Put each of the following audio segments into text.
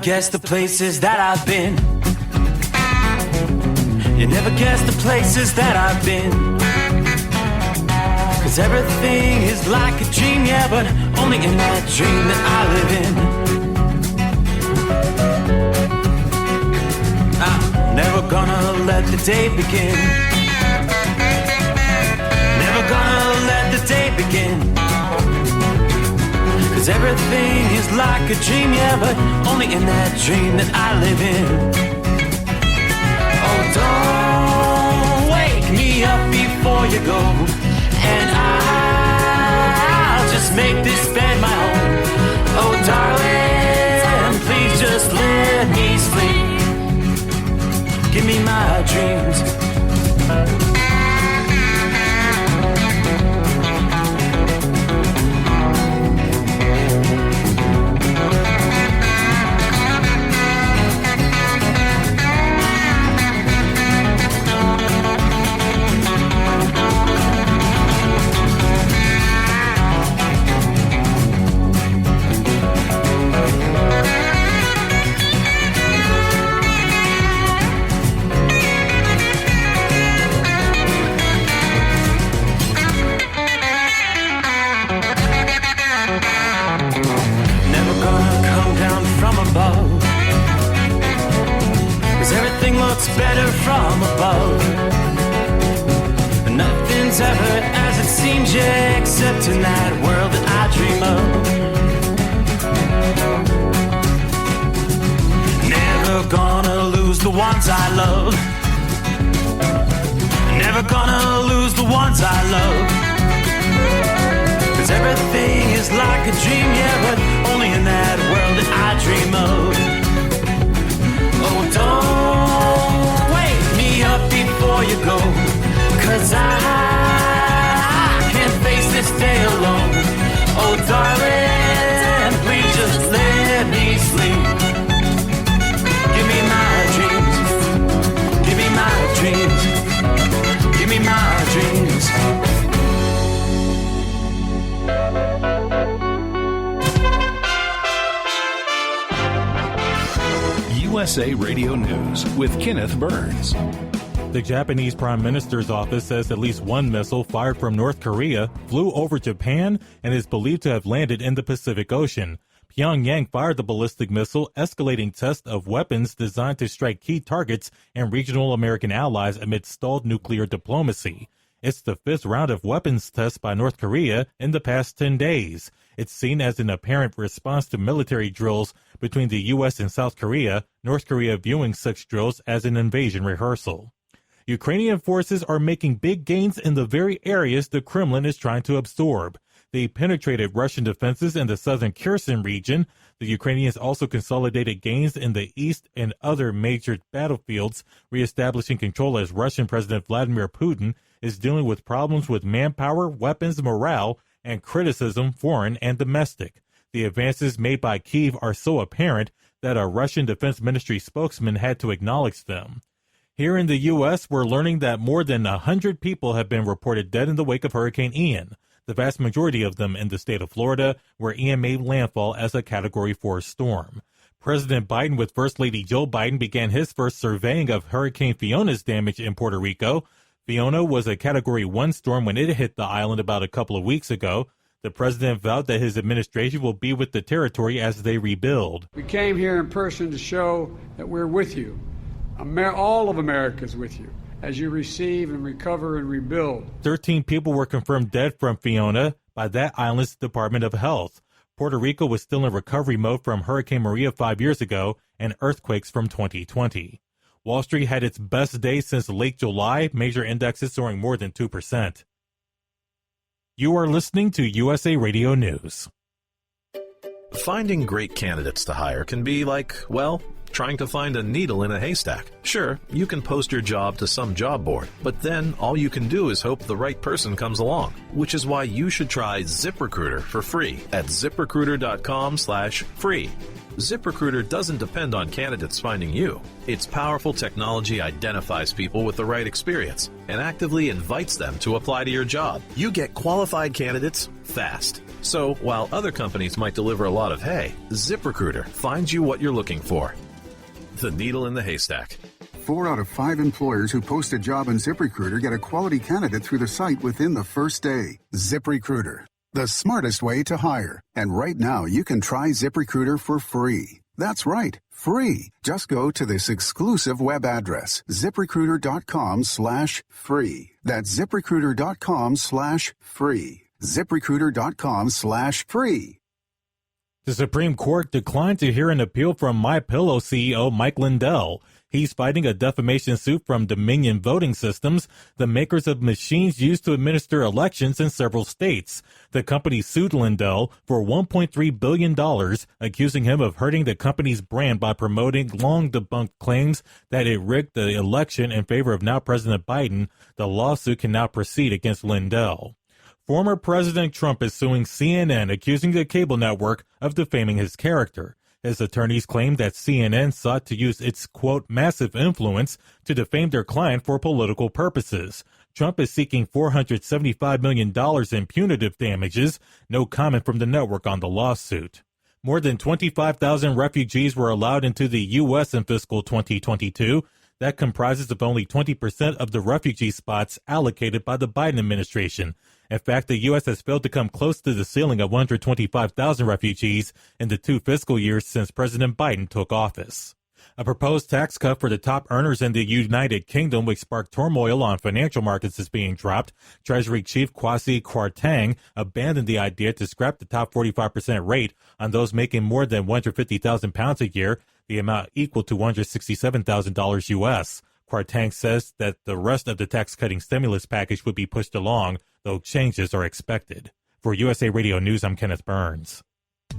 guess the places that I've been. You never guess the places that I've been. 'Cause everything is like a dream, yeah, but only in that dream that I live in. I'm never gonna let the day begin. Never gonna let the day begin. 'Cause everything is like a dream, yeah, but only in that dream that I live in. Oh, don't wake me up before you go, and I'll just make this bed my home. Oh, darling, please just let me sleep. Give me my dreams. Looks better from above. Nothing's ever as it seems, yeah, except in that world that I dream of. Never gonna lose the ones I love. Never gonna lose the ones I love. 'Cause everything is like a dream, yeah, but only in that world that I dream of. Oh, don't wake me up before you go, 'cause I can't face this day alone. Oh, darling, please just let me sleep. Give me my dreams. Give me my dreams. Give me my dreams. USA Radio News with Kenneth Burns. The Japanese Prime Minister's office says at least one missile fired from North Korea flew over Japan and is believed to have landed in the Pacific Ocean. Pyongyang fired the ballistic missile, escalating tests of weapons designed to strike key targets and regional American allies amid stalled nuclear diplomacy. It's the fifth round of weapons tests by North Korea in the past 10 days. It's seen as an apparent response to military drills between the U.S. and South Korea, North Korea viewing such drills as an invasion rehearsal. Ukrainian forces are making big gains in the very areas the Kremlin is trying to absorb. They penetrated Russian defenses in the southern Kherson region. The Ukrainians also consolidated gains in the east and other major battlefields, reestablishing control as Russian President Vladimir Putin is dealing with problems with manpower, weapons, morale, and criticism, foreign and domestic. The advances made by Kyiv are so apparent that a Russian Defense Ministry spokesman had to acknowledge them. Here in the U.S., we're learning that more than 100 people have been reported dead in the wake of Hurricane Ian, the vast majority of them in the state of Florida, where Ian made landfall as a Category 4 storm. President Biden with First Lady Jill Biden began his first surveying of Hurricane Fiona's damage in Puerto Rico. Fiona was a Category 1 storm when it hit the island about a couple of weeks ago. The president vowed that his administration will be with the territory as they rebuild. We came here in person to show that we're with you. All of America is with you as you receive and recover and rebuild. 13 people were confirmed dead from Fiona by that island's Department of Health. Puerto Rico was still in recovery mode from Hurricane Maria 5 years ago and earthquakes from 2020. Wall Street had its best day since late July, major indexes soaring more than 2%. You are listening to USA Radio News. Finding great candidates to hire can be like, well, trying to find a needle in a haystack. Sure, you can post your job to some job board, but then all you can do is hope the right person comes along, which is why you should try ZipRecruiter for free at ZipRecruiter.com/free. ZipRecruiter doesn't depend on candidates finding you. Its powerful technology identifies people with the right experience and actively invites them to apply to your job. You get qualified candidates fast. So, while other companies might deliver a lot of hay, ZipRecruiter finds you what you're looking for. The needle in the haystack. 4 out of 5 employers who post a job on ZipRecruiter get a quality candidate through the site within the first day. ZipRecruiter, the smartest way to hire. And right now, you can try ZipRecruiter for free. That's right, free. Just go to this exclusive web address, ZipRecruiter.com/free. That's ZipRecruiter.com/free. ZipRecruiter.com/free. The Supreme Court declined to hear an appeal from MyPillow CEO Mike Lindell. He's fighting a defamation suit from Dominion Voting Systems, the makers of machines used to administer elections in several states. The company sued Lindell for $1.3 billion, accusing him of hurting the company's brand by promoting long-debunked claims that it rigged the election in favor of now President Biden. The lawsuit can now proceed against Lindell. Former President Trump is suing CNN, accusing the cable network of defaming his character. His attorneys claim that CNN sought to use its, quote, massive influence to defame their client for political purposes. Trump is seeking $475 million in punitive damages. No comment from the network on the lawsuit. More than 25,000 refugees were allowed into the U.S. in fiscal 2022. That comprises of only 20% of the refugee spots allocated by the Biden administration. In fact, the U.S. has failed to come close to the ceiling of 125,000 refugees in the 2 fiscal years since President Biden took office. A proposed tax cut for the top earners in the United Kingdom, which sparked turmoil on financial markets, is being dropped. Treasury Chief Kwasi Kwarteng abandoned the idea to scrap the top 45% rate on those making more than £150,000 a year, the amount equal to $167,000 U.S. Kwarteng says that the rest of the tax-cutting stimulus package would be pushed along, though changes are expected. For USA Radio News, I'm Kenneth Burns.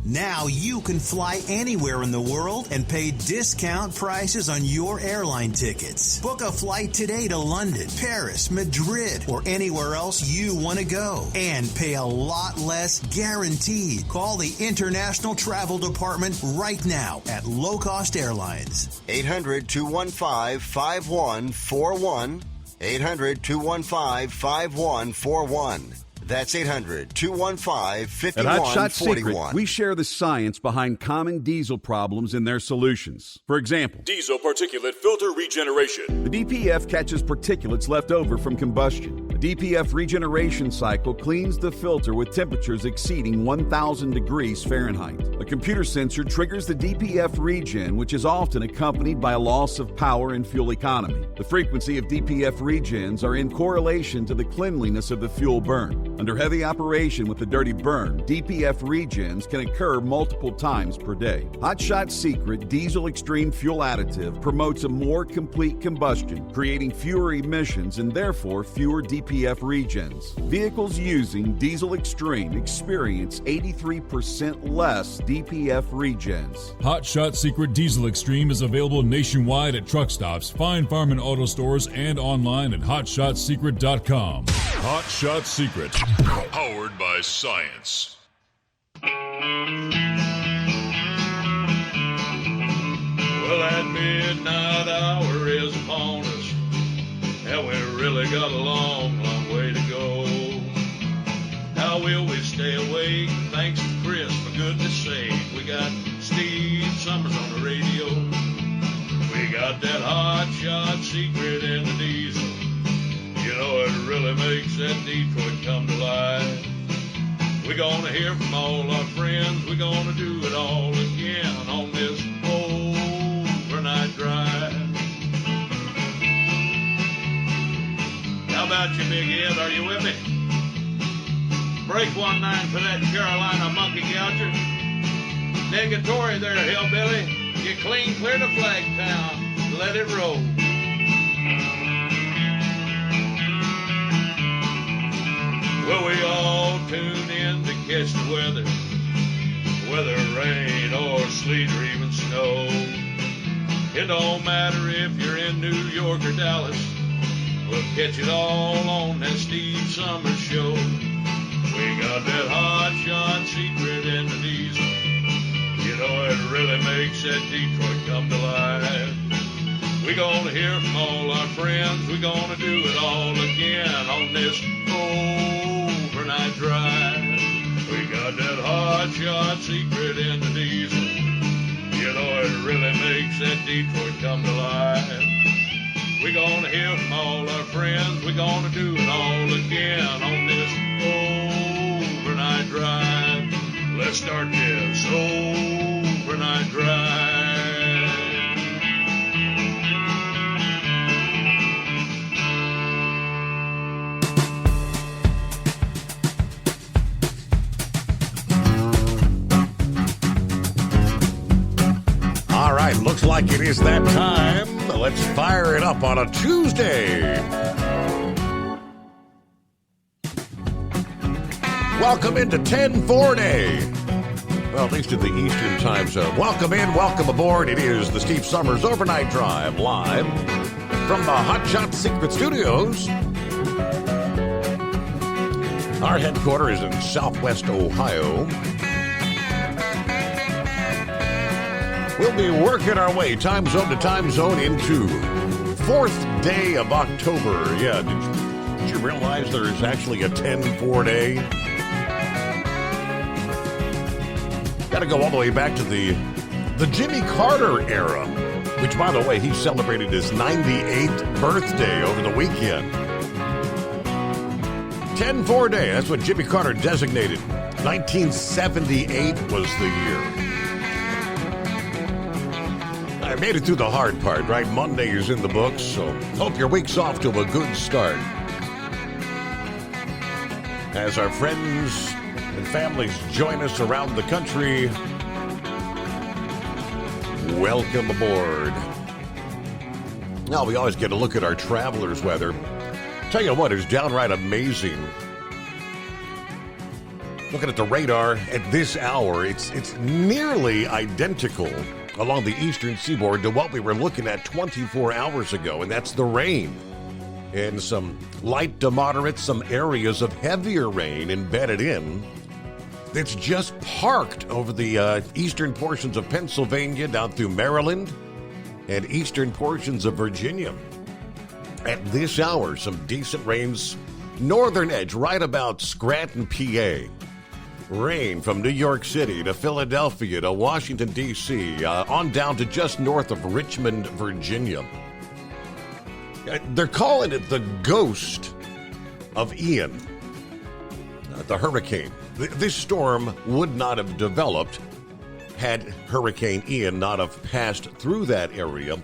Now you can fly anywhere in the world and pay discount prices on your airline tickets. Book a flight today to London, Paris, Madrid, or anywhere else you want to go. And pay a lot less guaranteed. Call the International Travel Department right now at Low Cost Airlines. 800-215-5141. 800-215-5141. That's 800-215-5141. At Hot Shot Secret, we share the science behind common diesel problems and their solutions. For example, diesel particulate filter regeneration. The DPF catches particulates left over from combustion. The DPF regeneration cycle cleans the filter with temperatures exceeding 1,000 degrees Fahrenheit. A computer sensor triggers the DPF regen, which is often accompanied by a loss of power and fuel economy. The frequency of DPF regens are in correlation to the cleanliness of the fuel burn. Under heavy operation with a dirty burn, DPF regens can occur multiple times per day. Hot Shot Secret Diesel Extreme Fuel Additive promotes a more complete combustion, creating fewer emissions and therefore fewer DPF regens. Vehicles using Diesel Extreme experience 83% less DPF regens. Hot Shot Secret Diesel Extreme is available nationwide at truck stops, Fine Farm and auto stores, and online at hotshotsecret.com. Hot Shot Secret, powered by science. Well, that midnight hour is upon us, and we really got a long, long way to go. How will we stay awake? Thanks to Chris, for goodness sake. We got Steve Summers on the radio. We got that Hot Shot Secret in the diesel. You know, it really makes that Detroit come to life. We're going to hear from all our friends. We're going to do it all again on this overnight drive. How about you, Big Ed? Are you with me? Break 1-9 for that Carolina monkey gouger. Negatory there, hillbilly. You clean clear to Flagtown. Let it roll. Well, we all tune in to catch the weather, whether rain or sleet or even snow. It don't matter if you're in New York or Dallas, we'll catch it all on that Steve Summers show. We got that Hot Shot Secret in the diesel. You know, it really makes that Detroit come to life. We're going to hear from all our friends. We're going to do it all again on this overnight drive. We got that hot shot secret in the diesel. You know it really makes that Detroit come to life. We're gonna hear from all our friends. We're gonna do it all again on this overnight drive. Let's start this overnight drive. All right, looks like it is that time. Let's fire it up on a Tuesday. Welcome into 10-4 day. Well, at least in the Eastern time zone. Welcome in, welcome aboard. It is the Steve Summers Overnight Drive live from the Hot Shot Secret Studios. Our headquarters is in Southwest Ohio. We'll be working our way time zone to time zone into 4th day of October. Yeah, did you realize there is actually a 10-4 day? Got to go all the way back to the Jimmy Carter era, which, by the way, he celebrated his 98th birthday over the weekend. 10-4 day, that's what Jimmy Carter designated. 1978 was the year. I made it through the hard part, right? Monday is in the books, so hope your week's off to a good start. As our friends and families join us around the country, welcome aboard. Now, we always get a look at our travelers' weather. Tell you what, it's downright amazing. Looking at the radar at this hour, it's nearly identical along the eastern seaboard to what we were looking at 24 hours ago, and that's the rain. And some light to moderate, some areas of heavier rain embedded in. It's just parked over the eastern portions of Pennsylvania down through Maryland and eastern portions of Virginia. At this hour, some decent rains, northern edge right about Scranton, PA. Rain from New York City to Philadelphia to Washington, D.C., on down to just north of Richmond, Virginia. They're calling it the ghost of Ian, the hurricane. This storm would not have developed had Hurricane Ian not have passed through that area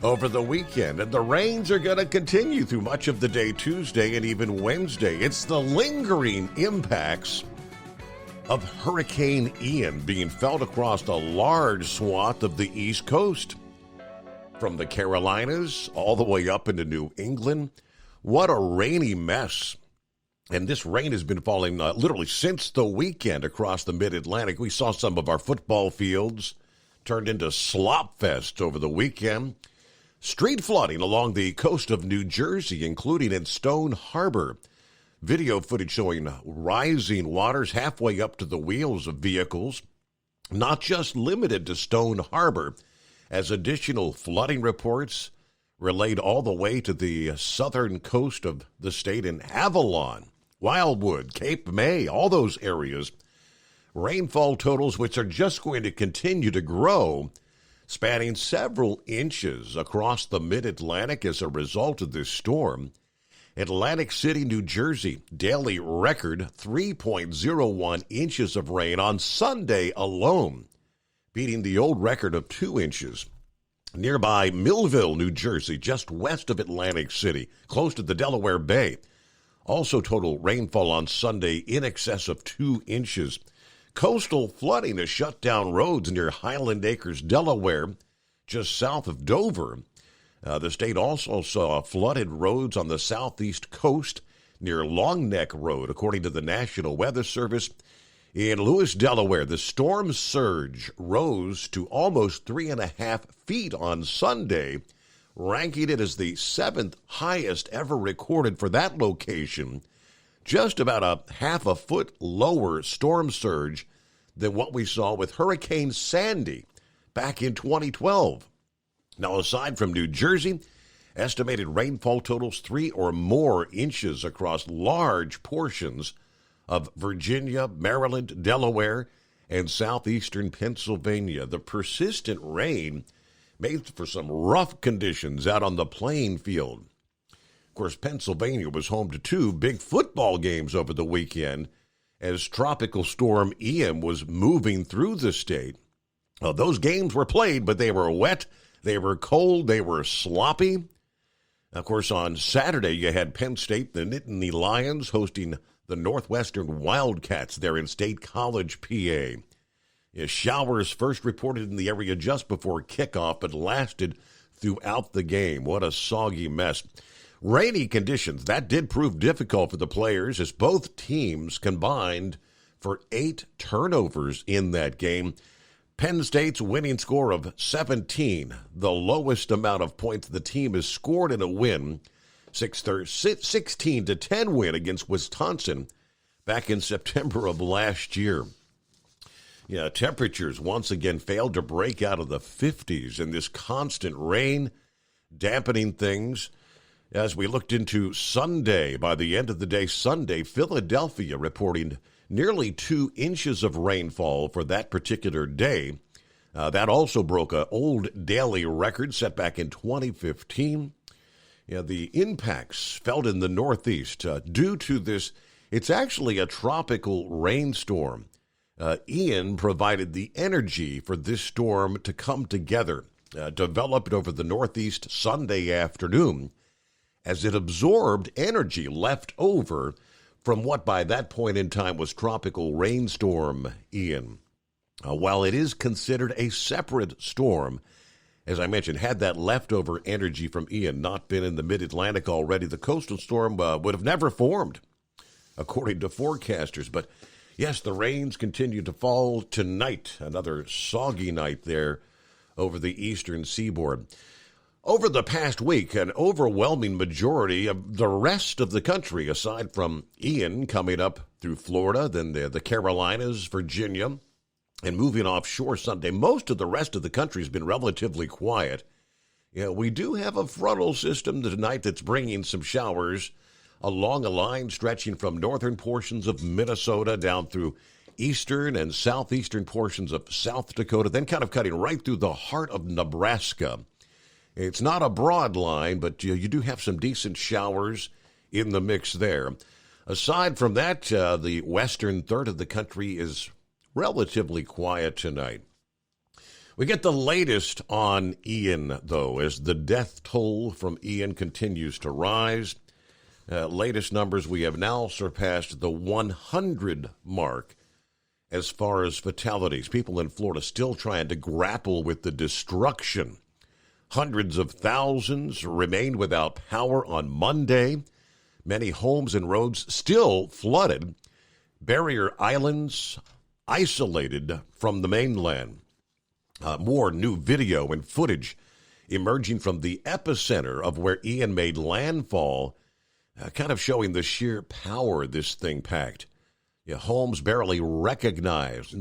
over the weekend. And the rains are going to continue through much of the day Tuesday and even Wednesday. It's the lingering impacts of Hurricane Ian being felt across a large swath of the East Coast. From the Carolinas all the way up into New England. What a rainy mess. And this rain has been falling literally since the weekend across the mid-Atlantic. We saw some of our football fields turned into slop fest over the weekend. Street flooding along the coast of New Jersey, including in Stone Harbor. Video footage showing rising waters halfway up to the wheels of vehicles. Not just limited to Stone Harbor, as additional flooding reports relayed all the way to the southern coast of the state in Avalon, Wildwood, Cape May, all those areas. Rainfall totals which are just going to continue to grow, spanning several inches across the mid-Atlantic as a result of this storm. Atlantic City, New Jersey, daily record 3.01 inches of rain on Sunday alone, beating the old record of 2 inches. Nearby Millville, New Jersey, just west of Atlantic City, close to the Delaware Bay. Also total rainfall on Sunday in excess of 2 inches. Coastal flooding has shut down roads near Highland Acres, Delaware, just south of Dover. The state also saw flooded roads on the southeast coast near Long Neck Road, according to the National Weather Service. In Lewis, Delaware, the storm surge rose to almost 3.5 feet on Sunday, ranking it as the 7th highest ever recorded for that location. Just about a 0.5 foot lower storm surge than what we saw with Hurricane Sandy back in 2012. Now, aside from New Jersey, estimated rainfall totals 3 or more inches across large portions of Virginia, Maryland, Delaware, and southeastern Pennsylvania. The persistent rain made for some rough conditions out on the playing field. Of course, Pennsylvania was home to 2 big football games over the weekend as Tropical Storm Ian was moving through the state. Those games were played, but they were wet, they were cold, they were sloppy. Of course, on Saturday, you had Penn State, the Nittany Lions, hosting the Northwestern Wildcats there in State College, PA. Showers first reported in the area just before kickoff, but lasted throughout the game. What a soggy mess. Rainy conditions, that did prove difficult for the players as both teams combined for 8 turnovers in that game. Penn State's winning score of 17, the lowest amount of points the team has scored in a win, 16-10 win against Wisconsin back in September of last year. Yeah, temperatures once again failed to break out of the 50s, and this constant rain dampening things. As we looked into Sunday, by the end of the day Sunday, Philadelphia reporting nearly 2 inches of rainfall for that particular day. That also broke an old daily record set back in 2015. Yeah, the impacts felt in the Northeast due to this. It's actually a tropical rainstorm. Ian provided the energy for this storm to come together, developed over the Northeast Sunday afternoon, as it absorbed energy left over from what by that point in time was tropical rainstorm Ian. While it is considered a separate storm, as I mentioned, had that leftover energy from Ian not been in the mid-Atlantic already, the coastal storm would have never formed, according to forecasters. But yes, the rains continue to fall tonight, another soggy night there over the eastern seaboard. Over the past week, an overwhelming majority of the rest of the country, aside from Ian coming up through Florida, then the Carolinas, Virginia, and moving offshore Sunday, most of the rest of the country has been relatively quiet. Yeah, we do have a frontal system tonight that's bringing some showers along a line stretching from northern portions of Minnesota down through eastern and southeastern portions of South Dakota, then kind of cutting right through the heart of Nebraska. It's not a broad line, but you do have some decent showers in the mix there. Aside from that, the western third of the country is relatively quiet tonight. We get the latest on Ian, though, as the death toll from Ian continues to rise. Latest numbers, we have now surpassed the 100 mark as far as fatalities. People in Florida still trying to grapple with the destruction. Hundreds of thousands remained without power on Monday. Many homes and roads still flooded. Barrier islands isolated from the mainland. More new video and footage emerging from the epicenter of where Ian made landfall, kind of showing the sheer power this thing packed. Homes barely recognizable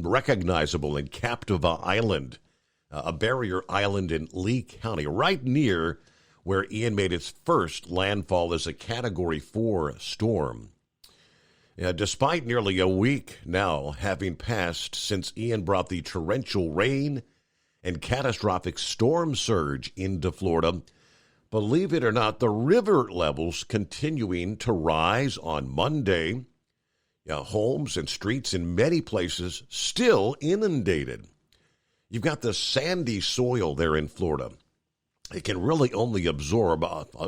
in Captiva Island, a barrier island in Lee County, right near where Ian made its first landfall as a Category 4 storm. Despite nearly a week now having passed since Ian brought the torrential rain and catastrophic storm surge into Florida, believe it or not, the river levels continuing to rise on Monday. Homes and streets in many places still inundated. You've got the sandy soil there in Florida. It can really only absorb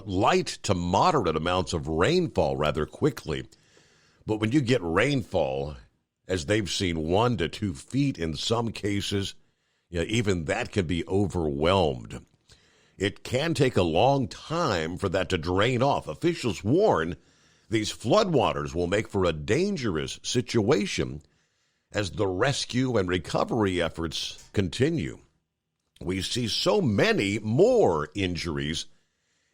light to moderate amounts of rainfall rather quickly. But when you get rainfall, as they've seen 1 to 2 feet in some cases, even that can be overwhelmed. It can take a long time for that to drain off. Officials warn these floodwaters will make for a dangerous situation as the rescue and recovery efforts continue. We see so many more injuries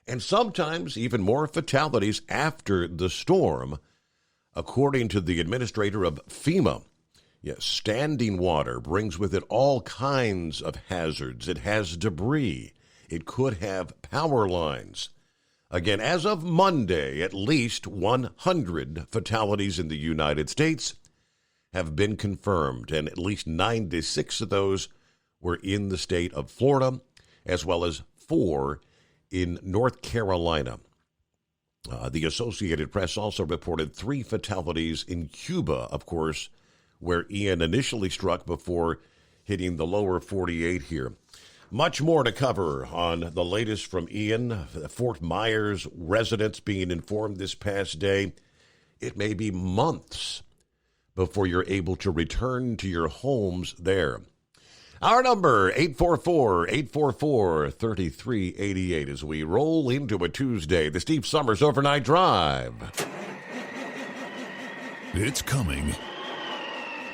and sometimes even more fatalities after the storm. According to the administrator of FEMA, standing water brings with it all kinds of hazards. It has debris. It could have power lines. Again, as of Monday, at least 100 fatalities in the United States have been confirmed, and at least 96 of those were in the state of Florida, as well as 4 in North Carolina. The Associated Press also reported 3 fatalities in Cuba, of course, where Ian initially struck before hitting the lower 48 here. Much more to cover on the latest from Ian. Fort Myers residents being informed this past day it may be months before you're able to return to your homes there. Our number, 844-844-3388, as we roll into a Tuesday, the Steve Summers Overnight Drive. It's coming.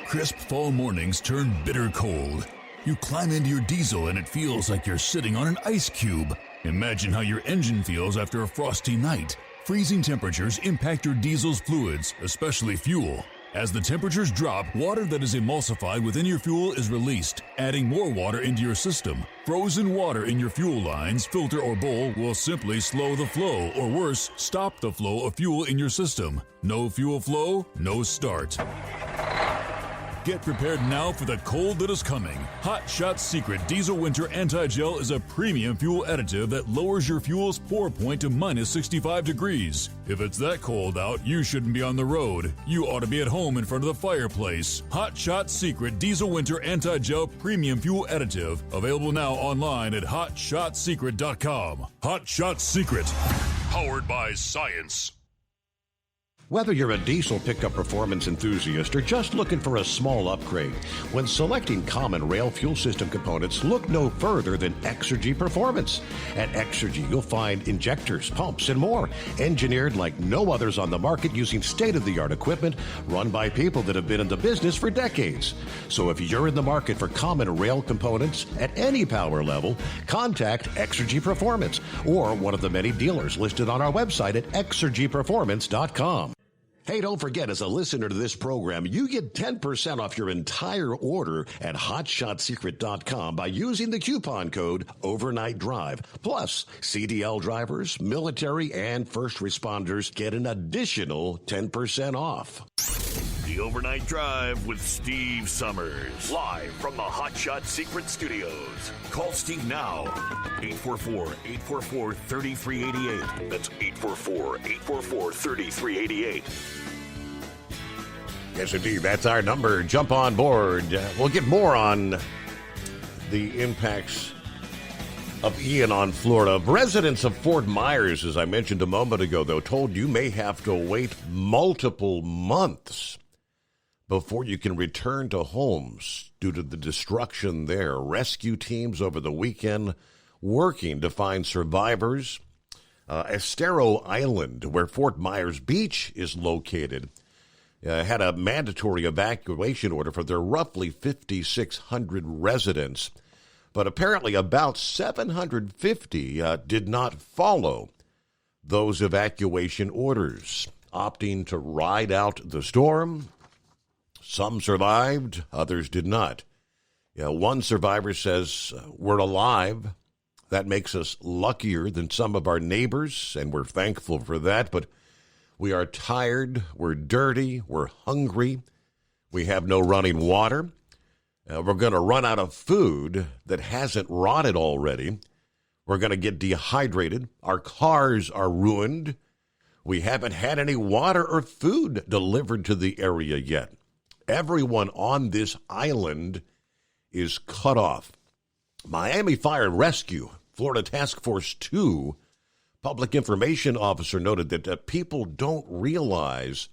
Crisp fall mornings turn bitter cold. You climb into your diesel and it feels like you're sitting on an ice cube. Imagine how your engine feels after a frosty night. Freezing temperatures impact your diesel's fluids, especially fuel. As the temperatures drop, water that is emulsified within your fuel is released, adding more water into your system. Frozen water in your fuel lines, filter, or bowl will simply slow the flow, or worse, stop the flow of fuel in your system. No fuel flow, no start. Get prepared now for the cold that is coming. Hot Shot Secret Diesel Winter Anti-Gel is a premium fuel additive that lowers your fuel's pour point to minus 65 degrees. If it's that cold out, you shouldn't be on the road. You ought to be at home in front of the fireplace. Hot Shot Secret Diesel Winter Anti-Gel Premium Fuel Additive. Available now online at HotShotSecret.com. Hot Shot Secret. Powered by science. Whether you're a diesel pickup performance enthusiast or just looking for a small upgrade, when selecting common rail fuel system components, look no further than Exergy Performance. At Exergy, you'll find injectors, pumps, and more, engineered like no others on the market using state-of-the-art equipment run by people that have been in the business for decades. So if you're in the market for common rail components at any power level, contact Exergy Performance or one of the many dealers listed on our website at exergyperformance.com. Hey, don't forget, as a listener to this program, you get 10% off your entire order at HotShotSecret.com by using the coupon code Overnight Drive. Plus, CDL drivers, military, and first responders get an additional 10% off. The Overnight Drive with Steve Summers. Live from the Hot Shot Secret Studios. Call Steve now. 844-844-3388. That's 844-844-3388. Yes, indeed. That's our number. Jump on board. We'll get more on the impacts of Ian on Florida. Residents of Fort Myers, as I mentioned a moment ago, though, told you may have to wait multiple months before you can return to homes due to the destruction there. Rescue teams over the weekend working to find survivors. Estero Island, where Fort Myers Beach is located, had a mandatory evacuation order for their roughly 5,600 residents. But apparently about 750 did not follow those evacuation orders, opting to ride out the storm. Some survived, others did not. One survivor says, "We're alive. That makes us luckier than some of our neighbors, and we're thankful for that. But we are tired, we're dirty, we're hungry, we have no running water. We're going to run out of food that hasn't rotted already. We're going to get dehydrated. Our cars are ruined. We haven't had any water or food delivered to the area yet. Everyone on this island is cut off." Miami Fire and Rescue, Florida Task Force 2, public information officer noted that people don't realize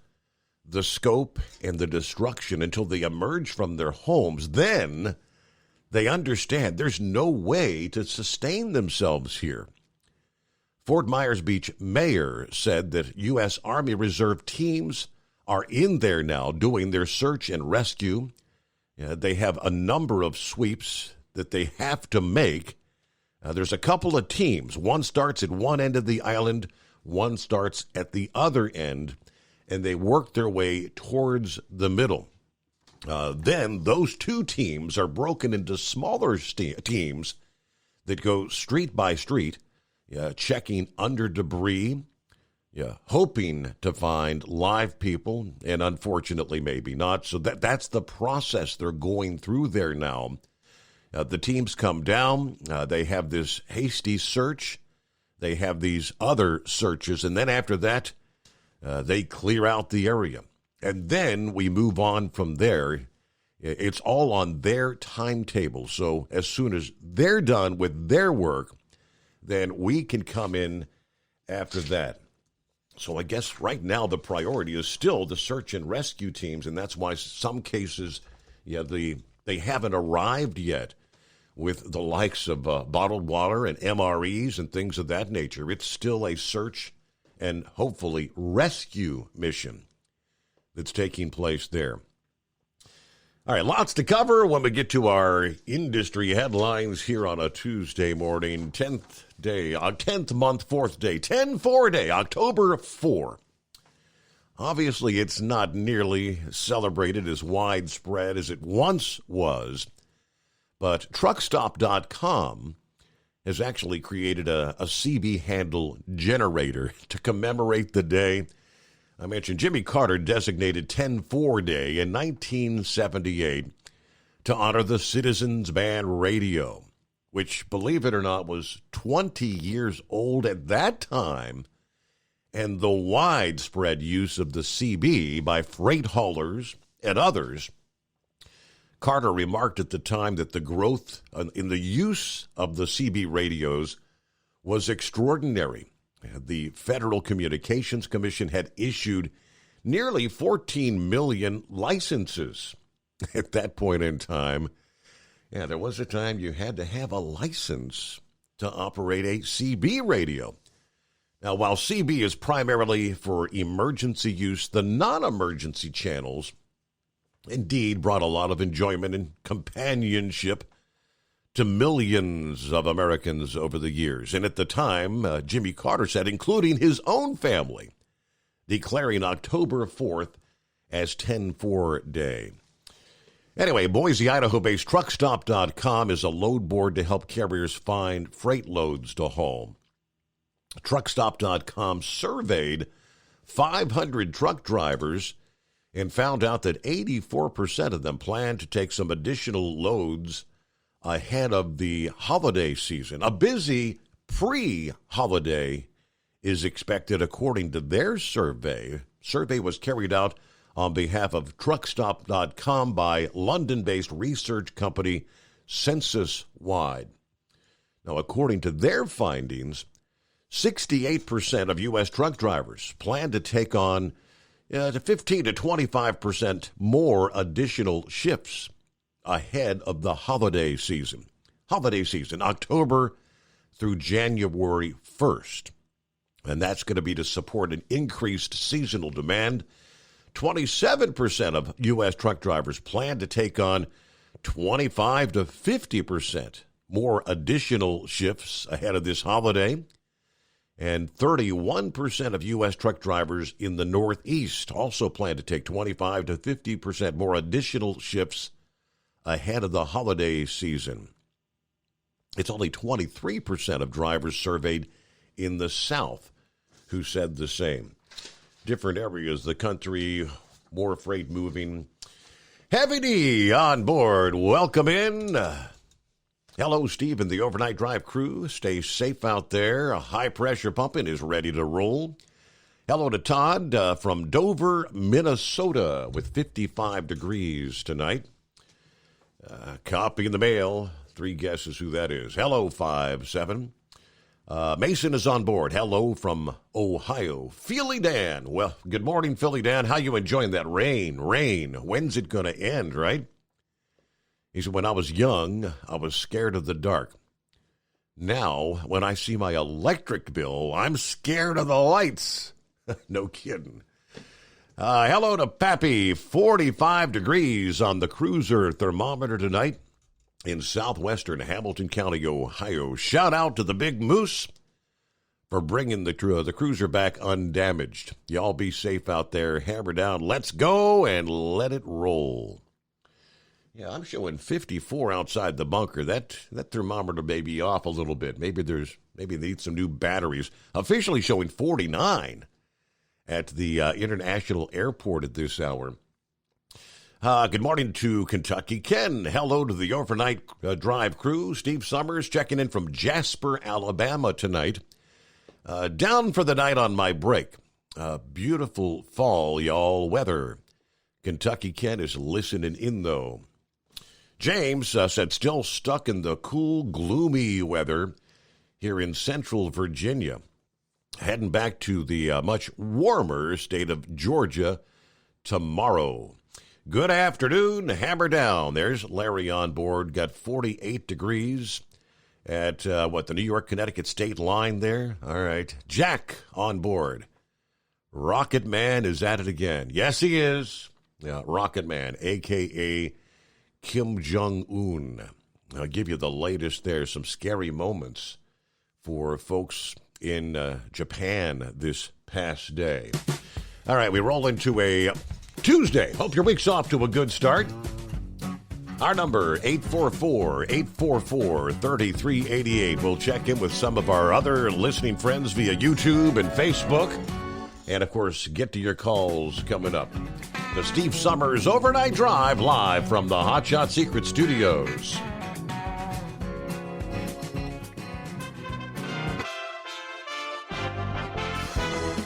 the scope and the destruction until they emerge from their homes. Then they understand there's no way to sustain themselves here. Fort Myers Beach mayor said that U.S. Army Reserve teams are in there now doing their search and rescue. They have a number of sweeps that they have to make. There's a couple of teams. One starts at one end of the island, one starts at the other end, and they work their way towards the middle. Then those two teams are broken into smaller teams that go street by street. checking under debris, hoping to find live people, and unfortunately maybe not. So that's the process they're going through there now. The teams come down. They have this hasty search. They have these other searches. And then after that, they clear out the area. And then we move on from there. It's all on their timetable. So as soon as they're done with their work, then we can come in after that. So I guess right now the priority is still the search and rescue teams, and that's why some cases, they haven't arrived yet with the likes of bottled water and MREs and things of that nature. It's still a search and hopefully rescue mission that's taking place there. All right, lots to cover when we get to our industry headlines here on a Tuesday morning, 10th month, 4th day, 10-4 day, October 4. Obviously, it's not nearly celebrated as widespread as it once was, but TruckStop.com has actually created a CB handle generator to commemorate the day. I mentioned Jimmy Carter designated 10-4 Day in 1978 to honor the Citizens Band radio, which, believe it or not, was 20 years old at that time, and the widespread use of the CB by freight haulers and others. Carter remarked at the time that the growth in the use of the CB radios was extraordinary. The Federal Communications Commission had issued nearly 14 million licenses at that point in time. Yeah, there was a time you had to have a license to operate a CB radio. Now, while CB is primarily for emergency use, the non-emergency channels indeed brought a lot of enjoyment and companionship to millions of Americans over the years. And at the time, Jimmy Carter said, including his own family, declaring October 4th as 10-4 Day. Anyway, Boise, Idaho-based TruckStop.com is a load board to help carriers find freight loads to haul. TruckStop.com surveyed 500 truck drivers and found out that 84% of them plan to take some additional loads ahead of the holiday season. A busy pre-holiday is expected according to their survey. Survey was carried out on behalf of TruckStop.com by London-based research company Census Wide. Now, according to their findings, 68% of U.S. truck drivers plan to take on 15 to 25% more additional shifts ahead of the holiday season. Holiday season, October through January 1st. And that's going to be to support an increased seasonal demand. 27% of U.S. truck drivers plan to take on 25 to 50% more additional shifts ahead of this holiday. And 31% of U.S. truck drivers in the Northeast also plan to take 25 to 50% more additional shifts ahead of the holiday season. It's only 23% of drivers surveyed in the South who said the same. Different areas of the country, more freight moving. Heavy D on board. Welcome in. Hello, Steve and the Overnight Drive crew. Stay safe out there. A high-pressure pumping is ready to roll. Hello to Todd from Dover, Minnesota, with 55 degrees tonight. Copy in the mail. 3 guesses who that is. Hello, 5-7. Mason is on board. Hello from Ohio. Philly Dan. Well, good morning, Philly Dan. How you enjoying that rain? When's it going to end, right? He said, when I was young, I was scared of the dark. Now, when I see my electric bill, I'm scared of the lights. No kidding. Hello to Pappy. 45 degrees on the cruiser thermometer tonight in southwestern Hamilton County, Ohio. Shout out to the Big Moose for bringing the cruiser back undamaged. Y'all be safe out there. Hammer down. Let's go and let it roll. Yeah, I'm showing 54 outside the bunker. That thermometer may be off a little bit. Maybe they need some new batteries. Officially showing 49 at the International Airport at this hour. Good morning to Kentucky. Ken, hello to the overnight drive crew. Steve Summers checking in from Jasper, Alabama tonight. Down for the night on my break. Beautiful fall, y'all, weather. Kentucky Ken is listening in, though. James said still stuck in the cool, gloomy weather here in central Virginia. Heading back to the much warmer state of Georgia tomorrow. Good afternoon, hammer down. There's Larry on board. Got 48 degrees at, the New York-Connecticut state line there. All right. Jack on board. Rocket Man is at it again. Yes, he is. Yeah, Rocket Man, a.k.a. Kim Jong-un. I'll give you the latest there. Some scary moments for folks in Japan this past day. All right, we roll into a Tuesday. Hope your week's off to a good start. Our number, 844-844-3388. We'll check in with some of our other listening friends via YouTube and Facebook. And, of course, get to your calls coming up. The Steve Summers Overnight Drive live from the Hot Shot Secret Studios.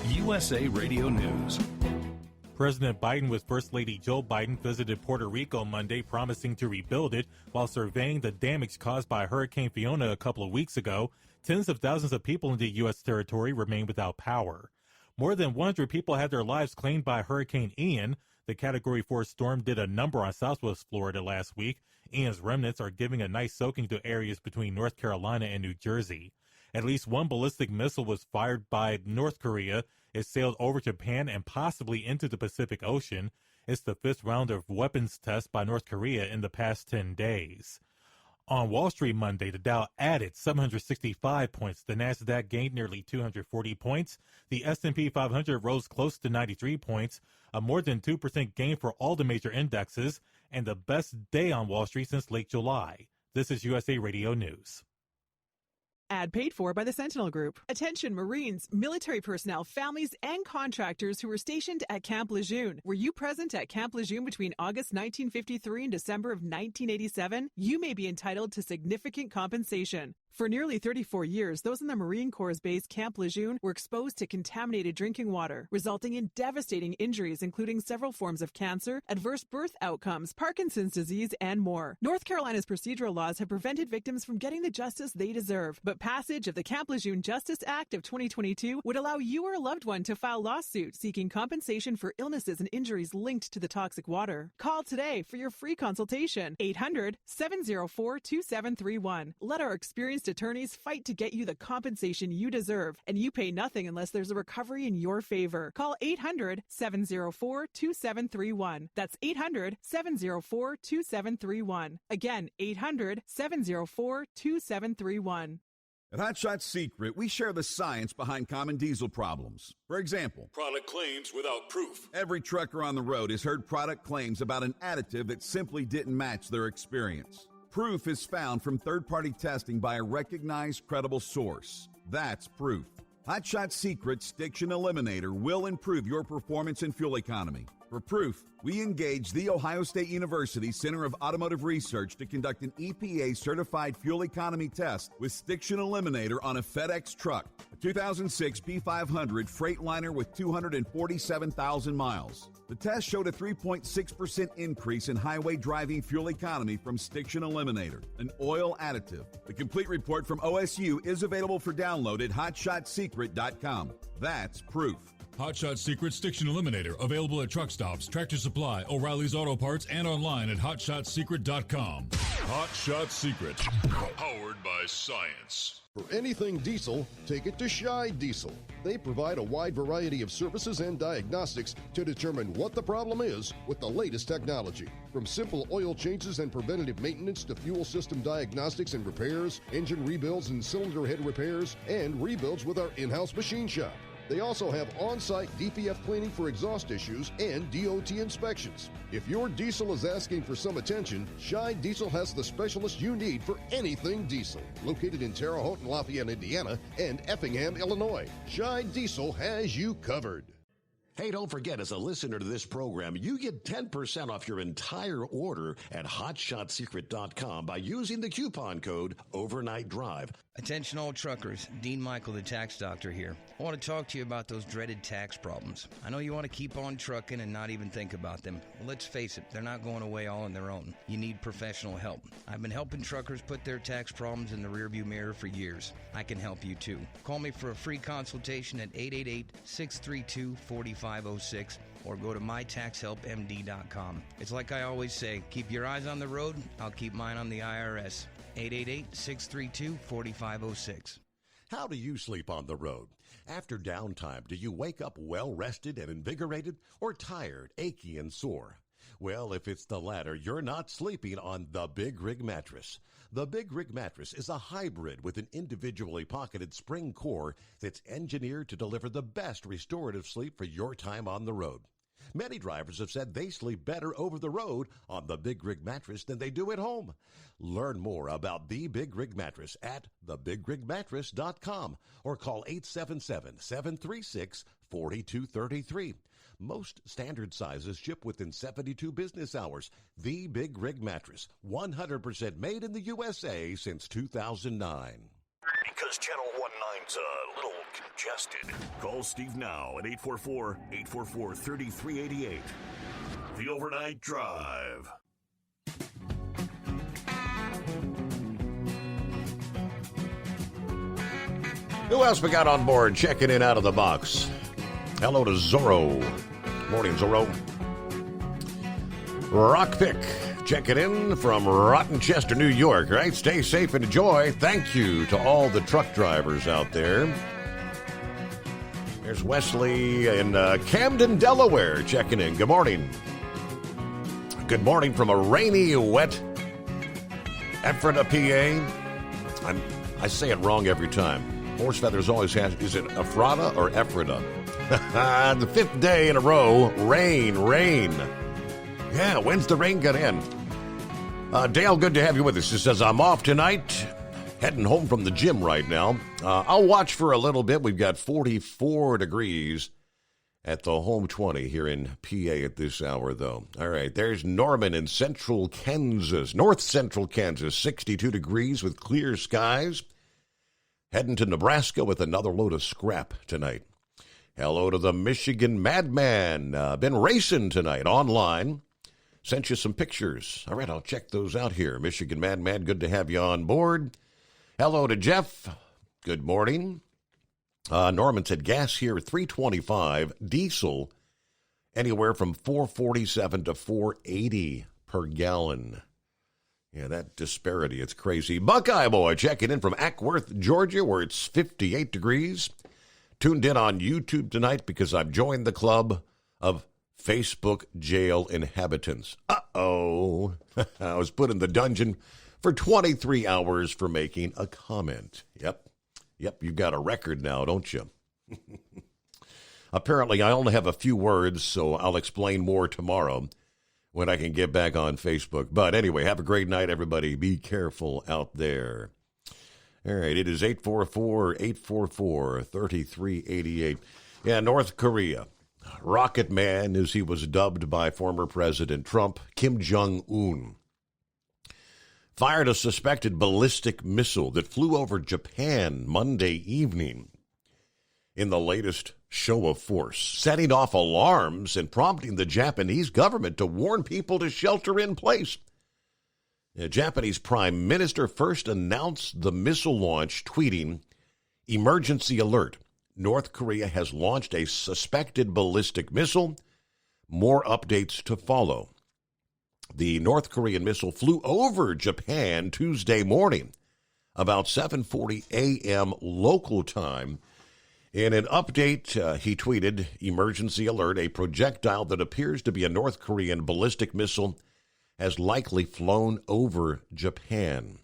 USA Radio News. President Biden with First Lady Joe Biden visited Puerto Rico Monday, promising to rebuild it while surveying the damage caused by Hurricane Fiona a couple of weeks ago. Tens of thousands of people in the U.S. territory remain without power. More than 100 people had their lives claimed by Hurricane Ian. The Category 4 storm did a number on Southwest Florida last week. Ian's remnants are giving a nice soaking to areas between North Carolina and New Jersey. At least one ballistic missile was fired by North Korea. It sailed over Japan and possibly into the Pacific Ocean. It's the fifth round of weapons tests by North Korea in the past 10 days. On Wall Street Monday, the Dow added 765 points. The Nasdaq gained nearly 240 points. The S&P 500 rose close to 93 points, a more than 2% gain for all the major indexes, and the best day on Wall Street since late July. This is USA Radio News. Ad paid for by the Sentinel Group. Attention Marines, military personnel, families, and contractors who were stationed at Camp Lejeune. Were you present at Camp Lejeune between August 1953 and December of 1987? You may be entitled to significant compensation. For nearly 34 years, those in the Marine Corps' base Camp Lejeune were exposed to contaminated drinking water, resulting in devastating injuries, including several forms of cancer, adverse birth outcomes, Parkinson's disease, and more. North Carolina's procedural laws have prevented victims from getting the justice they deserve, but passage of the Camp Lejeune Justice Act of 2022 would allow you or a loved one to file lawsuit seeking compensation for illnesses and injuries linked to the toxic water. Call today for your free consultation. 800-704-2731. Let our experienced attorneys fight to get you the compensation you deserve, and you pay nothing unless there's a recovery in your favor. Call 800-704-2731. That's 800-704-2731. Again, 800-704-2731. At Hot Shot Secret, we share the science behind common diesel problems. For example, product claims without proof. Every trucker on the road has heard product claims about an additive that simply didn't match their experience. Proof is found from third-party testing by a recognized, credible source. That's proof. Hot Shot Secret's Stiction Eliminator will improve your performance and fuel economy. For proof, we engaged the Ohio State University Center of Automotive Research to conduct an EPA-certified fuel economy test with Stiction Eliminator on a FedEx truck, a 2006 P500 Freightliner with 247,000 miles. The test showed a 3.6% increase in highway driving fuel economy from Stiction Eliminator, an oil additive. The complete report from OSU is available for download at hotshotsecret.com. That's proof. Hot Shot Secret Stiction Eliminator, available at truck stops, Tractor Supply, O'Reilly's Auto Parts, and online at hotshotsecret.com. Hot Shot Secret, powered by science. For anything diesel, take it to Shy Diesel. They provide a wide variety of services and diagnostics to determine what the problem is with the latest technology. From simple oil changes and preventative maintenance to fuel system diagnostics and repairs, engine rebuilds and cylinder head repairs, and rebuilds with our in-house machine shop. They also have on-site DPF cleaning for exhaust issues and DOT inspections. If your diesel is asking for some attention, Scheid Diesel has the specialist you need for anything diesel. Located in Terre Haute and Lafayette, Indiana, and Effingham, Illinois, Scheid Diesel has you covered. Hey, don't forget, as a listener to this program, you get 10% off your entire order at HotShotSecret.com by using the coupon code Overnight Drive. Attention all truckers, Dean Michael, the tax doctor here. I want to talk to you about those dreaded tax problems. I know you want to keep on trucking and not even think about them. Well, let's face it, they're not going away all on their own. You need professional help. I've been helping truckers put their tax problems in the rearview mirror for years. I can help you too. Call me for a free consultation at 888-632-4506 or go to mytaxhelpmd.com. It's like I always say, keep your eyes on the road, I'll keep mine on the IRS. 888-632-4506. How do you sleep on the road? After downtime, do you wake up well-rested and invigorated or tired, achy, and sore? Well, if it's the latter, you're not sleeping on the Big Rig Mattress. The Big Rig Mattress is a hybrid with an individually pocketed spring core that's engineered to deliver the best restorative sleep for your time on the road. Many drivers have said they sleep better over the road on the Big Rig Mattress than they do at home. Learn more about the Big Rig Mattress at thebigrigmattress.com or call 877-736-4233. Most standard sizes ship within 72 business hours. The Big Rig Mattress, 100% made in the USA since 2009. Because Channel 19's a little congested. Call Steve now at 844-844-3388. The Overnight Drive. Who else we got on board checking in out of the box? Hello to Zorro. Morning, Zorro. Rockpick checking in from Rottenchester, New York, right? Stay safe and enjoy. Thank you to all the truck drivers out there. There's Wesley in Camden, Delaware, checking in. Good morning. Good morning from a rainy, wet Ephrata, PA. I say it wrong every time. Horse Feathers always has, is it Ephrata or Ephrata? The fifth day in a row, rain. Yeah, when's the rain get in? Dale, good to have you with us. He says, I'm off tonight, heading home from the gym right now. I'll watch for a little bit. We've got 44 degrees at the home 20 here in PA at this hour, though. All right, there's Norman in central Kansas, north central Kansas, 62 degrees with clear skies. Heading to Nebraska with another load of scrap tonight. Hello to the Michigan Madman. Been racing tonight online. Sent you some pictures. All right, I'll check those out here. Michigan Madman, good to have you on board. Hello to Jeff. Good morning. Norman said gas here at $3.25. Diesel anywhere from $4.47 to $4.80 per gallon. Yeah, that disparity, it's crazy. Buckeye Boy checking in from Ackworth, Georgia, where it's 58 degrees. Tuned in on YouTube tonight because I've joined the club of Facebook jail inhabitants. Uh-oh. I was put in the dungeon for 23 hours for making a comment. Yep, you've got a record now, don't you? Apparently, I only have a few words, so I'll explain more tomorrow when I can get back on Facebook. But anyway, have a great night, everybody. Be careful out there. All right, it is 844-844-3388. Yeah, North Korea. Rocket Man, as he was dubbed by former President Trump, Kim Jong-un, fired a suspected ballistic missile that flew over Japan Monday evening in the latest show of force, setting off alarms and prompting the Japanese government to warn people to shelter in place. The Japanese Prime Minister first announced the missile launch, tweeting, "Emergency alert. North Korea has launched a suspected ballistic missile. More updates to follow." The North Korean missile flew over Japan Tuesday morning, about 7:40 a.m. local time. In an update, he tweeted, "Emergency alert, a projectile that appears to be a North Korean ballistic missile has likely flown over Japan."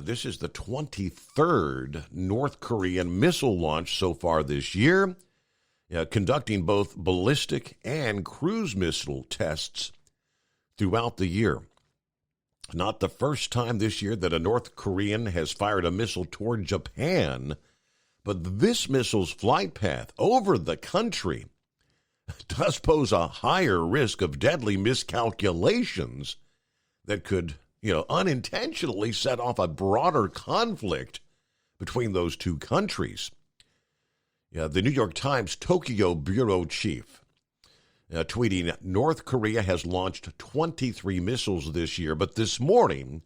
This is the 23rd North Korean missile launch so far this year, conducting both ballistic and cruise missile tests throughout the year. Not the first time this year that a North Korean has fired a missile toward Japan, but this missile's flight path over the country does pose a higher risk of deadly miscalculations that could, unintentionally set off a broader conflict between those two countries. The New York Times Tokyo bureau chief tweeting, North Korea has launched 23 missiles this year, but this morning,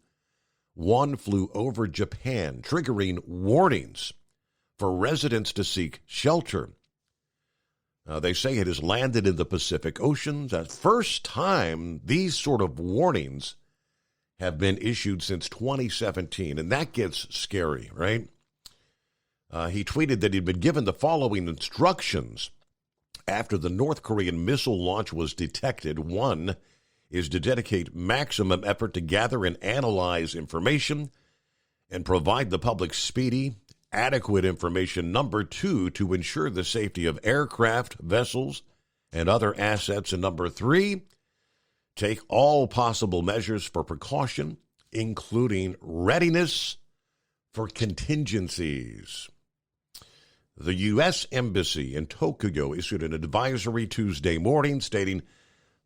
one flew over Japan, triggering warnings for residents to seek shelter. They say it has landed in the Pacific Ocean. The first time these sort of warnings have been issued since 2017, and that gets scary, right? He tweeted that he'd been given the following instructions after the North Korean missile launch was detected. One is to dedicate maximum effort to gather and analyze information and provide the public speedy, adequate information. Number two, to ensure the safety of aircraft, vessels, and other assets. And number three, take all possible measures for precaution, including readiness for contingencies. The U.S. Embassy in Tokyo issued an advisory Tuesday morning stating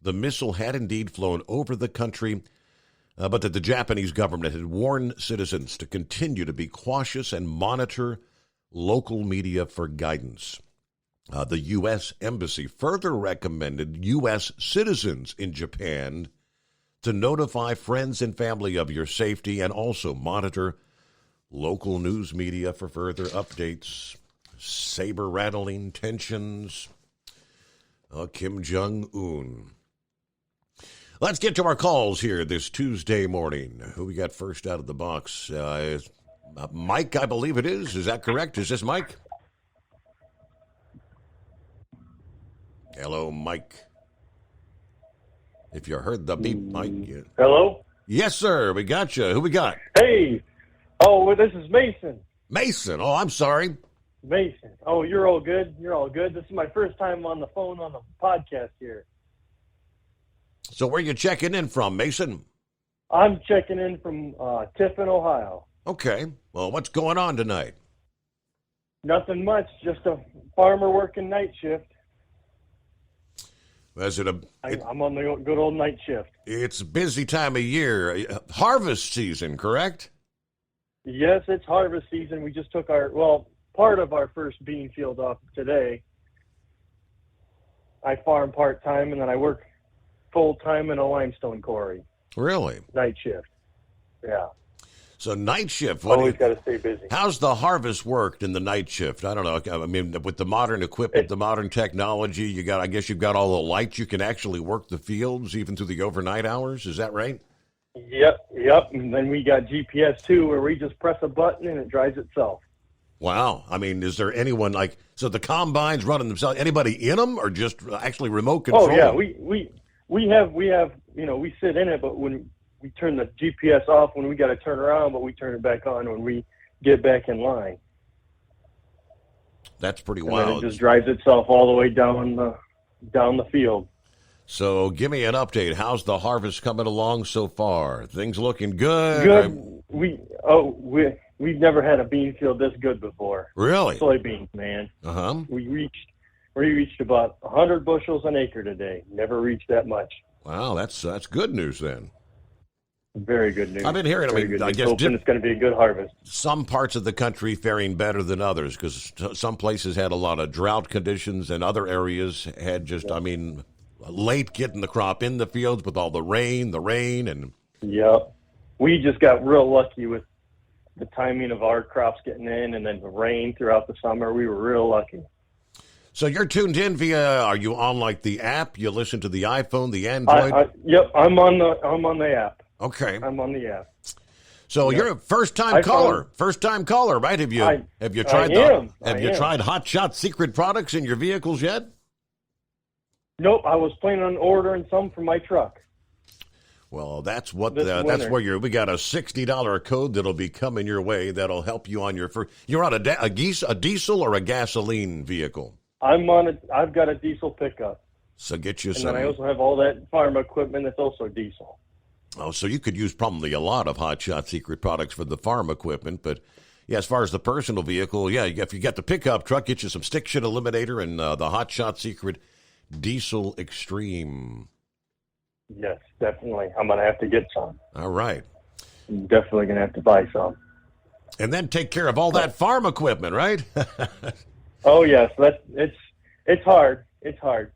the missile had indeed flown over the country, but that the Japanese government had warned citizens to continue to be cautious and monitor local media for guidance. The U.S. Embassy further recommended U.S. citizens in Japan to notify friends and family of your safety and also monitor local news media for further updates. Saber-rattling tensions. Kim Jong-un. Let's get to our calls here this Tuesday morning. Who we got first out of the box? Mike, I believe it is. Is that correct? Is this Mike? Hello, Mike. If you heard the beep, Mike. Yeah. Hello? Yes, sir. We got you. Who we got? Hey. Oh, well, this is Mason. Mason. Oh, I'm sorry. Mason. Oh, you're all good. You're all good. This is my first time on the phone on the podcast here. So where you checking in from, Mason? I'm checking in from Tiffin, Ohio. Okay. Well, what's going on tonight? Nothing much. Just a farmer working night shift. Is it I'm on the good old night shift. It's a busy time of year. Harvest season, correct? Yes, it's harvest season. We just took part of our first bean field off today. I farm part-time, and then I work full-time in a limestone quarry. Really? Night shift. Yeah. So night shift. Always got to stay busy. How's the harvest worked in the night shift? I don't know. I mean, with the modern equipment, the modern technology, I guess you've got all the lights. You can actually work the fields even through the overnight hours. Is that right? Yep. And then we got GPS too, where we just press a button and it drives itself. Wow. I mean, is there anyone so the combines running themselves? Anybody in them, or just actually remote control? Oh yeah, we have we sit in it, but when we turn the GPS off when we got to turn around, but we turn it back on when we get back in line. That's pretty and wild. Then it just drives itself all the way down the field. So give me an update. How's the harvest coming along so far? Things looking good? Good. We've never had a bean field this good before. Really? Soybeans, man. Uh-huh. We reached about 100 bushels an acre today. Never reached that much. Wow, that's good news then. Very good news. I've been hearing. I guess hoping it's going to be a good harvest. Some parts of the country faring better than others because some places had a lot of drought conditions and other areas had late getting the crop in the fields with all the rain and. Yep. We just got real lucky with the timing of our crops getting in and then the rain throughout the summer. We were real lucky. So you're tuned in are you on the app? You listen to the iPhone, the Android? Yep, I'm on the app. Okay. I'm on the app. So you're a first-time caller. First-time caller, right? Have you tried Hot Shot Secret products in your vehicles yet? Nope, I was planning on ordering some for my truck. Well, that's what This that's winter. where we got a $60 code that'll be coming your way. That'll help you on your first. You're on a diesel or a gasoline vehicle. I've got a diesel pickup. So get you And some. then I also have all that farm equipment that's also diesel. Oh, so you could use probably a lot of Hot Shot Secret products for the farm equipment, but yeah, as far as the personal vehicle, yeah, if you got the pickup truck, get you some stick shift eliminator and the Hot Shot Secret Diesel Extreme. Yes, definitely. I'm going to have to get some. All right. I'm definitely going to have to buy some. And then take care of all that farm equipment, right? Oh yes, it's hard. It's hard,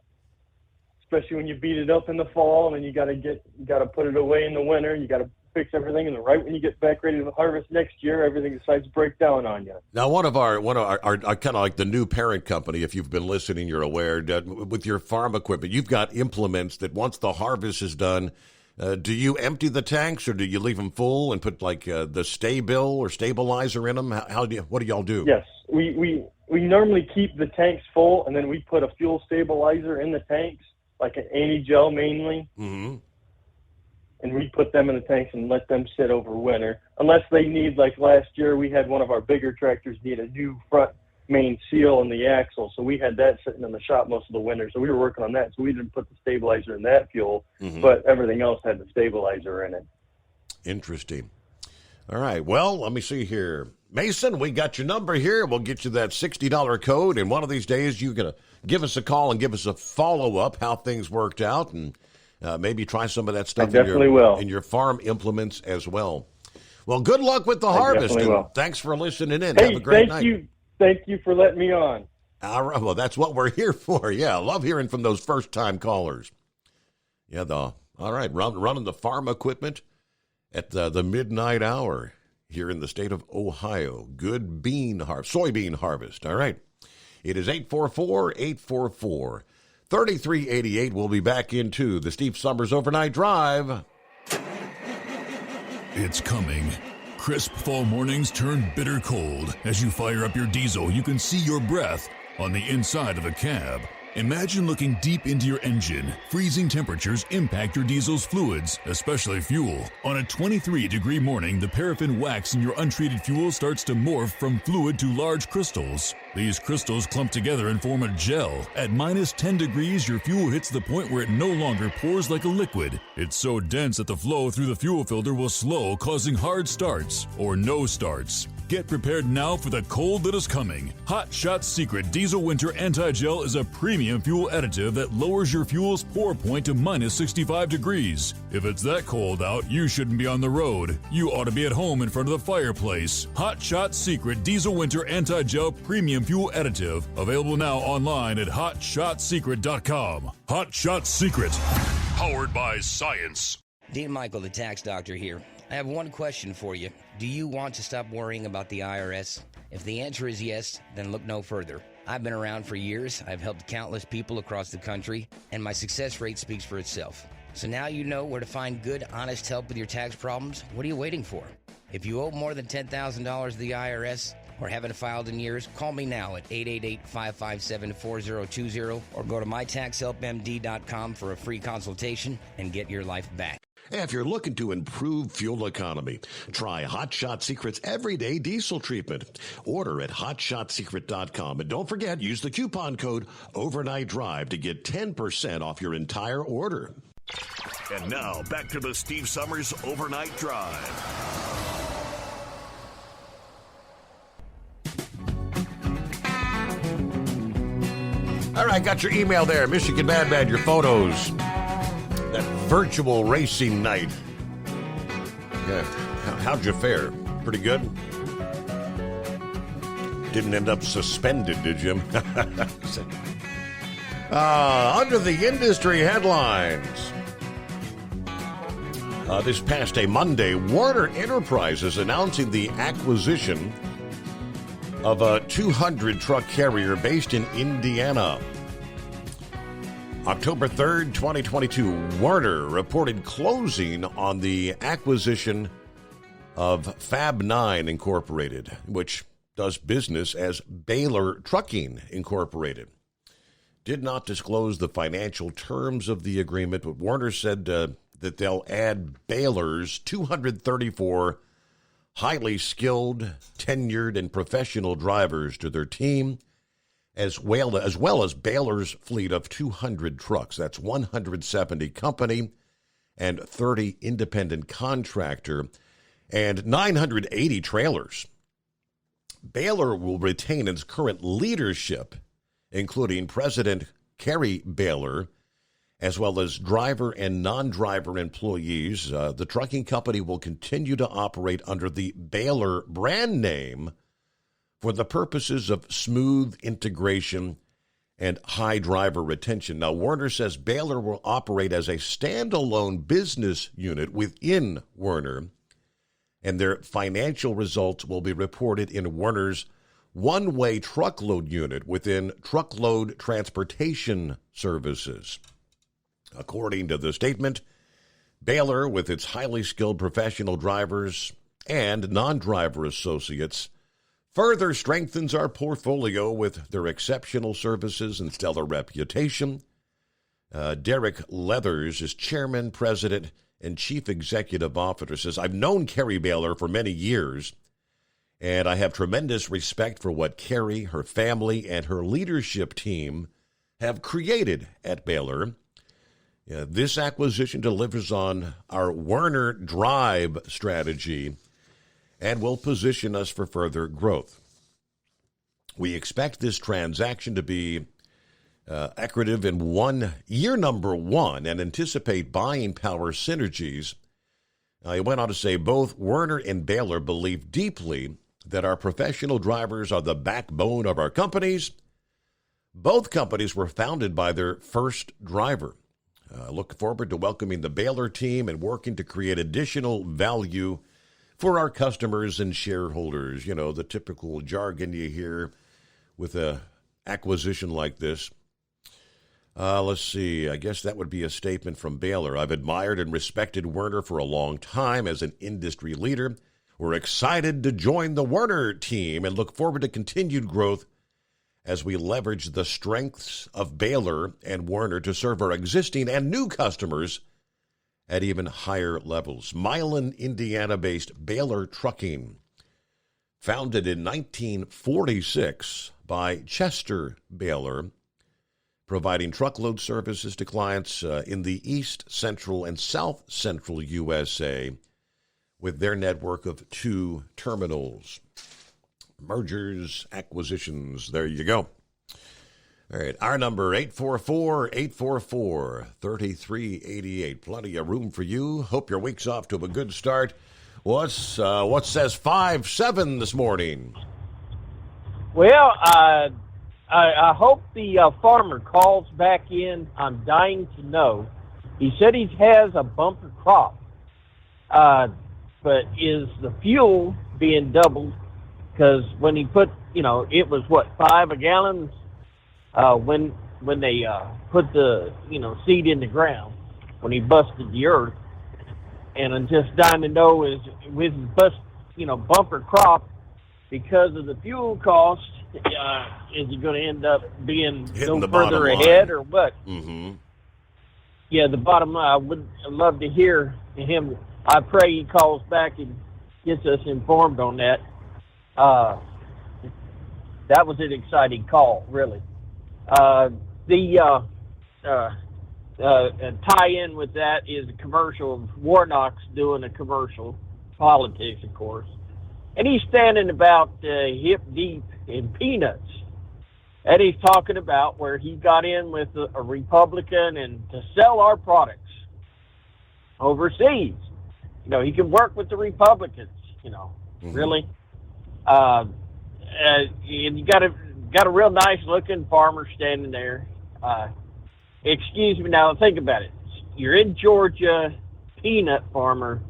especially when you beat it up in the fall and then you got to put it away in the winter. You got to fix everything, and then right when you get back ready to harvest next year, everything decides to break down on you. Now, one of our kind of like the new parent company. If you've been listening, you're aware that with your farm equipment, you've got implements that once the harvest is done. Do you empty the tanks or do you leave them full and put like the Sta-Bil or stabilizer in them? What do y'all do? Yes, we normally keep the tanks full, and then we put a fuel stabilizer in the tanks, like an anti-gel mainly. Mm-hmm. And we put them in the tanks and let them sit over winter. Unless they need, like last year, we had one of our bigger tractors need a new front main seal in the axle. So we had that sitting in the shop most of the winter. So we were working on that. So we didn't put the stabilizer in that fuel, but everything else had the stabilizer in it. Interesting. All right. Well, let me see here. Mason, we got your number here. We'll get you that $60 code. And one of these days, you're going to give us a call and give us a follow-up how things worked out, and maybe try some of that stuff in your farm implements as well. Well, good luck with the harvest. And thanks for listening in. Hey, have a great night. Thank you for letting me on. All right. Well, that's what we're here for. Yeah, I love hearing from those first-time callers. Yeah, all right, running the farm equipment at the midnight hour here in the state of Ohio. Good soybean harvest. All right. It is 844-844-3388. We'll be back into the Steve Summers Overnight Drive. It's coming. Crisp fall mornings turn bitter cold. As you fire up your diesel, you can see your breath on the inside of a cab. Imagine looking deep into your engine. Freezing temperatures impact your diesel's fluids, especially fuel. On a 23-degree morning, the paraffin wax in your untreated fuel starts to morph from fluid to large crystals. These crystals clump together and form a gel. At minus 10 degrees, your fuel hits the point where it no longer pours like a liquid. It's so dense that the flow through the fuel filter will slow, causing hard starts or no starts. Get prepared now for the cold that is coming. Hot Shot Secret Diesel Winter Anti-Gel is a premium fuel additive that lowers your fuel's pour point to minus 65 degrees. If it's that cold out, you shouldn't be on the road. You ought to be at home in front of the fireplace. Hot Shot Secret Diesel Winter Anti-Gel Premium Fuel Additive. Available now online at HotShotSecret.com. Hot Shot Secret. Powered by science. Dean Michael, the tax doctor here. I have one question for you. Do you want to stop worrying about the IRS? If the answer is yes, then look no further. I've been around for years. I've helped countless people across the country, and my success rate speaks for itself. So now you know where to find good, honest help with your tax problems. What are you waiting for? If you owe more than $10,000 to the IRS or haven't filed in years, call me now at 888-557-4020 or go to mytaxhelpmd.com for a free consultation and get your life back. If you're looking to improve fuel economy, try Hot Shot Secret's Everyday Diesel Treatment. Order at HotShotSecret.com. And don't forget, use the coupon code Overnight Drive to get 10% off your entire order. And now, back to the Steve Summers Overnight Drive. All right, got your email there. Michigan Bad, your photos. That virtual racing night. Yeah. How'd you fare? Pretty good? Didn't end up suspended, did you? Under the industry headlines. This past Monday, Warner Enterprises announcing the acquisition of a 200 truck carrier based in Indiana. October 3rd, 2022, Warner reported closing on the acquisition of Fab 9 Incorporated, which does business as Baylor Trucking Incorporated. Did not disclose the financial terms of the agreement, but Warner said that that they'll add Baylor's 234 highly skilled, tenured, and professional drivers to their team, as well as Baylor's fleet of 200 trucks. That's 170 company and 30 independent contractor and 980 trailers. Baylor will retain its current leadership, including President Kerry Baylor, as well as driver and non-driver employees. The trucking company will continue to operate under the Baylor brand name for the purposes of smooth integration and high driver retention. Now, Werner says Baylor will operate as a standalone business unit within Werner, and their financial results will be reported in Werner's one-way truckload unit within Truckload Transportation Services. According to the statement, Baylor, with its highly skilled professional drivers and non-driver associates, further strengthens our portfolio with their exceptional services and stellar reputation. Derek Leathers is chairman, president, and chief executive officer. Says, I've known Kerry Baylor for many years, and I have tremendous respect for what Kerry, her family, and her leadership team have created at Baylor. This acquisition delivers on our Werner Drive strategy and will position us for further growth. We expect this transaction to be accretive in year number one and anticipate buying power synergies. He went on to say both Werner and Baylor believe deeply that our professional drivers are the backbone of our companies. Both companies were founded by their first driver. Look forward to welcoming the Baylor team and working to create additional value for our customers and shareholders. You know, the typical jargon you hear with an acquisition like this. Let's see. I guess that would be a statement from Baylor. I've admired and respected Werner for a long time as an industry leader. We're excited to join the Werner team and look forward to continued growth as we leverage the strengths of Baylor and Werner to serve our existing and new customers at even higher levels. Milan, Indiana-based Baylor Trucking, founded in 1946 by Chester Baylor, providing truckload services to clients in the East Central and South Central USA with their network of 2 terminals. Mergers, acquisitions, there you go. All right, our number, 844-844-3388. Plenty of room for you. Hope your week's off to a good start. What says 5-7 this morning? Well, I hope the farmer calls back in. I'm dying to know. He said he has a bumper crop, but is the fuel being doubled? Because when he put, it was 5 a gallon when they put the seed in the ground, when he busted the earth. And I'm just dying to know is with his bumper crop, because of the fuel cost, is he going to end up being no further ahead or what? Mm-hmm. Yeah, the bottom line. I would love to hear him. I pray he calls back and gets us informed on that. That was an exciting call, really. The tie-in with that is a commercial of Warnock's doing a commercial, politics, of course. And he's standing about hip deep in peanuts. And he's talking about where he got in with a Republican and to sell our products overseas. He can work with the Republicans, Mm-hmm. really. And you got a real nice looking farmer standing there. Excuse me, now think about it. You're in Georgia, peanut farmer.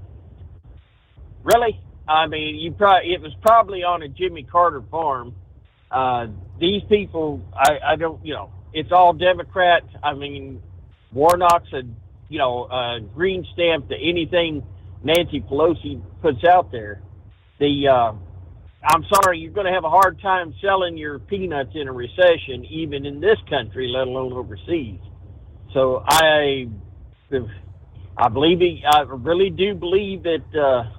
Really? I mean, it was probably on a Jimmy Carter farm. These people, I don't, it's all Democrat. I mean, Warnock's a green stamp to anything Nancy Pelosi puts out there. I'm sorry, you're going to have a hard time selling your peanuts in a recession, even in this country, let alone overseas. So I really do believe that,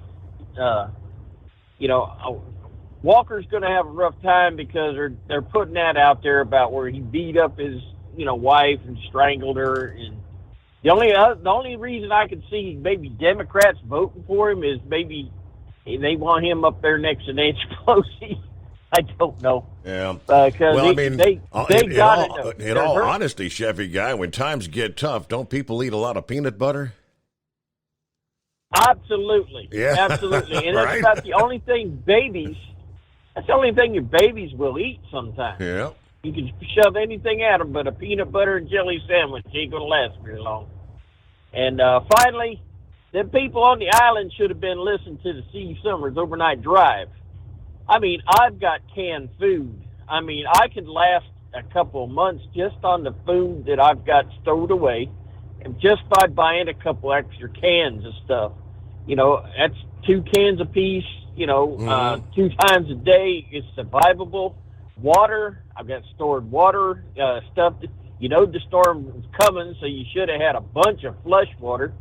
Walker's going to have a rough time because they're putting that out there about where he beat up his, wife and strangled her. And the only reason I could see maybe Democrats voting for him is maybe they want him up there next to Nancy Pelosi. I don't know. Yeah. Because they got it. In all honesty, Chevy guy, when times get tough, don't people eat a lot of peanut butter? Absolutely. Yeah. Absolutely. And Right. that's about the only thing that's the only thing your babies will eat sometimes. Yeah. You can shove anything at them, but a peanut butter and jelly sandwich ain't going to last very long. And finally, the people on the island should have been listening to the Steve Summers overnight drive. I mean, I've got canned food. I mean, I could last a couple of months just on the food that I've got stowed away, and just by buying a couple extra cans of stuff. That's 2 cans apiece. 2 times a day is survivable. Water, I've got stored water, stuff. The storm was coming, so you should have had a bunch of flush water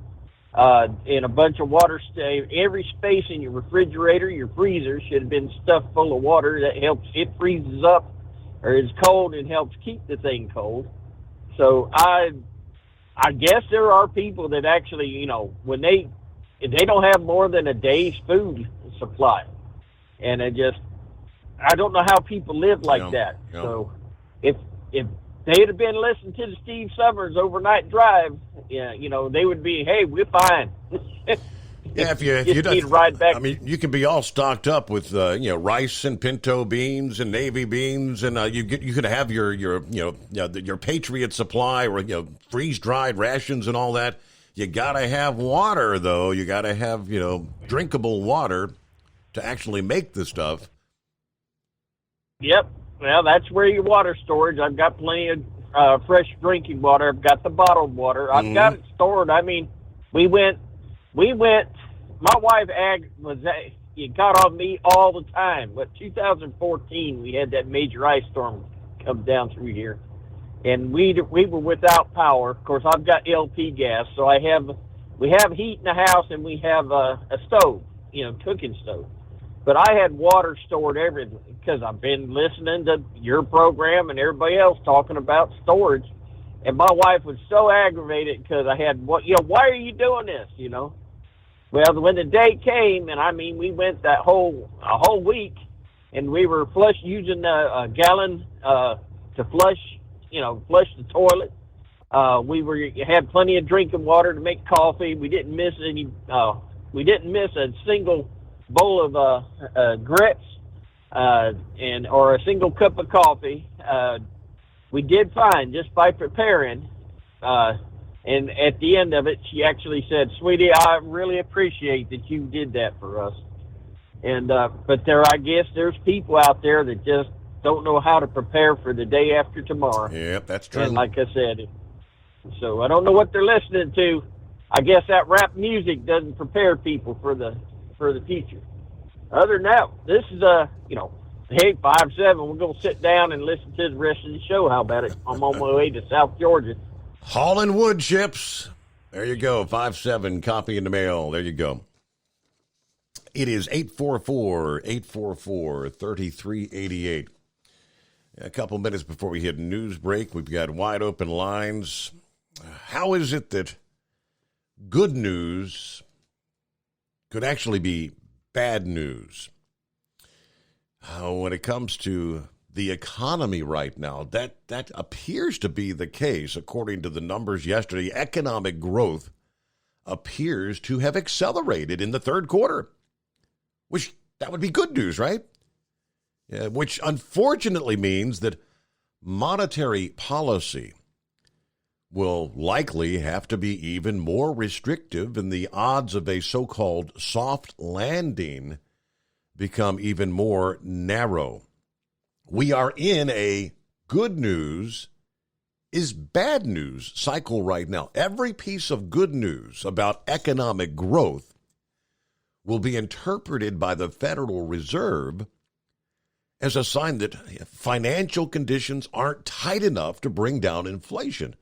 and a bunch of water. Every space in your refrigerator, your freezer should have been stuffed full of water. That helps. It freezes up or is cold and helps keep the thing cold. So I guess there are people that actually, when they don't have more than a day's food supply, and I don't know how people live like that. Yeah. So if they'd have been listening to the Steve Summers overnight drive, they would be, hey, we're fine. Yeah, if you need to ride back. I mean, you can be all stocked up with rice and pinto beans and navy beans, and you could have your Patriot supply or freeze dried rations and all that. You gotta have water though. You gotta have drinkable water to actually make the stuff. Yep. Well, that's where your water storage. I've got plenty of fresh drinking water. I've got the bottled water. I've got it stored. I mean, we went. My wife got on me all the time. But 2014, we had that major ice storm come down through here, and we were without power. Of course, I've got LP gas, so we have heat in the house, and we have a stove, cooking stove. But I had water stored everything because I've been listening to your program and everybody else talking about storage. And my wife was so aggravated because I had, why are you doing this, Well, when the day came, and I mean, we went a whole week, and we were using a gallon to flush the toilet. We had plenty of drinking water to make coffee. We didn't miss a single bowl of grits or a single cup of coffee. We did fine just by preparing. And at the end of it, she actually said, "Sweetie, I really appreciate that you did that for us." And but I guess there's people out there that just don't know how to prepare for the day after tomorrow. Yep, that's true. And like I said, so I don't know what they're listening to. I guess that rap music doesn't prepare people for the future. Other than that, this is hey, 5-7. We're gonna sit down and listen to the rest of the show. How about it? I'm on my way to South Georgia. Hauling wood chips. There you go. 5-7. Copy in the mail. There you go. It is 844-3388. A couple minutes before we hit news break, we've got wide open lines. How is it that good news could actually be bad news? When it comes to the economy right now, that appears to be the case. According to the numbers yesterday, economic growth appears to have accelerated in the third quarter, which that would be good news, right? Which unfortunately means that monetary policy will likely have to be even more restrictive, and the odds of a so-called soft landing become even more narrow. We are in a good news is bad news cycle right now. Every piece of good news about economic growth will be interpreted by the Federal Reserve as a sign that financial conditions aren't tight enough to bring down inflation.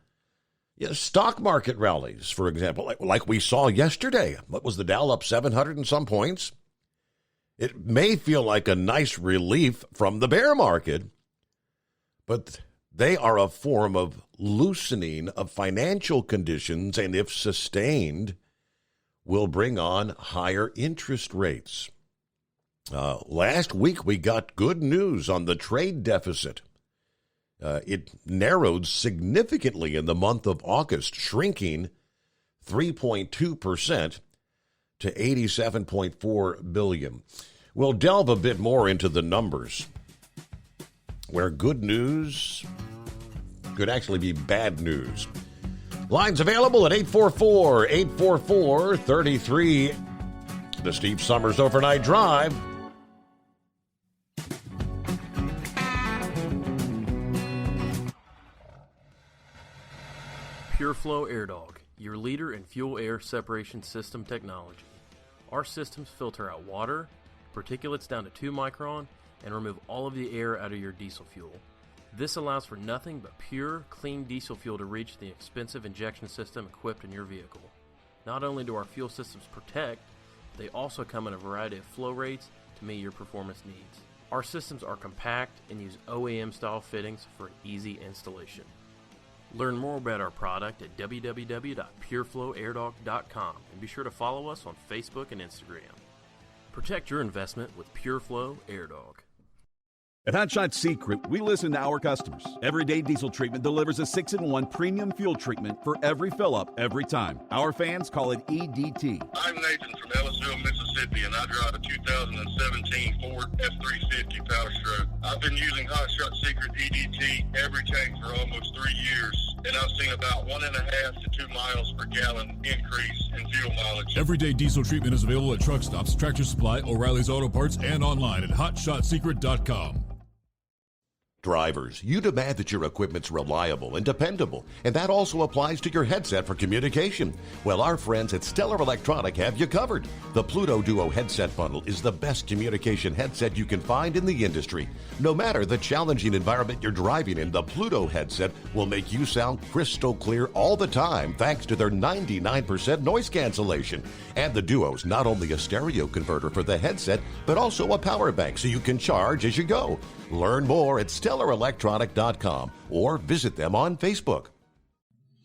Stock market rallies, for example, like we saw yesterday. What was the Dow up 700 and some points? It may feel like a nice relief from the bear market, but they are a form of loosening of financial conditions, and if sustained, will bring on higher interest rates. Last week, we got good news on the trade deficit. It narrowed significantly in the month of August, shrinking 3.2% to $87.4 billion. We'll delve a bit more into the numbers, where good news could actually be bad news. Lines available at 844-844-33. The Steve Summers Overnight Drive. PureFlow Air Dog, your leader in fuel air separation system technology. Our systems filter out water, particulates down to 2 micron, and remove all of the air out of your diesel fuel. This allows for nothing but pure, clean diesel fuel to reach the expensive injection system equipped in your vehicle. Not only do our fuel systems protect, they also come in a variety of flow rates to meet your performance needs. Our systems are compact and use OEM-style fittings for easy installation. Learn more about our product at www.pureflowairdog.com and be sure to follow us on Facebook and Instagram. Protect your investment with PureFlow Air Dog. At Hot Shot Secret, we listen to our customers. Everyday Diesel Treatment delivers a 6-in-1 premium fuel treatment for every fill-up, every time. Our fans call it EDT. I'm Nathan from Ellisville, Mississippi, and I drive a 2017 Ford F-350 Power Stroke. I've been using Hot Shot Secret EDT every tank for almost 3 years, and I've seen about 1.5 to 2 miles per gallon increase in fuel mileage. Everyday Diesel Treatment is available at truck stops, Tractor Supply, O'Reilly's Auto Parts, and online at hotshotsecret.com. Drivers, you demand that your equipment's reliable and dependable, and that also applies to your headset for communication. Well, our friends at Stellar Electronic have you covered. The Pluto Duo headset bundle is the best communication headset you can find in the industry. No matter the challenging environment you're driving in, the Pluto headset will make you sound crystal clear all the time thanks to their 99% noise cancellation. And the Duo's not only a stereo converter for the headset, but also a power bank so you can charge as you go. Learn more at StellarElectronic.com or visit them on Facebook.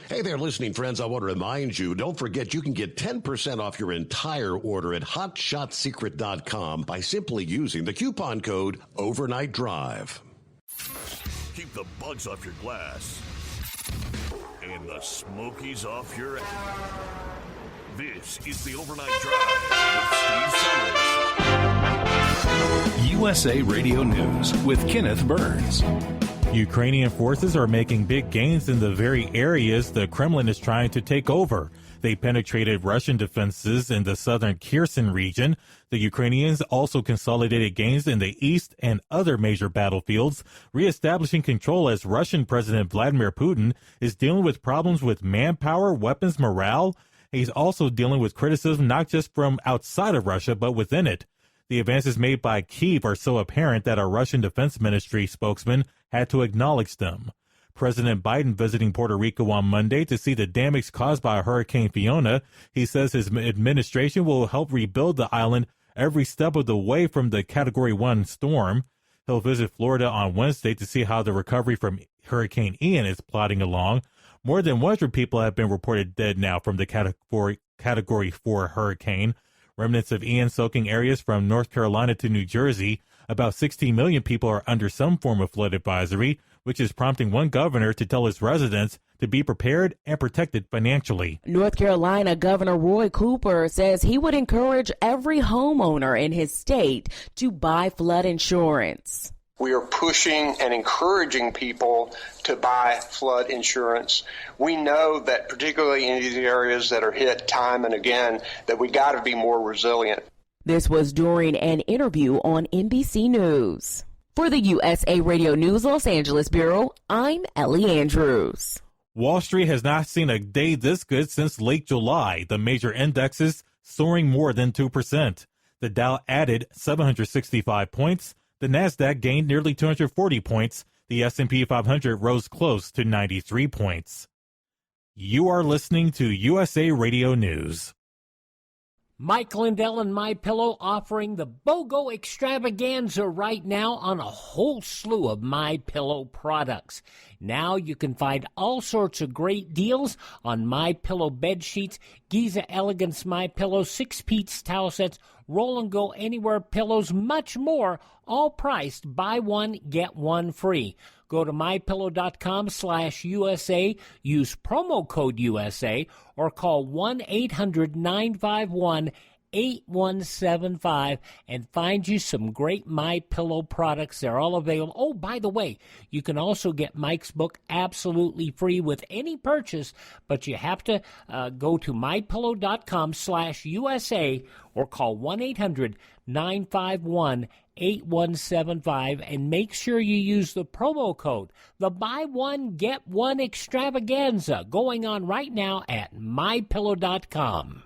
Hey there, listening friends. I want to remind you, don't forget you can get 10% off your entire order at HotShotSecret.com by simply using the coupon code Overnight Drive. Keep the bugs off your glass and the smokies off your ass. This is the Overnight Drive with Steve Summers. USA Radio News with Kenneth Burns. Ukrainian forces are making big gains in the very areas the Kremlin is trying to take over. They penetrated Russian defenses in the southern Kherson region. The Ukrainians also consolidated gains in the east and other major battlefields, reestablishing control as Russian President Vladimir Putin is dealing with problems with manpower, weapons, morale. He's also dealing with criticism not just from outside of Russia, but within it. The advances made by Kyiv are so apparent that a Russian Defense Ministry spokesman had to acknowledge them. President Biden visiting Puerto Rico on Monday to see the damage caused by Hurricane Fiona. He says his administration will help rebuild the island every step of the way from the Category 1 storm. He'll visit Florida on Wednesday to see how the recovery from Hurricane Ian is plodding along. More than 100 people have been reported dead now from the Category 4 hurricane. Remnants of Ian soaking areas from North Carolina to New Jersey. About 16 million people are under some form of flood advisory, which is prompting one governor to tell his residents to be prepared and protected financially. North Carolina Governor Roy Cooper says he would encourage every homeowner in his state to buy flood insurance. We are pushing and encouraging people to buy flood insurance. We know that particularly in these areas that are hit time and again, that we got to be more resilient. This was during an interview on NBC News. For the USA Radio News Los Angeles Bureau, I'm Ellie Andrews. Wall Street has not seen a day this good since late July. The major indexes soaring more than 2%. The Dow added 765 points. The Nasdaq gained nearly 240 points. The S&P 500 rose close to 93 points. You are listening to USA Radio News. Mike Lindell and MyPillow offering the BOGO extravaganza right now on a whole slew of MyPillow products. Now you can find all sorts of great deals on MyPillow bed sheets, Giza Elegance MyPillow, 6-piece towel sets, Roll and Go Anywhere pillows, much more, all priced buy one, get one free. Go to mypillow.com/USA, use promo code USA, or call 1-800-951-8175 and find you some great MyPillow products. They're all available. Oh, by the way, you can also get Mike's book absolutely free with any purchase, but you have to go to mypillow.com/USA or call 1-800-951-8175 and make sure you use the promo code, the buy one, get one extravaganza, going on right now at mypillow.com.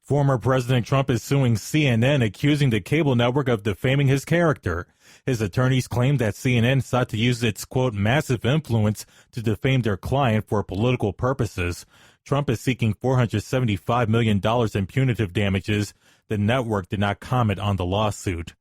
Former President Trump is suing CNN, accusing the cable network of defaming his character. His attorneys claim that CNN sought to use its, quote, massive influence to defame their client for political purposes. Trump is seeking $475 million in punitive damages. The network did not comment on the lawsuit.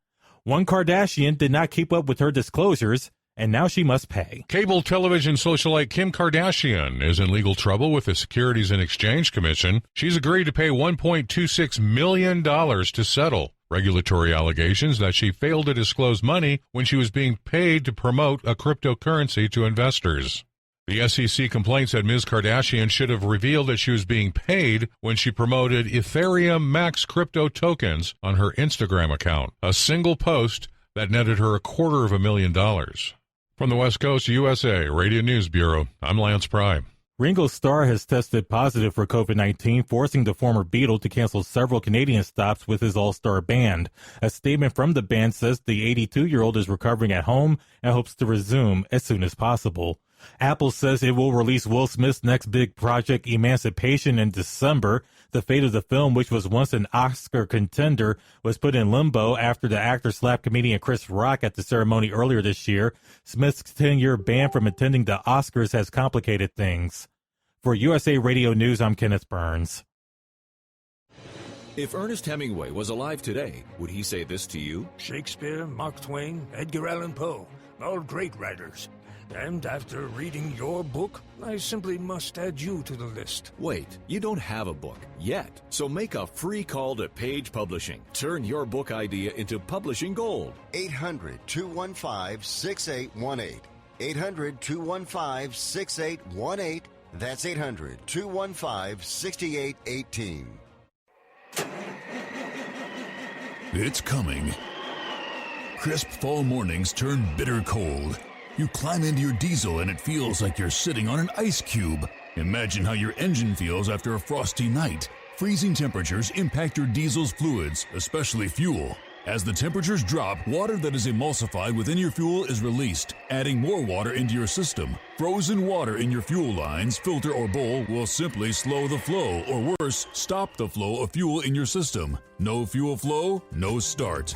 One Kardashian did not keep up with her disclosures, and now she must pay. Cable television socialite Kim Kardashian is in legal trouble with the Securities and Exchange Commission. She's agreed to pay $1.26 million to settle regulatory allegations that she failed to disclose money when she was being paid to promote a cryptocurrency to investors. The SEC complaints that Ms. Kardashian should have revealed that she was being paid when she promoted Ethereum Max crypto tokens on her Instagram account, a single post that netted her $250,000. From the West Coast USA Radio News Bureau, I'm Lance Pry. Ringo Starr has tested positive for COVID-19, forcing the former Beatle to cancel several Canadian stops with his all-star band. A statement from the band says the 82-year-old is recovering at home and hopes to resume as soon as possible. Apple says it will release Will Smith's next big project, Emancipation, in December. The fate of the film, which was once an Oscar contender, was put in limbo after the actor slapped comedian Chris Rock at the ceremony earlier this year. Smith's 10-year ban from attending the Oscars has complicated things. For USA Radio News, I'm Kenneth Burns. If Ernest Hemingway was alive today, would he say this to you? Shakespeare, Mark Twain, Edgar Allan Poe, all great writers. And after reading your book, I simply must add you to the list. Wait, you don't have a book yet. So make a free call to Page Publishing. Turn your book idea into publishing gold. 800-215-6818. 800-215-6818. That's 800-215-6818. It's coming. Crisp fall mornings turn bitter cold. You climb into your diesel and it feels like you're sitting on an ice cube. Imagine how your engine feels after a frosty night. Freezing temperatures impact your diesel's fluids, especially fuel. As the temperatures drop, water that is emulsified within your fuel is released, adding more water into your system. Frozen water in your fuel lines, filter, or bowl will simply slow the flow, or worse, stop the flow of fuel in your system. No fuel flow, no start.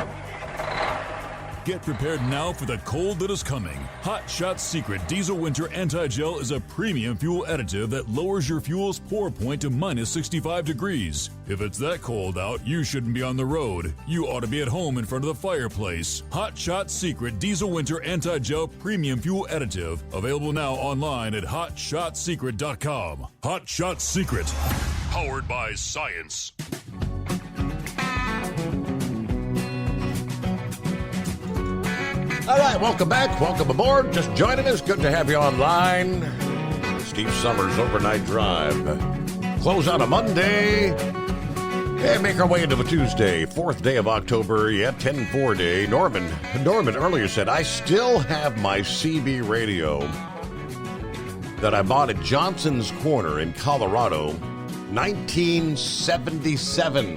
Get prepared now for the cold that is coming. Hot Shot Secret Diesel Winter Anti-Gel is a premium fuel additive that lowers your fuel's pour point to minus 65 degrees. If it's that cold out, you shouldn't be on the road. You ought to be at home in front of the fireplace. Hot Shot Secret Diesel Winter Anti-Gel Premium Fuel Additive. Available now online at hotshotsecret.com. Hot Shot Secret. Powered by science. All right, welcome back. Welcome aboard. Just joining us. Good to have you online. Steve Summers Overnight Drive. Close on a Monday. And make our way into a Tuesday, 4th day of October. Yeah, 10-4 day. Norman earlier said, I still have my CB radio that I bought at Johnson's Corner in Colorado, 1977.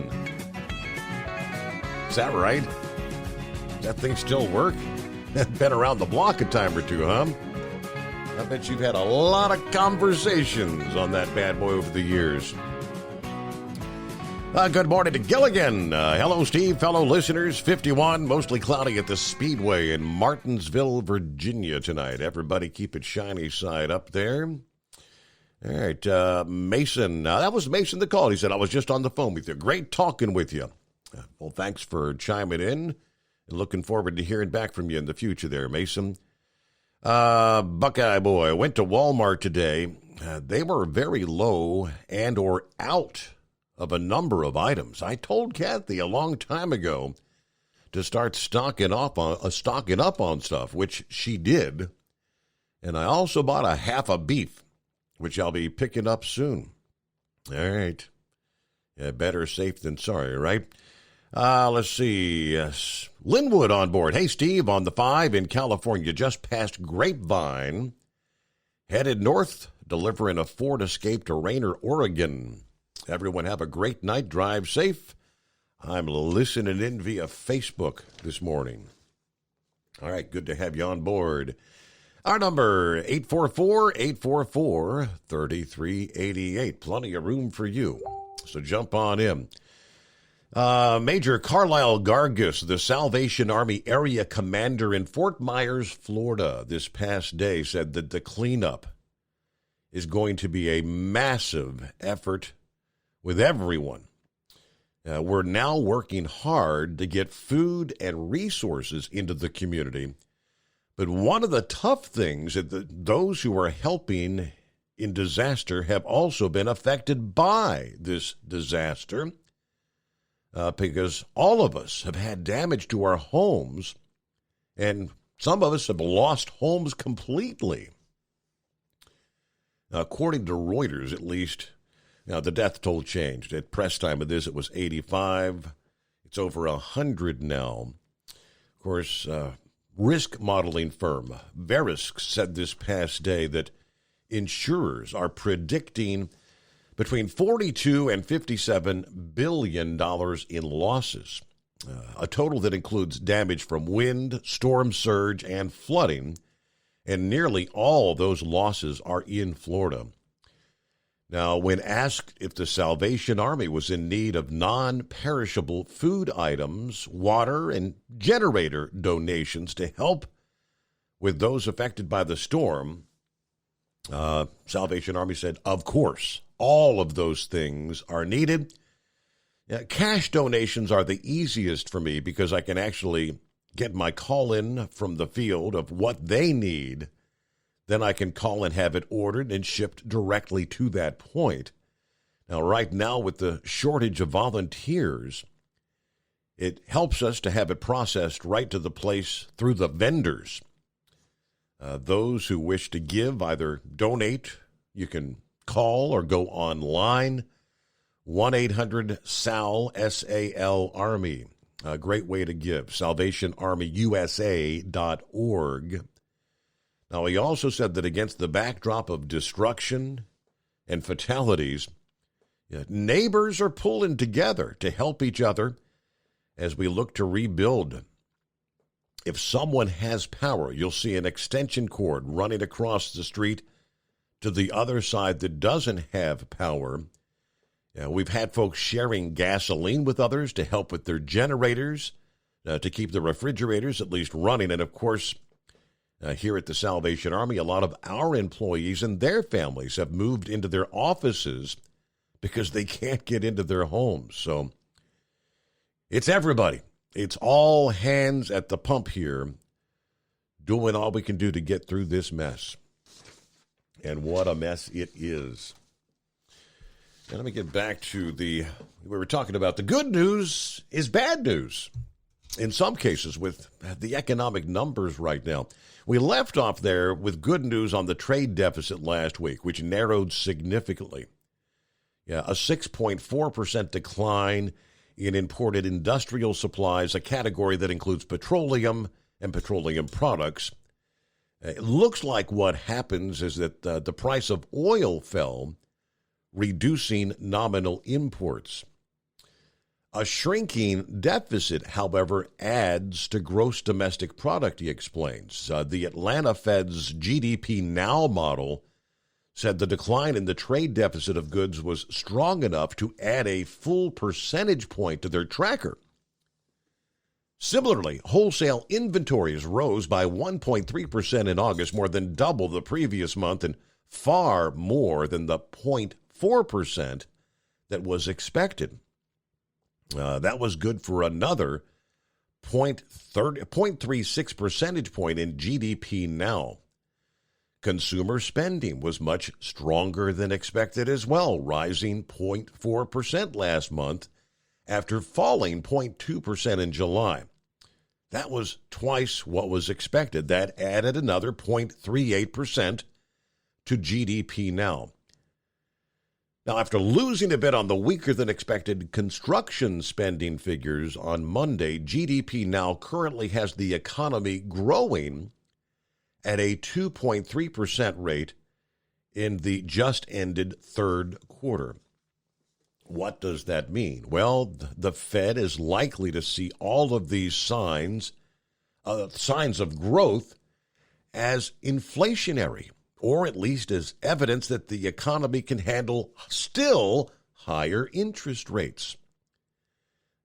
Is that right? Does that thing still work? Been around the block a time or two, huh? I bet you've had a lot of conversations on that bad boy over the years. Good morning to Gilligan. Hello, Steve, fellow listeners. 51, mostly cloudy at the Speedway in Martinsville, Virginia tonight. Everybody keep it shiny side up there. All right, Mason. That was Mason that called. He said, I was just on the phone with you. Great talking with you. Well, thanks for chiming in. And looking forward to hearing back from you in the future there, Mason. Buckeye Boy went to Walmart today. They were very low and or out of a number of items. I told Kathy a long time ago to start stocking up on stuff, which she did. And I also bought a half a beef, which I'll be picking up soon. All right. Yeah, better safe than sorry, right? Let's see. Yes. Linwood on board. Hey, Steve, on the 5 in California, just past Grapevine, headed north, delivering a Ford Escape to Rainer, Oregon. Everyone have a great night. Drive safe. I'm listening in via Facebook this morning. All right, good to have you on board. Our number, 844-844-3388. Plenty of room for you, so jump on in. Major Carlisle Gargus, the Salvation Army area commander in Fort Myers, Florida, this past day said that the cleanup is going to be a massive effort with everyone. We're now working hard to get food and resources into the community. But one of the tough things is that those who are helping in disaster have also been affected by this disaster. Because all of us have had damage to our homes, and some of us have lost homes completely. According to Reuters, at least, the death toll changed. At press time of this, it was 85. It's over 100 now. Of course, risk modeling firm Verisk said this past day that insurers are predicting between $42 and $57 billion in losses, a total that includes damage from wind, storm surge, and flooding, and nearly all those losses are in Florida. Now, when asked if the Salvation Army was in need of non-perishable food items, water, and generator donations to help with those affected by the storm, Salvation Army said, of course. All of those things are needed. Cash donations are the easiest for me because I can actually get my call in from the field of what they need. Then I can call and have it ordered and shipped directly to that point. Now, right now, with the shortage of volunteers, it helps us to have it processed right to the place through the vendors. Those who wish to give, either donate, you can call or go online, 1-800-SAL, S-A-L, Army. A great way to give, salvationarmyusa.org. Now, he also said that against the backdrop of destruction and fatalities, neighbors are pulling together to help each other as we look to rebuild. If someone has power, you'll see an extension cord running across the street to the other side that doesn't have power. We've had folks sharing gasoline with others to help with their generators, to keep the refrigerators at least running. And, of course, here at the Salvation Army, a lot of our employees and their families have moved into their offices because they can't get into their homes. So it's everybody. It's all hands at the pump here, doing all we can do to get through this mess. And what a mess it is. Now, let me get back to we were talking about the good news is bad news. In some cases, with the economic numbers right now. We left off there with good news on the trade deficit last week, which narrowed significantly. A 6.4% decline in imported industrial supplies, a category that includes petroleum and petroleum products. It looks like what happens is that the price of oil fell, reducing nominal imports. A shrinking deficit, however, adds to gross domestic product, he explains. The Atlanta Fed's GDP Now model said the decline in the trade deficit of goods was strong enough to add a full percentage point to their tracker. Similarly, wholesale inventories rose by 1.3% in August, more than double the previous month and far more than the 0.4% that was expected. That was good for another 0.36 percentage point in GDP now. Consumer spending was much stronger than expected as well, rising 0.4% last month after falling 0.2% in July. That was twice what was expected. That added another 0.38% to GDP now. Now, after losing a bit on the weaker-than-expected construction spending figures on Monday, GDP now currently has the economy growing at a 2.3% rate in the just-ended third quarter. What does that mean? Well, the Fed is likely to see all of these signs of growth as inflationary, or at least as evidence that the economy can handle still higher interest rates.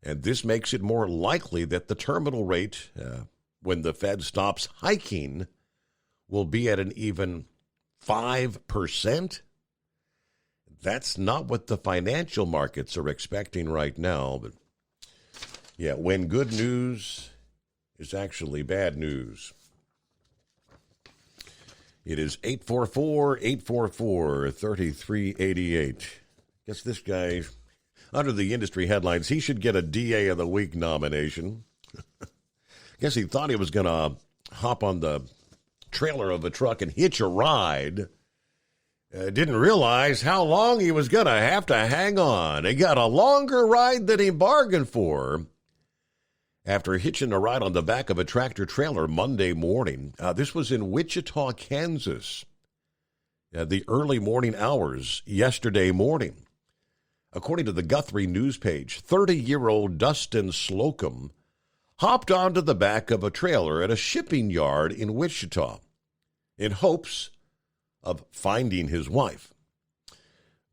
And this makes it more likely that the terminal rate, when the Fed stops hiking, will be at an even 5%. That's not what the financial markets are expecting right now. But yeah, when good news is actually bad news. It is 844-844-3388. Guess this guy, under the industry headlines, he should get a DA of the Week nomination. Guess he thought he was going to hop on the trailer of a truck and hitch a ride. Didn't realize how long he was going to have to hang on. He got a longer ride than he bargained for after hitching a ride on the back of a tractor trailer Monday morning. This was in Wichita, Kansas, the early morning hours yesterday morning. According to the Guthrie news page, 30-year-old Dustin Slocum hopped onto the back of a trailer at a shipping yard in Wichita in hopes of finding his wife.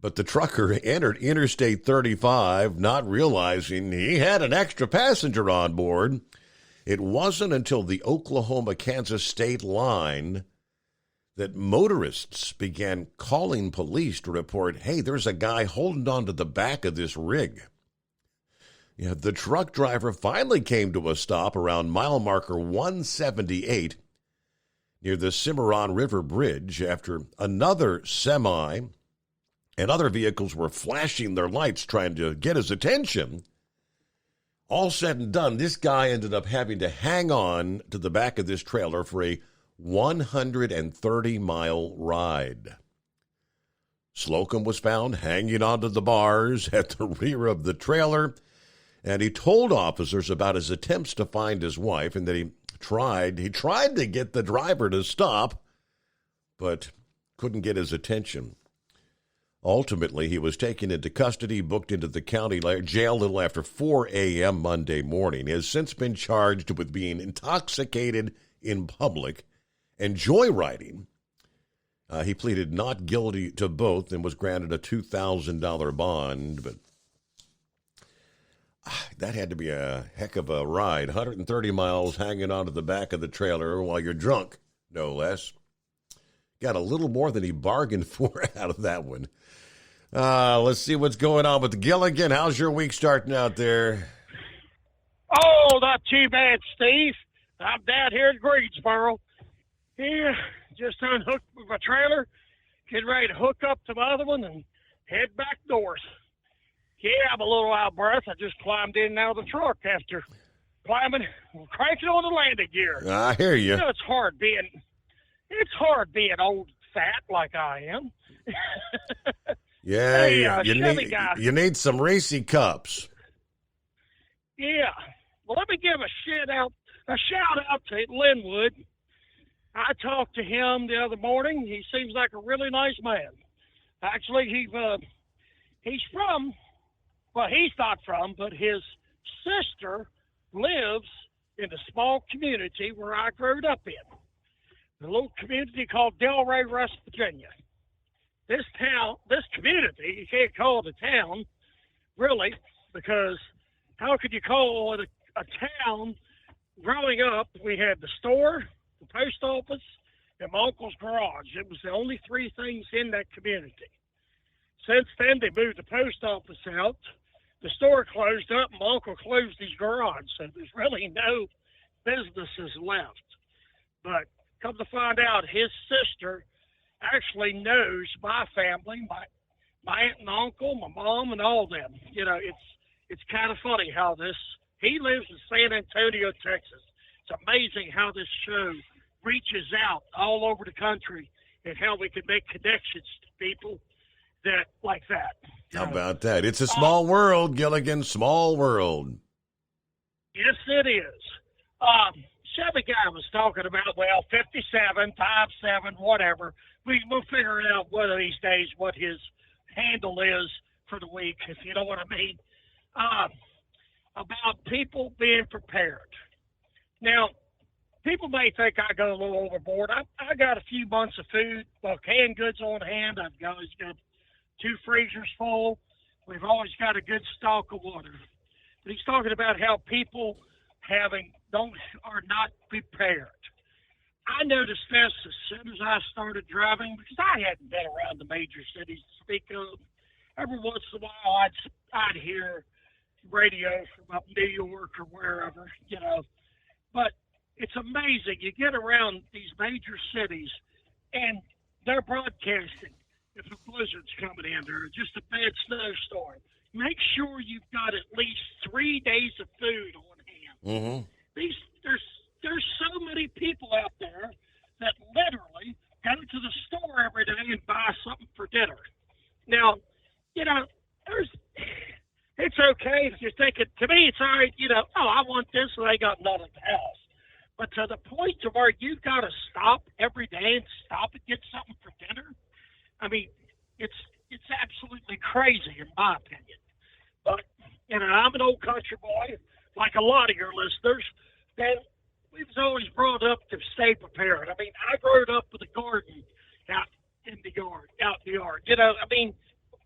But the trucker entered Interstate 35, not realizing he had an extra passenger on board. It wasn't until the Oklahoma-Kansas state line that motorists began calling police to report, hey, there's a guy holding on to the back of this rig. Yeah, the truck driver finally came to a stop around mile marker 178 near the Cimarron River Bridge after another semi and other vehicles were flashing their lights trying to get his attention. All said and done, this guy ended up having to hang on to the back of this trailer for a 130-mile ride. Slocum was found hanging onto the bars at the rear of the trailer, and he told officers about his attempts to find his wife and that he tried to get the driver to stop, but couldn't get his attention. Ultimately, he was taken into custody, booked into the county jail a little after 4 a.m. Monday morning. He has since been charged with being intoxicated in public and joyriding. He pleaded not guilty to both and was granted a $2,000 bond, but that had to be a heck of a ride. 130 miles hanging onto the back of the trailer while you're drunk, no less. Got a little more than he bargained for out of that one. Let's see what's going on with Gilligan. How's your week starting out there? Oh, not too bad, Steve. I'm down here in Greensboro. Yeah, just unhooked my trailer, getting ready to hook up to my other one and head back north. Yeah, I'm a little out of breath. I just climbed in and out of the truck after cranking on the landing gear. I hear you. You know, it's hard being old fat like I am. Yeah, hey, you need some racy cups. Yeah. Well, let me give a shout out to Linwood. I talked to him the other morning. He seems like a really nice man. Actually, he's from, well, he's not from, but his sister lives in the small community where I grew up in. A little community called Delray, West Virginia. This community, you can't call it a town, really, because how could you call it a town? Growing up, we had the store, the post office, in my uncle's garage. It was the only three things in that community. Since then, they moved the post office out. The store closed up, and my uncle closed his garage, so there's really no businesses left. But come to find out, his sister actually knows my family, my aunt and uncle, my mom, and all them. You know, it's kind of funny how this. He lives in San Antonio, Texas. It's amazing how this show reaches out all over the country and how we can make connections to people that like that. How about that? It's a small world, Gilligan. Small world. Yes, it is. Chevy guy was talking about, 57, 5'7", whatever. We'll figure it out one of these days what his handle is for the week, if you know what I mean. About people being prepared. Now, people may think I go a little overboard. I got a few months of food, canned goods on hand. I've always got 2 freezers full. We've always got a good stock of water. But he's talking about how people are not prepared. I noticed this as soon as I started driving, because I hadn't been around the major cities to speak of. Every once in a while, I'd hear radio from up New York or wherever, you know. But it's amazing. You get around these major cities, and they're broadcasting. If a blizzard's coming in or just a bad snowstorm, make sure you've got at least 3 days of food on hand. Mm-hmm. There's so many people out there that literally go to the store every day and buy something for dinner. Now, you know, it's okay if you're thinking, to me, it's all right, you know, I want this, and I got none at the house. But to the point to where you've got to stop every day and stop and get something for dinner, I mean, it's absolutely crazy in my opinion. But, you know, I'm an old country boy, like a lot of your listeners, and we was always brought up to stay prepared. I mean, I grew up with a garden out in the yard. You know, I mean,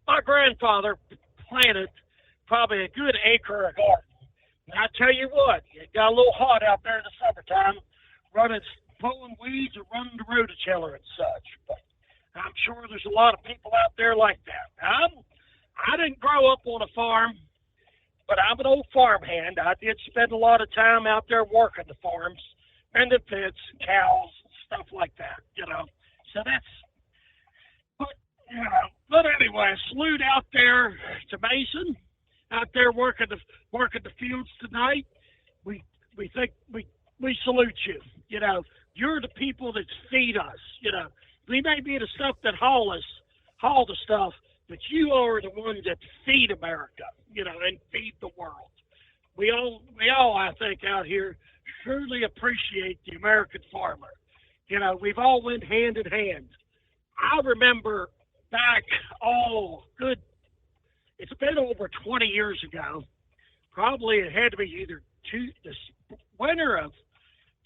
my grandfather planted probably a good acre of garden. And I tell you what, it got a little hot out there in the summertime, pulling weeds and running the rototiller and such. But I'm sure there's a lot of people out there like that. I didn't grow up on a farm, but I'm an old farmhand. I did spend a lot of time out there working the farms, and the pits, and cows, and stuff like that, you know. So but anyway, salute out there to Mason, out there working the fields tonight. We salute you. You know, you're the people that feed us. You know, we may be the stuff that haul the stuff, but you are the ones that feed America, you know, and feed the world. We all, I think, out here truly appreciate the American farmer. You know, we've all went hand in hand. I remember back, it's been over 20 years ago. Probably it had to be either the winter of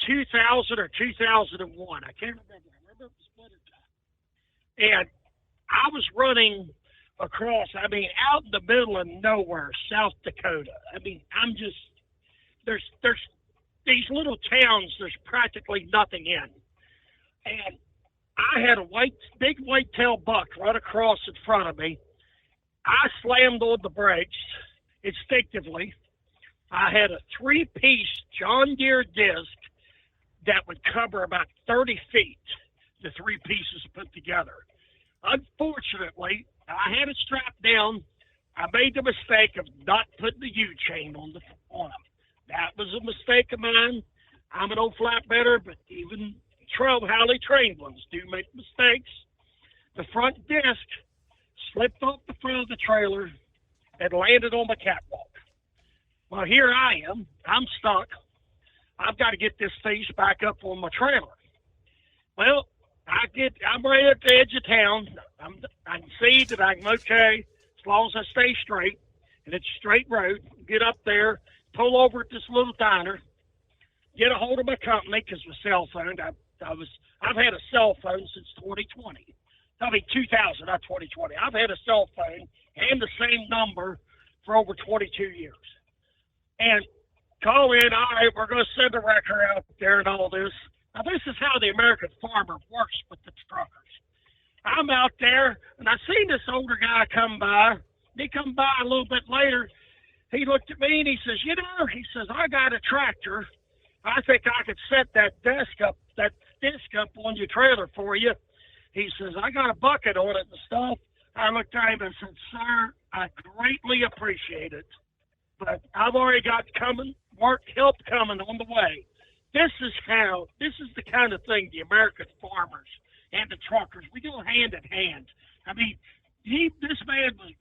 2000 or 2001. I can't remember. I remember it was winter time. And I was running across, out in the middle of nowhere, South Dakota. There's these little towns there's practically nothing in. And I had a big white-tailed buck right across in front of me. I slammed on the brakes instinctively. I had a 3-piece John Deere disc that would cover about 30 feet, the 3 pieces put together. Unfortunately, I had it strapped down. I made the mistake of not putting the U-chain on them. That was a mistake of mine. I'm an old flatbedder, but even highly trained ones do make mistakes. The front disc slipped off the front of the trailer and landed on the catwalk. Well, here I am. I'm stuck. I've got to get this piece back up on my trailer. Well, I'm right at the edge of town. I can see that I'm okay as long as I stay straight, and it's a straight road. Get up there, pull over at this little diner, get a hold of my company because my cell phone. I've had a cell phone since 2020. 2000, not 2020. I've had a cell phone and the same number for over 22 years. And call in, all right, we're going to send a wrecker out there and all this. Now, this is how the American farmer works with the truckers. I'm out there, and I seen this older guy come by. He come by a little bit later. He looked at me, and he says, he says, I got a tractor. I think I could set that disc up on your trailer for you. He says, I got a bucket on it and stuff. I looked at him and said, sir, I greatly appreciate it, but I've already got help coming on the way. This is the kind of thing the American farmers and the truckers, we go hand in hand. I mean, this man was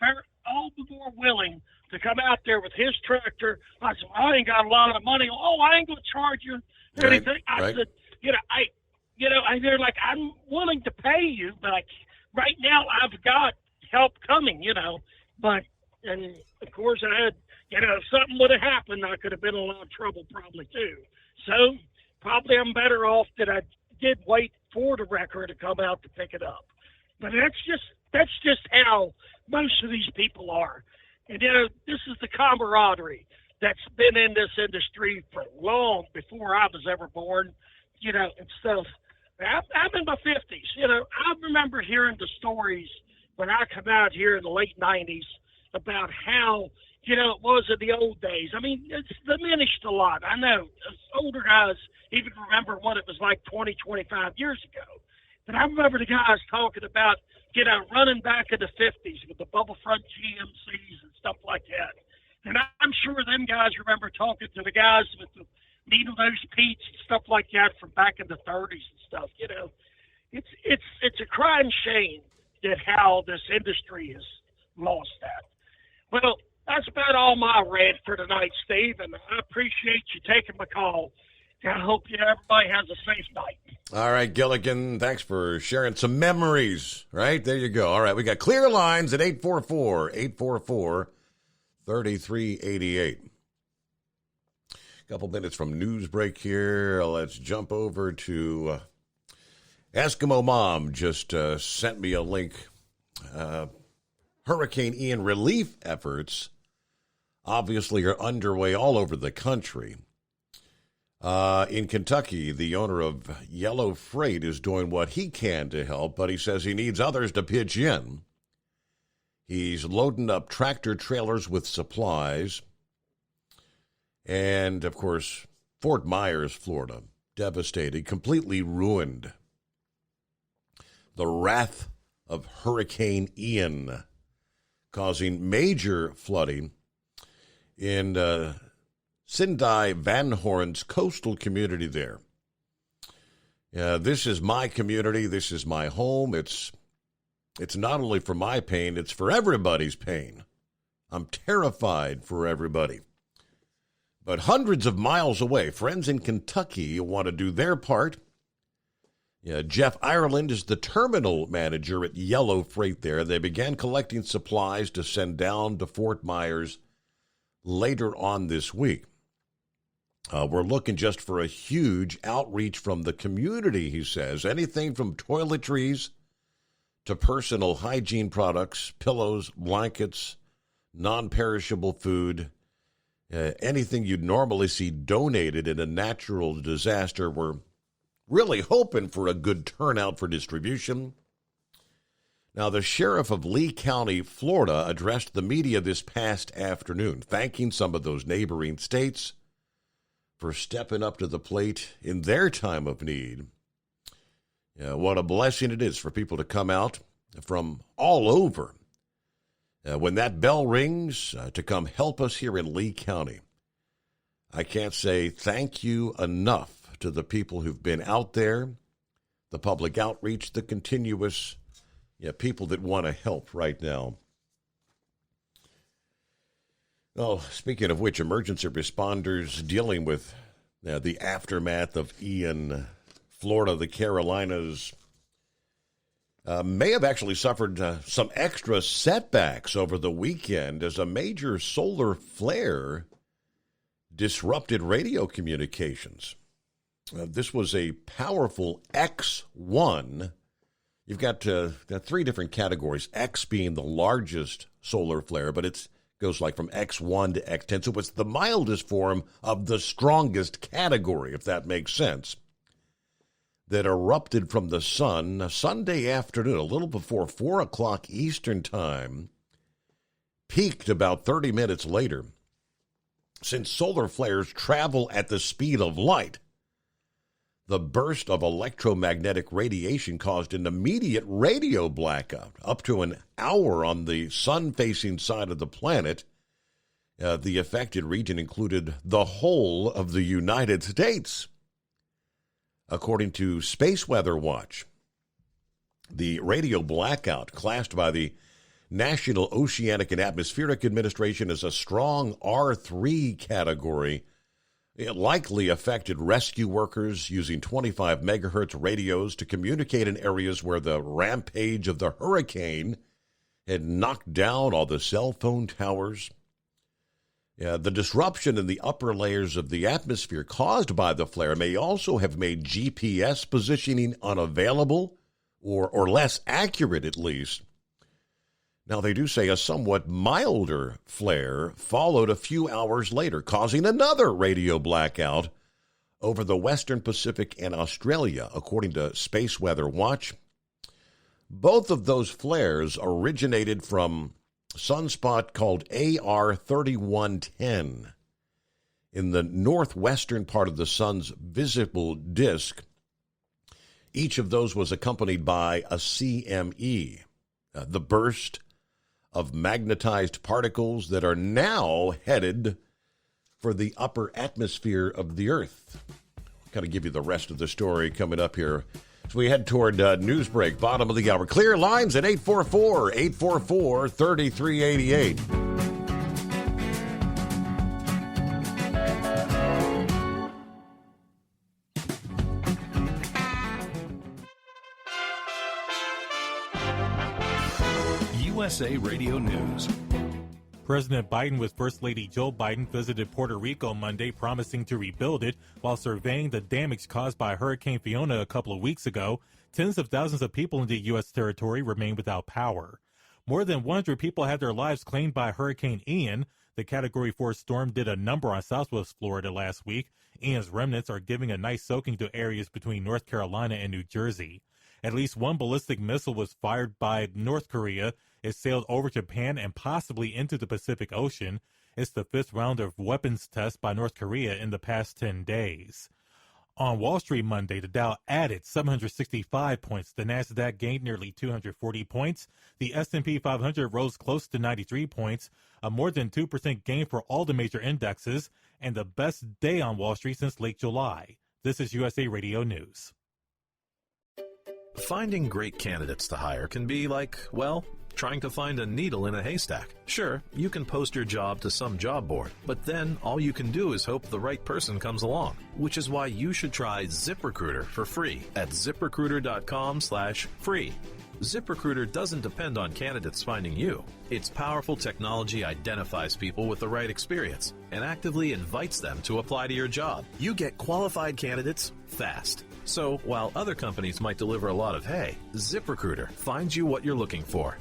all the more willing to come out there with his tractor. I said, I ain't got a lot of money. Oh, I ain't going to charge you anything. I said, they're like, I'm willing to pay you, but right now I've got help coming, But, and of course I had, if something would have happened, I could have been in a lot of trouble probably too. So probably I'm better off that I did wait for the wrecker to come out to pick it up. But that's just how most of these people are. And this is the camaraderie that's been in this industry for long before I was ever born, and stuff. I'm in my 50s. I remember hearing the stories when I come out here in the late 90s about how, it was in the old days. I mean, it's diminished a lot. I know older guys even remember what it was like 20, 25 years ago. But I remember the guys talking about, running back in the 50s with the bubble front GMCs and stuff like that. And I'm sure them guys remember talking to the guys with the needle-nose Pete's and stuff like that from back in the 30s and stuff. It's a crying shame that how this industry has lost that. Well, that's about all my rant for tonight, Steve, and I appreciate you taking my call. I hope everybody has a safe night. All right, Gilligan, thanks for sharing some memories. Right, there you go. All right, we got clear lines at 844-844-3388. Couple minutes from news break here. Let's jump over to Eskimo Mom just sent me a link. Hurricane Ian relief efforts obviously are underway all over the country. In Kentucky, the owner of Yellow Freight is doing what he can to help, but he says he needs others to pitch in. He's loading up tractor trailers with supplies. And, of course, Fort Myers, Florida, devastated, completely ruined. The wrath of Hurricane Ian causing major flooding in Sindai Van Horn's coastal community there. This is my community. This is my home. It's not only for my pain, it's for everybody's pain. I'm terrified for everybody. But hundreds of miles away, friends in Kentucky want to do their part. Jeff Ireland is the terminal manager at Yellow Freight there. They began collecting supplies to send down to Fort Myers later on this week. We're looking just for a huge outreach from the community, he says. Anything from toiletries to personal hygiene products, pillows, blankets, non-perishable food, anything you'd normally see donated in a natural disaster. We're really hoping for a good turnout for distribution. Now, the sheriff of Lee County, Florida, addressed the media this past afternoon, thanking some of those neighboring states for stepping up to the plate in their time of need. What a blessing it is for people to come out from all over when that bell rings to come help us here in Lee County. I can't say thank you enough to the people who've been out there, the public outreach, the continuous people that want to help right now. Oh, speaking of which, emergency responders dealing with the aftermath of Ian, Florida, the Carolinas, may have actually suffered some extra setbacks over the weekend as a major solar flare disrupted radio communications. This was a powerful X1. You've got three different categories, X being the largest solar flare, but it goes like from X1 to X10. So it's the mildest form of the strongest category, if that makes sense. that erupted from the sun Sunday afternoon, a little before 4 o'clock Eastern Time, peaked about 30 minutes later. Since solar flares travel at the speed of light, the burst of electromagnetic radiation caused an immediate radio blackout, up to an hour on the sun-facing side of the planet. The affected region included the whole of the United States. According to Space Weather Watch, the radio blackout, classed by the National Oceanic and Atmospheric Administration as a strong R3 category, it likely affected rescue workers using 25 megahertz radios to communicate in areas where the rampage of the hurricane had knocked down all the cell phone towers. The disruption in the upper layers of the atmosphere caused by the flare may also have made GPS positioning unavailable, or less accurate at least. Now, they do say a somewhat milder flare followed a few hours later, causing another radio blackout over the Western Pacific and Australia, according to Space Weather Watch. Both of those flares originated from a sunspot called AR 3110 in the northwestern part of the sun's visible disk. Each of those was accompanied by a CME, the burst of magnetized particles that are now headed for the upper atmosphere of the Earth. Kind of give you the rest of the story coming up here as we head toward news break, bottom of the hour. Clear lines at 844-844-3388. USA Radio News. President Biden with First Lady Joe Biden visited Puerto Rico Monday, promising to rebuild it while surveying the damage caused by Hurricane Fiona a couple of weeks ago. Tens of thousands of people in the U.S. territory remain without power. More than 100 people had their lives claimed by Hurricane Ian. The Category 4 storm did a number on Southwest Florida last week. Ian's remnants are giving a nice soaking to areas between North Carolina and New Jersey. At least one ballistic missile was fired by North Korea. It sailed over Japan and possibly into the Pacific Ocean. It's the fifth round of weapons tests by North Korea in the past 10 days. On Wall Street Monday, the Dow added 765 points. The Nasdaq gained nearly 240 points. The S&P 500 rose close to 93 points, a more than 2% gain for all the major indexes, and the best day on Wall Street since late July. This is USA Radio News. Finding great candidates to hire can be like, well, trying to find a needle in a haystack. Sure, you can post your job to some job board, but then all you can do is hope the right person comes along, which is why you should try ZipRecruiter for free at ZipRecruiter.com/free. ZipRecruiter doesn't depend on candidates finding you. Its powerful technology identifies people with the right experience and actively invites them to apply to your job. You get qualified candidates fast. So while other companies might deliver a lot of hay, ZipRecruiter finds you what you're looking for.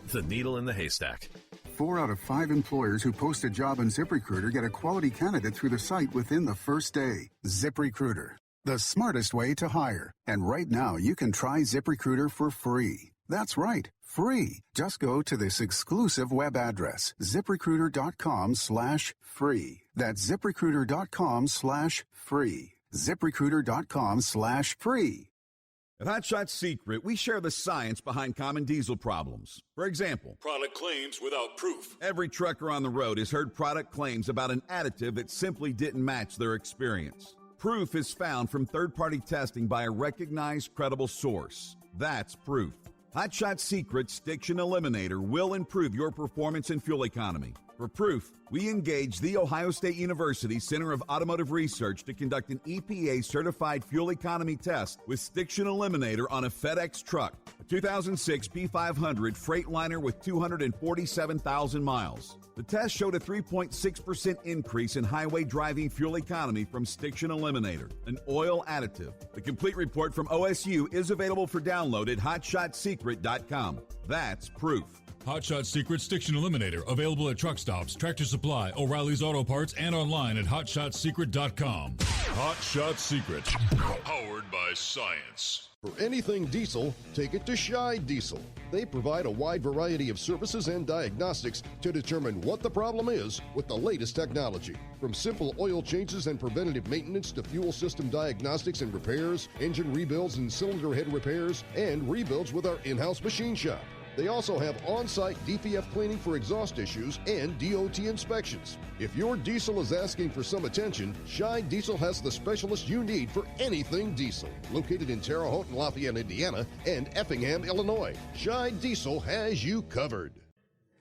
The needle in the haystack. 4 out of 5 employers who post a job on ZipRecruiter get a quality candidate through the site within the first day. ZipRecruiter, the smartest way to hire. And right now, you can try ZipRecruiter for free. That's right, free. Just go to this exclusive web address, ZipRecruiter.com/free. That's ZipRecruiter.com/free. ZipRecruiter.com/free. At Hot Shot Secret, we share the science behind common diesel problems. For example, product claims without proof. Every trucker on the road has heard product claims about an additive that simply didn't match their experience. Proof is found from third-party testing by a recognized, credible source. That's proof. Hot Shot Secret's Stiction Eliminator will improve your performance and fuel economy. For proof, we engaged the Ohio State University Center of Automotive Research to conduct an EPA-certified fuel economy test with Stiction Eliminator on a FedEx truck, a 2006 P500 Freightliner with 247,000 miles. The test showed a 3.6% increase in highway driving fuel economy from Stiction Eliminator, an oil additive. The complete report from OSU is available for download at HotShotSecret.com. That's proof. Hot Shot Secret Stiction Eliminator, available at truck stops, Tractor Supply, O'Reilly's Auto Parts, and online at HotShotSecret.com. Hot Shot Secret. Powered by science. For anything diesel, take it to Scheid Diesel. They provide a wide variety of services and diagnostics to determine what the problem is with the latest technology. From simple oil changes and preventative maintenance to fuel system diagnostics and repairs, engine rebuilds and cylinder head repairs, and rebuilds with our in-house machine shop. They also have on-site DPF cleaning for exhaust issues and DOT inspections. If your diesel is asking for some attention, Scheid Diesel has the specialist you need for anything diesel. Located in Terre Haute and Lafayette, Indiana, and Effingham, Illinois, Scheid Diesel has you covered.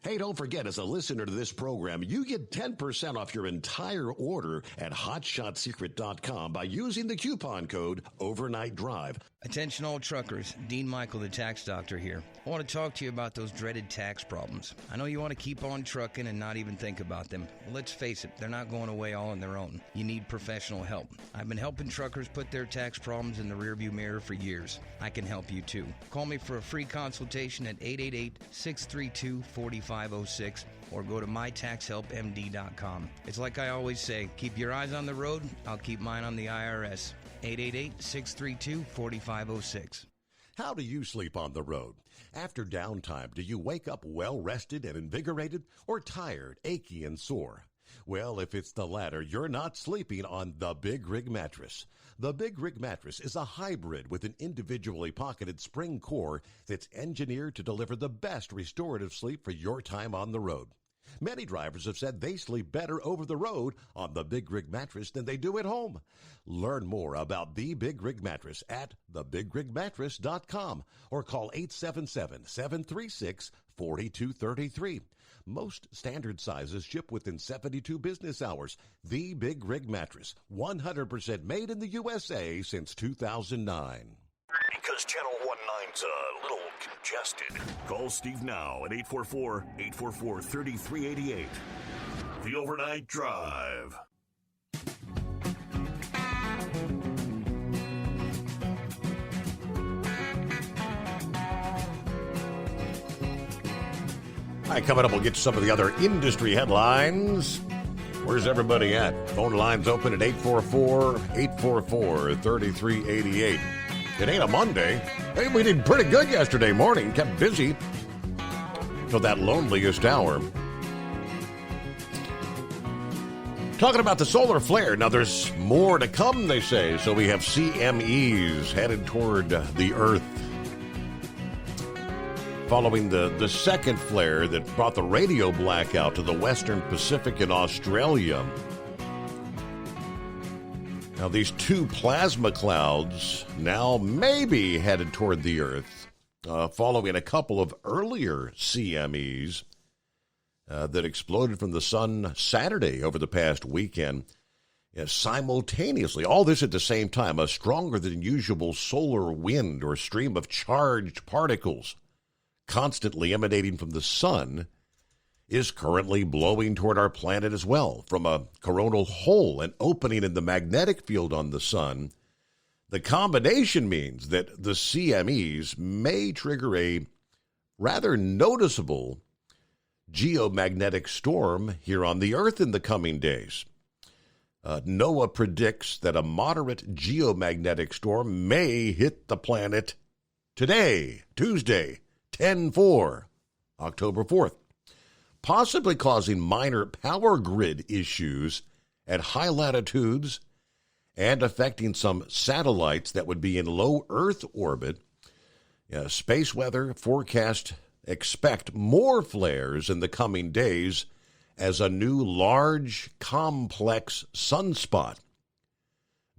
Hey, don't forget, as a listener to this program, you get 10% off your entire order at HotShotSecret.com by using the coupon code Overnight Drive. Attention all truckers, Dean Michael, the tax doctor here. I want to talk to you about those dreaded tax problems. I know you want to keep on trucking and not even think about them. Well, let's face it, they're not going away all on their own. You need professional help. I've been helping truckers put their tax problems in the rearview mirror for years. I can help you too. Call me for a free consultation at 888-632-4506 or go to mytaxhelpmd.com. It's like I always say, keep your eyes on the road, I'll keep mine on the IRS. 888-632-4506. How do you sleep on the road? After downtime, do you wake up well-rested and invigorated or tired, achy, and sore? Well, if it's the latter, you're not sleeping on the Big Rig Mattress. The Big Rig Mattress is a hybrid with an individually pocketed spring core that's engineered to deliver the best restorative sleep for your time on the road. Many drivers have said they sleep better over the road on the Big Rig Mattress than they do at home. Learn more about the Big Rig Mattress at thebigrigmattress.com or call 877-736-4233. Most standard sizes ship within 72 business hours. The Big Rig Mattress, 100% made in the USA since 2009. Because Channel 19's a little congested. Call Steve now at 844-844-3388. The Overnight Drive. All right, coming up, we'll get to some of the other industry headlines. Where's everybody at? Phone lines open at 844-844-3388. It ain't a Monday. Hey, we did pretty good yesterday morning. Kept busy till that loneliest hour. Talking about the solar flare. Now, there's more to come, they say. So we have CMEs headed toward the Earth. Following the second flare that brought the radio blackout to the Western Pacific and Australia. Now, these two plasma clouds now may be headed toward the Earth, following a couple of earlier CMEs that exploded from the sun Saturday over the past weekend. Simultaneously, all this at the same time, a stronger than usual solar wind or stream of charged particles constantly emanating from the sun is currently blowing toward our planet as well. From a coronal hole, an opening in the magnetic field on the sun, the combination means that the CMEs may trigger a rather noticeable geomagnetic storm here on the Earth in the coming days. NOAA predicts that a moderate geomagnetic storm may hit the planet today, Tuesday, 10/4, October 4th. Possibly causing minor power grid issues at high latitudes and affecting some satellites that would be in low Earth orbit. Space weather forecast expect more flares in the coming days as a new large, complex sunspot,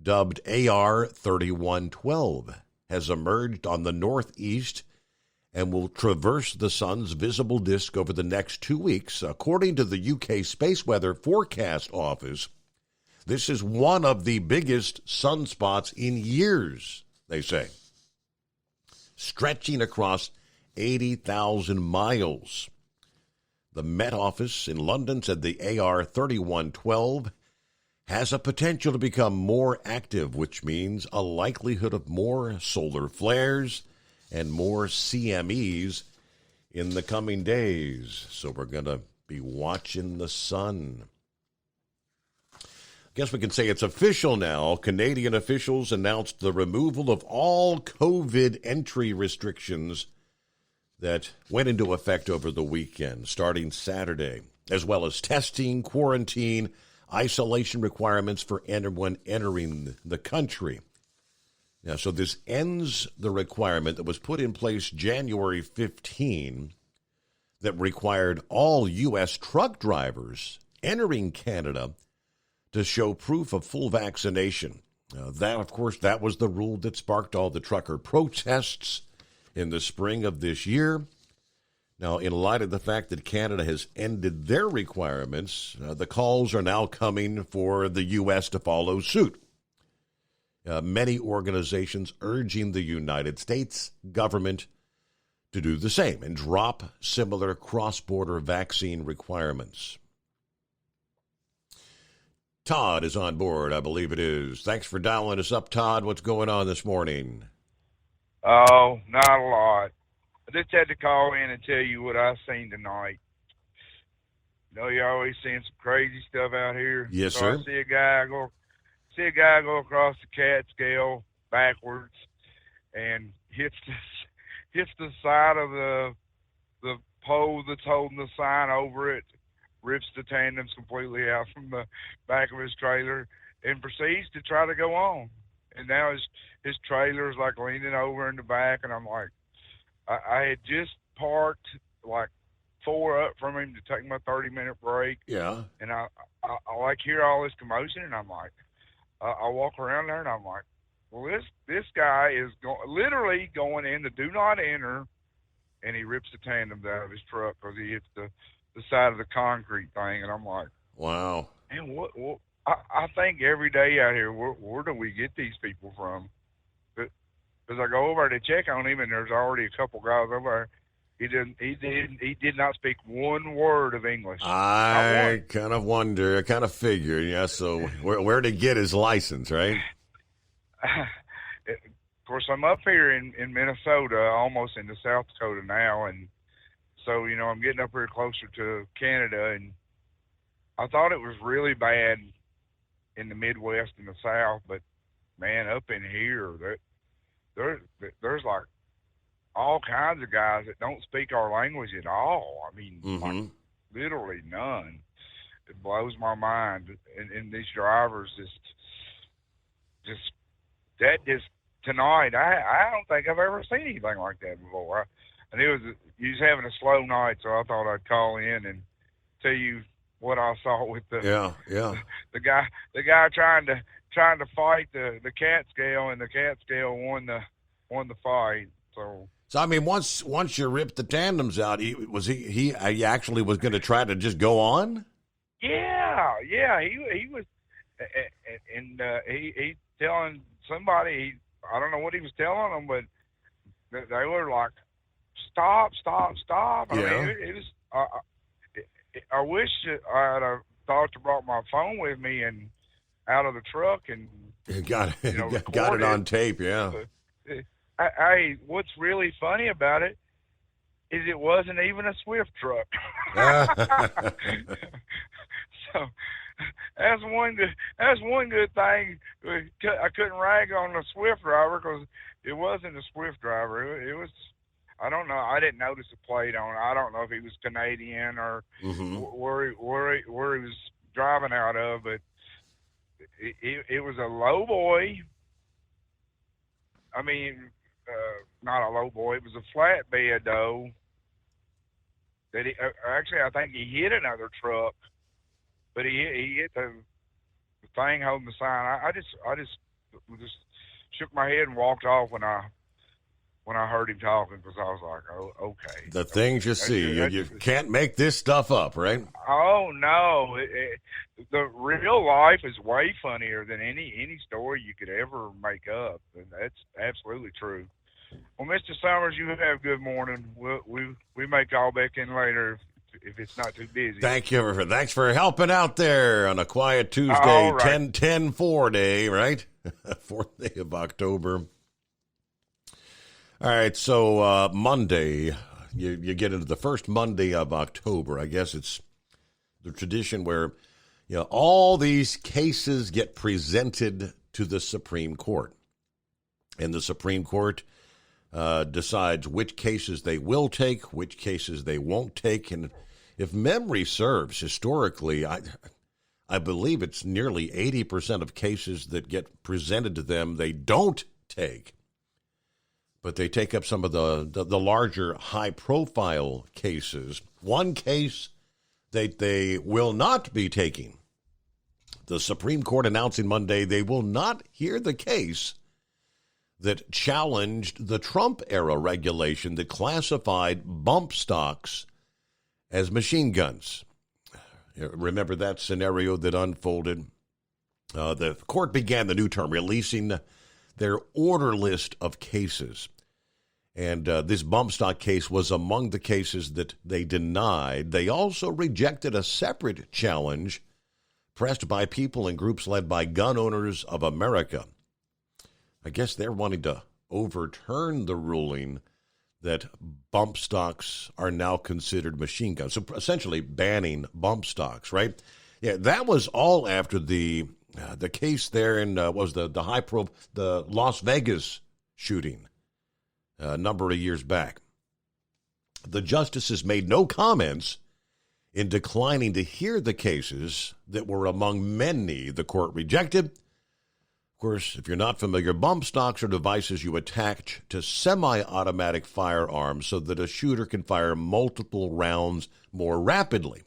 dubbed AR 3112, has emerged on the northeast and will traverse the sun's visible disk over the next 2 weeks. According to the UK Space Weather Forecast Office, this is one of the biggest sunspots in years, they say, stretching across 80,000 miles. The Met Office in London said the AR 3112 has a potential to become more active, which means a likelihood of more solar flares and more CMEs in the coming days. So we're going to be watching the sun. guess we can say it's official now. Canadian officials announced the removal of all COVID entry restrictions that went into effect over the weekend, starting Saturday, as well as testing, quarantine, isolation requirements for anyone entering the country. Now, so this ends the requirement that was put in place January 15 that required all U.S. truck drivers entering Canada to show proof of full vaccination. That, of course, that was the rule that sparked all the trucker protests in the spring of this year. Now, in light of the fact that Canada has ended their requirements, the calls are now coming for the U.S. to follow suit. Many organizations urging the United States government to do the same and drop similar cross-border vaccine requirements. Todd is on board, I believe it is. Thanks for dialing us up, Todd. What's going on this morning? Oh, not a lot. I just had to call in and tell you what I seen tonight. You know, you're always seeing some crazy stuff out here. Yes, so sir. I see a guy go across the Catskill backwards and hits the side of the pole that's holding the sign over it, rips the tandems completely out from the back of his trailer, and proceeds to try to go on. And now his trailer's like leaning over in the back, and I'm like, I had just parked like 4 up from him to take my 30-minute break. Yeah. And I like hear all this commotion, and I'm like, I walk around there, and I'm like, well, this guy is literally going in the do not enter, and he rips the tandems out of his truck because he hits the side of the concrete thing, and I'm like, wow. Man, what I think every day out here, where do we get these people from? Because I go over to check on him, and there's already a couple guys over there. He did not speak one word of English. I kind of wonder, I kind of figured, yeah. So where to get his license, right? Of course, I'm up here in Minnesota, almost into South Dakota now, and so, you know, I'm getting up here closer to Canada, and I thought it was really bad in the Midwest and the South, but, man, up in here, there's like all kinds of guys that don't speak our language at all. I mean, like, literally none. It blows my mind. And these drivers tonight, I don't think I've ever seen anything like that before. And he was having a slow night, so I thought I'd call in and tell you what I saw with the the guy trying to fight the Catskill, and the Catskill won the fight. So I mean, once you ripped the tandems out, he actually was going to try to just go on. Yeah, he was, and he telling somebody, I don't know what he was telling them, but they were like, stop. I mean, it was. I wish I had thought to brought my phone with me and out of the truck and got it on tape. Yeah. What's really funny about it is it wasn't even a Swift truck. So that's one good thing. I couldn't rag on the Swift driver because it wasn't a Swift driver. It was. I don't know. I didn't notice the plate on it. I don't know if he was Canadian or where he was driving out of, but it was a low boy. I mean, not a low boy. It was a flatbed though. That I think he hit another truck, but he hit the thing holding the sign. I just shook my head and walked off when I heard him talking, because I was like, oh, okay. The things you see, you can't make this stuff up, right? Oh, no. The real life is way funnier than any story you could ever make up, and that's absolutely true. Well, Mr. Summers, you have good morning. We may call back in later if it's not too busy. Thank you. Thanks for helping out there on a quiet Tuesday, right. 10-4 day, right? 4th day of October. All right, so Monday, you get into the first Monday of October. I guess it's the tradition where, all these cases get presented to the Supreme Court, and the Supreme Court decides which cases they will take, which cases they won't take. And if memory serves, historically, I believe it's nearly 80% of cases that get presented to them they don't take. But they take up some of the larger high-profile cases. One case that they will not be taking, the Supreme Court announcing Monday they will not hear the case that challenged the Trump-era regulation that classified bump stocks as machine guns. Remember that scenario that unfolded? The court began the new term, releasing their order list of cases. And this bump stock case was among the cases that they denied. They also rejected a separate challenge pressed by people and groups led by Gun Owners of America. I guess they're wanting to overturn the ruling that bump stocks are now considered machine guns. So essentially banning bump stocks, right? Yeah, that was all after the case there in the Las Vegas shooting a number of years back. The justices made no comments in declining to hear the cases that were among many the court rejected. Of course, if you're not familiar, bump stocks are devices you attach to semi-automatic firearms so that a shooter can fire multiple rounds more rapidly.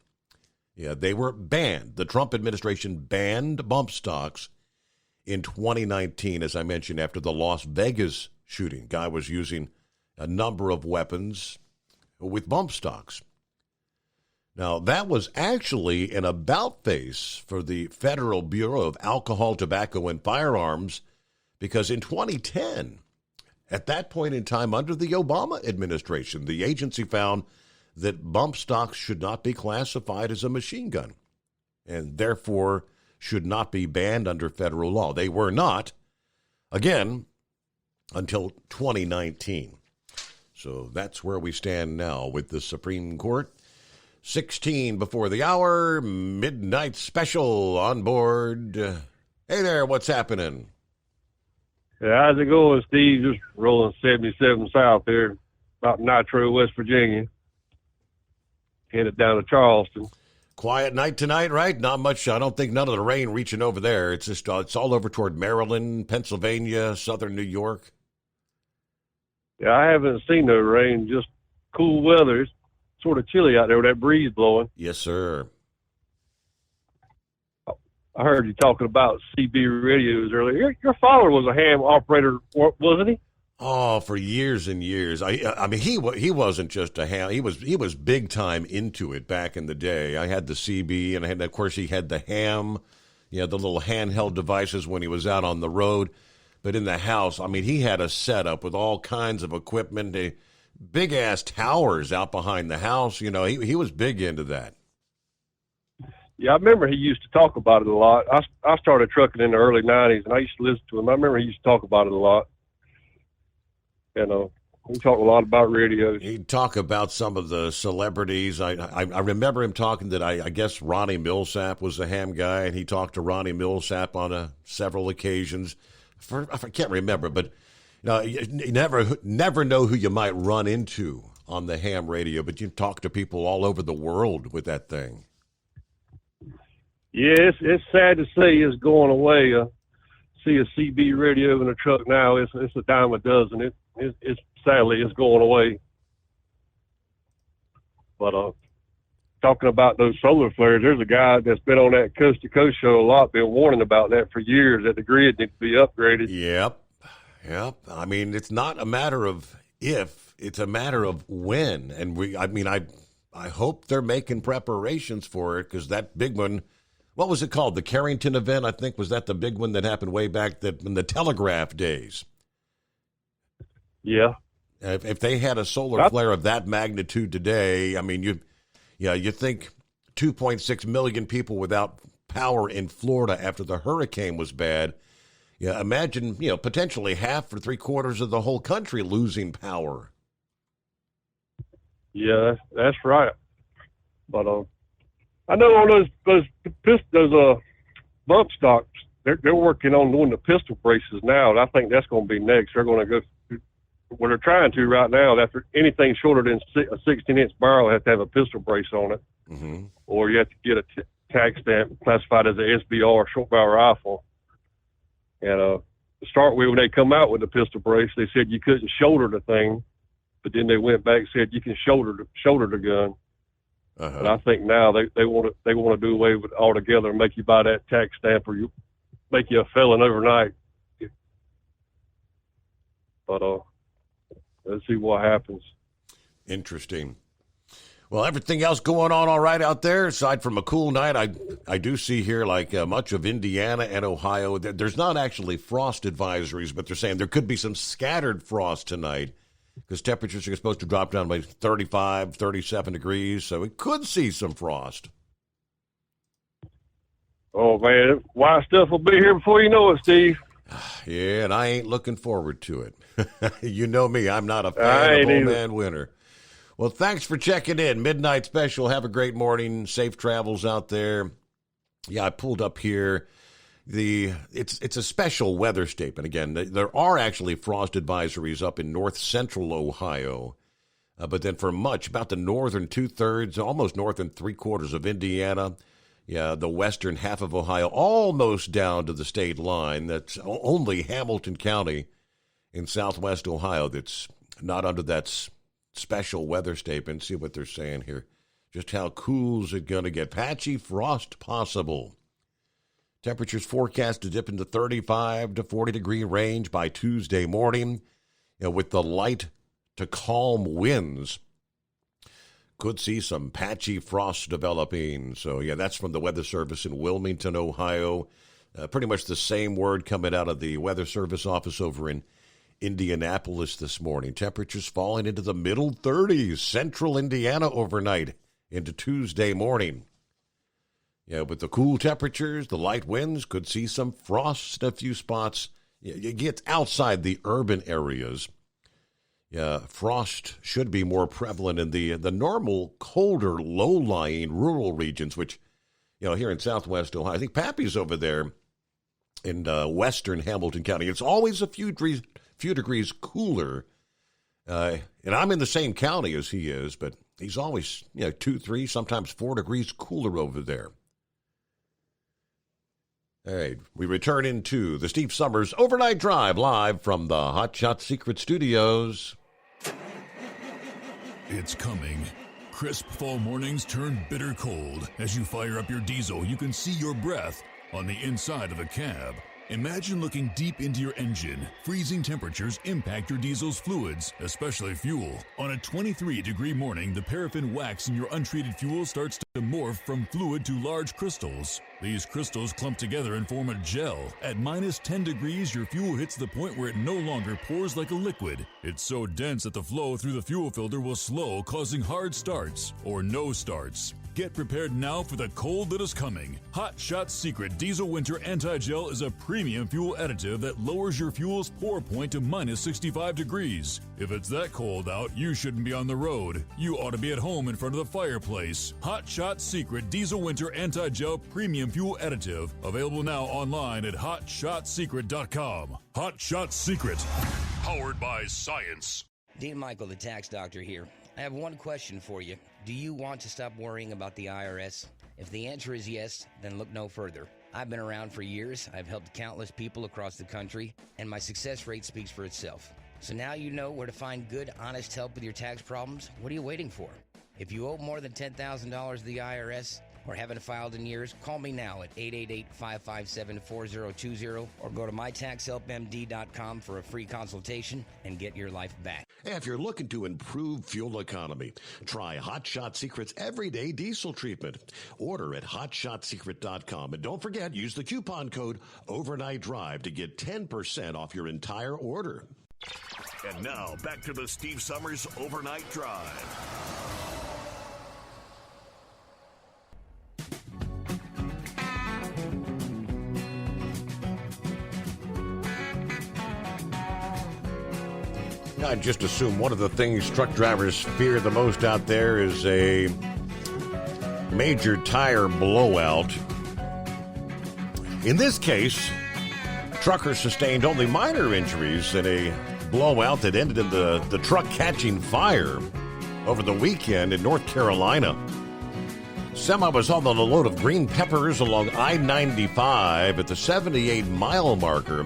Yeah, they were banned. The Trump administration banned bump stocks in 2019, as I mentioned, after the Las Vegas shooting. Guy was using a number of weapons with bump stocks. Now, that was actually an about-face for the Federal Bureau of Alcohol, Tobacco, and Firearms, because in 2010, at that point in time, under the Obama administration, the agency found that bump stocks should not be classified as a machine gun and therefore should not be banned under federal law. They were not, again, until 2019. So that's where we stand now with the Supreme Court. 16 before the hour, midnight special on board. Hey there, what's happening? Yeah, how's it going, Steve? Just rolling 77 south here, about Nitro, West Virginia. Headed down to Charleston. Quiet night tonight, right? Not much. I don't think none of the rain reaching over there. It's just it's all over toward Maryland, Pennsylvania, southern New York. Yeah, I haven't seen no rain, just cool weather. It's sort of chilly out there with that breeze blowing. Yes, sir. I heard you talking about CB radios earlier. Your father was a ham operator, wasn't he? Oh, for years and years. I mean, he wasn't just a ham. He was big time into it back in the day. I had the CB, and of course, he had the ham, the little handheld devices when he was out on the road. But in the house, I mean, he had a setup with all kinds of equipment, big ass towers out behind the house. He was big into that. Yeah, I remember he used to talk about it a lot. I started trucking in the early 90s, and I used to listen to him. I remember he used to talk about it a lot. He talked a lot about radios. He'd talk about some of the celebrities. I remember him talking that I guess Ronnie Millsap was the ham guy, and he talked to Ronnie Millsap on several occasions. I can't remember, but you never know who you might run into on the ham radio, but you talk to people all over the world with that thing. Yeah, it's sad to see it's going away. See a CB radio in a truck now, it's a dime a dozen. It's sadly it's going away. But talking about those solar flares, there's a guy that's been on that Coast to Coast show a lot, been warning about that for years, that the grid needs to be upgraded. Yep. I mean, it's not a matter of if, it's a matter of when. And I hope they're making preparations for it, because that big one, what was it called? The Carrington event, I think, was that the big one that happened way back in the telegraph days? Yeah. If they had a solar flare of that magnitude today, I mean, you think 2.6 million people without power in Florida after the hurricane was bad. Yeah, imagine, potentially half or three-quarters of the whole country losing power. Yeah, that's right. But I know on those bump stocks, they're working on doing the pistol braces now, and I think that's going to be next. They're going to go. What they're trying to right now, after anything shorter than a 16-inch barrel has to have a pistol brace on it, or you have to get a tag stamp classified as an SBR, short barrel rifle. And to start with, when they come out with the pistol brace, they said you couldn't shoulder the thing, but then they went back and said you can shoulder the gun. And I think now they want to do away with it altogether and make you buy that tax stamp, or you make you a felon overnight. But let's see what happens. Interesting. Well, everything else going on all right out there, aside from a cool night. I do see here, like much of Indiana and Ohio, there's not actually frost advisories, but they're saying there could be some scattered frost tonight because temperatures are supposed to drop down by 35, 37 degrees, so we could see some frost. Oh, man, white stuff will be here before you know it, Steve. Yeah, and I ain't looking forward to it. You know me, I'm not a fan of Old Man Winter. Well, thanks for checking in. Midnight Special. Have a great morning. Safe travels out there. Yeah, I pulled up here. It's a special weather statement. Again, there are actually frost advisories up in north central Ohio. But then for much, about the northern 2/3, almost northern 3/4 of Indiana, the western half of Ohio, almost down to the state line. That's only Hamilton County in southwest Ohio that's not under that special weather statement. See what they're saying here. Just how cool is it going to get? Patchy frost possible. Temperatures forecast to dip into 35 to 40 degree range by Tuesday morning. With the light to calm winds, could see some patchy frost developing. So, that's from the Weather Service in Wilmington, Ohio. Pretty much the same word coming out of the Weather Service office over in Indianapolis this morning. Temperatures falling into the middle 30s, central Indiana overnight into Tuesday morning. With the cool temperatures, the light winds, could see some frost in a few spots. You get outside the urban areas. Frost should be more prevalent in the normal, colder, low-lying rural regions, which, here in southwest Ohio, I think Pappy's over there in western Hamilton County. It's always a few degrees cooler. And I'm in the same county as he is, but he's always, 2, 3, sometimes 4 degrees cooler over there. All right, we return into the Steve Summers Overnight Drive live from the Hot Shot Secret Studios. It's coming. Crisp fall mornings turn bitter cold. As you fire up your diesel, you can see your breath on the inside of a cab. Imagine looking deep into your engine. Freezing temperatures impact your diesel's fluids, especially fuel. On a 23-degree morning, the paraffin wax in your untreated fuel starts to morph from fluid to large crystals. These crystals clump together and form a gel. At minus 10 degrees, your fuel hits the point where it no longer pours like a liquid. It's so dense that the flow through the fuel filter will slow, causing hard starts or no starts. Get prepared now for the cold that is coming. Hot Shot Secret Diesel Winter Anti-Gel is a premium fuel additive that lowers your fuel's pour point to minus 65 degrees. If it's that cold out, you shouldn't be on the road. You ought to be at home in front of the fireplace. Hot Shot Secret Diesel Winter Anti-Gel Premium Fuel Additive. Available now online at HotShotSecret.com. Hot Shot Secret. Powered by science. Dean Michael, the tax doctor here. I have one question for you. Do you want to stop worrying about the IRS? If the answer is yes, then look no further. I've been around for years. I've helped countless people across the country, and my success rate speaks for itself. So now you know where to find good, honest help with your tax problems. What are you waiting for? If you owe more than $10,000 to the IRS or haven't filed in years, call me now at 888-557-4020 or go to mytaxhelpmd.com for a free consultation and get your life back. If you're looking to improve fuel economy, try Hot Shot Secret's Everyday Diesel Treatment. Order at hotshotsecret.com. And don't forget, use the coupon code Overnight Drive to get 10% off your entire order. And now, back to the Steve Summers Overnight Drive. I just assume one of the things truck drivers fear the most out there is a major tire blowout. In this case, trucker sustained only minor injuries in a blowout that ended in the truck catching fire over the weekend in North Carolina. Semi was hauling a load of green peppers along I-95 at the 78-mile marker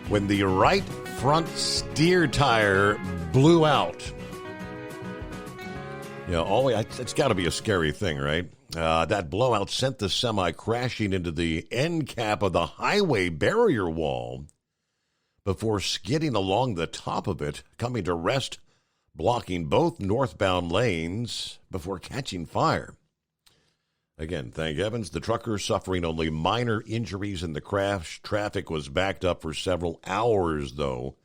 when the right front steer tire blew out. It's got to be a scary thing, right? That blowout sent the semi crashing into the end cap of the highway barrier wall before skidding along the top of it, coming to rest, blocking both northbound lanes before catching fire. Again, thank heavens, the trucker suffering only minor injuries in the crash. Traffic was backed up for several hours, though.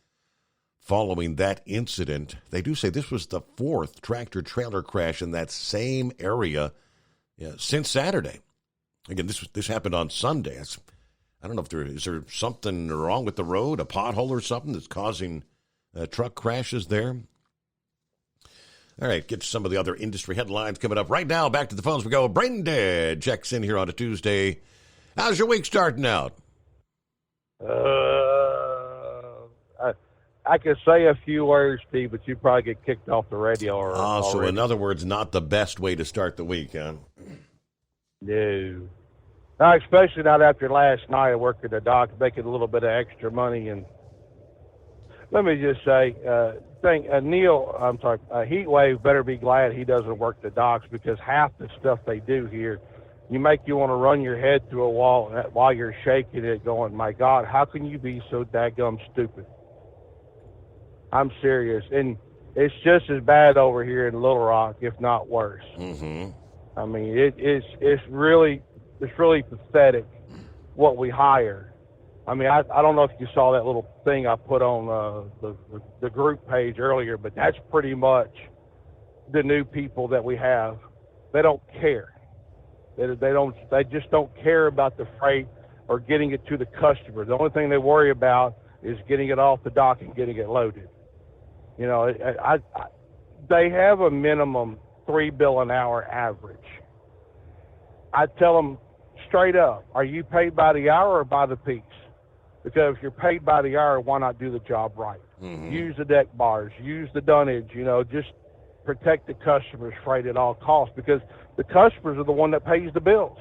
Following that incident, they do say this was the fourth tractor-trailer crash in that same area since Saturday. Again, this happened on Sunday. I don't know if is there something wrong with the road, a pothole or something that's causing truck crashes there. All right, get to some of the other industry headlines coming up right now. Back to the phones we go. Brain Dead checks in here on a Tuesday. How's your week starting out? I could say a few words, Steve, but you probably get kicked off the radio. So in other words, not the best way to start the week, huh? No. No, especially not after last night. I worked at the dock, making a little bit of extra money. And let me just say, Heatwave better be glad he doesn't work the docks, because half the stuff they do here, you want to run your head through a wall while you're shaking it going, my God, how can you be so daggum stupid? I'm serious. And it's just as bad over here in Little Rock, if not worse. Mm-hmm. I mean, it's really pathetic what we hire. I mean, I don't know if you saw that little thing I put on the group page earlier, but that's pretty much the new people that we have. They don't care. They just don't care about the freight or getting it to the customer. The only thing they worry about is getting it off the dock and getting it loaded. You know, they have a minimum $3 bill an hour average. I tell them straight up, are you paid by the hour or by the piece? Because if you're paid by the hour, why not do the job right? Mm-hmm. Use the deck bars, use the dunnage, just protect the customer's freight at all costs, because the customers are the one that pays the bills.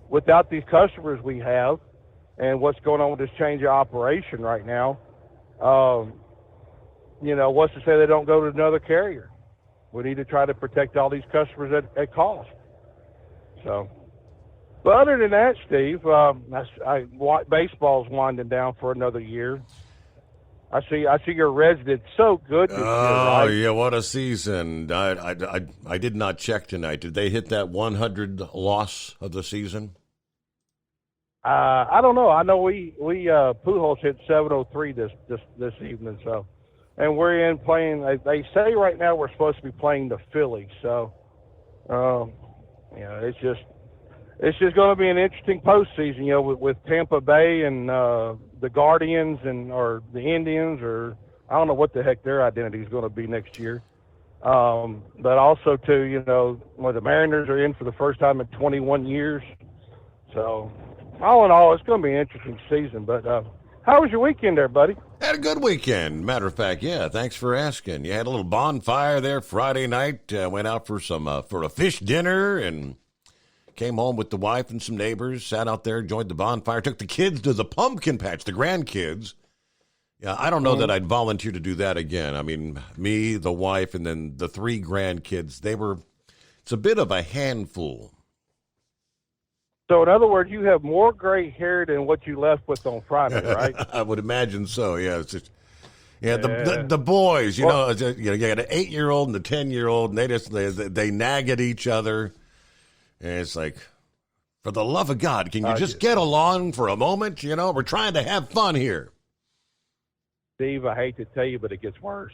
Without these customers we have, and what's going on with this change of operation right now, what's to say they don't go to another carrier? We need to try to protect all these customers at cost. So, but other than that, Steve, baseball's winding down for another year. I see your Reds did so good this year, right? Oh, yeah, what a season. I did not check tonight. Did they hit that 100 loss of the season? I don't know. I know we Pujols hit 703 this evening, so, and we're in playing. They say right now we're supposed to be playing the Phillies, so it's just going to be an interesting postseason, with Tampa Bay and the Guardians or the Indians, or I don't know what the heck their identity is going to be next year. But also too, when the Mariners are in for the first time in 21 years, so. All in all, it's going to be an interesting season. But how was your weekend there, buddy? Had a good weekend. Matter of fact, yeah, thanks for asking. You had a little bonfire there Friday night. Went out for a fish dinner and came home with the wife and some neighbors. Sat out there, enjoyed the bonfire. Took the kids to the pumpkin patch, the grandkids. Yeah, I don't know that I'd volunteer to do that again. I mean, me, the wife, and then the 3 grandkids, it's a bit of a handful. So, in other words, you have more gray hair than what you left with on Friday, right? I would imagine so. Yeah, it's just, the boys. You got an 8-year-old and a 10-year-old, and they nag at each other, and it's like, for the love of God, can you just get along for a moment? We're trying to have fun here. Steve, I hate to tell you, but it gets worse.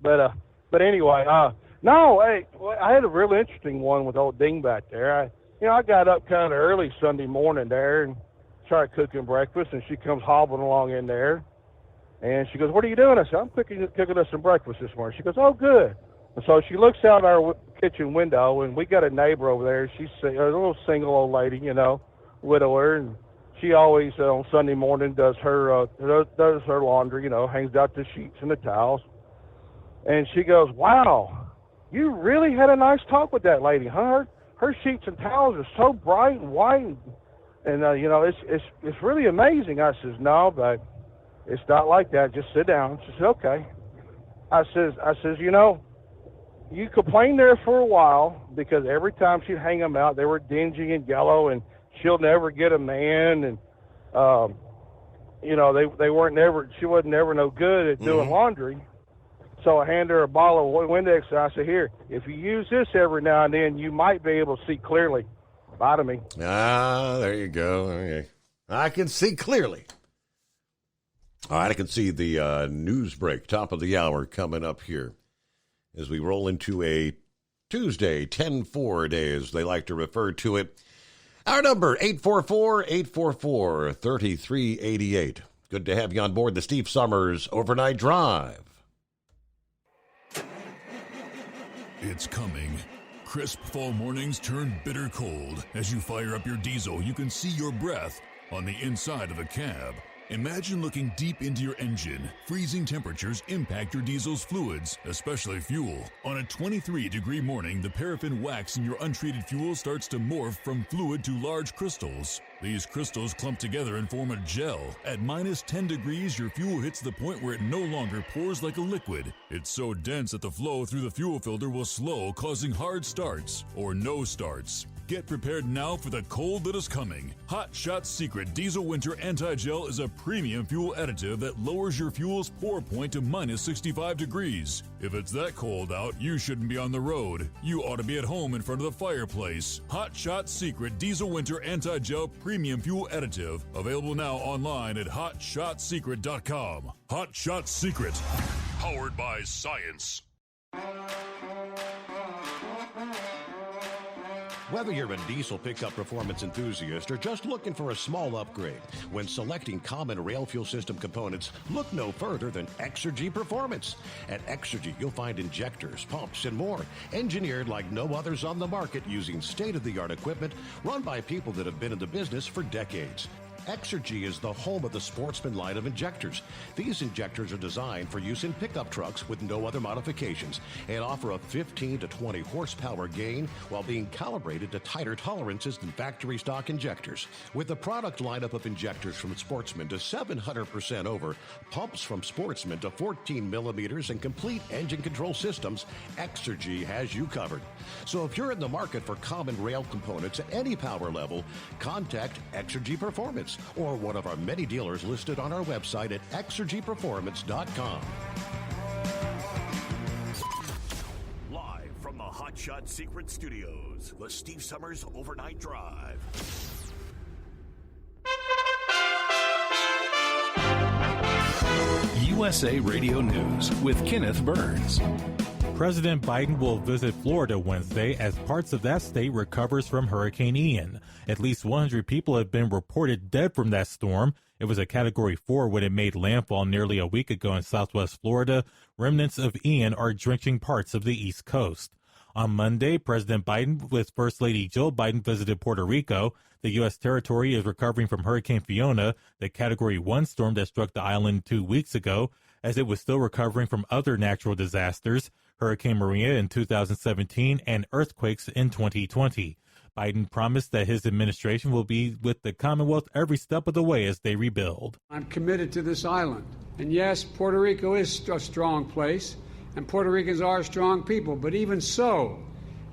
But anyway, no, hey, I had a real interesting one with old Dingbat there. I got up kind of early Sunday morning there and started cooking breakfast, and she comes hobbling along in there, and she goes, "What are you doing?" I said, "I'm cooking us some breakfast this morning." She goes, "Oh, good." And so she looks out our kitchen window, and we got a neighbor over there. She's a little single old lady, you know, widower, and she always on Sunday morning does her laundry, you know, hangs out the sheets and the towels. And she goes, "Wow, you really had a nice talk with that lady, huh? Her sheets and towels are so bright and white, and you know, it's really amazing." I says, "No, but it's not like that. Just sit down." She said, "Okay." I says, you know, you complained there for a while because every time she'd hang them out, they were dingy and yellow, and she'll never get a man, and you know, she wasn't never no good at doing laundry. So I handed her a bottle of Windex, and I said, "Here, if you use this every now and then, you might be able to see clearly." Bye to me. Ah, there you go. Okay. I can see clearly. All right, I can see the news break, top of the hour, coming up here as we roll into a Tuesday, 10-4 day, as they like to refer to it. Our number, 844-844-3388. Good to have you on board the Steve Summers Overnight Drive. It's coming. Crisp fall mornings turn bitter cold. As you fire up your diesel, you can see your breath on the inside of the cab. Imagine looking deep into your engine. Freezing temperatures impact your diesel's fluids, especially fuel. On a 23-degree morning, the paraffin wax in your untreated fuel starts to morph from fluid to large crystals. These crystals clump together and form a gel. At minus 10 degrees, your fuel hits the point where it no longer pours like a liquid. It's so dense that the flow through the fuel filter will slow, causing hard starts or no starts. Get prepared now for the cold that is coming. Hot Shot Secret Diesel Winter Anti-Gel is a premium fuel additive that lowers your fuel's pour point to minus 65 degrees. If it's that cold out, you shouldn't be on the road. You ought to be at home in front of the fireplace. Hot Shot Secret Diesel Winter Anti-Gel Premium Fuel Additive. Available now online at HotShotSecret.com. Hot Shot Secret. Powered by science. Whether you're a diesel pickup performance enthusiast or just looking for a small upgrade, when selecting common rail fuel system components, look no further than Exergy Performance. At Exergy, you'll find injectors, pumps, and more, engineered like no others on the market using state-of-the-art equipment run by people that have been in the business for decades. Exergy is the home of the Sportsman line of injectors. These injectors are designed for use in pickup trucks with no other modifications and offer a 15 to 20 horsepower gain while being calibrated to tighter tolerances than factory stock injectors. With the product lineup of injectors from Sportsman to 700% over, pumps from Sportsman to 14 millimeters, and complete engine control systems, Exergy has you covered. So if you're in the market for common rail components at any power level, contact Exergy Performance or one of our many dealers listed on our website at exergyperformance.com. Live from the Hot Shot Secret Studios, the Steve Summers Overnight Drive. USA Radio News with Kenneth Burns. President Biden will visit Florida Wednesday as parts of that state recovers from Hurricane Ian. At least 100 people have been reported dead from that storm. It was a Category 4 when it made landfall nearly a week ago in southwest Florida. Remnants of Ian are drenching parts of the East Coast. On Monday, President Biden with First Lady Jill Biden visited Puerto Rico. The U.S. territory is recovering from Hurricane Fiona, the Category 1 storm that struck the island 2 weeks ago, as it was still recovering from other natural disasters, Hurricane Maria in 2017 and earthquakes in 2020. Biden promised that his administration will be with the Commonwealth every step of the way as they rebuild. I'm committed to this island. And yes, Puerto Rico is a strong place, and Puerto Ricans are strong people. But even so,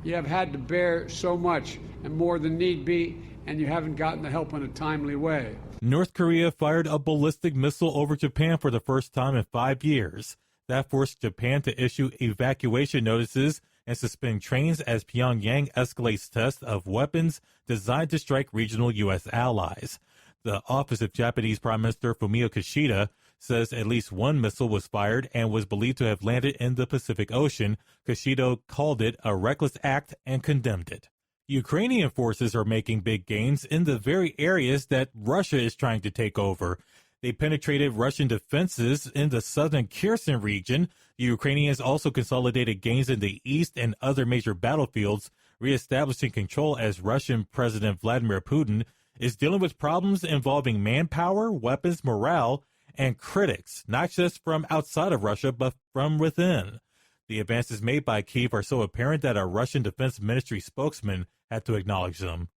you have had to bear so much and more than need be, and you haven't gotten the help in a timely way. North Korea fired a ballistic missile over Japan for the first time in 5 years. That forced Japan to issue evacuation notices and suspend trains as Pyongyang escalates tests of weapons designed to strike regional U.S. allies. The office of Japanese Prime Minister Fumio Kishida says at least one missile was fired and was believed to have landed in the Pacific Ocean. Kishida called it a reckless act and condemned it. Ukrainian forces are making big gains in the very areas that Russia is trying to take over. They penetrated Russian defenses in the southern Kherson region. The Ukrainians also consolidated gains in the east and other major battlefields, reestablishing control as Russian President Vladimir Putin is dealing with problems involving manpower, weapons, morale, and critics, not just from outside of Russia, but from within. The advances made by Kyiv are so apparent that a Russian Defense Ministry spokesman had to acknowledge them.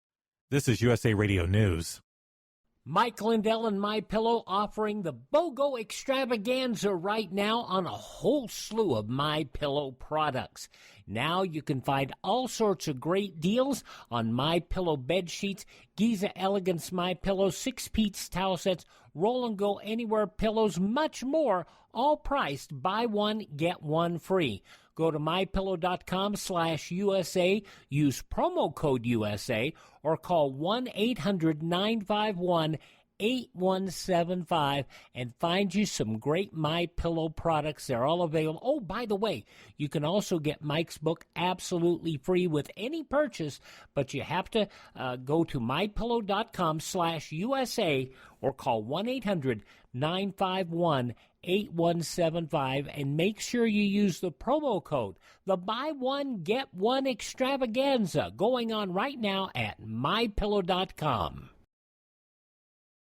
This is USA Radio News. Mike Lindell and MyPillow offering the BOGO extravaganza right now on a whole slew of MyPillow products. Now you can find all sorts of great deals on MyPillow bed sheets, Giza Elegance MyPillow, 6-piece towel sets, Roll and Go Anywhere pillows, much more, all priced buy one, get one free. Go to mypillow.com/USA, use promo code USA, or call 1-800-951-8175 and find you some great MyPillow products. They're all available. Oh, by the way, you can also get Mike's book absolutely free with any purchase, but you have to go to mypillow.com/USA or call 1-800-951-8175 and make sure you use the promo code, the buy one, get one extravaganza, going on right now at mypillow.com.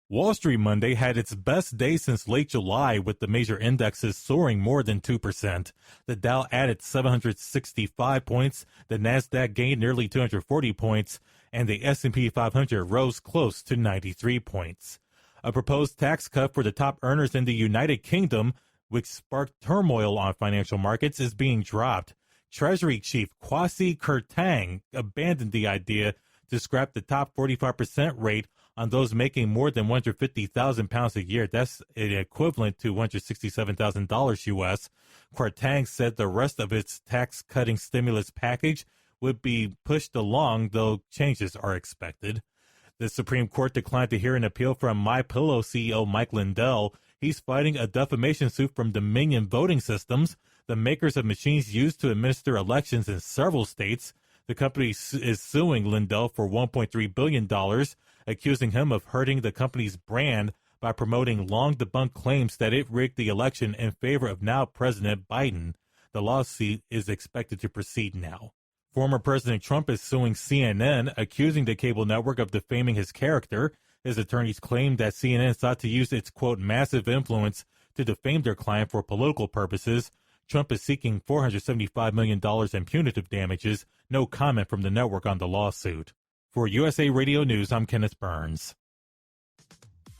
Wall Street Monday had its best day since late July, with the major indexes soaring more than 2%. The Dow added 765 points, the Nasdaq gained nearly 240 points, and the S&P 500 rose close to 93 points. A proposed tax cut for the top earners in the United Kingdom, which sparked turmoil on financial markets, is being dropped. Treasury Chief Kwasi Kwarteng abandoned the idea to scrap the top 45% rate on those making more than £150,000 a year. That's equivalent to $167,000 U.S. Kwarteng said the rest of its tax-cutting stimulus package would be pushed along, though changes are expected. The Supreme Court declined to hear an appeal from MyPillow CEO Mike Lindell. He's fighting a defamation suit from Dominion Voting Systems, the makers of machines used to administer elections in several states. The company is suing Lindell for $1.3 billion, accusing him of hurting the company's brand by promoting long-debunked claims that it rigged the election in favor of now President Biden. The lawsuit is expected to proceed now. Former President Trump is suing CNN, accusing the cable network of defaming his character. His attorneys claim that CNN sought to use its, quote, massive influence to defame their client for political purposes. Trump is seeking $475 million in punitive damages. No comment from the network on the lawsuit. For USA Radio News, I'm Kenneth Burns.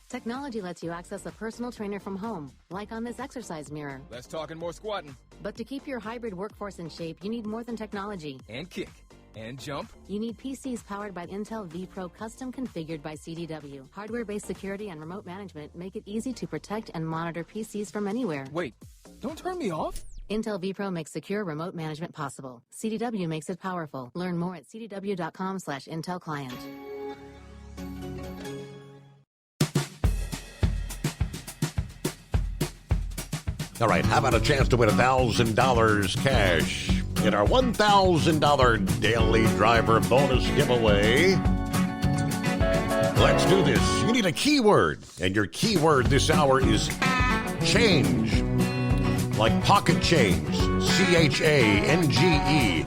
Technology lets you access a personal trainer from home, like on this exercise mirror. Less talking, more squatting. But to keep your hybrid workforce in shape, you need more than technology. And kick. And jump. You need PCs powered by Intel vPro, custom configured by CDW. Hardware-based security and remote management make it easy to protect and monitor PCs from anywhere. Wait, don't turn me off. Intel vPro makes secure remote management possible. CDW makes it powerful. Learn more at cdw.com/Intel Client. All right, how about a chance to win $1,000 cash in our $1,000 daily driver bonus giveaway? Let's do this. You need a keyword, and your keyword this hour is change. Like pocket change, CHANGE.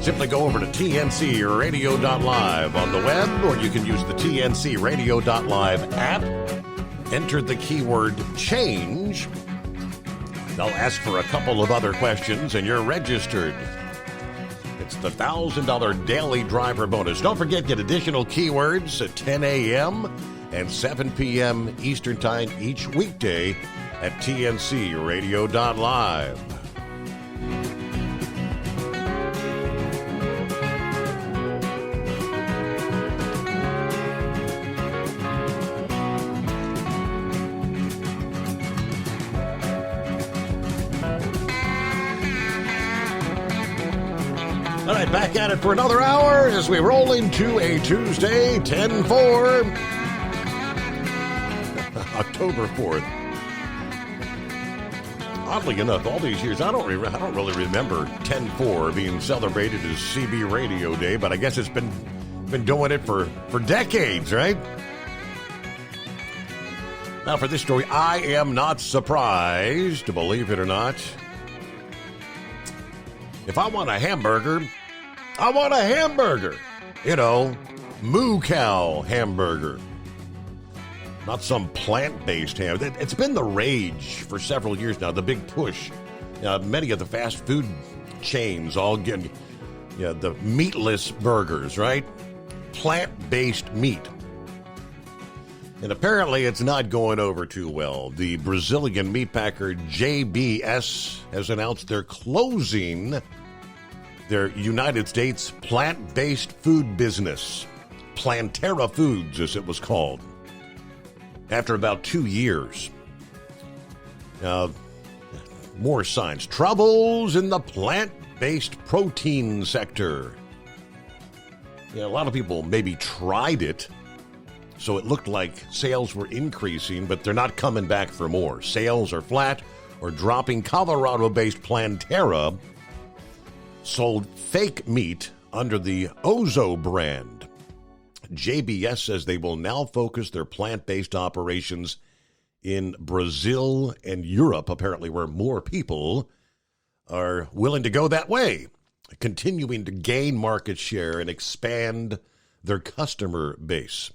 Simply go over to tncradio.live on the web, or you can use the tncradio.live app. Enter the keyword change. They'll ask for a couple of other questions, and you're registered. It's the $1,000 daily driver bonus. Don't forget, get additional keywords at 10 a.m. and 7 p.m. Eastern Time each weekday at tncradio.live. All right, back at it for another hour as we roll into a Tuesday, 10/4, October 4th. Oddly enough, all these years, I don't really remember 10/4 being celebrated as CB Radio Day, but I guess it's been doing it for decades, right? Now for this story, I am not surprised, believe it or not. If I want a hamburger, I want a hamburger. You know, Moo Cow hamburger. Not some plant-based ham. It's been the rage for several years now, the big push. Many of the fast food chains all get the meatless burgers, right? Plant-based meat. And apparently it's not going over too well. The Brazilian meat packer JBS has announced they're closing their United States plant-based food business. Planterra Foods, as it was called. After about 2 years. More signs. Troubles in the plant-based protein sector. A lot of people maybe tried it, so it looked like sales were increasing, but they're not coming back for more. Sales are flat or dropping. Colorado-based Planterra sold fake meat under the Ozo brand. JBS says they will now focus their plant-based operations in Brazil and Europe, apparently where more people are willing to go that way, continuing to gain market share and expand their customer base.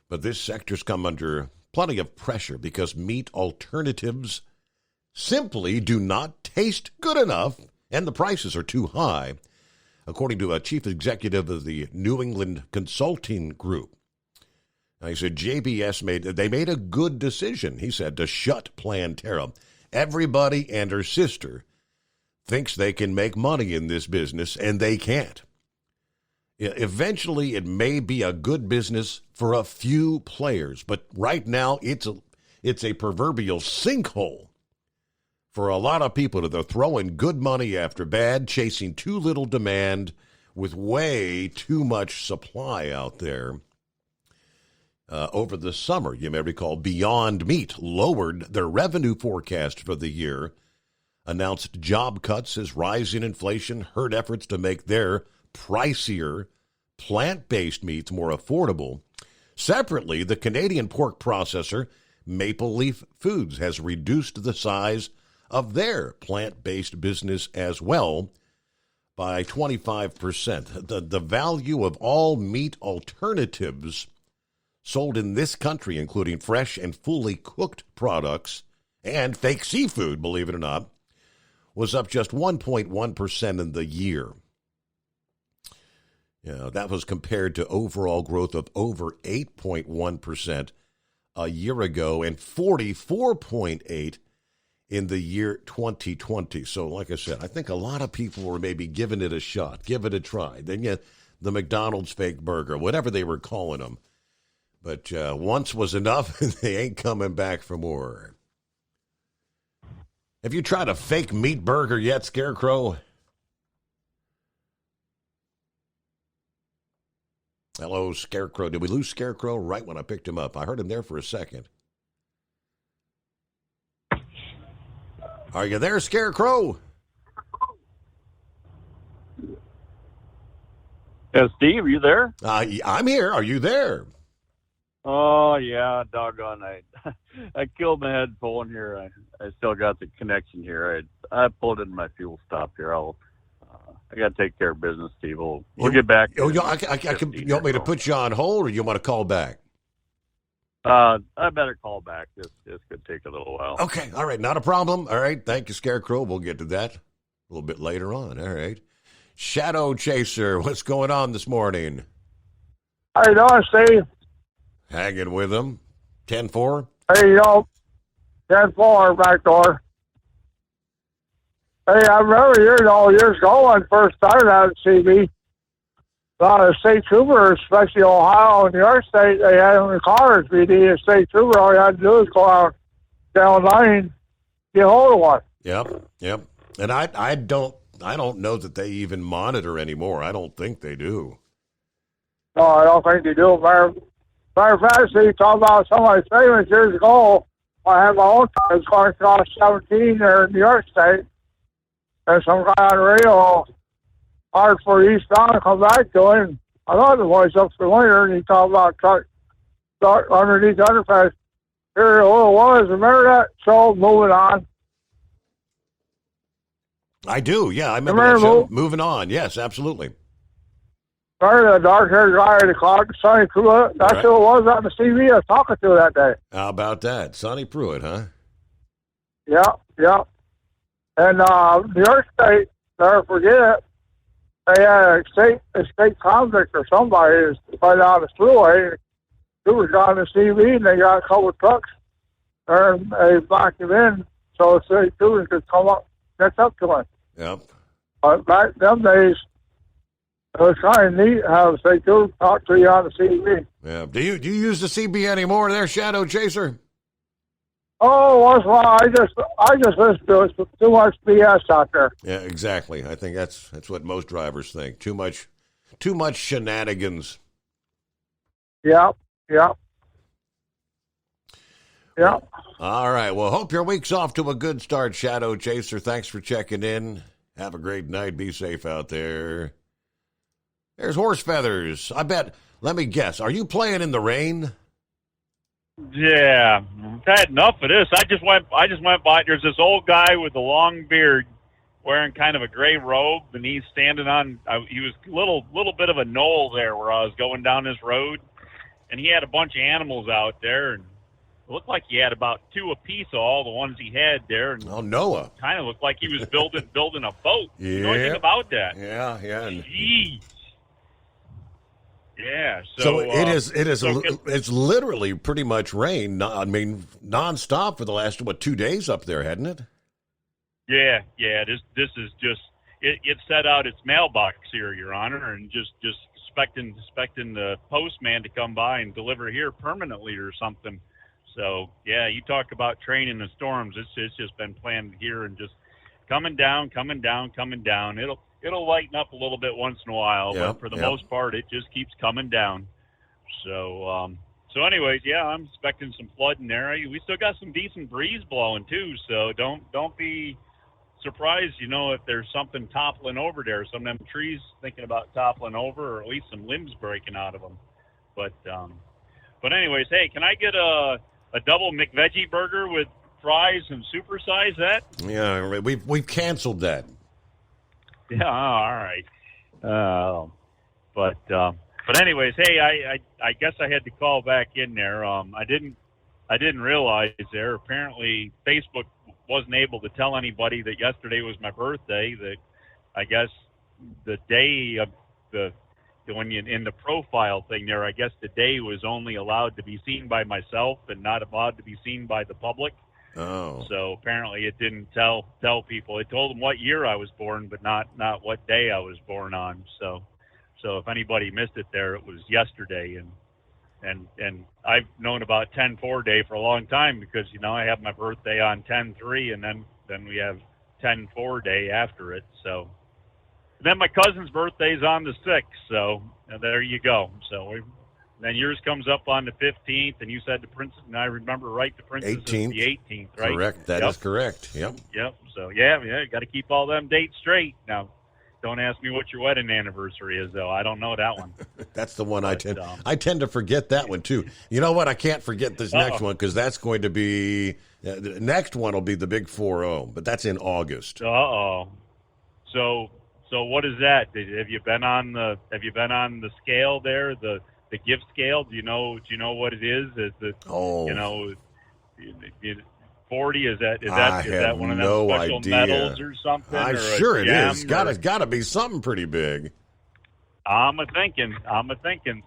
But this sector's come under plenty of pressure because meat alternatives simply do not taste good enough and the prices are too high, according to a chief executive of the New England Consulting Group. He said JBS made a good decision, he said, to shut Planterra. Everybody and her sister thinks they can make money in this business, and they can't. Eventually, it may be a good business for a few players, but right now it's a proverbial sinkhole for a lot of people that are throwing good money after bad, chasing too little demand with way too much supply out there. Over the summer, you may recall, Beyond Meat lowered their revenue forecast for the year, announced job cuts as rising inflation hurt efforts to make their pricier plant-based meats more affordable. Separately, the Canadian pork processor Maple Leaf Foods has reduced the size of their plant-based business as well by 25%. The value of all meat alternatives sold in this country, including fresh and fully cooked products and fake seafood, believe it or not, was up just 1.1% in the year. That was compared to overall growth of over 8.1% a year ago and 44.8% in the year 2020. So, like I said, I think a lot of people were maybe giving it a shot, give it a try. Then the McDonald's fake burger, whatever they were calling them. But once was enough, and they ain't coming back for more. Have you tried a fake meat burger yet, Scarecrow? Hello, Scarecrow. Did we lose Scarecrow right when I picked him up? I heard him there for a second. Are you there, Scarecrow? Yeah, Steve, are you there? I'm here. Are you there? Oh, yeah, doggone. I killed my headphone here. I still got the connection here. I pulled in my fuel stop here. I got to take care of business, Steve. We'll get back. You want me to put you on hold, or you want to call back? I better call back. This could take a little while. Okay, all right, not a problem. All right, thank you, Scarecrow. We'll get to that a little bit later on. All right. Shadow Chaser, what's going on this morning? How you doing, Steve? Hanging with them. 10-4? Hey, 10-4 back door. Hey, I remember years ago when I first started out at CB, a lot of state troopers, especially Ohio and New York State, they had them in cars. If you needed a state trooper, all you had to do is go out down the line, get hold of one. Yep. And I don't know that they even monitor anymore. I don't think they do. No, I don't think they do. Matter of fact, you talk about somebody famous years ago. I had my own time going across 17 there in New York State. And some guy on the radio, hard for eastbound to come back to him. I thought the voice up for winter, and he talked about truck underneath the underpass. Sure, well, it was. Remember that show, Moving On? I do, yeah. I remember that show. Moving On, yes, absolutely. Remember the dark-haired guy at the clock, Sonny Pruitt? That's Right. who it was on the TV I was talking to that day. How about that? Sonny Pruitt, huh? Yeah, yeah. And New York State, never forget it, they had a state convict or somebody who's right down the thruway who was on the TV, and they got a couple of trucks there, and they backed him in so the state troopers could come up, catch up to him. Yep. But back them days, it was kind of neat how the state troopers talk to you on the TV. Yeah. Do you use the CB anymore there, Shadow Chaser? Oh, once in a while, I just listen to it. It's too much BS out there. Yeah, exactly. I think that's what most drivers think. Too much shenanigans. Yeah, yeah. Yeah. All right. Well, hope your week's off to a good start, Shadow Chaser. Thanks for checking in. Have a great night. Be safe out there. There's Horse Feathers. I bet. Let me guess. Are you playing in the rain? Yeah, I've had enough of this. I just went by. There's this old guy with a long beard, wearing kind of a gray robe, and he's standing on. He was a little bit of a knoll there where I was going down this road, and he had a bunch of animals out there, and it looked like he had about two apiece of all the ones he had there. And oh, Noah! Kind of looked like he was building a boat. Yeah. You know anything about that? Yeah. Jeez. Yeah. So it's literally pretty much rain. I mean, nonstop for the last 2 days up there, hadn't it? Yeah. This is just it set out its mailbox here, Your Honor, and just expecting the postman to come by and deliver here permanently or something. So yeah, you talk about training the storms. It's just been planned here and just coming down. It'll lighten up a little bit once in a while, but for the most part, it just keeps coming down. So, anyways, yeah, I'm expecting some flooding there. We still got some decent breeze blowing too, so don't be surprised, if there's something toppling over there. Some of them trees thinking about toppling over, or at least some limbs breaking out of them. But anyways, hey, can I get a double McVeggie burger with fries and supersize that? Yeah, we've canceled that. Yeah, all right. But anyways, hey, I guess I had to call back in there. I didn't realize there. Apparently, Facebook wasn't able to tell anybody that yesterday was my birthday. That I guess the day of when you in the profile thing there, I guess the day was only allowed to be seen by myself and not allowed to be seen by the public. Oh. So apparently it didn't tell people. It told them what year I was born, but not what day I was born on. So if anybody missed it there, it was yesterday. And I've known about 10-4 day for a long time because, I have my birthday on 10-3 and then we have 10-4 day after it. So and then my cousin's birthday's on the 6th. So there you go. So then yours comes up on the 15th, and you said the princess, and I remember right, the princess 18th. is the 18th, right? Correct. That is correct. Yep. So, yeah, got to keep all them dates straight. Now, don't ask me what your wedding anniversary is, though. I don't know that one. That's the one I tend to forget that one, too. You know what? I can't forget this next one because that's going to be the next one will be the big 4-0, but that's in August. Uh-oh. So what is that? Have you been on the scale there, the gift scale? Do you know what it is? Is it 40? Is that one of them special medals or something? I'm sure it is. Got to be something pretty big. I'm a thinking.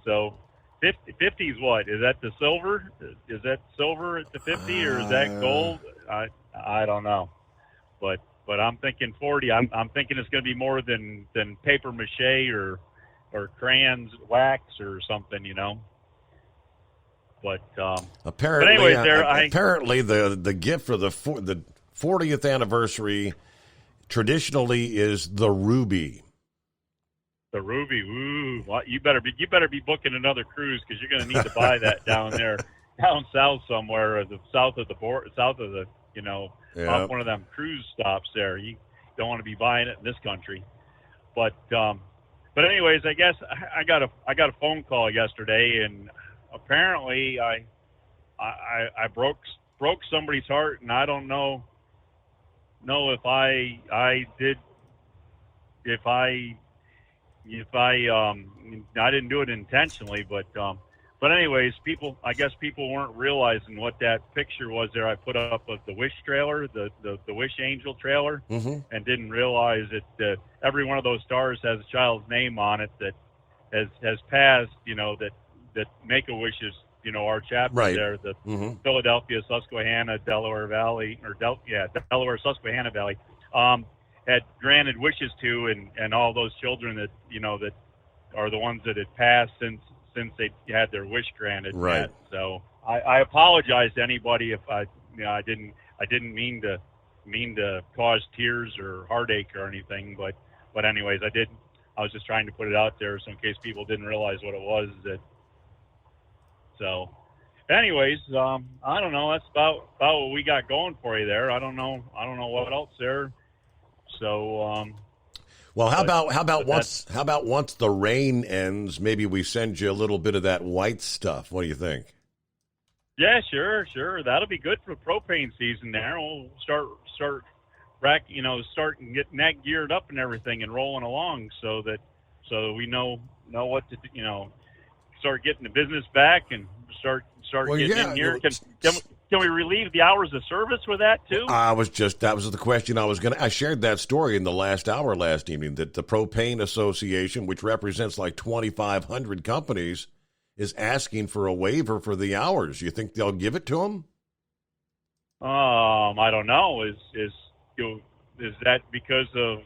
So 50 is what? Is that the silver? Is that silver at the 50 or is that gold? I don't know, but I'm thinking 40. I'm thinking it's going to be more than paper mache or crayons, wax, or something, But apparently, but anyways, apparently the gift for the 40th anniversary traditionally is the ruby. The ruby, ooh! Well, you better be booking another cruise because you're going to need to buy that down there, down south somewhere, or the south of the off one of them cruise stops there. You don't want to be buying it in this country, but anyways, I guess I got a phone call yesterday, and apparently I I broke somebody's heart, and I don't know if I didn't do it intentionally, but anyways, I guess people weren't realizing what that picture was there I put up of the Wish trailer, the Wish Angel trailer, and didn't realize that every one of those stars has a child's name on it that has passed, that Make-A-Wish is, our chapter there, the Philadelphia, Susquehanna, Delaware Valley, Delaware, Susquehanna Valley, had granted wishes to, and all those children that, that are the ones that had passed since they had their wish granted. Right. So I apologize to anybody if I didn't mean to cause tears or heartache or anything, but anyways, I was just trying to put it out there so in case people didn't realize what it was. So anyways, I don't know. That's about what we got going for you there. I don't know what else there. So, well, how about once the rain ends, maybe we send you a little bit of that white stuff. What do you think? Yeah, sure. That'll be good for propane season there. We'll start getting that geared up and everything and rolling along so we know what to do, start getting the business back and start getting in here. Can we relieve the hours of service with that too? That was the question I shared that story in the last hour last evening, that the Propane Association, which represents like 2,500 companies, is asking for a waiver for the hours. You think they'll give it to them? I don't know. Is that because of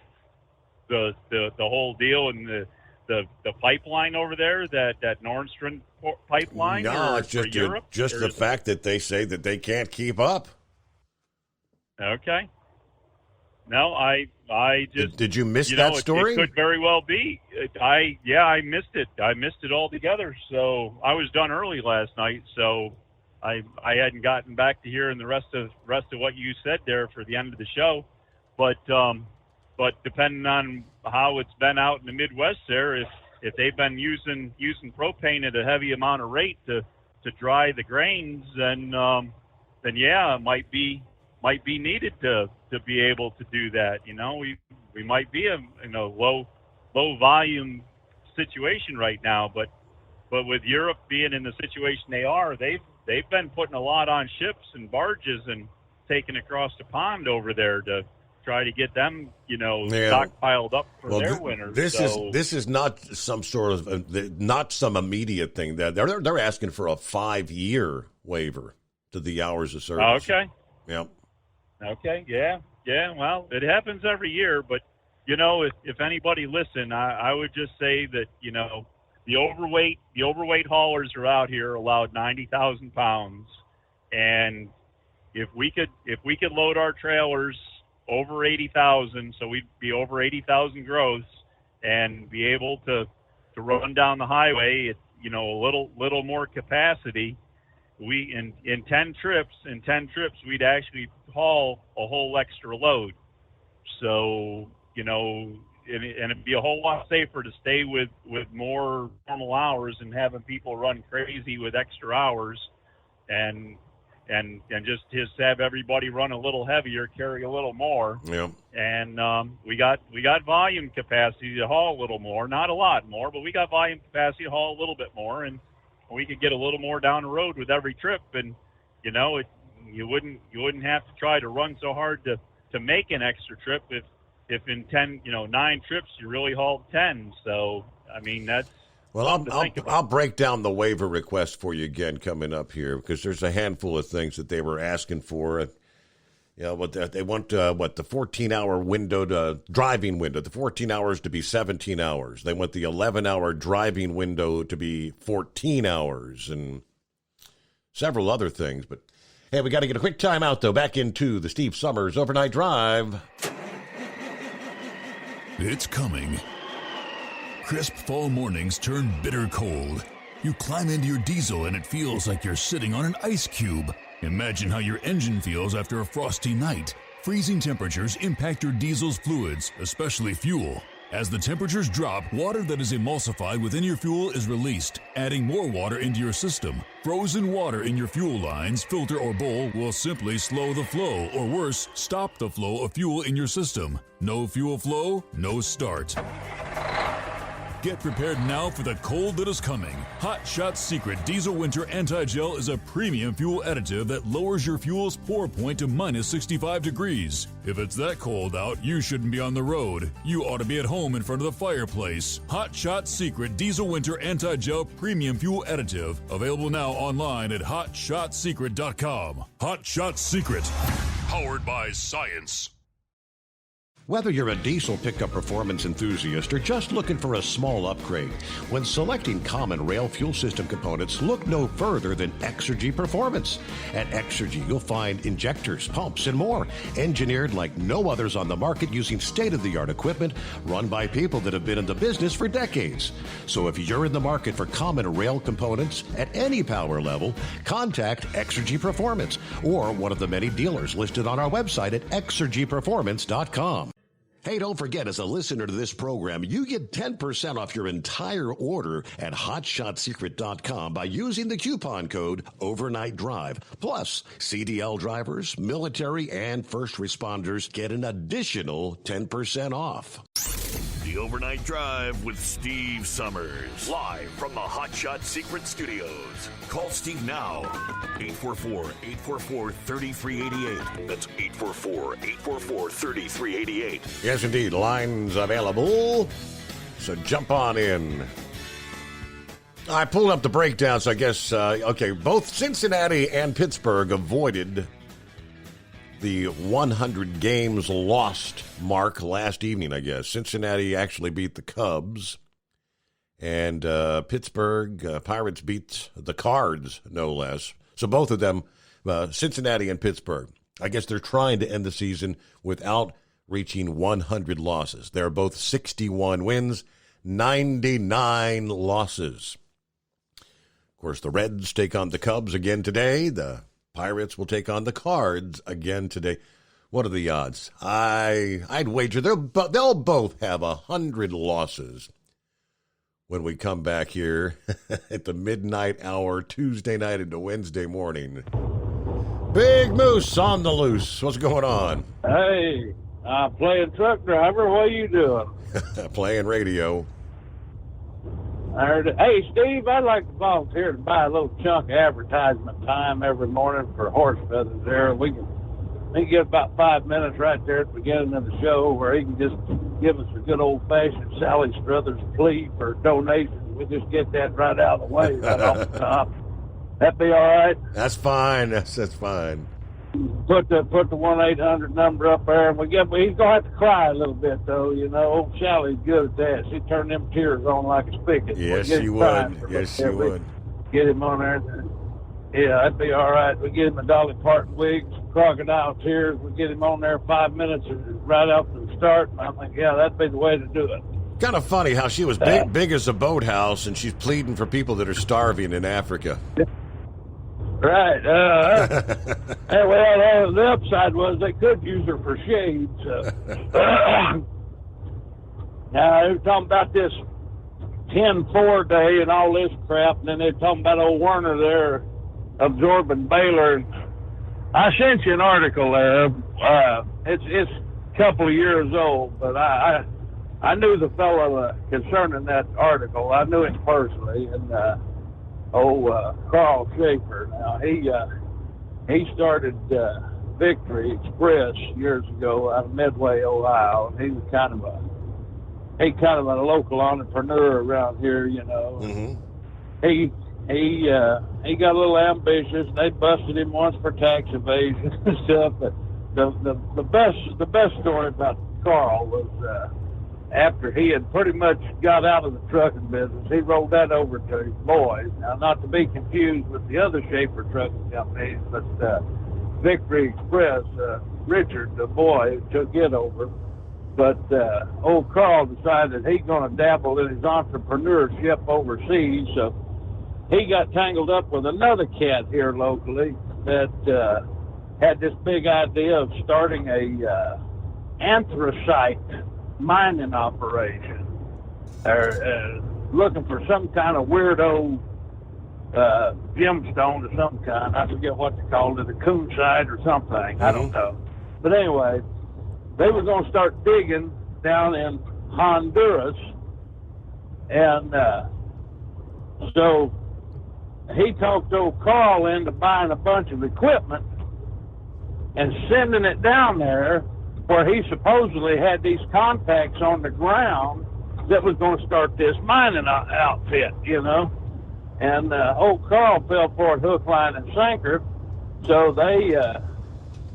the whole deal and the pipeline over there, that Nord Stream pipeline? No, it's just the fact that they say that they can't keep up. Okay. No, I just... Did you miss that story? It could very well be. I missed it. I missed it altogether. So I was done early last night, so I hadn't gotten back to hearing the rest of what you said there for the end of the show. But depending on how it's been out in the Midwest there, if they've been using propane at a heavy amount of rate to dry the grains, then yeah, it might be needed to be able to do that. We might be in a low volume situation right now, but with Europe being in the situation they are, they've been putting a lot on ships and barges and taking across the pond over there to try to get them, stockpiled up for their winter. This is not some sort of not some immediate thing. That they're asking for a 5-year waiver to the hours of service. Okay. Yep. Okay. Yeah. Well, it happens every year, but if anybody listen, I would just say that the overweight haulers are out here allowed 90,000 pounds, and if we could load our trailers over 80,000, so we'd be over 80,000 gross, and be able to run down the highway at a little more capacity. We in 10 trips we'd actually haul a whole extra load. So and it'd be a whole lot safer to stay with more normal hours and having people run crazy with extra hours, and just have everybody run a little heavier, carry a little more. Yeah. And we got volume capacity to haul a little more, not a lot more, but we got volume capacity to haul a little bit more, and we could get a little more down the road with every trip. And you wouldn't have to try to run so hard to make an extra trip if in 9 trips you really hauled 10. So I mean that's. Well, I'll break down the waiver request for you again coming up here, because there's a handful of things that they were asking for. What they want, the 14-hour driving window, the 14 hours to be 17 hours. They want the 11-hour driving window to be 14 hours, and several other things. But hey, we got to get a quick time out though. Back into the Steve Summers Overnight Drive. It's coming. Crisp fall mornings turn bitter cold. You climb into your diesel and it feels like you're sitting on an ice cube. Imagine how your engine feels after a frosty night. Freezing temperatures impact your diesel's fluids, especially fuel. As the temperatures drop, water that is emulsified within your fuel is released, adding more water into your system. Frozen water in your fuel lines, filter, or bowl will simply slow the flow, or worse, stop the flow of fuel in your system. No fuel flow, no start. Get prepared now for the cold that is coming. Hot Shot Secret Diesel Winter Anti-Gel is a premium fuel additive that lowers your fuel's pour point to minus 65 degrees. If it's that cold out, you shouldn't be on the road. You ought to be at home in front of the fireplace. Hot Shot Secret Diesel Winter Anti-Gel Premium Fuel Additive. Available now online at hotshotsecret.com. Hot Shot Secret. Powered by science. Whether you're a diesel pickup performance enthusiast or just looking for a small upgrade, when selecting common rail fuel system components, look no further than Exergy Performance. At Exergy, you'll find injectors, pumps, and more, engineered like no others on the market using state-of-the-art equipment run by people that have been in the business for decades. So if you're in the market for common rail components at any power level, contact Exergy Performance or one of the many dealers listed on our website at exergyperformance.com. Hey, don't forget, as a listener to this program, you get 10% off your entire order at hotshotsecret.com by using the coupon code Overnight Drive. Plus, CDL drivers, military, and first responders get an additional 10% off. The Overnight Drive with Steve Summers. Live from the Hot Shot Secret Studios. Call Steve now. 844-844-3388. That's 844-844-3388. Yes, indeed. Lines available. So jump on in. I pulled up the breakdowns, I guess. Both Cincinnati and Pittsburgh avoided the 100 games lost mark last evening, I guess. Cincinnati actually beat the Cubs. And Pittsburgh Pirates beat the Cards, no less. So both of them, Cincinnati and Pittsburgh, I guess they're trying to end the season without reaching 100 losses. They're both 61 wins, 99 losses. Of course, the Reds take on the Cubs again today. The Pirates will take on the Cards again today. What are the odds? I'd wager they'll both have 100 losses when we come back here at the midnight hour, Tuesday night into Wednesday morning. Big Moose on the loose. What's going on? Hey, I'm playing truck driver. What are you doing? Playing radio. I heard it. Hey, Steve, I'd like to volunteer to buy a little chunk of advertisement time every morning for Horse Feathers there. We can get about 5 minutes right there at the beginning of the show where he can just give us a good old-fashioned Sally Struthers plea for donations. We'll just get that right out of the way, right off the top. That be all right? That's fine. That's fine. Put the 1-800 number up there, and he's gonna have to cry a little bit though. You know, old Sally's good at that. She turned them tears on like a spigot. Yes, she would. Yes, she would. Get him on there. Yeah, that'd be all right. We get him a Dolly Parton wig, crocodile tears. We get him on there 5 minutes right after the start. And I think, yeah, that'd be the way to do it. Kind of funny how she was big as a boathouse, and she's pleading for people that are starving in Africa. Right. Well, the upside was they could use her for shade. So. Now, they were talking about this 10-4 day and all this crap, and then they're talking about old Werner there absorbing Baylor. I sent you an article there. It's a couple of years old, but I knew the fellow concerning that article. I knew him personally, and Carl Schaefer. Now he started Victory Express years ago out of Midway, Ohio. And he was kind of a local entrepreneur around here, you know. Mm-hmm. He got a little ambitious. They busted him once for tax evasion and stuff. But the best story about Carl was after he had pretty much got out of the trucking business, he rolled that over to his boys. Now, not to be confused with the other Schaefer trucking companies, but Victory Express, Richard, the boy, took it over. But old Carl decided he's going to dabble in his entrepreneurship overseas, so he got tangled up with another cat here locally that had this big idea of starting a anthracite mining operation. They're looking for some kind of weirdo gemstone of some kind. I forget what they called it, a coonside or something. I don't know. But anyway, they were going to start digging down in Honduras. And so he talked old Carl into buying a bunch of equipment and sending it down there where he supposedly had these contacts on the ground that was going to start this mining outfit, you know. And old Carl fell for it hook, line, and sinker. So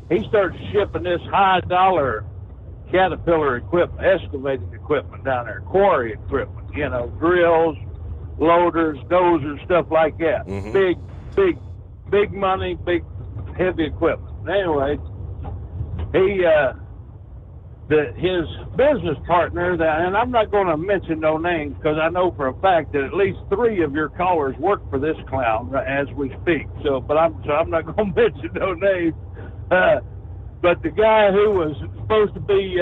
he started shipping this high-dollar Caterpillar equipment, excavating equipment down there, quarry equipment, you know, drills, loaders, dozers, stuff like that. Big money, big, heavy equipment. Anyway, his business partner, and I'm not going to mention no names because I know for a fact that at least 3 of your callers work for this clown as we speak. But I'm not going to mention no names. But the guy who was supposed to be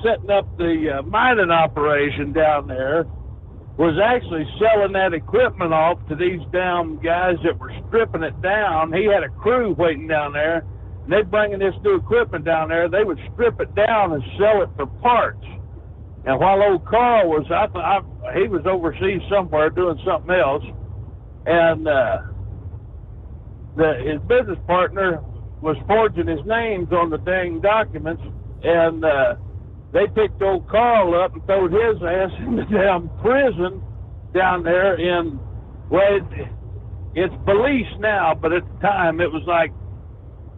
setting up the mining operation down there was actually selling that equipment off to these damn guys that were stripping it down. He had a crew waiting down there. And they'd bringing this new equipment down there. They would strip it down and sell it for parts. And while old Carl was, he was overseas somewhere doing something else, and his business partner was forging his names on the dang documents, and they picked old Carl up and throwed his ass in the damn prison down there in, well, it's Belize now, but at the time it was like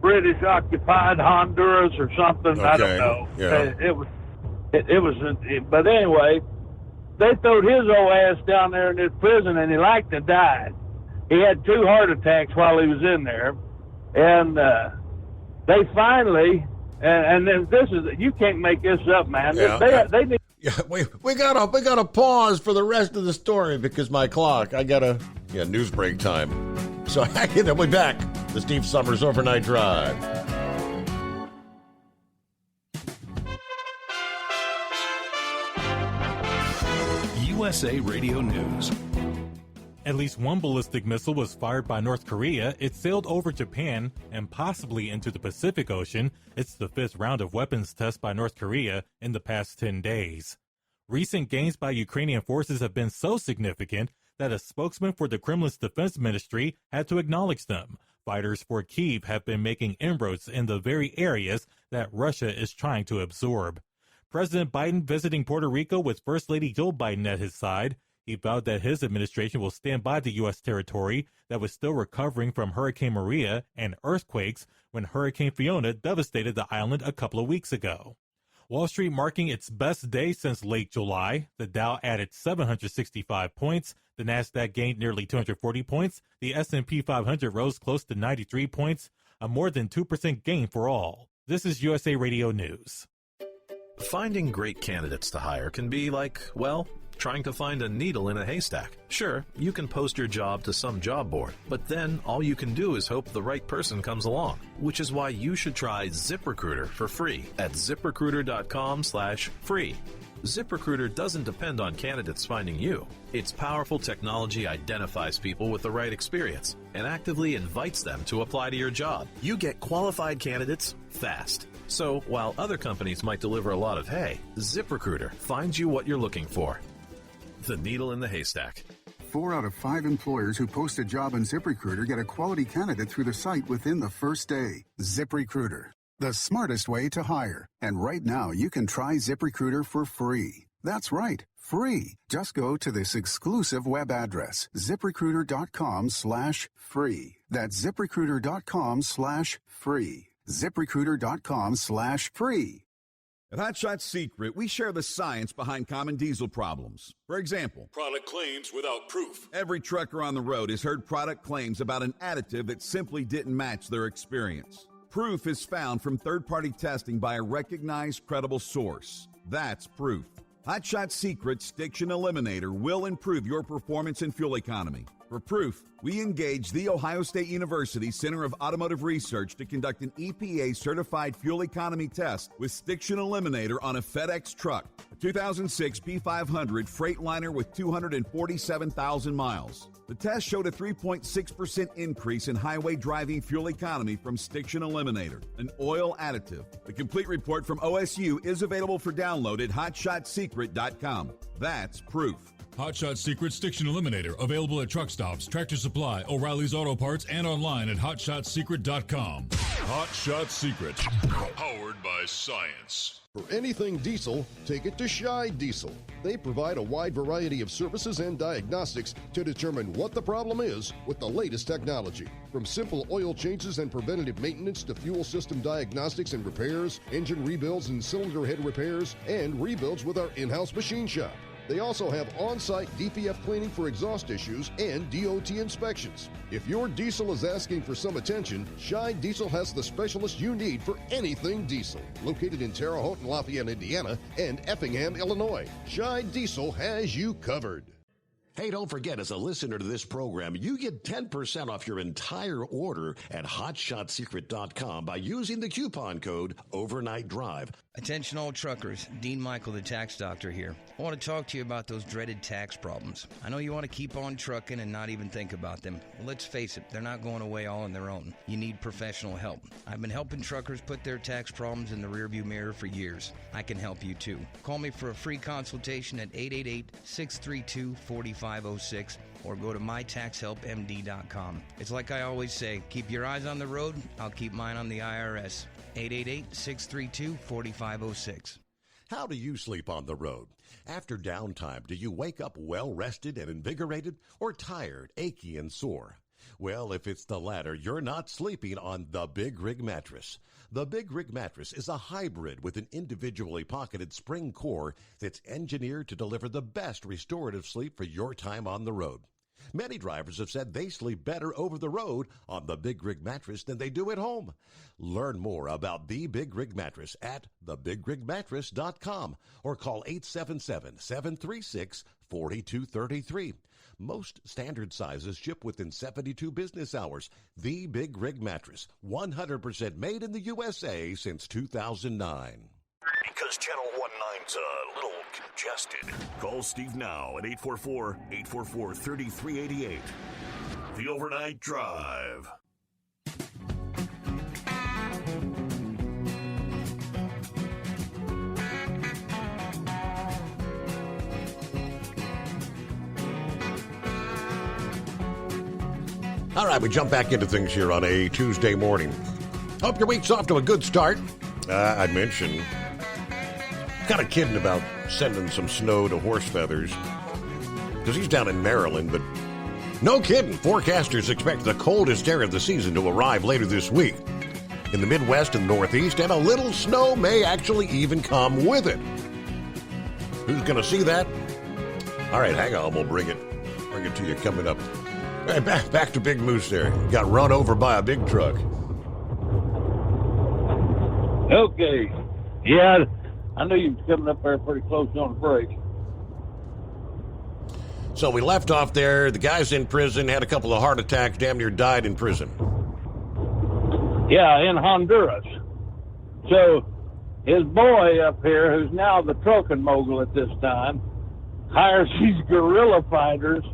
British occupied Honduras or something. Okay. I don't know. Yeah. It was, but anyway, they throwed his old ass down there in this prison, and he liked to die. He had 2 heart attacks while he was in there, and they finally, and then this is, you can't make this up, man. Yeah. They need. Yeah, we gotta pause for the rest of the story because my clock. News break time. So we'll be back. The Steve Summers Overnight Drive. USA Radio News. At least one ballistic missile was fired by North Korea. It sailed over Japan and possibly into the Pacific Ocean. It's the 5th round of weapons tests by North Korea in the past 10 days. Recent gains by Ukrainian forces have been so significant that a spokesman for the Kremlin's defense ministry had to acknowledge them. Fighters for Kyiv have been making inroads in the very areas that Russia is trying to absorb. President Biden visiting Puerto Rico with First Lady Jill Biden at his side. He vowed that his administration will stand by the U.S. territory that was still recovering from Hurricane Maria and earthquakes when Hurricane Fiona devastated the island a couple of weeks ago. Wall Street marking its best day since late July. The Dow added 765 points. The Nasdaq gained nearly 240 points. The S&P 500 rose close to 93 points, a more than 2% gain for all. This is USA Radio News. Finding great candidates to hire can be like, well, trying to find a needle in a haystack. Sure, you can post your job to some job board, but then all you can do is hope the right person comes along, which is why you should try ZipRecruiter for free at ZipRecruiter.com/free. ZipRecruiter doesn't depend on candidates finding you. Its powerful technology identifies people with the right experience and actively invites them to apply to your job. You get qualified candidates fast. So while other companies might deliver a lot of hay, ZipRecruiter finds you what you're looking for. The needle in the haystack. 4 out of 5 employers who post a job on ZipRecruiter get a quality candidate through the site within the first day. ZipRecruiter, the smartest way to hire. And right now, you can try ZipRecruiter for free. That's right, free. Just go to this exclusive web address, ZipRecruiter.com/free. That's ZipRecruiter.com/free. ZipRecruiter.com/free. At Hot Shot Secret, we share the science behind common diesel problems. For example, product claims without proof. Every trucker on the road has heard product claims about an additive that simply didn't match their experience. Proof is found from third-party testing by a recognized, credible source. That's proof. Hot Shot Secret Stiction Eliminator will improve your performance and fuel economy. For proof, we engaged The Ohio State University Center of Automotive Research to conduct an EPA-certified fuel economy test with Stiction Eliminator on a FedEx truck, a 2006 P500 Freightliner with 247,000 miles. The test showed a 3.6% increase in highway driving fuel economy from Stiction Eliminator, an oil additive. The complete report from OSU is available for download at hotshotsecret.com. That's proof. Hot Shot Secret Stiction Eliminator, available at truck stops, Tractor Supply, O'Reilly's Auto Parts, and online at hotshotsecret.com. Hot Shot Secret, powered by science. For anything diesel, take it to Scheid Diesel. They provide a wide variety of services and diagnostics to determine what the problem is with the latest technology. From simple oil changes and preventative maintenance to fuel system diagnostics and repairs, engine rebuilds and cylinder head repairs, and rebuilds with our in-house machine shop. They also have on-site DPF cleaning for exhaust issues and DOT inspections. If your diesel is asking for some attention, Scheid Diesel has the specialist you need for anything diesel. Located in Terre Haute and Lafayette, Indiana, and Effingham, Illinois, Scheid Diesel has you covered. Hey, don't forget, as a listener to this program, you get 10% off your entire order at hotshotsecret.com by using the coupon code Overnight Drive. Attention all truckers, Dean Michael, the tax doctor here. I want to talk to you about those dreaded tax problems. I know you want to keep on trucking and not even think about them. Well, let's face it, they're not going away all on their own. You need professional help. I've been helping truckers put their tax problems in the rearview mirror for years. I can help you too. Call me for a free consultation at 888-632-4506 or go to mytaxhelpmd.com. It's like I always say, keep your eyes on the road, I'll keep mine on the IRS. 888-632-4506. How do you sleep on the road? After downtime, do you wake up well-rested and invigorated or tired, achy, and sore? Well, if it's the latter, you're not sleeping on the Big Rig Mattress. The Big Rig Mattress is a hybrid with an individually pocketed spring core that's engineered to deliver the best restorative sleep for your time on the road. Many drivers have said they sleep better over the road on the Big Rig Mattress than they do at home. Learn more about the Big Rig Mattress at thebigrigmattress.com or call 877-736-4233. Most standard sizes ship within 72 business hours. The Big Rig Mattress, 100% made in the USA since 2009. Because Channel 19's a little congested. Call Steve now at 844-844-3388. The Overnight Drive. All right, we jump back into things here on a Tuesday morning. Hope your week's off to a good start. I mentioned, kind of kidding about sending some snow to Horse Feathers because he's down in Maryland, but no kidding. Forecasters expect the coldest air of the season to arrive later this week in the Midwest and Northeast, and a little snow may actually even come with it. Who's going to see that? All right, hang on. We'll bring it to you coming up. Hey, back to Big Moose there. Got run over by a big truck. Okay. Yeah, I knew you was coming up there pretty close on the break. So we left off there. The guy's in prison, had a couple of heart attacks, damn near died in prison. Yeah, in Honduras. So his boy up here, who's now the trucking mogul at this time, hires these guerrilla fighters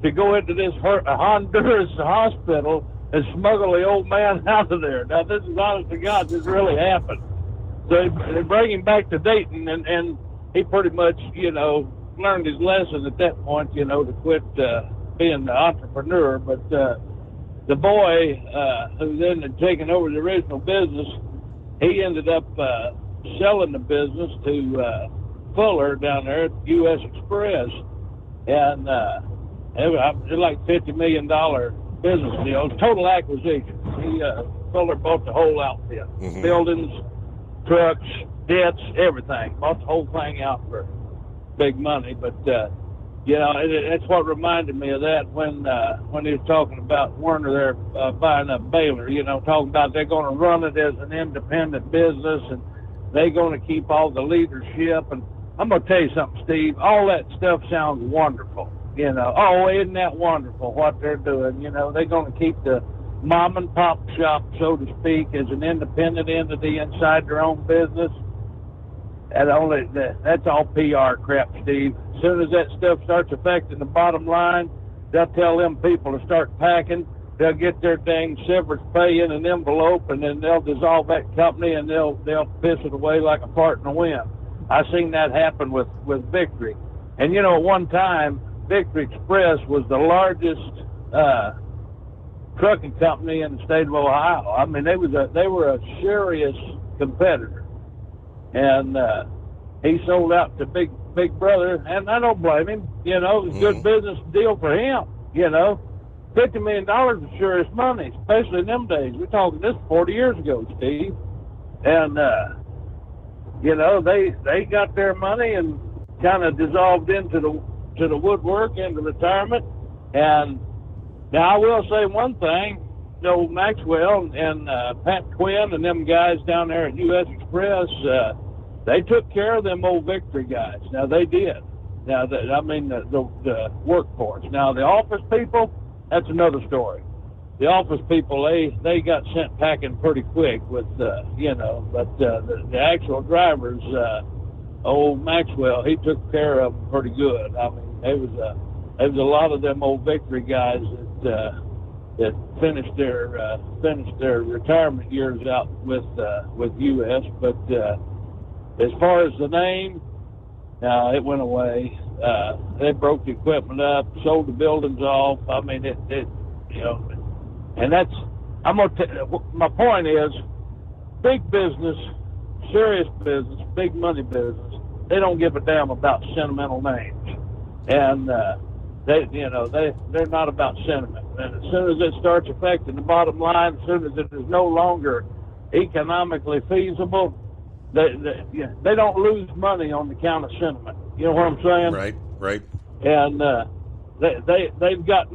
to go into this Honduras hospital and smuggle the old man out of there. Now, this is honest to God, this really happened. So they bring him back to Dayton, and he pretty much, learned his lesson at that point, to quit being the entrepreneur. But the boy who then had taken over the original business, he ended up selling the business to Fuller down there at U.S. Express. And it was like $50 million business deal, total acquisition. Fuller bought the whole outfit, buildings, trucks, debts, everything. Bought the whole thing out for big money. But that's what reminded me of that when he was talking about Werner there buying up Baylor. Talking about they're going to run it as an independent business and they're going to keep all the leadership. And I'm going to tell you something, Steve. All that stuff sounds wonderful. You know, oh, isn't that wonderful what they're doing? You know, they're going to keep the mom and pop shop, so to speak, as an independent entity inside their own business. That's all PR crap, Steve. As soon as that stuff starts affecting the bottom line, they'll tell them people to start packing. They'll get their dang severance pay in an envelope, and then they'll dissolve that company, and they'll piss it away like a fart in the wind. I've seen that happen with Victory. And, you know, at one time, Victory Express was the largest trucking company in the state of Ohio. I mean, they were a serious competitor. And he sold out to Big Brother, and I don't blame him. You know, it was a good business deal for him, you know. $50 million is serious money, especially in them days. We're talking this 40 years ago, Steve. And, you know, they got their money and kind of dissolved into the woodwork, into retirement. And now I will say one thing, Joe Maxwell and Pat Quinn and them guys down there at U.S. Express, they took care of them old Victory guys. Now, they did. Now, the workforce. Now, the office people, that's another story. The office people, they got sent packing pretty quick with, you know, but the actual drivers, old Maxwell, he took care of them pretty good. I mean, there was a lot of them old Victory guys that finished their retirement years out with U.S. But as far as the name, it went away. They broke the equipment up, sold the buildings off. I mean, it you know, and that's, my point is, big business, serious business, big money business, they don't give a damn about sentimental names. And they're not about sentiment. And as soon as it starts affecting the bottom line, as soon as it is no longer economically feasible, they don't lose money on the count of sentiment. You know what I'm saying? Right. And they've got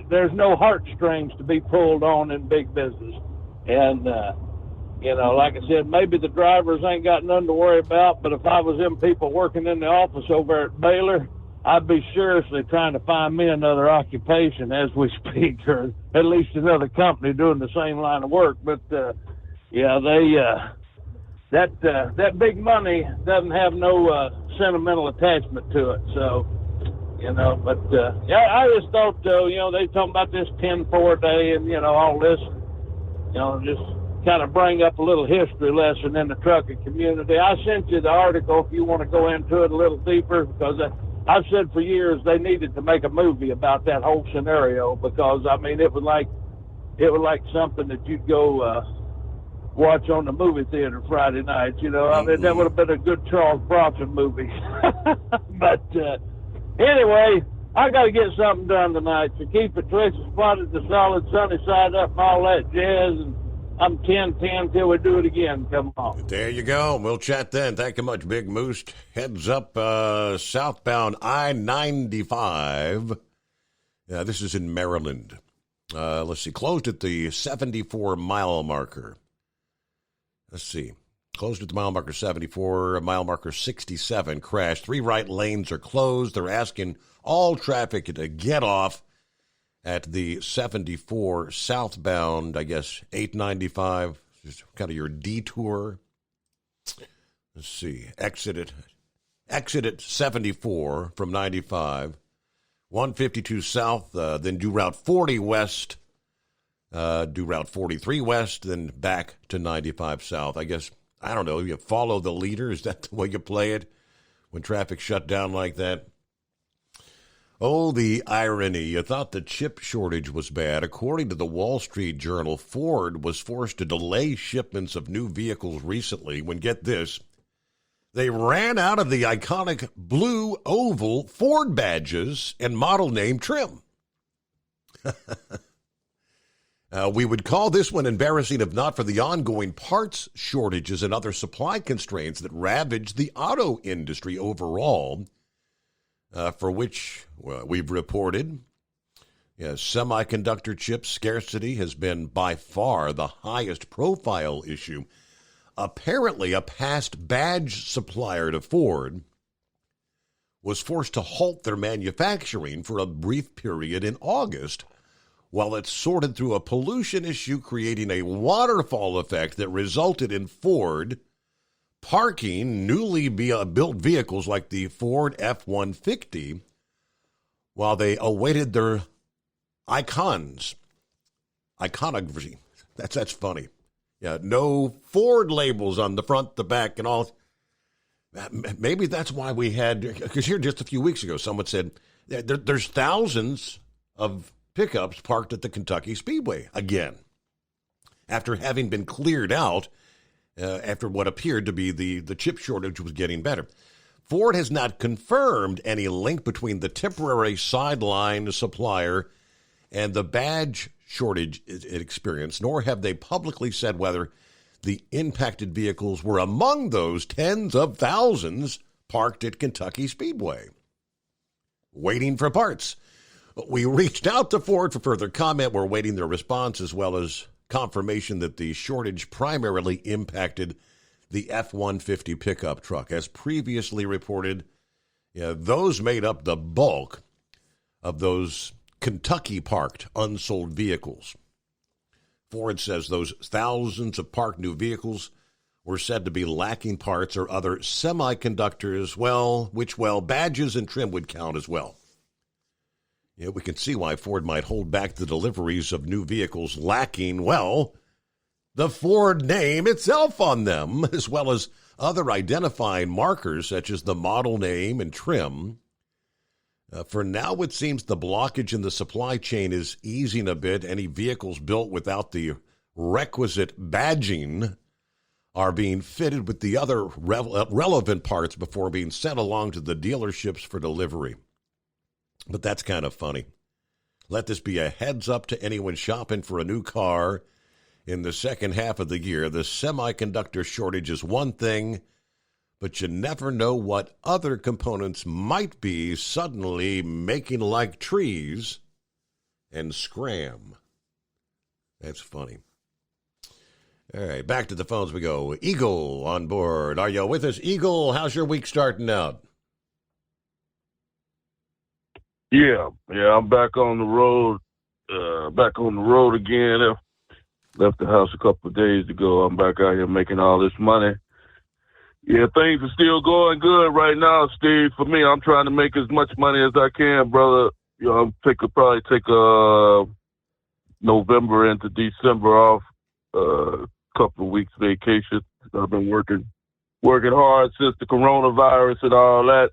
there's no heartstrings to be pulled on in big business. And you know, like I said, maybe the drivers ain't got nothing to worry about, but if I was them people working in the office over at Baylor, I'd be seriously trying to find me another occupation as we speak, or at least another company doing the same line of work. But that big money doesn't have no sentimental attachment to it. So, you know, but I just thought, you know, they talking about this 10-4 day and, you know, all this, you know, just kind of bring up a little history lesson in the trucking community. I sent you the article if you want to go into it a little deeper, because I've said for years they needed to make a movie about that whole scenario, because, I mean, it was like something that you'd go watch on the movie theater Friday night, you know. I mean, that would have been a good Charles Bronson movie. But anyway, I got to get something done tonight, so keep it twisted, spotted, the solid sunny side up, and all that jazz, and I'm 10-10 till we do it again. Come on. There you go. We'll chat then. Thank you much, Big Moose. Heads up southbound I-95. This is in Maryland. Let's see. Closed at the 74-mile marker. Let's see. Closed at the mile marker 74, mile marker 67 crashed. 3 right lanes are closed. They're asking all traffic to get off at the 74 southbound, I guess, 895, just kind of your detour. Let's see. Exit at 74 from 95. 152 south, then do Route 40 west. Do Route 43 west, then back to 95 south. I guess, I don't know, you follow the leader? Is that the way you play it when traffic shut down like that? Oh, the irony. You thought the chip shortage was bad. According to the Wall Street Journal, Ford was forced to delay shipments of new vehicles recently when, get this, they ran out of the iconic blue oval Ford badges and model name trim. We would call this one embarrassing if not for the ongoing parts shortages and other supply constraints that ravage the auto industry overall, for which we've reported semiconductor chip scarcity has been by far the highest profile issue. Apparently, a past badge supplier to Ford was forced to halt their manufacturing for a brief period in August while it sorted through a pollution issue, creating a waterfall effect that resulted in Ford parking newly built vehicles like the Ford F-150 while they awaited their iconography. That's funny. Yeah, no Ford labels on the front, the back, and all. Maybe that's why we had, because here just a few weeks ago, someone said there's thousands of pickups parked at the Kentucky Speedway again, after having been cleared out after what appeared to be the chip shortage was getting better. Ford has not confirmed any link between the temporary sideline supplier and the badge shortage it experienced, nor have they publicly said whether the impacted vehicles were among those tens of thousands parked at Kentucky Speedway, waiting for parts. We reached out to Ford for further comment. We're waiting their response, as well as confirmation that the shortage primarily impacted the F-150 pickup truck. As previously reported, those made up the bulk of those Kentucky-parked unsold vehicles. Ford says those thousands of parked new vehicles were said to be lacking parts or other semiconductors, which badges and trim would count as well. We can see why Ford might hold back the deliveries of new vehicles lacking, the Ford name itself on them, as well as other identifying markers such as the model name and trim. For now, it seems the blockage in the supply chain is easing a bit. Any vehicles built without the requisite badging are being fitted with the other relevant parts before being sent along to the dealerships for delivery. But that's kind of funny. Let this be a heads up to anyone shopping for a new car in the second half of the year. The semiconductor shortage is one thing, but you never know what other components might be suddenly making like trees and scram. That's funny. All right, back to the phones we go. Eagle on board. Are you with us, Eagle? How's your week starting out? Yeah, I'm back on the road. Again. Left the house a couple of days ago. I'm back out here making all this money. Yeah, things are still going good right now, Steve. For me, I'm trying to make as much money as I can, brother. I'll probably take November into December off, a couple of weeks vacation. I've been working hard since the coronavirus and all that.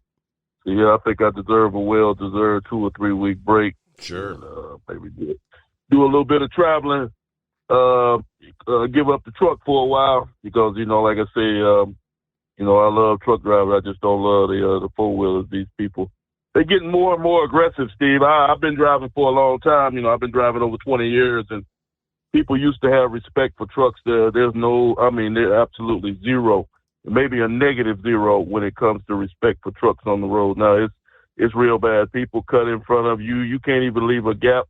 So, yeah, I think I deserve a well-deserved 2 or 3 week break. Sure. Maybe do a little bit of traveling, give up the truck for a while because, like I say, I love truck driving. I just don't love the four-wheelers, these people. They're getting more and more aggressive, Steve. I've been driving for a long time. I've been driving over 20 years, and people used to have respect for trucks. There's they're absolutely zero, maybe a negative zero when it comes to respect for trucks on the road. Now, it's real bad. People cut in front of you. You can't even leave a gap.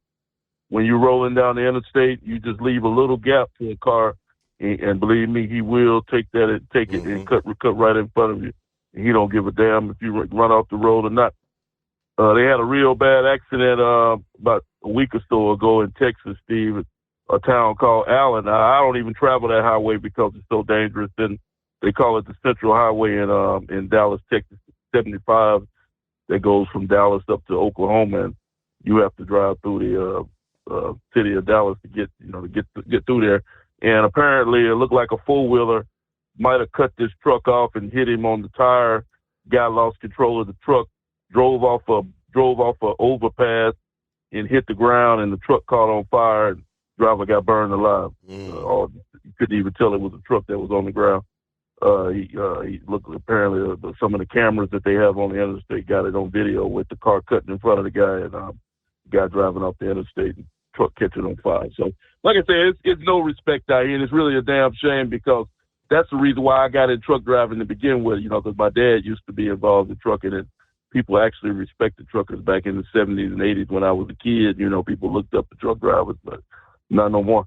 When you're rolling down the interstate, you just leave a little gap for a car, and believe me, he will take it and cut right in front of you. And he don't give a damn if you run off the road or not. They had a real bad accident about a week or so ago in Texas, Steve, a town called Allen. I don't even travel that highway because it's so dangerous. Then they call it the Central Highway in Dallas, Texas, 75 that goes from Dallas up to Oklahoma, and you have to drive through the city of Dallas to get through there. And apparently it looked like a four-wheeler might have cut this truck off and hit him on the tire. Guy lost control of the truck, drove off a overpass and hit the ground, and the truck caught on fire. And the driver got burned alive. You couldn't even tell it was a truck that was on the ground. He looked, apparently some of the cameras that they have on the interstate got it on video with the car cutting in front of the guy and the guy driving off the interstate and truck catching on fire. So, like I said, it's no respect out here, and it's really a damn shame because that's the reason why I got in truck driving to begin with, because my dad used to be involved in trucking, and people actually respected truckers back in the 70s and 80s when I was a kid. People looked up to truck drivers, but not no more.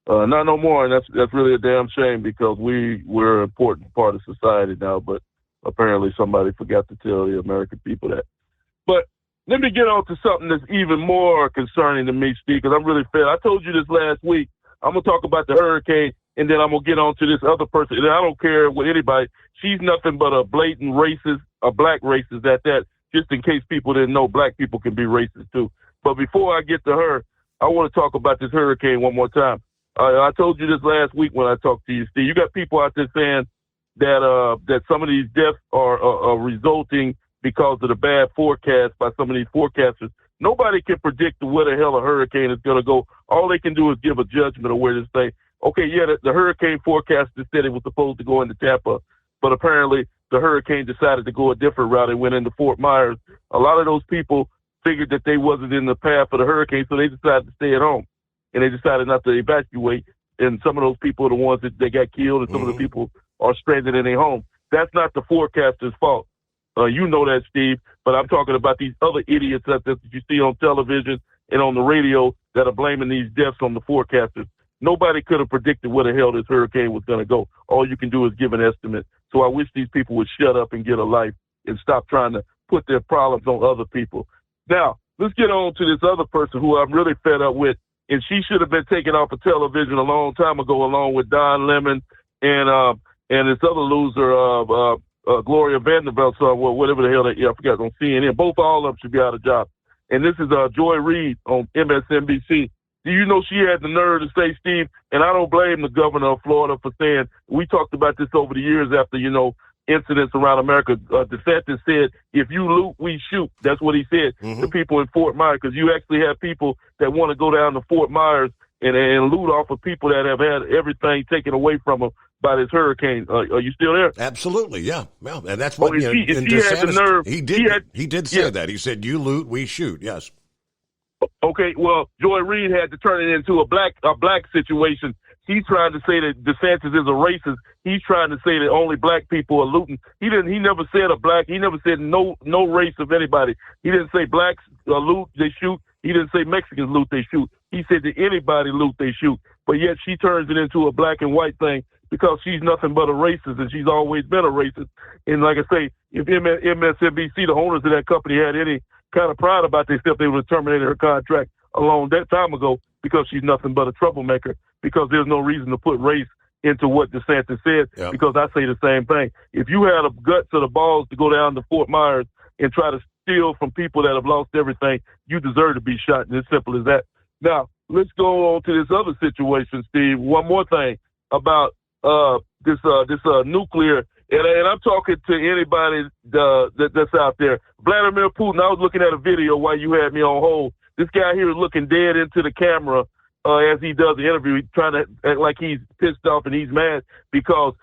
Not no more, and that's really a damn shame because we're an important part of society now. But apparently somebody forgot to tell the American people that. But let me get on to something that's even more concerning to me, Steve, because I'm really fed. I told you this last week. I'm going to talk about the hurricane, and then I'm going to get on to this other person. And I don't care what anybody. She's nothing but a blatant racist, a black racist at that, just in case people didn't know black people can be racist too. But before I get to her, I want to talk about this hurricane one more time. I told you this last week when I talked to you, Steve. You got people out there saying that some of these deaths are resulting because of the bad forecast by some of these forecasters. Nobody can predict where the hell a hurricane is going to go. All they can do is give a judgment of where this thing. Okay, yeah, the hurricane forecaster said it was supposed to go into Tampa, but apparently the hurricane decided to go a different route. It went into Fort Myers. A lot of those people figured that they wasn't in the path of the hurricane, so they decided to stay at home, and they decided not to evacuate. And some of those people are the ones that they got killed, and some of the people are stranded in their home. That's not the forecaster's fault. You know that, Steve, but I'm talking about these other idiots out there that you see on television and on the radio that are blaming these deaths on the forecasters. Nobody could have predicted where the hell this hurricane was going to go. All you can do is give an estimate. So I wish these people would shut up and get a life and stop trying to put their problems on other people. Now, let's get on to this other person who I'm really fed up with, and she should have been taken off of television a long time ago, along with Don Lemon and this other loser, Gloria Vanderbilt, or whatever the hell I forgot, on CNN. All of them should be out of job. And this is Joy Reid on MSNBC. Do you know she had the nerve to say, Steve, and I don't blame the governor of Florida for saying, we talked about this over the years after, incidents around America. DeSantis said, if you loot, we shoot. That's what he said to people in Fort Myers, because you actually have people that want to go down to Fort Myers and loot off of people that have had everything taken away from them by this hurricane. Are you still there? Absolutely, yeah. Well, and that's what she had the nerve. He did say that. He said, you loot, we shoot. Yes. Okay, well, Joy Reid had to turn it into a black situation. He's trying to say that DeSantis is a racist. He's trying to say that only black people are looting. He never said a black. He never said no race of anybody. He didn't say blacks loot, they shoot. He didn't say Mexicans loot, they shoot. He said that anybody loot, they shoot. But yet she turns it into a black and white thing because she's nothing but a racist, and she's always been a racist. And like I say, if MSNBC, the owners of that company, had any kind of pride about themselves, they would have terminated her contract a long time ago, because she's nothing but a troublemaker, because there's no reason to put race into what DeSantis said, because I say the same thing. If you had the guts or the balls to go down to Fort Myers and try to steal from people that have lost everything, you deserve to be shot, and it's simple as that. Now, let's go on to this other situation, Steve. One more thing about this nuclear, and I'm talking to anybody that's out there. Vladimir Putin, I was looking at a video while you had me on hold. This guy here is looking dead into the camera as he does the interview. He's trying to act like he's pissed off and he's mad because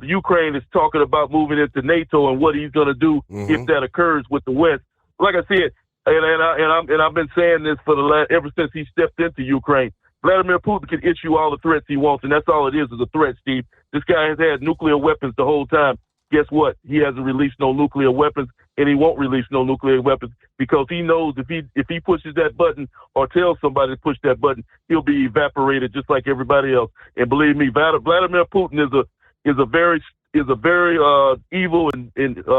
Ukraine is talking about moving into NATO and what he's going to do if that occurs with the West. Like I said, and I've been saying this for ever since he stepped into Ukraine. Vladimir Putin can issue all the threats he wants, and that's all it is a threat, Steve. This guy has had nuclear weapons the whole time. Guess what? He hasn't released no nuclear weapons, and he won't release no nuclear weapons, because he knows if he pushes that button or tells somebody to push that button, he'll be evaporated just like everybody else. And believe me, Vladimir Putin is a very evil and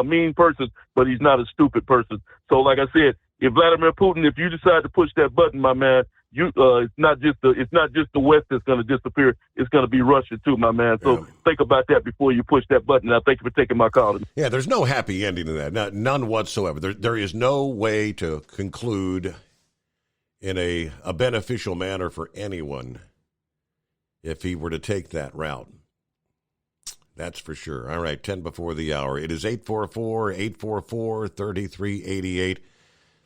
mean person, but he's not a stupid person. So, like I said, if Vladimir Putin, if you decide to push that button, my man, it's not just the West that's going to disappear. It's going to be Russia too, my man. So think about that before you push that button. I thank you for taking my call. Yeah, there's no happy ending to that. None whatsoever. There is no way to conclude in a beneficial manner for anyone if he were to take that route. That's for sure. All right, 10 before the hour. It is 844-844-3388.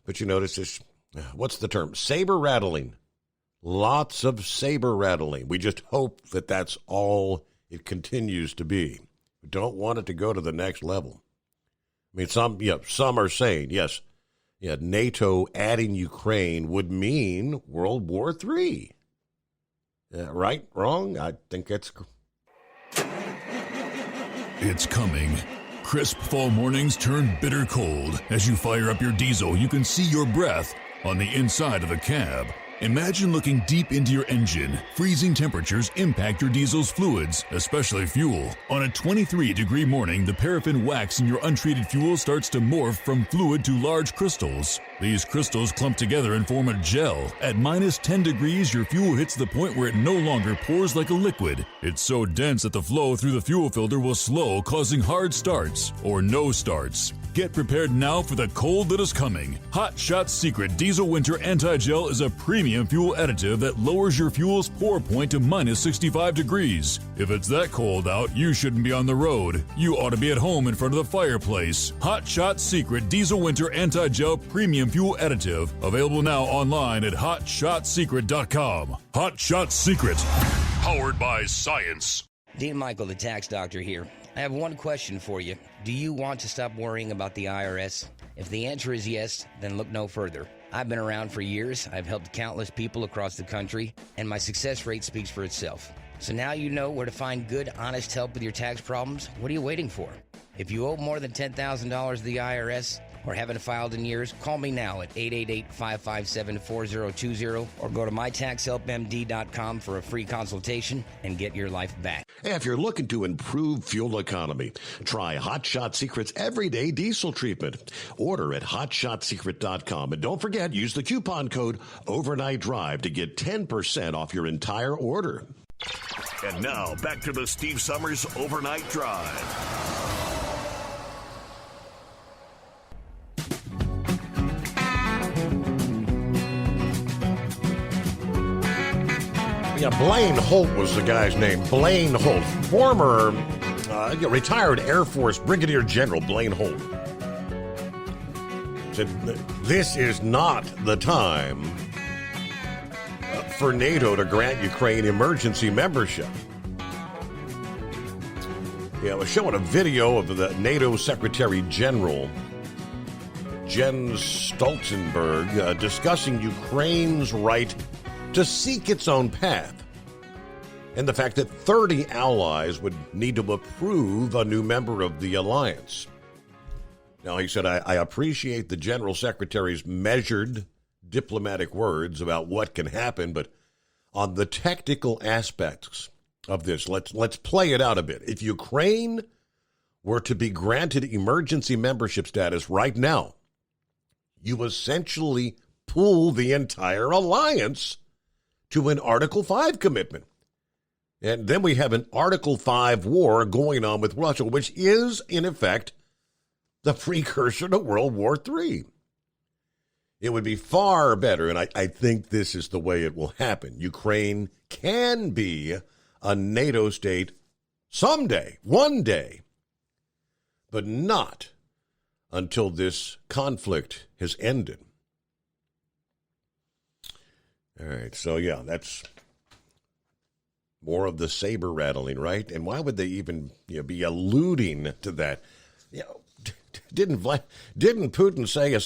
But you notice this, what's the term? Saber rattling. Lots of saber rattling. We just hope that that's all it continues to be. We don't want it to go to the next level. I mean, some are saying, yes, NATO adding Ukraine would mean World War III. Right? Wrong? I think that's... It's coming. Crisp fall mornings turn bitter cold. As you fire up your diesel, you can see your breath on the inside of the cab. Imagine looking deep into your engine. Freezing temperatures impact your diesel's fluids, especially fuel. On a 23-degree morning, the paraffin wax in your untreated fuel starts to morph from fluid to large crystals. These crystals clump together and form a gel. At minus 10 degrees, your fuel hits the point where it no longer pours like a liquid. It's so dense that the flow through the fuel filter will slow, causing hard starts or no starts. Get prepared now for the cold that is coming. Hot Shot Secret Diesel Winter Anti-Gel is a premium fuel additive that lowers your fuel's pour point to minus 65 degrees. If it's that cold out, you shouldn't be on the road. You ought to be at home in front of the fireplace. Hot Shot Secret Diesel Winter Anti-Gel Premium Fuel Additive. Available now online at hotshotsecret.com. Hot Shot Secret. Powered by science. Dean Michael, the tax doctor here. I have one question for you. Do you want to stop worrying about the IRS? If the answer is yes, then look no further. I've been around for years. I've helped countless people across the country, and my success rate speaks for itself. So now you know where to find good, honest help with your tax problems. What are you waiting for? If you owe more than $10,000 to the IRS or haven't filed in years, call me now at 888-557-4020 or go to mytaxhelpmd.com for a free consultation and get your life back. Hey, if you're looking to improve fuel economy, try Hot Shot Secret's everyday diesel treatment. Order at hotshotsecret.com. And don't forget, use the coupon code Overnight Drive to get 10% off your entire order. And now, back to the Steve Summers Overnight Drive. Yeah, Blaine Holt was the guy's name. Blaine Holt. Former retired Air Force Brigadier General Blaine Holt said this is not the time for NATO to grant Ukraine emergency membership. Yeah, I was showing a video of the NATO Secretary General Jens Stoltenberg discussing Ukraine's right to seek its own path, and the fact that 30 allies would need to approve a new member of the alliance. Now, he said, I appreciate the General Secretary's measured diplomatic words about what can happen, but on the technical aspects of this, let's play it out a bit. If Ukraine were to be granted emergency membership status right now, you essentially pull the entire alliance to an Article 5 commitment. And then we have an Article 5 war going on with Russia, which is, in effect, the precursor to World War III. It would be far better, and I think this is the way it will happen. Ukraine can be a NATO state someday, one day, but not until this conflict has ended. All right, so yeah, that's more of the saber rattling, right? And why would they even be alluding to that? Didn't Putin say,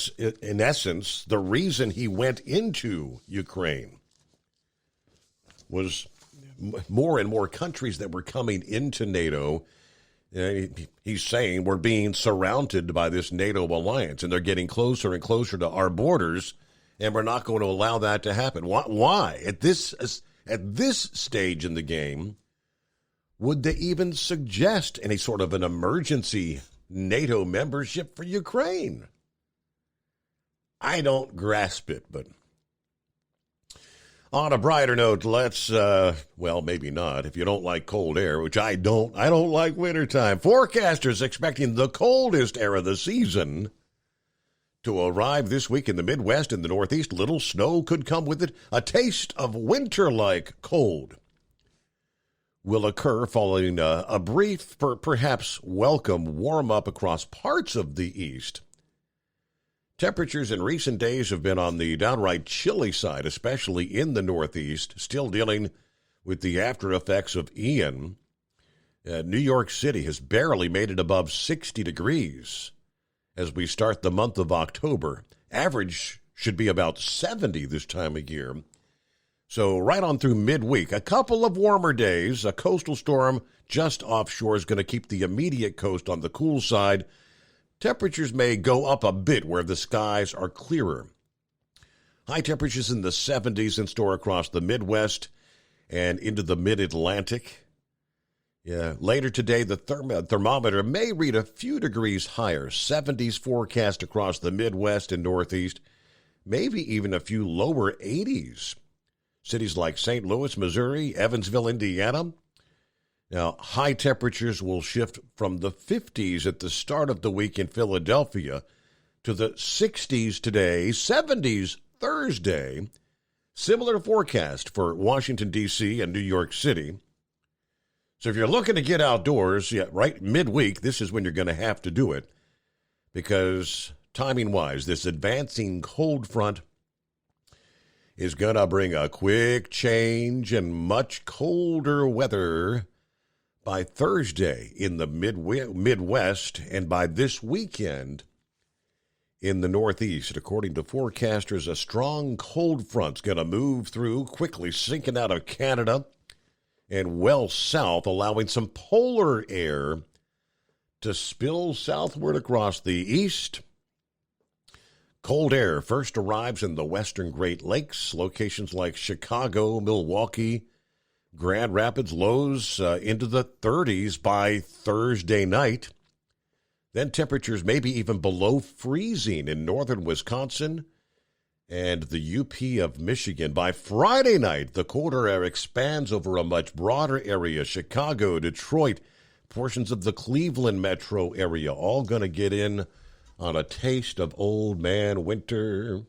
in essence, the reason he went into Ukraine was more and more countries that were coming into NATO? He's saying we're being surrounded by this NATO alliance, and they're getting closer and closer to our borders, and we're not going to allow that to happen. Why? At this stage in the game, would they even suggest any sort of an emergency NATO membership for Ukraine? I don't grasp it, but on a brighter note, let's, well, maybe not. If you don't like cold air, which I don't like wintertime. Forecasters expecting the coldest air of the season to arrive this week in the Midwest and the Northeast. Little snow could come with it. A taste of winter-like cold will occur following a brief, perhaps welcome warm-up across parts of the East. Temperatures in recent days have been on the downright chilly side, especially in the Northeast, still dealing with the after effects of Ian. New York City has barely made it above 60 degrees as we start the month of October. Average should be about 70 this time of year. So right on through midweek, a couple of warmer days. A coastal storm just offshore is going to keep the immediate coast on the cool side. Temperatures may go up a bit where the skies are clearer. High temperatures in the 70s in store across the Midwest and into the mid-Atlantic. Yeah, later today, the thermometer may read a few degrees higher. 70s forecast across the Midwest and Northeast. Maybe even a few lower 80s. Cities like St. Louis, Missouri, Evansville, Indiana. Now, high temperatures will shift from the 50s at the start of the week in Philadelphia to the 60s today, 70s Thursday. Similar forecast for Washington, D.C. and New York City. So if you're looking to get outdoors, right midweek, this is when you're going to have to do it because timing-wise, this advancing cold front is going to bring a quick change and much colder weather by Thursday in the Midwest and by this weekend in the Northeast. According to forecasters, a strong cold front's going to move through, quickly sinking out of Canada and well south, allowing some polar air to spill southward across the east. Cold air first arrives in the western Great Lakes, locations like Chicago, Milwaukee, Grand Rapids, lows into the 30s by Thursday night. Then temperatures maybe even below freezing in northern Wisconsin and the UP of Michigan. By Friday night, the colder air expands over a much broader area. Chicago, Detroit, portions of the Cleveland metro area, all going to get in on a taste of old man winter.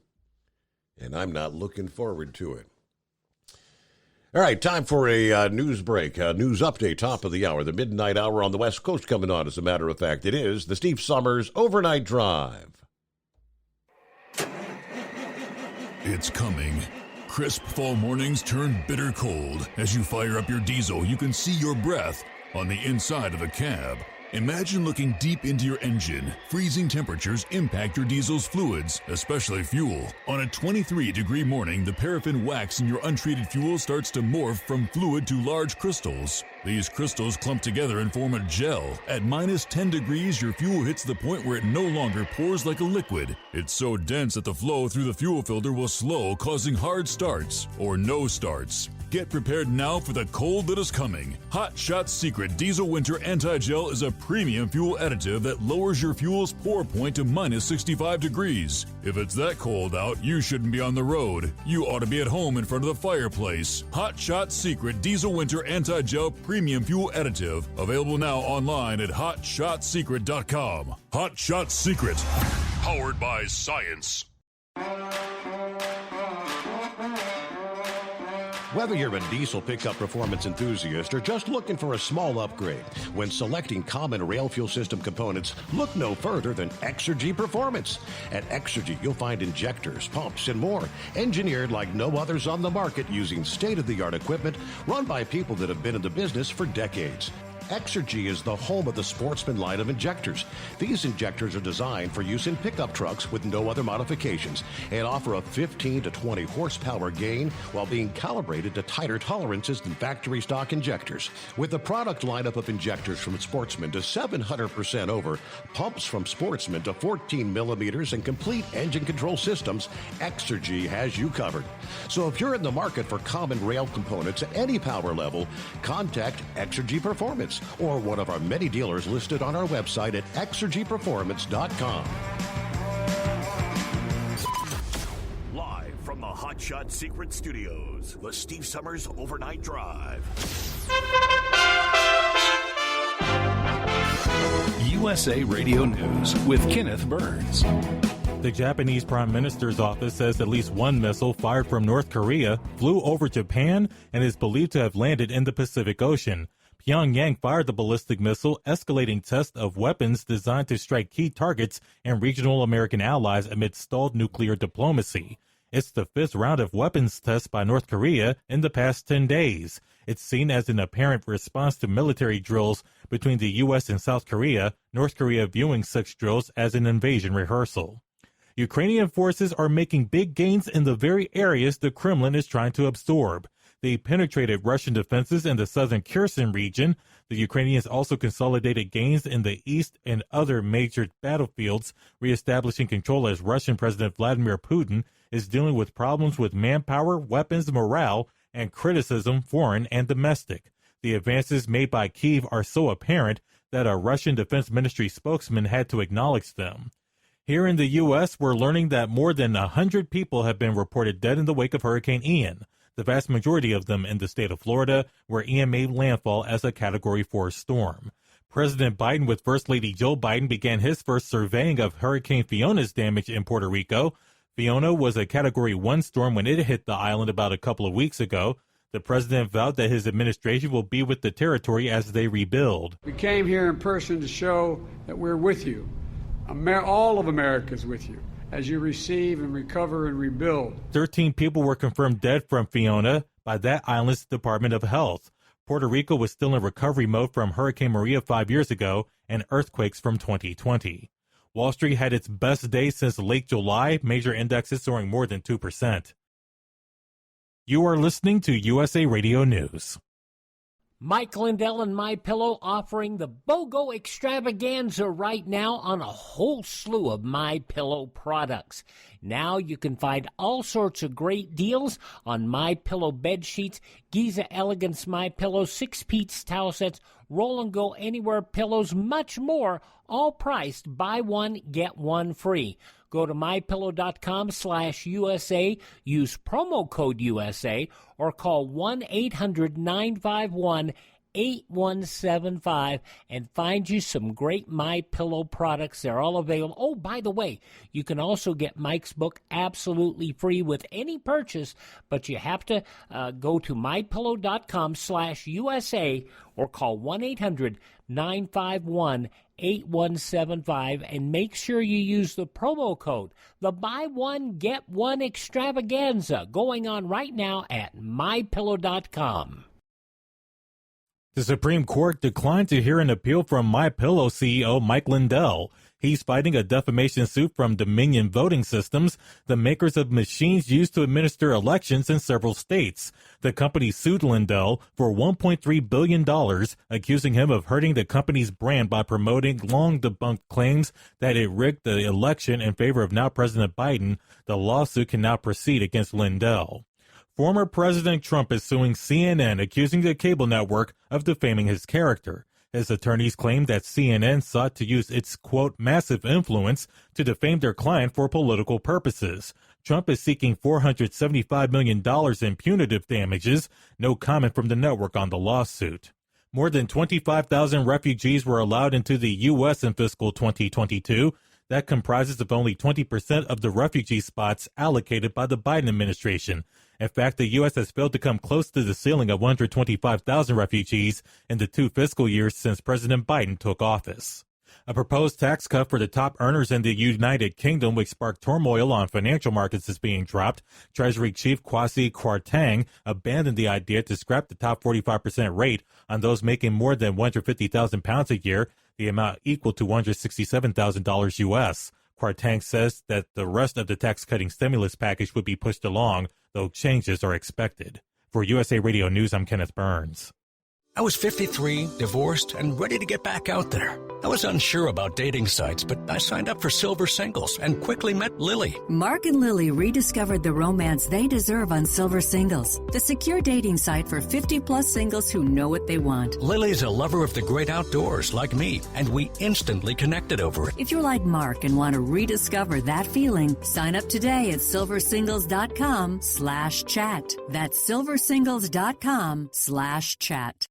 And I'm not looking forward to it. All right, time for a news break, a news update, top of the hour, the midnight hour on the West Coast coming on. As a matter of fact, it is the Steve Summers Overnight Drive. It's coming. Crisp fall mornings turn bitter cold. As you fire up your diesel, you can see your breath on the inside of a cab. Imagine looking deep into your engine. Freezing temperatures impact your diesel's fluids, especially fuel. On a 23-degree morning, the paraffin wax in your untreated fuel starts to morph from fluid to large crystals. These crystals clump together and form a gel. At minus 10 degrees, your fuel hits the point where it no longer pours like a liquid. It's so dense that the flow through the fuel filter will slow, causing hard starts or no starts. Get prepared now for the cold that is coming. Hot Shot Secret Diesel Winter Anti-Gel is a premium fuel additive that lowers your fuel's pour point to minus 65 degrees. If it's that cold out, you shouldn't be on the road. You ought to be at home in front of the fireplace. Hot Shot Secret Diesel Winter Anti-Gel Premium Fuel Additive. Available now online at HotShotSecret.com. Hot Shot Secret. Powered by science. Whether you're a diesel pickup performance enthusiast or just looking for a small upgrade, when selecting common rail fuel system components, look no further than Exergy Performance. At Exergy, you'll find injectors, pumps, and more, engineered like no others on the market using state-of-the-art equipment run by people that have been in the business for decades. Exergy is the home of the Sportsman line of injectors. These injectors are designed for use in pickup trucks with no other modifications and offer a 15 to 20 horsepower gain while being calibrated to tighter tolerances than factory stock injectors. With the product lineup of injectors from Sportsman to 700% over, pumps from Sportsman to 14 millimeters, and complete engine control systems, Exergy has you covered. So if you're in the market for common rail components at any power level, contact Exergy Performance or one of our many dealers listed on our website at exergyperformance.com. Live from the Hot Shot Secret Studios, the Steve Summers Overnight Drive. USA Radio News with Kenneth Burns. The Japanese Prime Minister's office says at least one missile fired from North Korea flew over Japan and is believed to have landed in the Pacific Ocean. Pyongyang fired the ballistic missile, escalating tests of weapons designed to strike key targets and regional American allies amid stalled nuclear diplomacy. It's the fifth round of weapons tests by North Korea in the past 10 days. It's seen as an apparent response to military drills between the U.S. and South Korea, North Korea viewing such drills as an invasion rehearsal. Ukrainian forces are making big gains in the very areas the Kremlin is trying to absorb. They penetrated Russian defenses in the southern Kherson region, The Ukrainians also consolidated gains in the east and other major battlefields, reestablishing control as Russian President Vladimir Putin is dealing with problems with manpower, weapons, morale, and criticism, foreign and domestic. The advances made by Kyiv are so apparent that a Russian Defense Ministry spokesman had to acknowledge them. Here in the U.S., we're learning that more than 100 people have been reported dead in the wake of Hurricane Ian, the vast majority of them in the state of Florida, where Ian made landfall as a Category 4 storm. President Biden with First Lady Jill Biden began his first surveying of Hurricane Fiona's damage in Puerto Rico. Fiona was a Category 1 storm when it hit the island about a couple of weeks ago. The president vowed that his administration will be with the territory as they rebuild. We came here in person to show that we're with you. All of America is with you as you receive and recover and rebuild. 13 people were confirmed dead from Fiona by that island's Department of Health. Puerto Rico was still in recovery mode from Hurricane Maria 5 years ago and earthquakes from 2020. Wall Street had its best day since late July, major indexes soaring more than 2%. You are listening to USA Radio News. Mike Lindell and MyPillow offering the BOGO extravaganza right now on a whole slew of MyPillow products. Now you can find all sorts of great deals on MyPillow bed sheets, Giza Elegance MyPillow, 6-piece towel sets, Roll and Go Anywhere pillows, much more, all priced buy one, get one free. Go to mypillow.com/USA, use promo code USA, or call 1-800-951-8175 and find you some great MyPillow products. They're all available. Oh, by the way, you can also get Mike's book absolutely free with any purchase, but you have to go to mypillow.com/USA or call 1-800-951-8175 and make sure you use the promo code. The buy one, get one extravaganza going on right now at mypillow.com. The Supreme Court declined to hear an appeal from MyPillow CEO Mike Lindell. He's fighting a defamation suit from Dominion Voting Systems, the makers of machines used to administer elections in several states. The company sued Lindell for $1.3 billion, accusing him of hurting the company's brand by promoting long-debunked claims that it rigged the election in favor of now President Biden. The lawsuit can now proceed against Lindell. Former President Trump is suing CNN, accusing the cable network of defaming his character. His attorneys claim that CNN sought to use its, quote, massive influence to defame their client for political purposes. Trump is seeking $475 million in punitive damages. No comment from the network on the lawsuit. More than 25,000 refugees were allowed into the U.S. in fiscal 2022. That comprises of only 20% of the refugee spots allocated by the Biden administration. In fact, the U.S. has failed to come close to the ceiling of 125,000 refugees in the 2 fiscal years since President Biden took office. A proposed tax cut for the top earners in the United Kingdom, which sparked turmoil on financial markets, is being dropped. Treasury Chief Kwasi Kwarteng abandoned the idea to scrap the top 45% rate on those making more than £150,000 a year, the amount equal to $167,000 U.S. Kwarteng says that the rest of the tax-cutting stimulus package would be pushed along, though changes are expected. For USA Radio News, I'm Kenneth Burns. I was 53, divorced, and ready to get back out there. I was unsure about dating sites, but I signed up for Silver Singles and quickly met Lily. Mark and Lily rediscovered the romance they deserve on Silver Singles, the secure dating site for 50-plus singles who know what they want. Lily's a lover of the great outdoors like me, and we instantly connected over it. If you're like Mark and want to rediscover that feeling, sign up today at silversingles.com/chat. That's silversingles.com/chat.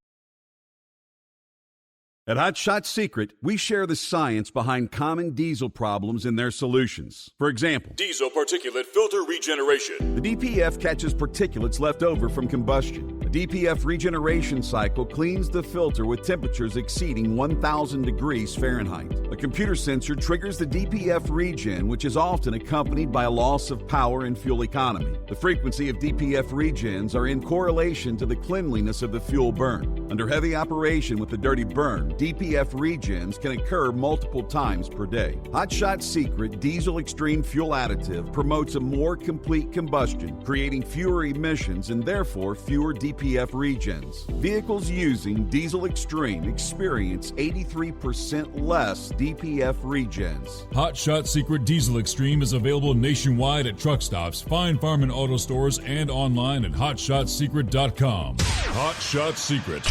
At Hot Shot Secret, we share the science behind common diesel problems and their solutions. For example, diesel particulate filter regeneration. The DPF catches particulates left over from combustion. The DPF regeneration cycle cleans the filter with temperatures exceeding 1,000 degrees Fahrenheit. A computer sensor triggers the DPF regen, which is often accompanied by a loss of power and fuel economy. The frequency of DPF regens are in correlation to the cleanliness of the fuel burn. Under heavy operation with the dirty burn, DPF regens can occur multiple times per day. Hot Shot Secret Diesel Extreme Fuel Additive promotes a more complete combustion, creating fewer emissions and therefore fewer DPF regens. Vehicles using Diesel Extreme experience 83% less DPF regens. Hot Shot Secret Diesel Extreme is available nationwide at truck stops, Fine Farm and auto stores, and online at hotshotsecret.com. Hot Shot Secret,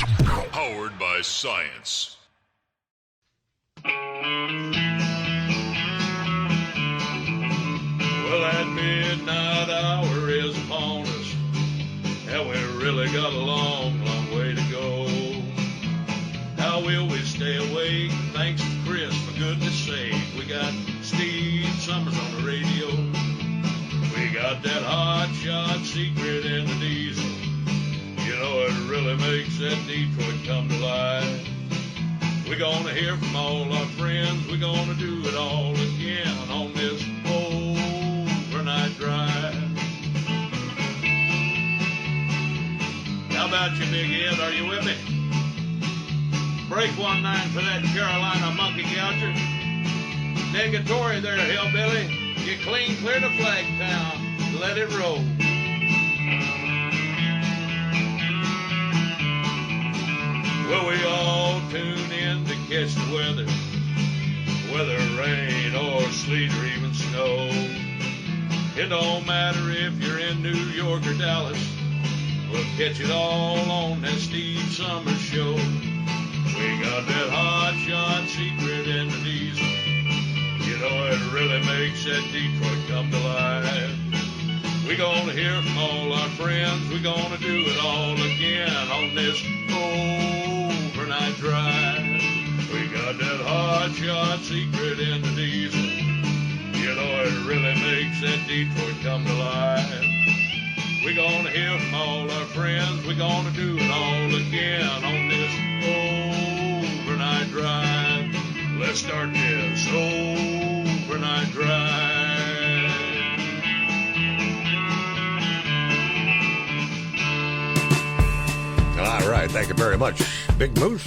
powered by science. Well, that midnight hour is upon us, and we really got a long, long way to go. How will we stay awake? Thanks to Chris, for goodness sake. We got Steve Summers on the radio. We got that Hot Shot Secret in the diesel. You know, it really makes that Detroit come to life. We're going to hear from all our friends. We're going to do it all again on this overnight drive. How about you, Big Ed? Are you with me? Break 1-9 for that Carolina monkey gouger. Negatory there, hillbilly. You clean clear to Flagtown. Let it roll. Well, we all tune in to catch the weather, whether rain or sleet or even snow. It don't matter if you're in New York or Dallas, we'll catch it all on that Steve Summers show. We got that Hot Shot Secret in the diesel. You know, it really makes that Detroit come to life. We're going to hear from all our friends. We're going to do it all again on this overnight drive. We got that Hot Shot Secret in the diesel. You know, it really makes that Detroit come to life. We're going to hear from all our friends. We're going to do it all again on this overnight drive. Let's start this overnight drive. All right, thank you very much, Big Moose.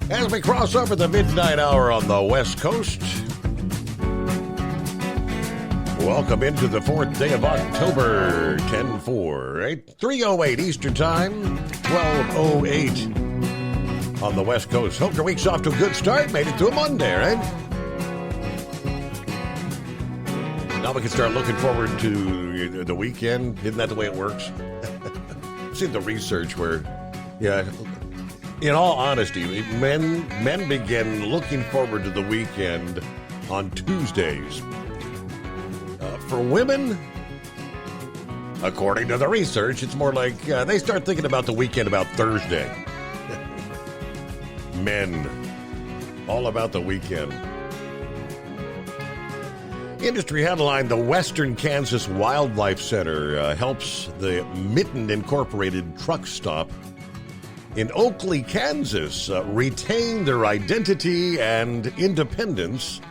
As we cross over the midnight hour on the West Coast, welcome into the 4th day of October, 10-4, right? 3:08 Eastern Time, 12:08 on the West Coast. Hope your week's off to a good start. Made it to a Monday, right? Now we can start looking forward to the weekend. Isn't that the way it works? Seen the research where, yeah, in all honesty, men begin looking forward to the weekend on Tuesdays. For women, according to the research, it's more like they start thinking about the weekend about Thursday. Men, all about the weekend. Industry headline, the Western Kansas Wildlife Center helps the Mitten Incorporated truck stop in Oakley, Kansas, retain their identity and independence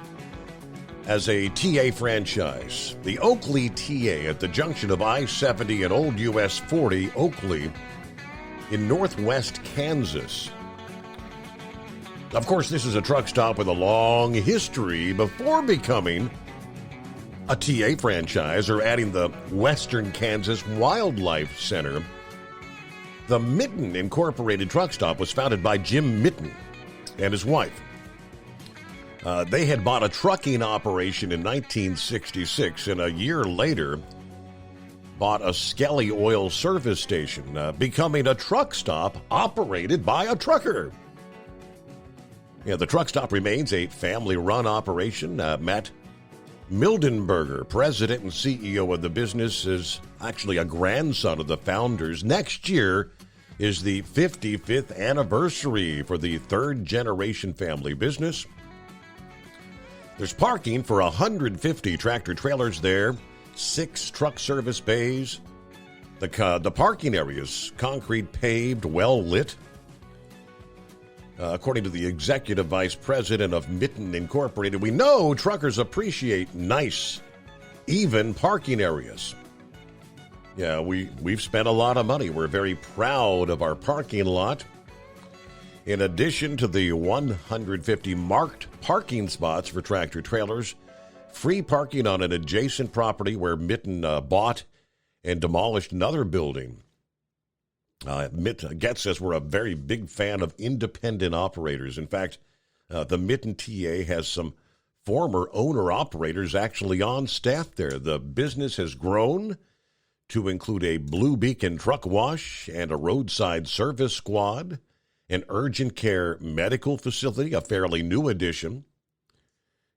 as a TA franchise. The Oakley TA at the junction of I-70 and Old US 40, Oakley, in northwest Kansas. Of course, this is a truck stop with a long history before becoming a TA franchise or adding the Western Kansas Wildlife Center. The Mitten Incorporated truck stop was founded by Jim Mitten and his wife. They had bought a trucking operation in 1966 and a year later bought a Skelly oil service station, becoming a truck stop operated by a trucker. Yeah, the truck stop remains a family-run operation. Matt Mildenberger, president and CEO of the business, is actually a grandson of the founders. Next year is the 55th anniversary for the third-generation family business. There's parking for 150 tractor-trailers there, 6 truck service bays. The parking areas, concrete paved, well-lit. According to the executive vice president of Mitten Incorporated, we know truckers appreciate nice, even parking areas. Yeah, we've spent a lot of money. We're very proud of our parking lot. In addition to the 150 marked parking spots for tractor trailers, free parking on an adjacent property where Mitten bought and demolished another building. Get says we're a very big fan of independent operators. In fact, the Mitten TA has some former owner-operators actually on staff there. The business has grown to include a Blue Beacon truck wash and a roadside service squad, an urgent care medical facility, a fairly new addition.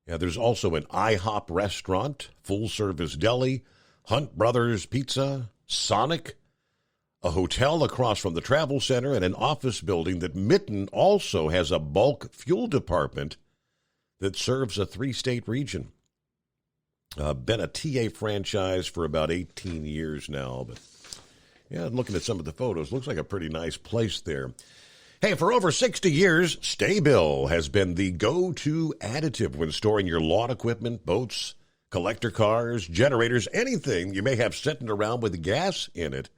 There's also an IHOP restaurant, full-service deli, Hunt Brothers Pizza, Sonic, a hotel across from the travel center, and an office building that Mitten also has a bulk fuel department that serves a 3-state region. Been a TA franchise for about 18 years now. But yeah, looking at some of the photos, looks like a pretty nice place there. Hey, for over 60 years, Sta-Bil has been the go-to additive when storing your lawn equipment, boats, collector cars, generators, anything you may have sitting around with gas in it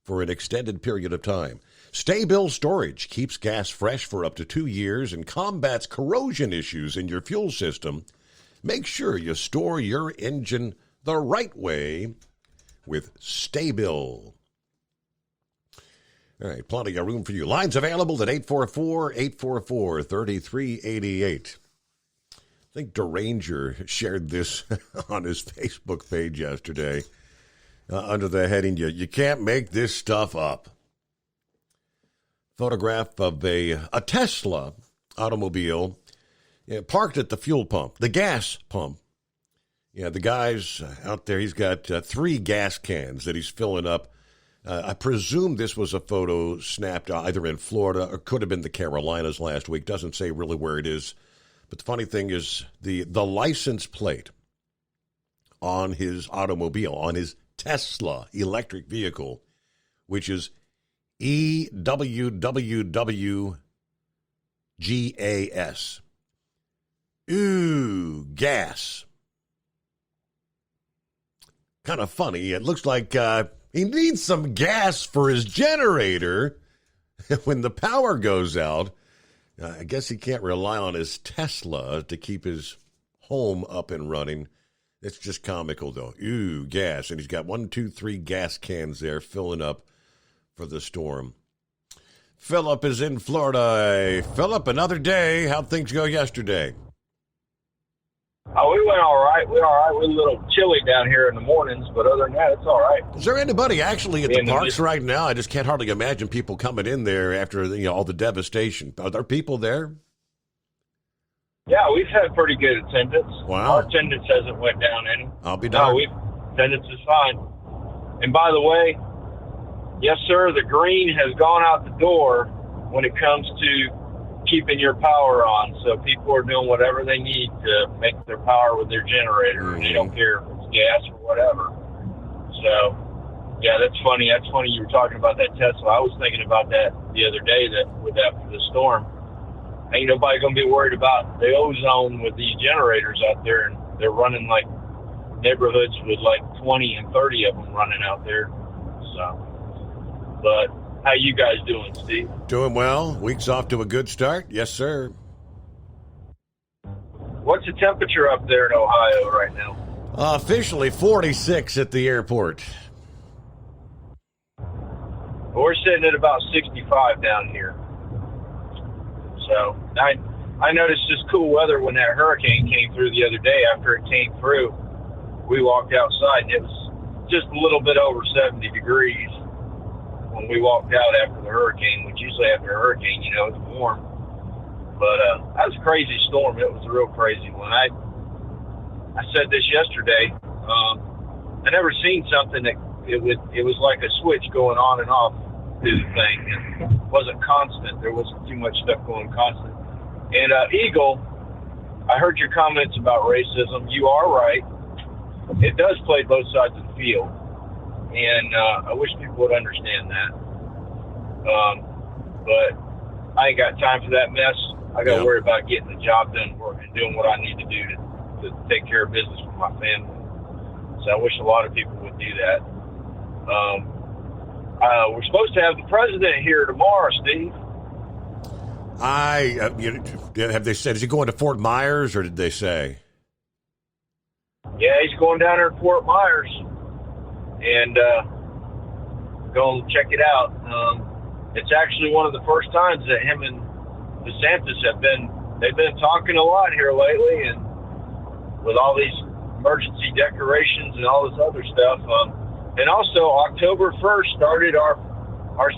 for an extended period of time. Sta-Bil Storage keeps gas fresh for up to 2 years and combats corrosion issues in your fuel system. Make sure you store your engine the right way with Sta-Bil. All right, plenty of room for you. Lines available at 844-844-3388. I think Deranger shared this on his Facebook page yesterday under the heading, You Can't Make This Stuff Up. Photograph of a Tesla automobile parked at the fuel pump, the gas pump. Yeah, the guy's out there, he's got 3 gas cans that he's filling up. I presume this was a photo snapped either in Florida or could have been the Carolinas last week. Doesn't say really where it is. But the funny thing is the license plate on his automobile, on his Tesla electric vehicle, which is EWWWGAS. Ooh, gas. Kind of funny. It looks like he needs some gas for his generator when the power goes out. I guess he can't rely on his Tesla to keep his home up and running. It's just comical, though. Ooh, gas. And he's got 1, 2, 3 gas cans there filling up for the storm. Philip is in Florida. Philip, another day. How'd things go yesterday? Oh, we went all right. We're all right. We're a little chilly down here in the mornings, but other than that, it's all right. Is there anybody actually at the parks right now? I just can't hardly imagine people coming in there after all the devastation. Are there people there? Yeah, we've had pretty good attendance. Wow. Our attendance hasn't went down any. I'll be darned. No, attendance is fine. And by the way, yes, sir, the green has gone out the door when it comes to keeping your power on. So people are doing whatever they need to make their power with their generator. Mm-hmm. They don't care if it's gas or whatever. So, yeah, that's funny. That's funny you were talking about that Tesla. I was thinking about that the other day with the storm. Ain't nobody going to be worried about the ozone with these generators out there. And they're running like neighborhoods with like 20 and 30 of them running out there. So, but how you guys doing, Steve? Doing well. Week's off to a good start. Yes, sir. What's the temperature up there in Ohio right now? Officially 46 at the airport. We're sitting at about 65 down here. So I noticed this cool weather when that hurricane came through the other day. After it came through, we walked outside and it was just a little bit over 70 degrees when we walked out after the hurricane, which usually after a hurricane, it's warm. But that was a crazy storm. It was a real crazy one. I said this yesterday. I never seen something that it was like a switch going on and off through the thing. It wasn't constant. There wasn't too much stuff going constant. And Eagle, I heard your comments about racism. You are right. It does play both sides of the field. And I wish people would understand that. But I ain't got time for that mess. I got to worry about getting the job done and doing what I need to do to take care of business for my family. So I wish a lot of people would do that. We're supposed to have the president here tomorrow, Steve. Have they said, is he going to Fort Myers, or did they say? Yeah, he's going down there to Fort Myers and go check it out. It's actually one of the first times that him and DeSantis they've been talking a lot here lately, and with all these emergency declarations and all this other stuff. And also, October 1st started our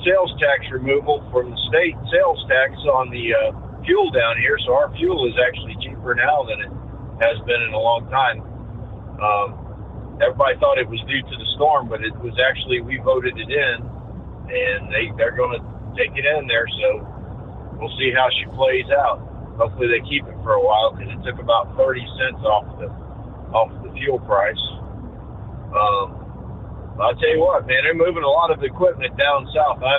sales tax removal from the state sales tax on the fuel down here. So our fuel is actually cheaper now than it has been in a long time. Everybody thought it was due to the storm, but it was actually, we voted it in, and they're going to take it in there. So we'll see how she plays out. Hopefully they keep it for a while, because it took about 30 cents off the fuel price. I'll tell you what, man, they're moving a lot of equipment down south. I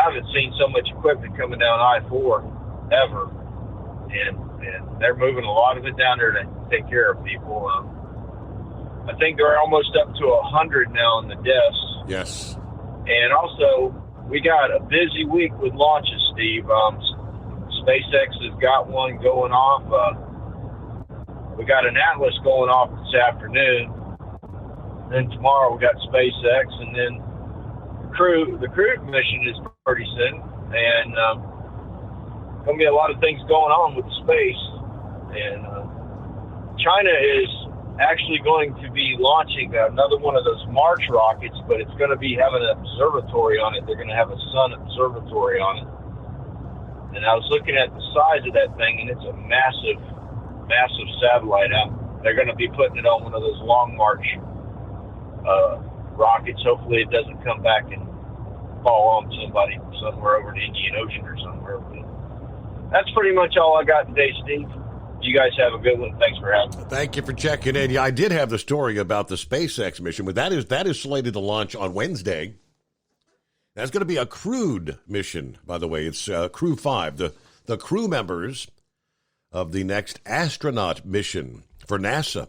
haven't seen so much equipment coming down I-4 ever, and they're moving a lot of it down there to take care of people. I think they're almost up to 100 now in the deaths. Yes. And also, we got a busy week with launches, Steve. SpaceX has got one going off. We got an Atlas going off this afternoon. Then tomorrow we got SpaceX, and then the crew mission is pretty soon. And going to be a lot of things going on with the space. And China is actually going to be launching another one of those March rockets, but it's going to be having an observatory on it. They're going to have a sun observatory on it. And I was looking at the size of that thing, and it's a massive, massive satellite out. They're going to be putting it on one of those Long March rockets. Hopefully it doesn't come back and fall on somebody somewhere over the Indian Ocean or somewhere. But that's pretty much all I got today, Steve. You guys have a good one. Thanks for having me. Thank you for checking in. Yeah, I did have the story about the SpaceX mission, but that is slated to launch on Wednesday. That's going to be a crewed mission, by the way. It's Crew 5, the crew members of the next astronaut mission for NASA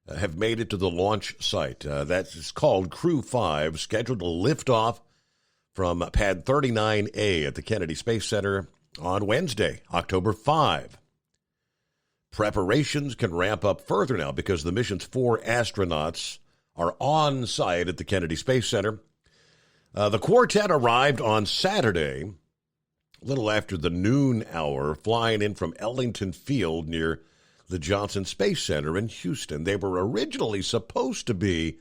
have made it to the launch site. That's called Crew 5, scheduled to lift off from Pad 39A at the Kennedy Space Center on Wednesday, October 5. Preparations can ramp up further now because the mission's 4 astronauts are on site at the Kennedy Space Center. The quartet arrived on Saturday, a little after the noon hour, flying in from Ellington Field near the Johnson Space Center in Houston. They were originally supposed to be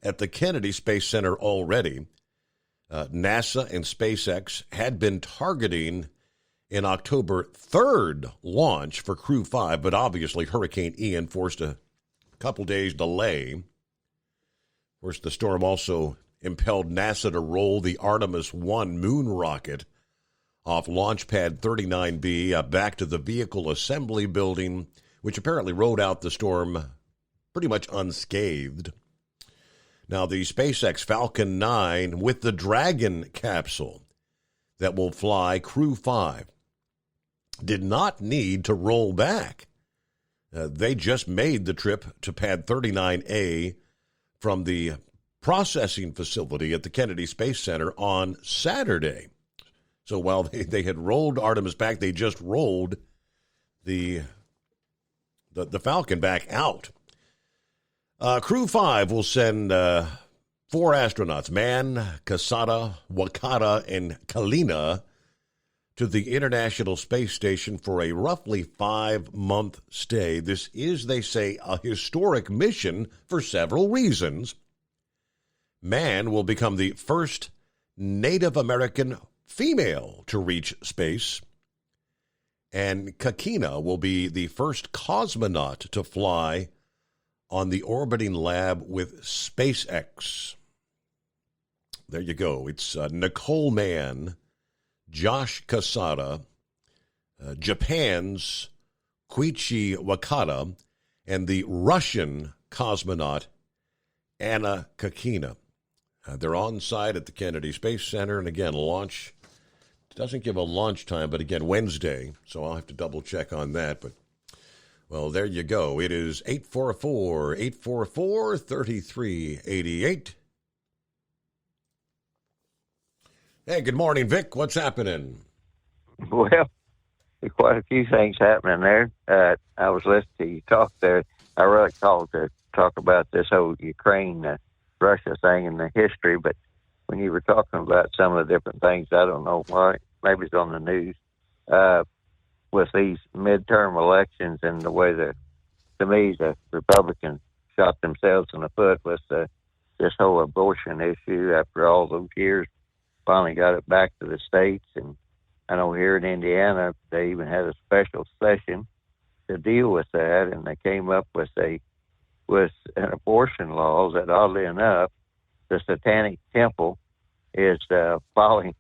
at the Kennedy Space Center already. NASA and SpaceX had been targeting an October 3rd launch for Crew 5, but obviously Hurricane Ian forced a couple days delay. Of course, the storm also impelled NASA to roll the Artemis 1 moon rocket off Launch Pad 39B back to the Vehicle Assembly Building, which apparently rode out the storm pretty much unscathed. Now, the SpaceX Falcon 9 with the Dragon capsule that will fly Crew 5 did not need to roll back. They just made the trip to Pad 39A from the processing facility at the Kennedy Space Center on Saturday. So while they had rolled Artemis back, they just rolled the Falcon back out. Crew 5 will send 4 astronauts, Man, Casada, Wakata, and Kalina, to the International Space Station for a roughly 5-month stay. This is, they say, a historic mission for several reasons. Man will become the first Native American female to reach space, and Kakina will be the first cosmonaut to fly on the orbiting lab with SpaceX. There you go. It's Nicole Mann, Josh Casada, Japan's Koichi Wakata, and the Russian cosmonaut Anna Kakina. They're on site at the Kennedy Space Center, and again, launch doesn't give a launch time, but again, Wednesday, so I'll have to double check on that. But, well, there you go. It is 844-844-3388. Hey, good morning, Vic. What's happening? Well, there's quite a few things happening there. I was listening to you talk there. I really called to talk about this whole Ukraine-Russia thing and the history, but when you were talking about some of the different things, I don't know why, maybe it's on the news, with these midterm elections and the way to me, the Republicans shot themselves in the foot with this whole abortion issue after all those years, finally got it back to the states. And I know here in Indiana, they even had a special session to deal with that, and they came up with an abortion law that, oddly enough, the Satanic Temple is filing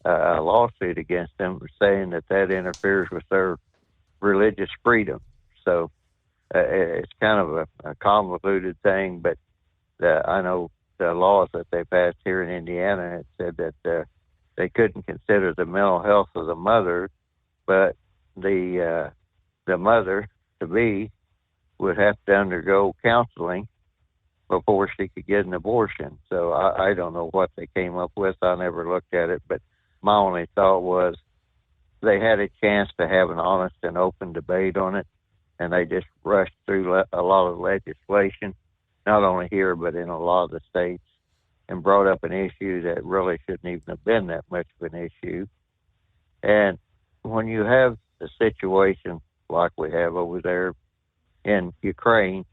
a lawsuit against them, saying that interferes with their religious freedom. So it's kind of a convoluted thing, but I know the laws that they passed here in Indiana, it said that they couldn't consider the mental health of the mother, but the mother-to-be would have to undergo counseling before she could get an abortion. So I don't know what they came up with. I never looked at it, but my only thought was they had a chance to have an honest and open debate on it, and they just rushed through a lot of legislation, not only here but in a lot of the states, and brought up an issue that really shouldn't even have been that much of an issue. And when you have a situation like we have over there in Ukraine,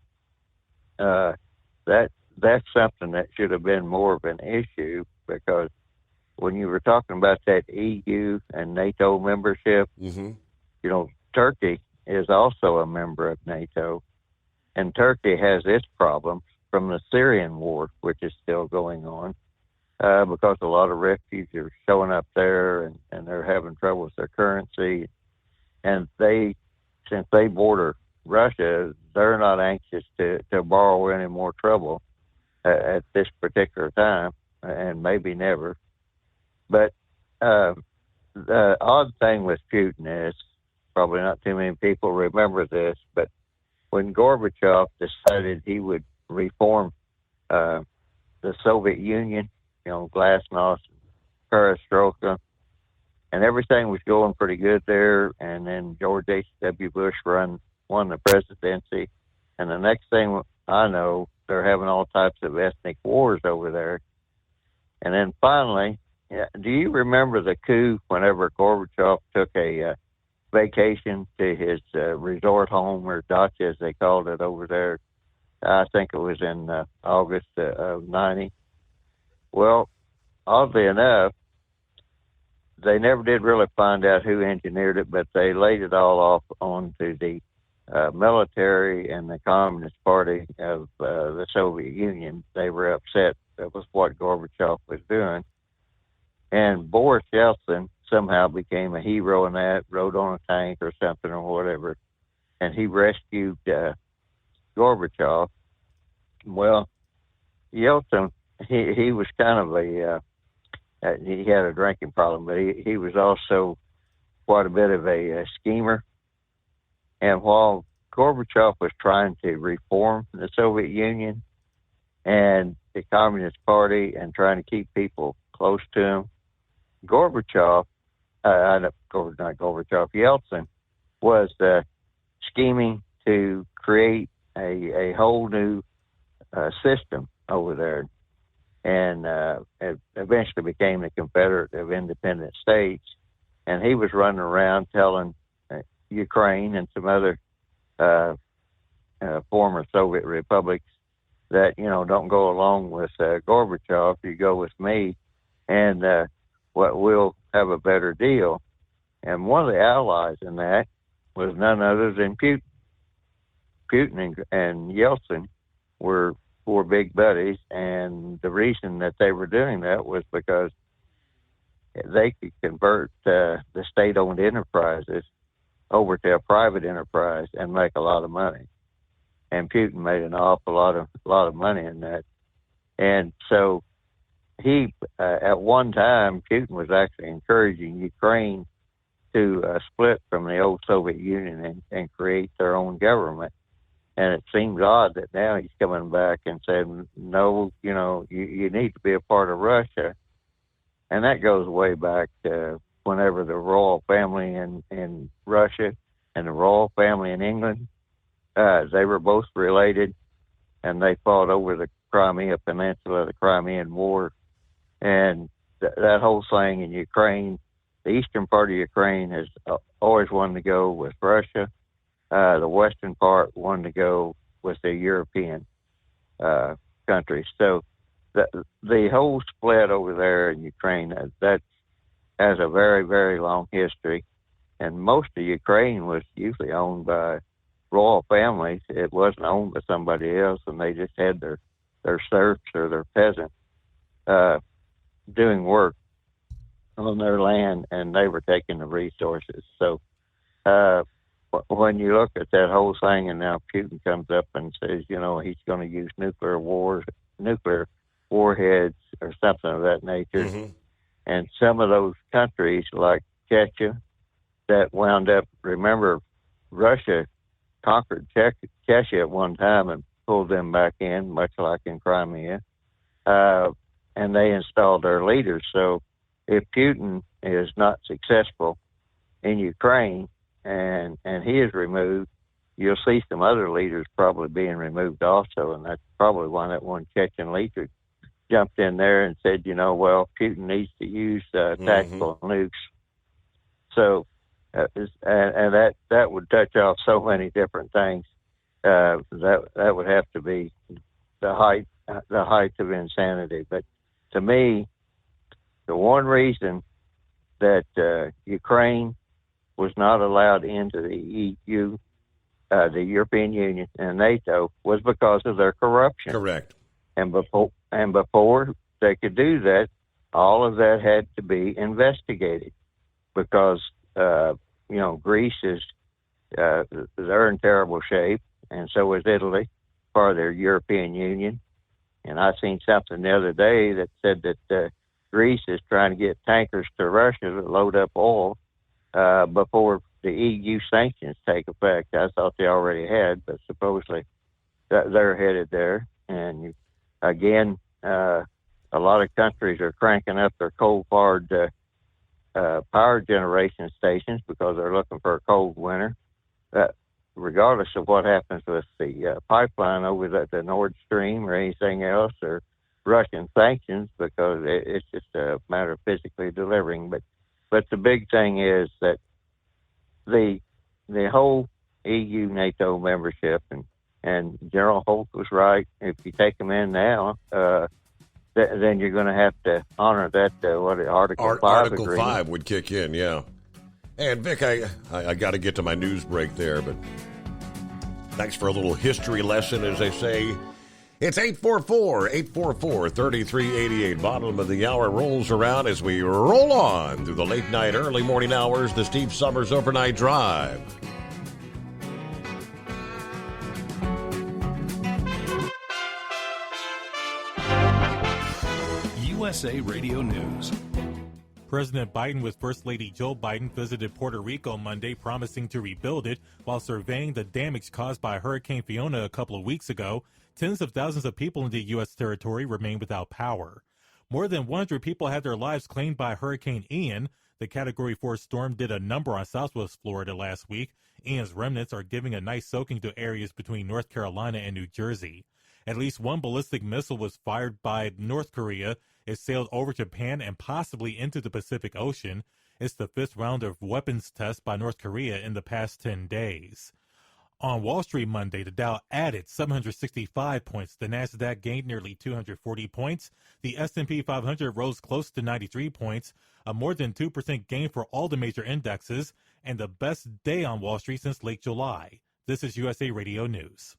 that's something that should have been more of an issue, because when you were talking about that EU and NATO membership, Turkey is also a member of NATO, and Turkey has its problems from the Syrian war, which is still going on, because a lot of refugees are showing up there, and they're having trouble with their currency. And since they border Russia, they're not anxious to borrow any more trouble at this particular time, and maybe never. But the odd thing with Putin is, probably not too many people remember this, but when Gorbachev decided he would reform the Soviet Union, Glasnost, Perestroika, and everything was going pretty good there, and then George H.W. Bush won the presidency, and the next thing I know, they're having all types of ethnic wars over there. And then finally, do you remember the coup whenever Gorbachev took a vacation to his resort home, or dacha as they called it over there? I think it was in August of 90. Well, oddly enough, they never did really find out who engineered it, but they laid it all off onto the military and the Communist Party of the Soviet Union. They were upset with what Gorbachev was doing. And Boris Yeltsin somehow became a hero in that, rode on a tank or something or whatever, and he rescued Gorbachev. Well, Yeltsin, he was kind of he had a drinking problem, but he was also quite a bit of a schemer. And while Gorbachev was trying to reform the Soviet Union and the Communist Party and trying to keep people close to him, Yeltsin was scheming to create a whole new system over there, and it eventually became the Confederate of Independent States. And he was running around telling Ukraine and some other former Soviet republics that, don't go along with Gorbachev, you go with me, and we'll have a better deal. And one of the allies in that was none other than Putin. Putin and Yeltsin were big buddies, and the reason that they were doing that was because they could convert the state-owned enterprises over to a private enterprise and make a lot of money. And Putin made an awful lot of money in that. And so he, at one time, Putin was actually encouraging Ukraine to split from the old Soviet Union and create their own government. And it seems odd that now he's coming back and saying, no, you need to be a part of Russia. and that goes way back to whenever the royal family in Russia and the royal family in England, they were both related, and they fought over the Crimea Peninsula, the Crimean War, and that whole thing in Ukraine, the eastern part of Ukraine has always wanted to go with Russia. The western part wanted to go with the European countries. So the whole split over there in Ukraine, that has a very, very long history. And most of Ukraine was usually owned by royal families. It wasn't owned by somebody else, and they just had their serfs or their peasants doing work on their land, and they were taking the resources. So when you look at that whole thing, and now Putin comes up and says, you know, he's going to use nuclear warheads or something of that nature. Mm-hmm. And some of those countries like Chechnya that wound up, remember, Russia conquered Chechnya at one time and pulled them back in, much like in Crimea, and they installed their leaders. So if Putin is not successful in Ukraine and he is removed, you'll see some other leaders probably being removed also, and that's probably why that one Chechen leader jumped in there and said, you know, well, Putin needs to use tactical nukes. So, and that would touch off so many different things. That would have to be the height of insanity. But to me, the one reason that Ukraine was not allowed into the EU, the European Union, and NATO was because of their corruption. Correct. And before they could do that, all of that had to be investigated because, you know, Greece is, they're in terrible shape, and so is Italy, part of their European Union. And I seen something the other day that said that Greece is trying to get tankers to Russia to load up oil before the EU sanctions take effect. I thought they already had, but supposedly they're headed there. And again, a lot of countries are cranking up their coal-fired power generation stations because they're looking for a cold winter. Regardless of what happens with the pipeline over the Nord Stream or anything else, or Russian sanctions, because it's just a matter of physically delivering. But the big thing is that the whole EU NATO membership, and General Holt was right. If you take them in now, then you're going to have to honor that Article 5 Article agreement. 5 would kick in, yeah. And Vic, I got to get to my news break there, but thanks for a little history lesson, as they say. It's 844-3388. Bottom of the hour rolls around as we roll on through the late night, early morning hours, the Steve Summers Overnight Drive. USA Radio News. President Biden with First Lady Joe Biden visited Puerto Rico Monday, promising to rebuild it while surveying the damage caused by Hurricane Fiona a couple of weeks ago. Tens of thousands of people in the U.S. territory remain without power. More than 100 people had their lives claimed by Hurricane Ian. The Category 4 storm did a number on Southwest Florida last week. Ian's remnants are giving a nice soaking to areas between North Carolina and New Jersey. At least one ballistic missile was fired by North Korea. It sailed over Japan and possibly into the Pacific Ocean. It's the fifth round of weapons tests by North Korea in the past 10 days. On Wall Street Monday, the Dow added 765 points. The Nasdaq gained nearly 240 points. The S&P 500 rose close to 93 points, a more than 2% gain for all the major indexes, and the best day on Wall Street since late July. This is USA Radio News.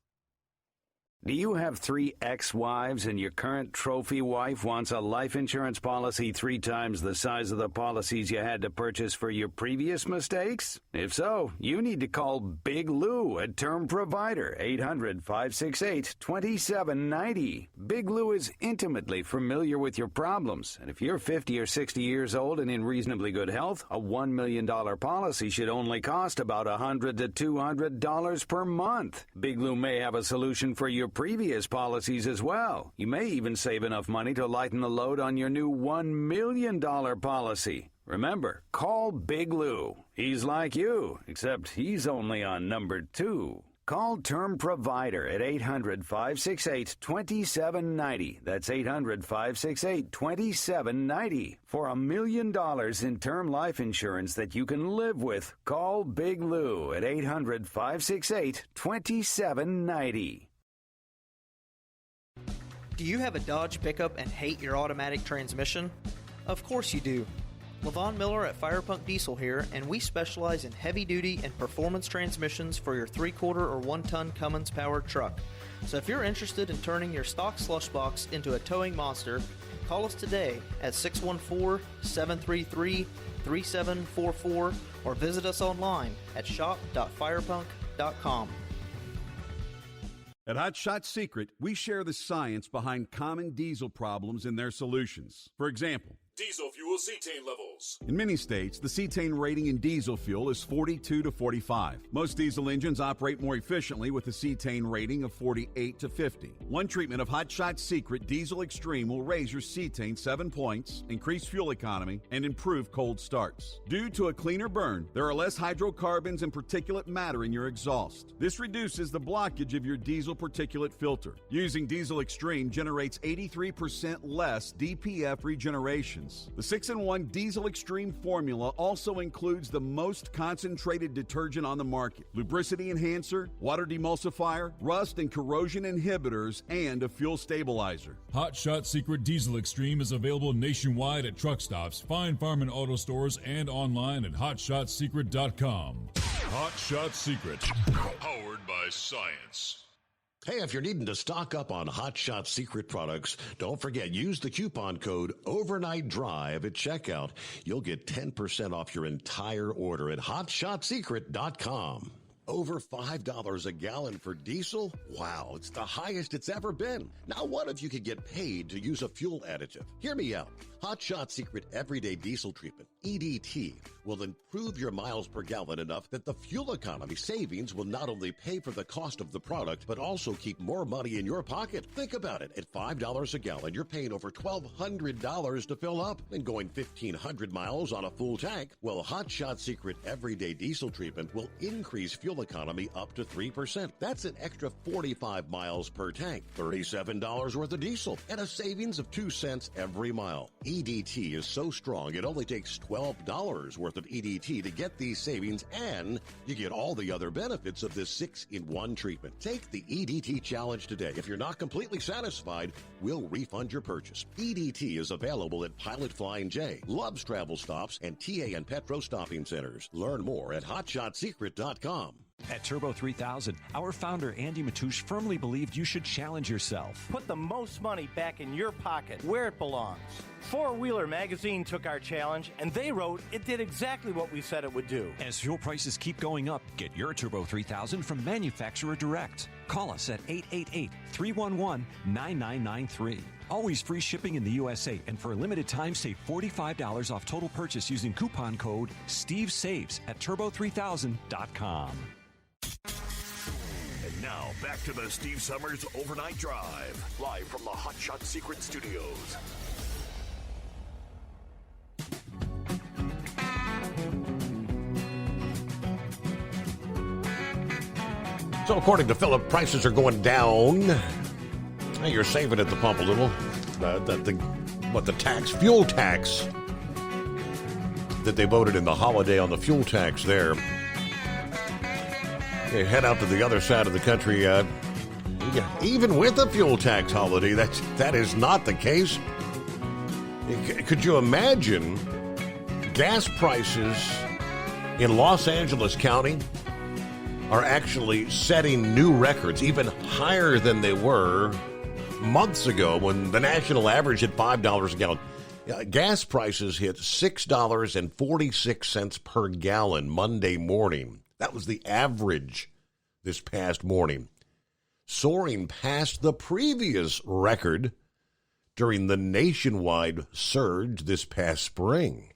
Do you have 3 ex-wives and your current trophy wife wants a life insurance policy 3 times the size of the policies you had to purchase for your previous mistakes? If so, you need to call Big Lou, a term provider, 800-568-2790. Big Lou is intimately familiar with your problems, and if you're 50 or 60 years old and in reasonably good health, a $1 million policy should only cost about $100 to $200 per month. Big Lou may have a solution for your your previous policies as well. You may even save enough money to lighten the load on your new $1 million policy. Remember, call Big Lou. He's like you, except he's only on number 2. Call Term Provider at 800-568-2790. That's 800-568-2790. For $1 million in term life insurance that you can live with, call Big Lou at 800-568-2790. Do you have a Dodge pickup and hate your automatic transmission? Of course you do. LaVon Miller at Firepunk Diesel here, and we specialize in heavy-duty and performance transmissions for your 3-quarter or 1-ton Cummins-powered truck. So if you're interested in turning your stock slush box into a towing monster, call us today at 614-733-3744 or visit us online at shop.firepunk.com. At Hot Shot Secret, we share the science behind common diesel problems and their solutions. For example, diesel fuel cetane levels. in many states, the cetane rating in diesel fuel is 42 to 45. Most diesel engines operate more efficiently with a cetane rating of 48 to 50. One treatment of Hot Shot Secret Diesel Extreme will raise your cetane 7 points, increase fuel economy, and improve cold starts. Due to a cleaner burn, there are less hydrocarbons and particulate matter in your exhaust. This reduces the blockage of your diesel particulate filter. Using Diesel Extreme generates 83% less DPF regeneration. The 6-in-1 Diesel Extreme formula also includes the most concentrated detergent on the market, lubricity enhancer, water demulsifier, rust and corrosion inhibitors, and a fuel stabilizer. Hot Shot Secret Diesel Extreme is available nationwide at truck stops, Fine Farm and auto stores, and online at hotshotsecret.com. Hot Shot Secret. Powered by science. Hey, if you're needing to stock up on Hot Shot Secret products, don't forget, use the coupon code Overnight Drive at checkout. You'll get 10% off your entire order at hotshotsecret.com. Over $5 a gallon for diesel? Wow, it's the highest it's ever been. Now, what if you could get paid to use a fuel additive? Hear me out. Hot Shot Secret Everyday Diesel Treatment, EDT, will improve your miles per gallon enough that the fuel economy savings will not only pay for the cost of the product, but also keep more money in your pocket. Think about it. At $5 a gallon, you're paying over $1,200 to fill up and going 1,500 miles on a full tank. Well, Hot Shot Secret Everyday Diesel Treatment will increase fuel economy up to 3%. That's an extra 45 miles per tank, $37 worth of diesel, and a savings of 2 cents every mile. EDT is so strong, it only takes $12 worth of EDT to get these savings, and you get all the other benefits of this 6-in-1 treatment. Take the EDT challenge today. If you're not completely satisfied, we'll refund your purchase. EDT is available at Pilot Flying J, Love's Travel Stops, and TA and Petro Stopping Centers. Learn more at hotshotsecret.com. At Turbo 3000, our founder Andy Matouche firmly believed you should challenge yourself. Put the most money back in your pocket, where it belongs. Four Wheeler Magazine took our challenge, and they wrote it did exactly what we said it would do. As fuel prices keep going up, get your Turbo 3000 from manufacturer direct. Call us at 888-311-9993. Always free shipping in the USA, and for a limited time, save $45 off total purchase using coupon code SteveSaves at turbo3000.com. And now, back to the Steve Summers Overnight Drive, live from the Hot Shot Secret Studios. So according to Philip, prices are going down. Hey, you're saving at the pump a little. The fuel tax that they voted in the holiday on the fuel tax there. You head out to the other side of the country, even with the fuel tax holiday, that is not the case. Could you imagine gas prices in Los Angeles County are actually setting new records, even higher than they were months ago when the national average hit $5 a gallon. Gas prices hit $6.46 per gallon Monday morning. That was the average this past morning, soaring past the previous record during the nationwide surge this past spring.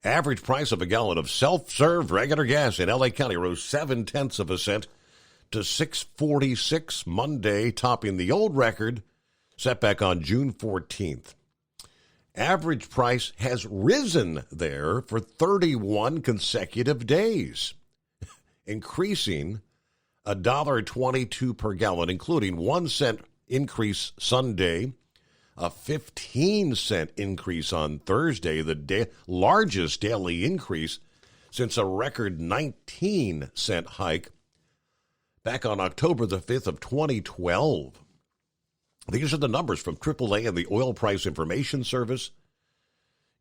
Average price of a gallon of self-serve regular gas in L.A. County rose 0.7 cents to $6.46 Monday, topping the old record set back on June 14th. Average price has risen there for 31 consecutive days, increasing $1.22 per gallon, including 1 cent increase Sunday, a 15-cent increase on Thursday, the largest daily increase since a record 19-cent hike back on October the 5th of 2012. These are the numbers from AAA and the Oil Price Information Service.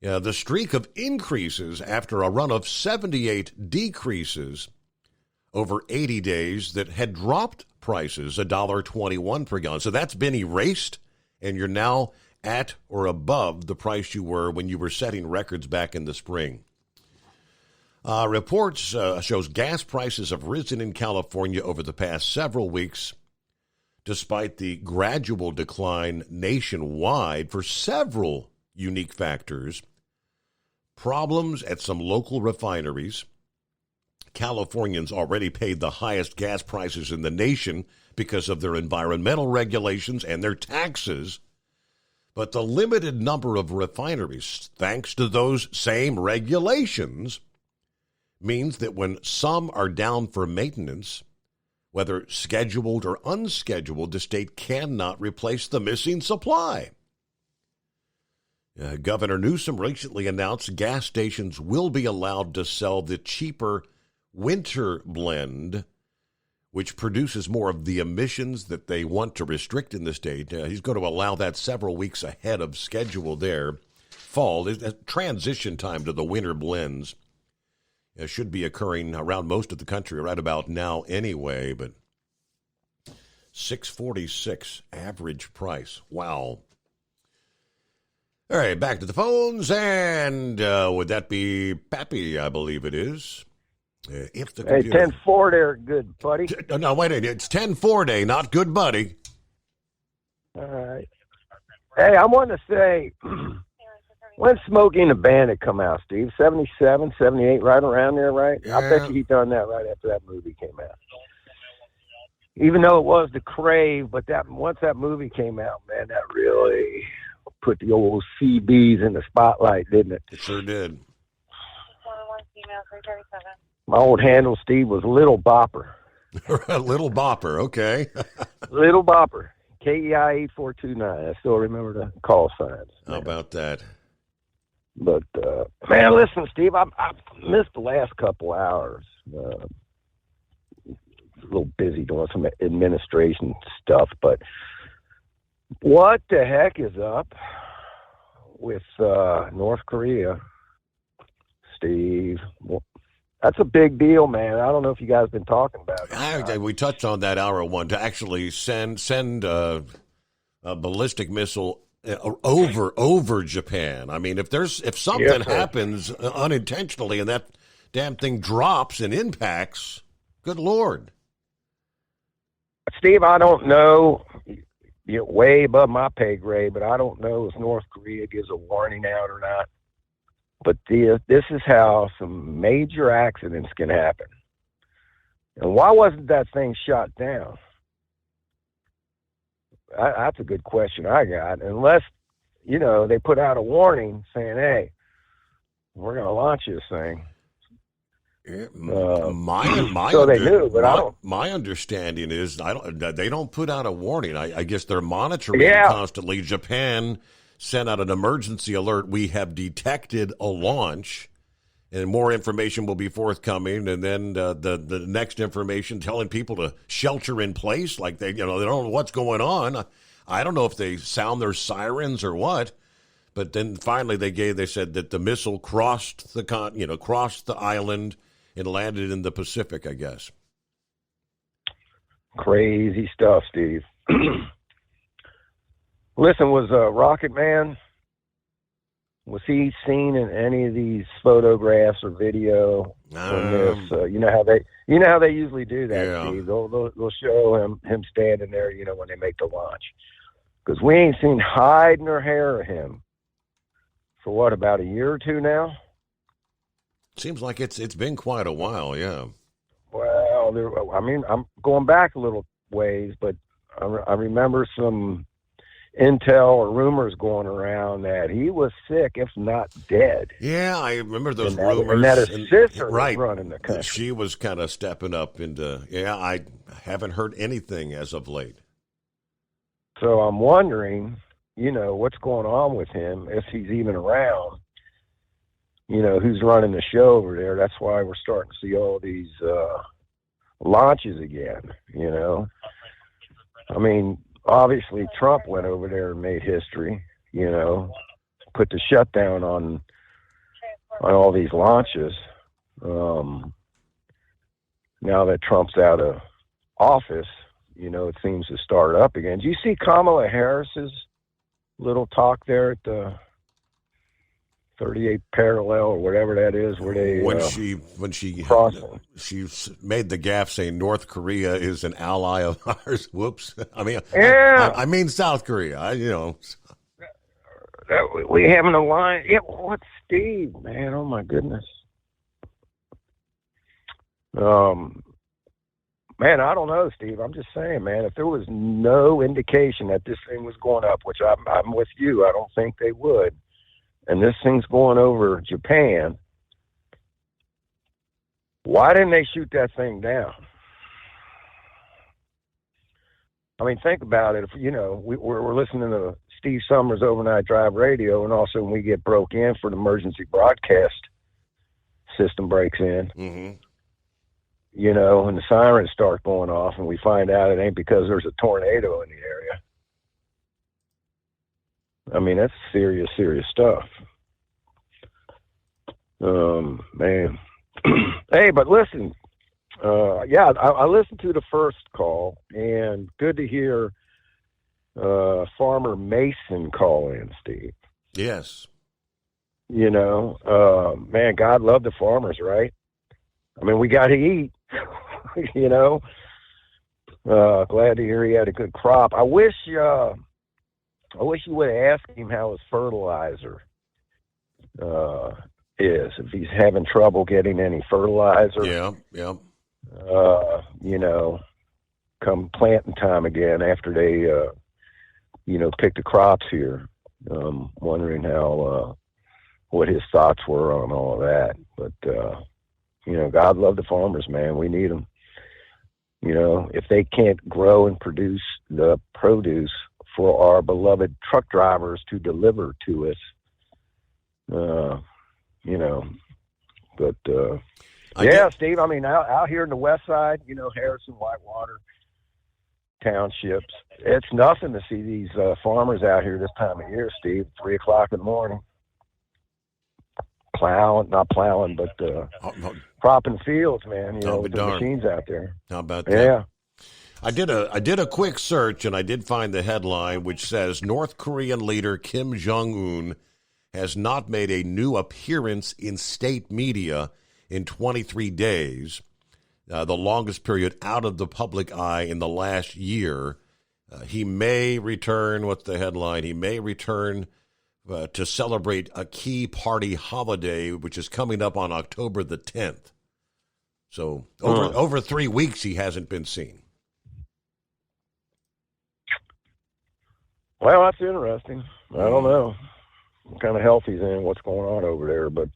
The streak of increases after a run of 78 decreases over 80 days that had dropped prices $1.21 per gallon. So that's been erased, and you're now at or above the price you were when you were setting records back in the spring. Reports shows gas prices have risen in California over the past several weeks, despite the gradual decline nationwide for several unique factors. Problems at some local refineries. Californians already paid the highest gas prices in the nation because of their environmental regulations and their taxes. But the limited number of refineries, thanks to those same regulations, means that when some are down for maintenance, whether scheduled or unscheduled, the state cannot replace the missing supply. Governor Newsom recently announced gas stations will be allowed to sell the cheaper winter blend, which produces more of the emissions that they want to restrict in the state. He's going to allow that several weeks ahead of schedule there. Fall is a transition time to the winter blends. Should be occurring around most of the country right about now anyway, but $6.46 average price. Wow. All right, back to the phones, and would that be Pappy, I believe it is. If the computer... Hey, 10-4 there, good buddy. No, wait a minute. It's 10-4 day, not good buddy. All right. Hey, I want to say, when Smokey and the Bandit come out, Steve? 77, 78, right around there, right? Yeah. I bet you he done that right after that movie came out. Even though it was The Crave, but once that movie came out, man, that really put the old CBs in the spotlight, didn't it? It sure did. My old handle, Steve, was Little Bopper. Little Bopper, okay. Little Bopper, KEI 8429. I still remember the call signs. How about that? But, man, listen, Steve, I missed the last couple hours. A little busy doing some administration stuff, but what the heck is up with North Korea, Steve? Well, that's a big deal, man. I don't know if you guys have been talking about it. We touched on that hour one to actually send a ballistic missile over Japan. I mean, if something happens unintentionally and that damn thing drops and impacts, good Lord. Steve, I don't know. You're way above my pay grade, but I don't know if North Korea gives a warning out or not. But this is how some major accidents can happen. And why wasn't that thing shot down? That's a good question I got. Unless, they put out a warning saying, hey, we're going to launch this thing. My understanding is they don't put out a warning. I guess they're monitoring constantly. Japan sent out an emergency alert. We have detected a launch, and more information will be forthcoming. And then the next information telling people to shelter in place, like they don't know what's going on. I don't know if they sound their sirens or what. But then finally they said that the missile crossed the island and landed in the Pacific, I guess. Crazy stuff, Steve. Listen, was Rocket Man, was he seen in any of these photographs or video from this? You know how they usually do that, Steve. They'll show him standing there, when they make the launch. Because we ain't seen hide nor hair of him for what, about a year or two now? Seems like it's been quite a while, yeah. Well, Well, I'm going back a little ways, but I remember some intel or rumors going around that he was sick, if not dead. Yeah, I remember those rumors. rumors. And that his sister was running the country. She was kind of stepping up into, I haven't heard anything as of late. So I'm wondering, what's going on with him, if he's even around. Who's running the show over there. That's why we're starting to see all these launches again, obviously Trump went over there and made history, put the shutdown on all these launches. Now that Trump's out of office, it seems to start up again. Do you see Kamala Harris's little talk there at the 38 parallel or whatever that is, where they when she made the gaffe saying North Korea is an ally of ours. Whoops. I mean South Korea. We have an alliance. Yeah, what's Steve, man? Oh my goodness. Man, I don't know, Steve. I'm just saying, man, if there was no indication that this thing was going up, which I'm with you, I don't think they would, and this thing's going over Japan, why didn't they shoot that thing down? Think about it. If we're listening to Steve Summers Overnight Drive Radio, and also when we get broke in for the emergency broadcast system breaks in, and the sirens start going off, and we find out it ain't because there's a tornado in the area. That's serious, serious stuff. Man. Hey, but listen, I listened to the first call, and good to hear Farmer Mason call in, Steve. Yes. Man, God love the farmers, right? We got to eat, glad to hear he had a good crop. I wish you would have asked him how his fertilizer is, if he's having trouble getting any fertilizer. Yeah. Come planting time again after they, pick the crops here. Wondering how, what his thoughts were on all of that. But, God love the farmers, man. We need them. If they can't grow and produce the produce for our beloved truck drivers to deliver to us, Steve, out here in the west side, Harrison, Whitewater townships, it's nothing to see these farmers out here this time of year, Steve, 3 o'clock in the morning. Not plowing, but cropping fields, man, with the machines out there. How about that? Yeah. I did a quick search, and I did find the headline, which says North Korean leader Kim Jong-un has not made a new appearance in state media in 23 days, the longest period out of the public eye in the last year. He may return, what's the headline? He may return to celebrate a key party holiday, which is coming up on October the 10th. So over 3 weeks, he hasn't been seen. Well, that's interesting. I don't know what kind of health he's in, what's going on over there, but,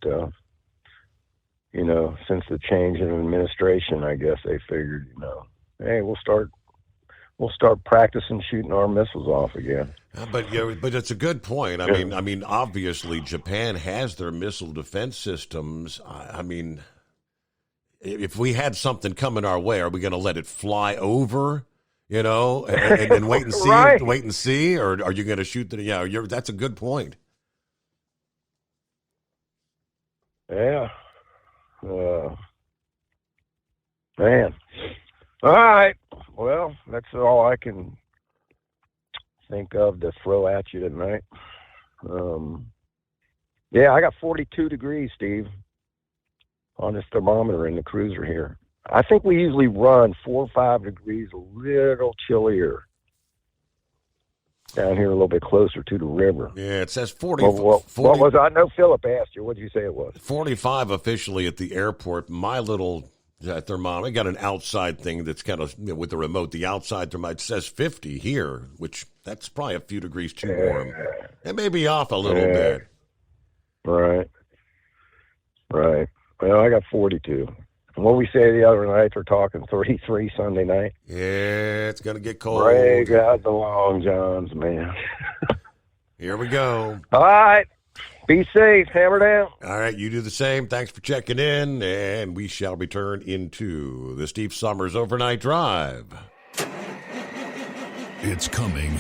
since the change in administration, I guess they figured, hey, we'll start practicing shooting our missiles off again. But it's a good point. I mean, obviously Japan has their missile defense systems. If we had something coming our way, are we going to let it fly over? And wait and see, right. Wait and see, or are you going to shoot the? Yeah, that's a good point. Yeah, man. All right. Well, that's all I can think of to throw at you tonight. I got 42 degrees, Steve, on this thermometer in the cruiser here. I think we usually run 4 or 5 degrees, a little chillier down here, a little bit closer to the river. Yeah, it says 40. What was I know Philip asked you. What did you say it was? 45 officially at the airport. My little thermometer. Got an outside thing that's kind of, with the remote. The outside thermometer says 50 here, which that's probably a few degrees too warm. It may be off a little bit. Right. Well, I got 42. And what we say the other night, they're talking 33 Sunday night. Yeah, it's going to get cold. Break out the long johns, man. Here we go. All right. Be safe. Hammer down. All right, you do the same. Thanks for checking in, and we shall return into the Steve Summers Overnight Drive. It's coming.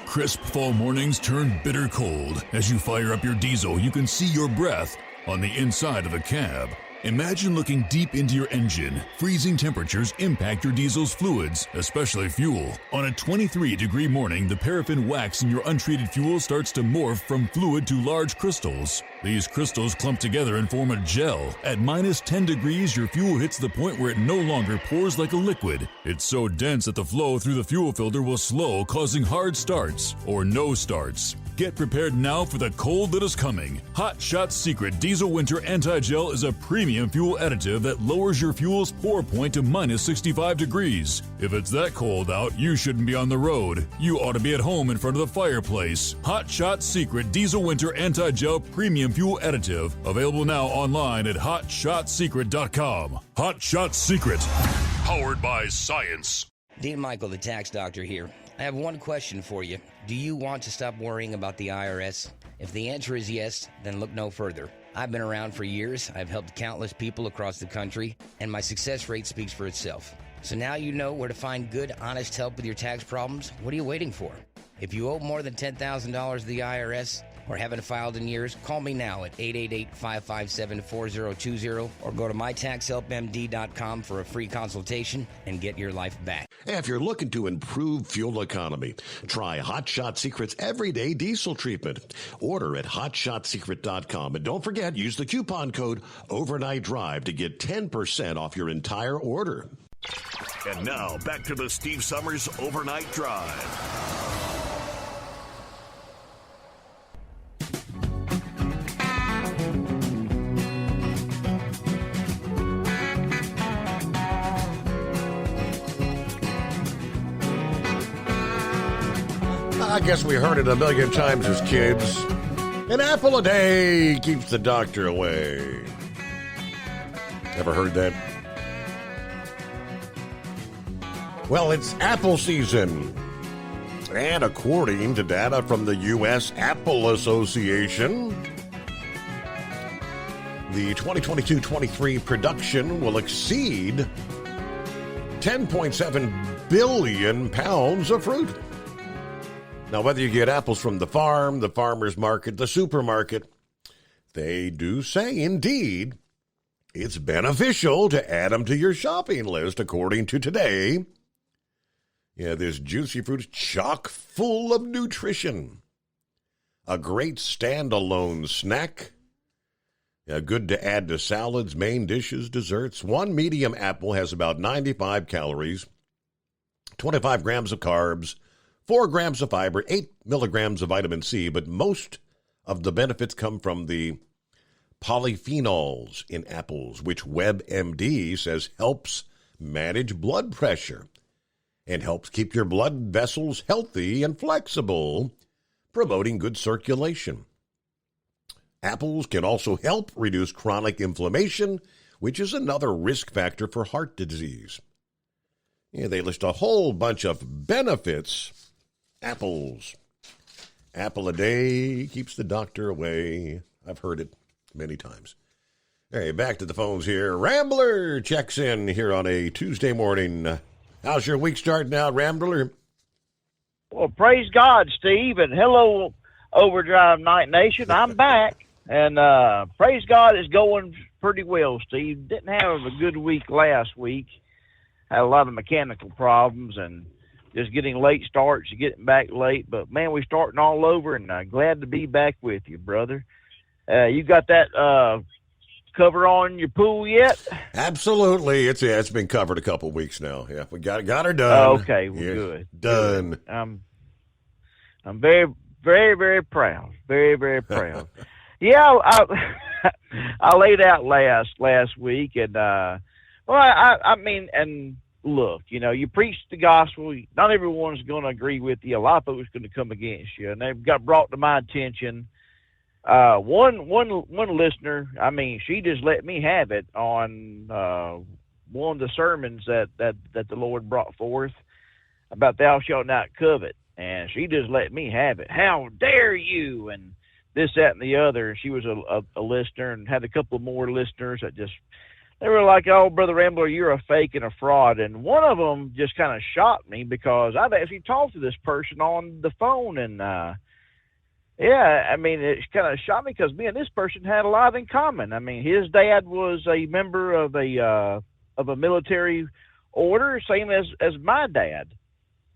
Crisp fall mornings turn bitter cold. As you fire up your diesel, you can see your breath on the inside of the cab. Imagine looking deep into your engine. Freezing temperatures impact your diesel's fluids, especially fuel. On a 23-degree morning, the paraffin wax in your untreated fuel starts to morph from fluid to large crystals. These crystals clump together and form a gel. At minus 10 degrees, your fuel hits the point where it no longer pours like a liquid. It's so dense that the flow through the fuel filter will slow, causing hard starts or no starts. Get prepared now for the cold that is coming. Hot Shot Secret Diesel Winter Anti-Gel is a premium fuel additive that lowers your fuel's pour point to minus 65 degrees. If it's that cold out, you shouldn't be on the road. You ought to be at home in front of the fireplace. Hot Shot Secret Diesel Winter Anti-Gel Premium Fuel Additive. Available now online at HotShotSecret.com. Hot Shot Secret. Powered by science. Dean Michael, the tax doctor here. I have one question for you. Do you want to stop worrying about the IRS? If the answer is yes, then look no further. I've been around for years. I've helped countless people across the country, and my success rate speaks for itself. So now you know where to find good, honest help with your tax problems. What are you waiting for? If you owe more than $10,000 to the IRS or haven't filed in years, call me now at 888-557-4020 or go to mytaxhelpmd.com for a free consultation and get your life back. If you're looking to improve fuel economy, try Hot Shot Secret's Everyday Diesel Treatment. Order at hotshotsecret.com. And don't forget, use the coupon code Overnight Drive to get 10% off your entire order. And now, back to the Steve Summers Overnight Drive. I guess we heard it a million times as kids. An apple a day keeps the doctor away. Ever heard that? Well, it's apple season. And according to data from the U.S. Apple Association, the 2022-23 production will exceed 10.7 billion pounds of fruit. Now, whether you get apples from the farm, the farmer's market, the supermarket, they do say, indeed, it's beneficial to add them to your shopping list, according to Today. Yeah, this juicy fruit is chock full of nutrition. A great standalone snack. Yeah, good to add to salads, main dishes, desserts. One medium apple has about 95 calories, 25 grams of carbs, 4 grams of fiber, 8 milligrams of vitamin C, but most of the benefits come from the polyphenols in apples, which WebMD says helps manage blood pressure and helps keep your blood vessels healthy and flexible, promoting good circulation. Apples can also help reduce chronic inflammation, which is another risk factor for heart disease. Yeah, they list a whole bunch of benefits. Apples. Apple a day keeps the doctor away. I've heard it many times. Hey, back to the phones here. Rambler checks in here on a Tuesday morning. How's your week starting out, Rambler? Well, praise God, Steve, and hello, Overdrive Night Nation. I'm back, and praise God, it's going pretty well, Steve. Didn't have a good week last week. Had a lot of mechanical problems and just getting late starts, getting back late. But, man, we're starting all over, and glad to be back with you, brother. You got that cover on your pool yet? Absolutely. It's been covered a couple of weeks now. Yeah, we got her done. Okay, well, yeah, good. Done. Good. I'm very, very, very proud. Very, very proud. Yeah, I laid out last week, and Well, I mean, and look, you preach the gospel. Not everyone's going to agree with you. A lot of folks are going to come against you, and they've got brought to my attention. One listener, I mean, she just let me have it on one of the sermons that the Lord brought forth about thou shalt not covet, and she just let me have it. How dare you? And this, that, and the other. She was a listener, and had a couple more listeners that just, they were like, "Oh, Brother Rambler, you're a fake and a fraud." And one of them just kind of shocked me, because I've actually talked to this person on the phone, and yeah, I mean, it kind of shocked me, because me and this person had a lot in common. I mean, his dad was a member of a military order, same as my dad.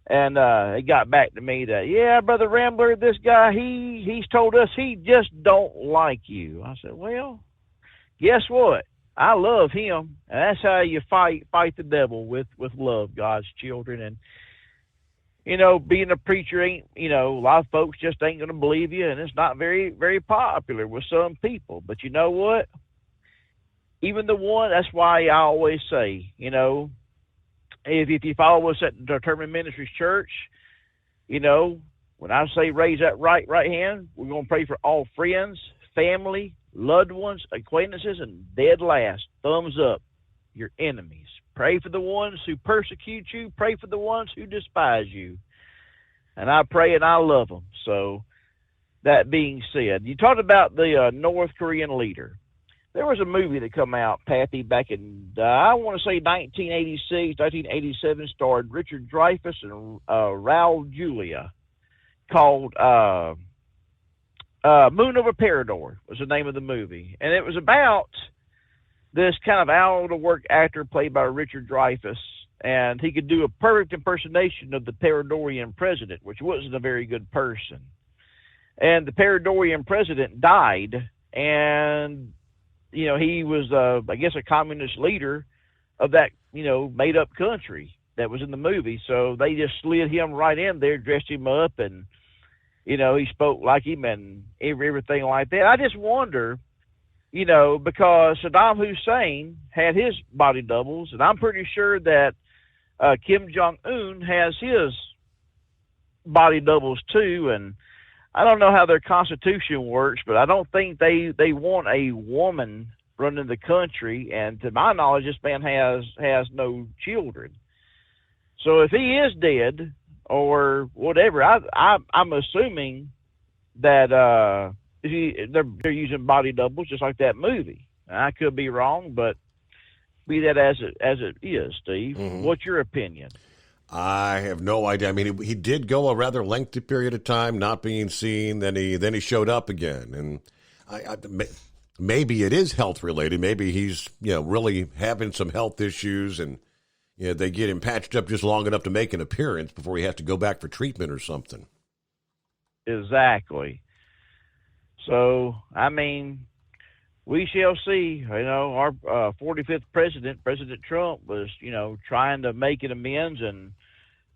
And it got back to me that, yeah, Brother Rambler, this guy, he's told us he just don't like you. I said, well, guess what? I love him, and that's how you fight the devil, with love, God's children. And being a preacher ain't, a lot of folks just ain't going to believe you, and it's not very, very popular with some people. But you know what? Even the one, that's why I always say, if you follow us at Determined Ministries Church, when I say raise that right hand, we're going to pray for all friends, family, loved ones, acquaintances, and dead last, thumbs up, your enemies. Pray for the ones who persecute you. Pray for the ones who despise you. And I pray and I love them. So that being said, you talked about the North Korean leader. There was a movie that come out, Pappy, back in, I want to say 1986, 1987, starred Richard Dreyfuss and Raul Julia, called Moon Over Parador was the name of the movie. And it was about this kind of out-of-work actor played by Richard Dreyfuss, and he could do a perfect impersonation of the Paradorian president, which wasn't a very good person. And the Paradorian president died, and he was, I guess, a communist leader of that, made-up country that was in the movie. So they just slid him right in there, dressed him up, and, he spoke like him and everything like that. I just wonder, because Saddam Hussein had his body doubles, and I'm pretty sure that Kim Jong-un has his body doubles too, and I don't know how their constitution works, but I don't think they want a woman running the country. And to my knowledge, this man has no children. So if he is dead or whatever, I'm assuming that they're using body doubles just like that movie. I could be wrong, but be that as it is, Steve. Mm-hmm. What's your opinion? I have no idea. I mean, he did go a rather lengthy period of time not being seen. Then he showed up again, and maybe it is health related. Maybe he's really having some health issues, and they get him patched up just long enough to make an appearance before he has to go back for treatment or something. Exactly. So I mean, we shall see. Our 45th president, President Trump, was, trying to make an amends and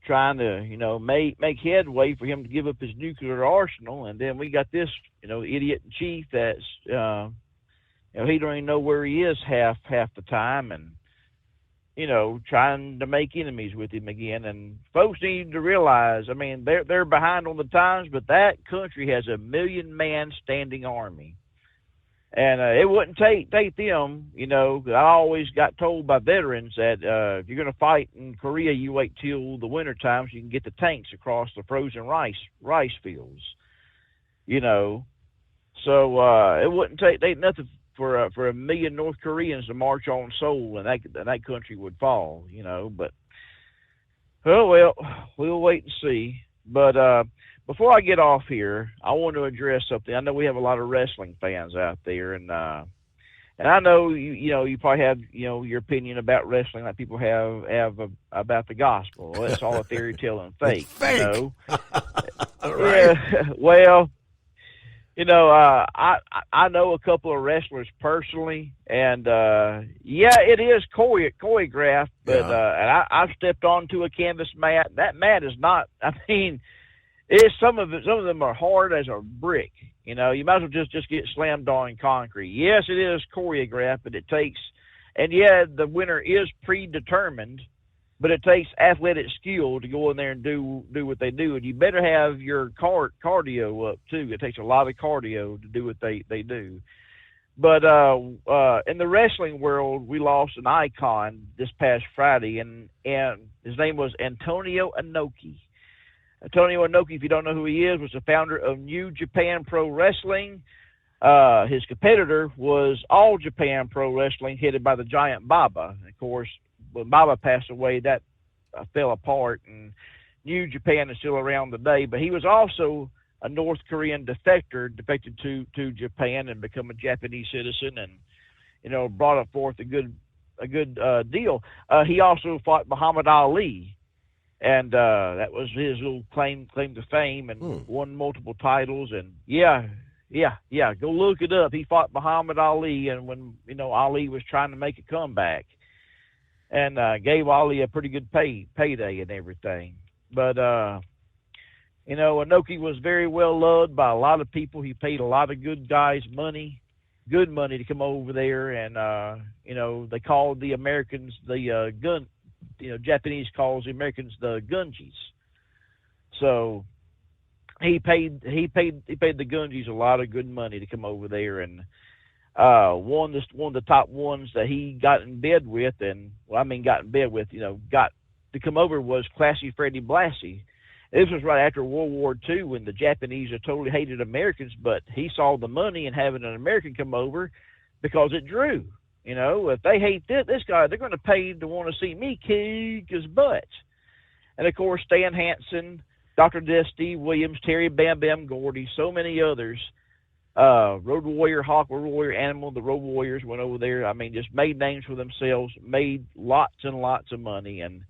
trying to, make headway for him to give up his nuclear arsenal. And then we got this, idiot in chief that's, he don't even know where he is half the time, and, trying to make enemies with him again. And folks need to realize, I mean, they're behind on the times, but that country has a 1 million-man standing army. And it wouldn't take them, I always got told by veterans that if you're going to fight in Korea, you wait till the winter time so you can get the tanks across the frozen rice fields, So it wouldn't take nothing for 1 million North Koreans to march on Seoul, and that country would fall, But well, we'll wait and see. But before I get off here, I want to address something. I know we have a lot of wrestling fans out there, and I know you probably have your opinion about wrestling like people have about the gospel. Well, it's all a fairy tale and fake. Fake. Right. Yeah. Well, I know a couple of wrestlers personally, and it is choreographed, but and I've stepped onto a canvas mat. That mat is not. I mean. Some of them are hard as a brick. You might as well just get slammed on concrete. Yes, it is choreographed, but it takes And yeah, the winner is predetermined, but it takes athletic skill to go in there and do what they do. And you better have your cardio up too. It takes a lot of cardio to do what they do. But in the wrestling world, we lost an icon this past Friday, and his name was Antonio Inoki. Antonio Inoki, if you don't know who he is, was the founder of New Japan Pro Wrestling. His competitor was All Japan Pro Wrestling, headed by the Giant Baba. Of course, when Baba passed away, that fell apart, and New Japan is still around today. But he was also a North Korean defected to Japan and become a Japanese citizen, and brought forth a good deal. He also fought Muhammad Ali, and that was his little claim to fame, and won multiple titles. And yeah, go look it up. He fought Muhammad Ali, and when Ali was trying to make a comeback, and gave Ali a pretty good payday and everything. But Inoki was very well loved by a lot of people. He paid a lot of good guys good money to come over there, and they called the Americans the Japanese calls the Americans the Gunjis. So he paid the Gunjis a lot of good money to come over there, and one of the top ones that he got in bed with, got to come over was Classy Freddie Blassie. This was right after World War II, when the Japanese had totally hated Americans, but he saw the money in having an American come over because it drew. If they hate this guy, they're going to pay to want to see me kick his butt. And, of course, Stan Hansen, Dr. Death, Steve Williams, Terry Bam Bam Gordy, so many others, Road Warrior Hawk, Road Warrior Animal, the Road Warriors went over there. Just made names for themselves, made lots and lots of money, and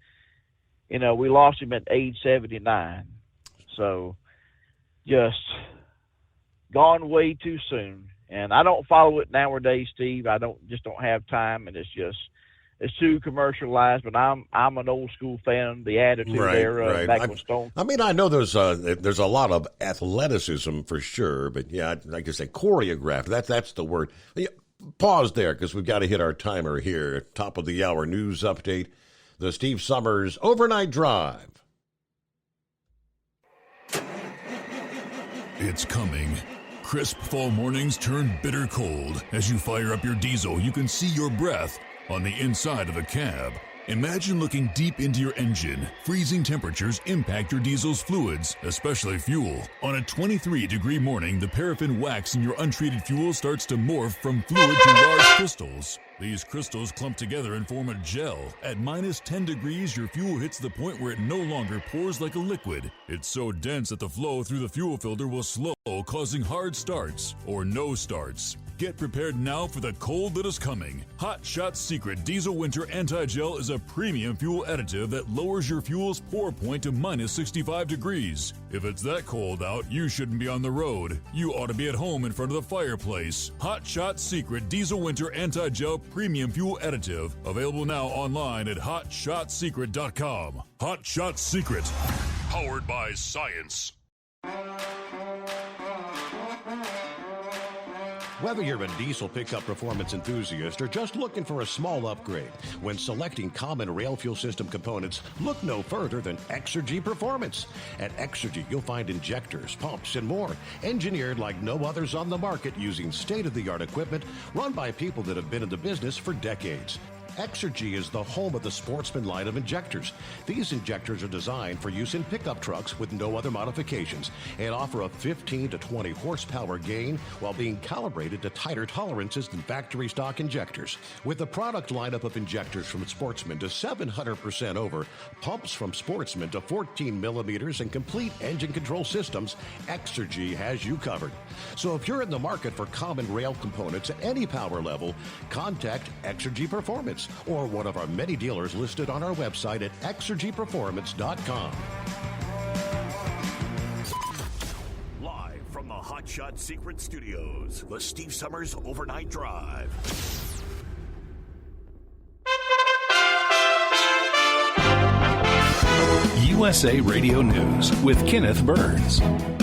we lost him at age 79. So just gone way too soon. And I don't follow it nowadays, Steve. I don't have time, and it's too commercialized. But I'm an old school fan. The Attitude Era, back when Stone. I know there's a lot of athleticism for sure, but yeah, like I say, choreographed. That's the word. Pause there, because we've got to hit our timer here. Top of the hour news update. The Steve Summers Overnight Drive. It's coming. Crisp fall mornings turn bitter cold. As you fire up your diesel, you can see your breath on the inside of the cab. Imagine looking deep into your engine. Freezing temperatures impact your diesel's fluids, especially fuel. On a 23-degree morning, the paraffin wax in your untreated fuel starts to morph from fluid to large crystals. These crystals clump together and form a gel. At minus 10 degrees, your fuel hits the point where it no longer pours like a liquid. It's so dense that the flow through the fuel filter will slow, causing hard starts or no starts. Get prepared now for the cold that is coming. Hot Shot Secret Diesel Winter Anti-Gel is a premium fuel additive that lowers your fuel's pour point to minus 65 degrees. If it's that cold out, you shouldn't be on the road. You ought to be at home in front of the fireplace. Hot Shot Secret Diesel Winter Anti-Gel Premium Fuel Additive. Available now online at HotShotSecret.com. Hot Shot Secret. Powered by science. Whether you're a diesel pickup performance enthusiast or just looking for a small upgrade, when selecting common rail fuel system components, look no further than Exergy Performance. At Exergy, you'll find injectors, pumps, and more, engineered like no others on the market using state-of-the-art equipment run by people that have been in the business for decades. Exergy is the home of the Sportsman line of injectors. These injectors are designed for use in pickup trucks with no other modifications and offer a 15 to 20 horsepower gain while being calibrated to tighter tolerances than factory stock injectors. With the product lineup of injectors from Sportsman to 700% over, pumps from Sportsman to 14 millimeters, and complete engine control systems, Exergy has you covered. So if you're in the market for common rail components at any power level, contact Exergy Performance or one of our many dealers listed on our website at exergyperformance.com. Live from the Hot Shot Secret Studios, the Steve Summers Overnight Drive. USA Radio News with Kenneth Burns.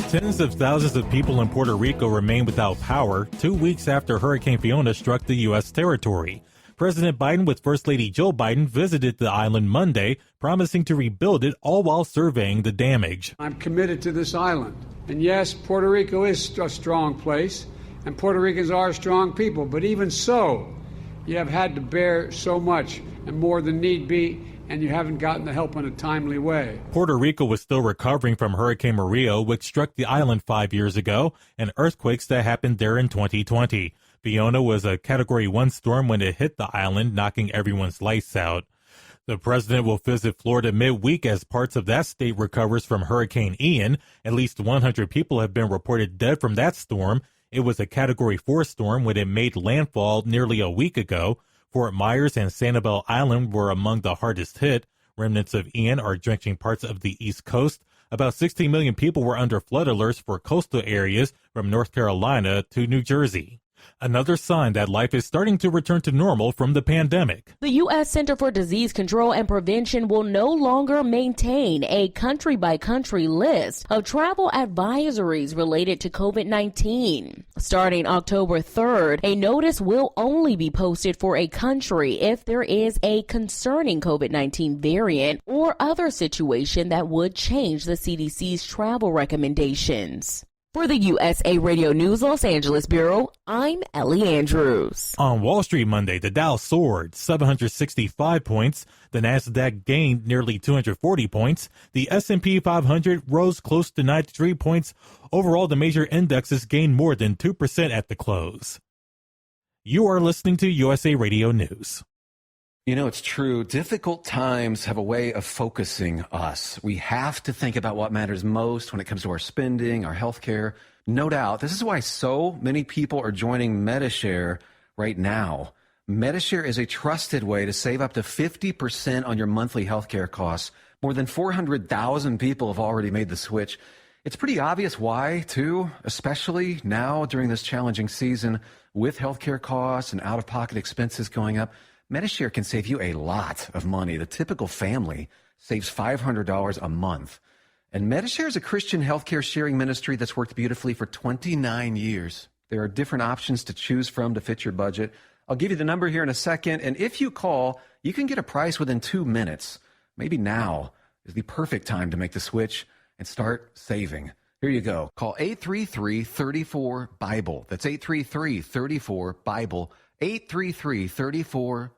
Tens of thousands of people in Puerto Rico remain without power 2 weeks after Hurricane Fiona struck the U.S. territory. President Biden with First Lady Jill Biden visited the island Monday, promising to rebuild it, all while surveying the damage. I'm committed to this island. And yes, Puerto Rico is a strong place, and Puerto Ricans are strong people. But even so, you have had to bear so much and more than need be, and you haven't gotten the help in a timely way. Puerto Rico was still recovering from Hurricane Maria, which struck the island 5 years ago, and earthquakes that happened there in 2020. Fiona was a Category 1 storm when it hit the island, knocking everyone's lights out. The president will visit Florida midweek as parts of that state recovers from Hurricane Ian. At least 100 people have been reported dead from that storm. It was a Category 4 storm when it made landfall nearly a week ago. Fort Myers and Sanibel Island were among the hardest hit. Remnants of Ian are drenching parts of the East Coast. About 16 million people were under flood alerts for coastal areas from North Carolina to New Jersey. Another sign that life is starting to return to normal from the pandemic. The U.S. Center for Disease Control and Prevention will no longer maintain a country-by-country list of travel advisories related to COVID-19. Starting October 3rd, a notice will only be posted for a country if there is a concerning COVID-19 variant or other situation that would change the CDC's travel recommendations. For the USA Radio News Los Angeles Bureau, I'm Ellie Andrews. On Wall Street Monday, the Dow soared 765 points. The Nasdaq gained nearly 240 points. The S&P 500 rose close to 93 points. Overall, the major indexes gained more than 2% at the close. You are listening to USA Radio News. You know, it's true. Difficult times have a way of focusing us. We have to think about what matters most when it comes to our spending, our health care. No doubt. This is why so many people are joining Medi-Share right now. Medi-Share is a trusted way to save up to 50% on your monthly health care costs. More than 400,000 people have already made the switch. It's pretty obvious why, too, especially now during this challenging season with health care costs and out-of-pocket expenses going up. Medi-Share can save you a lot of money. The typical family saves $500 a month. And Medi-Share is a Christian healthcare sharing ministry that's worked beautifully for 29 years. There are different options to choose from to fit your budget. I'll give you the number here in a second, and if you call, you can get a price within 2 minutes. Maybe now is the perfect time to make the switch and start saving. Here you go. Call 833-34-BIBLE. That's 833-34-BIBLE. 833-34-BIBLE.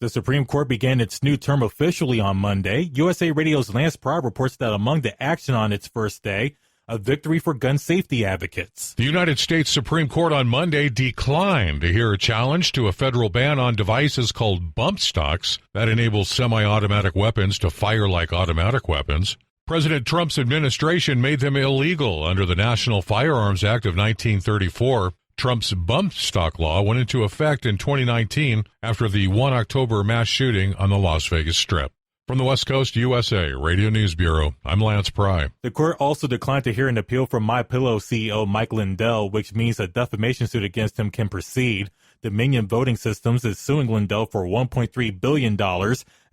The Supreme Court began its new term officially on Monday. USA Radio's Lance Pryor reports that among the action on its first day, a victory for gun safety advocates. The United States Supreme Court on Monday declined to hear a challenge to a federal ban on devices called bump stocks that enable semi-automatic weapons to fire like automatic weapons. President Trump's administration made them illegal under the National Firearms Act of 1934. Trump's bump stock law went into effect in 2019 after the 1 October mass shooting on the Las Vegas Strip. From the West Coast USA Radio News Bureau, I'm Lance Pry. The court also declined to hear an appeal from MyPillow CEO Mike Lindell, which means a defamation suit against him can proceed. Dominion Voting Systems is suing Lindell for $1.3 billion,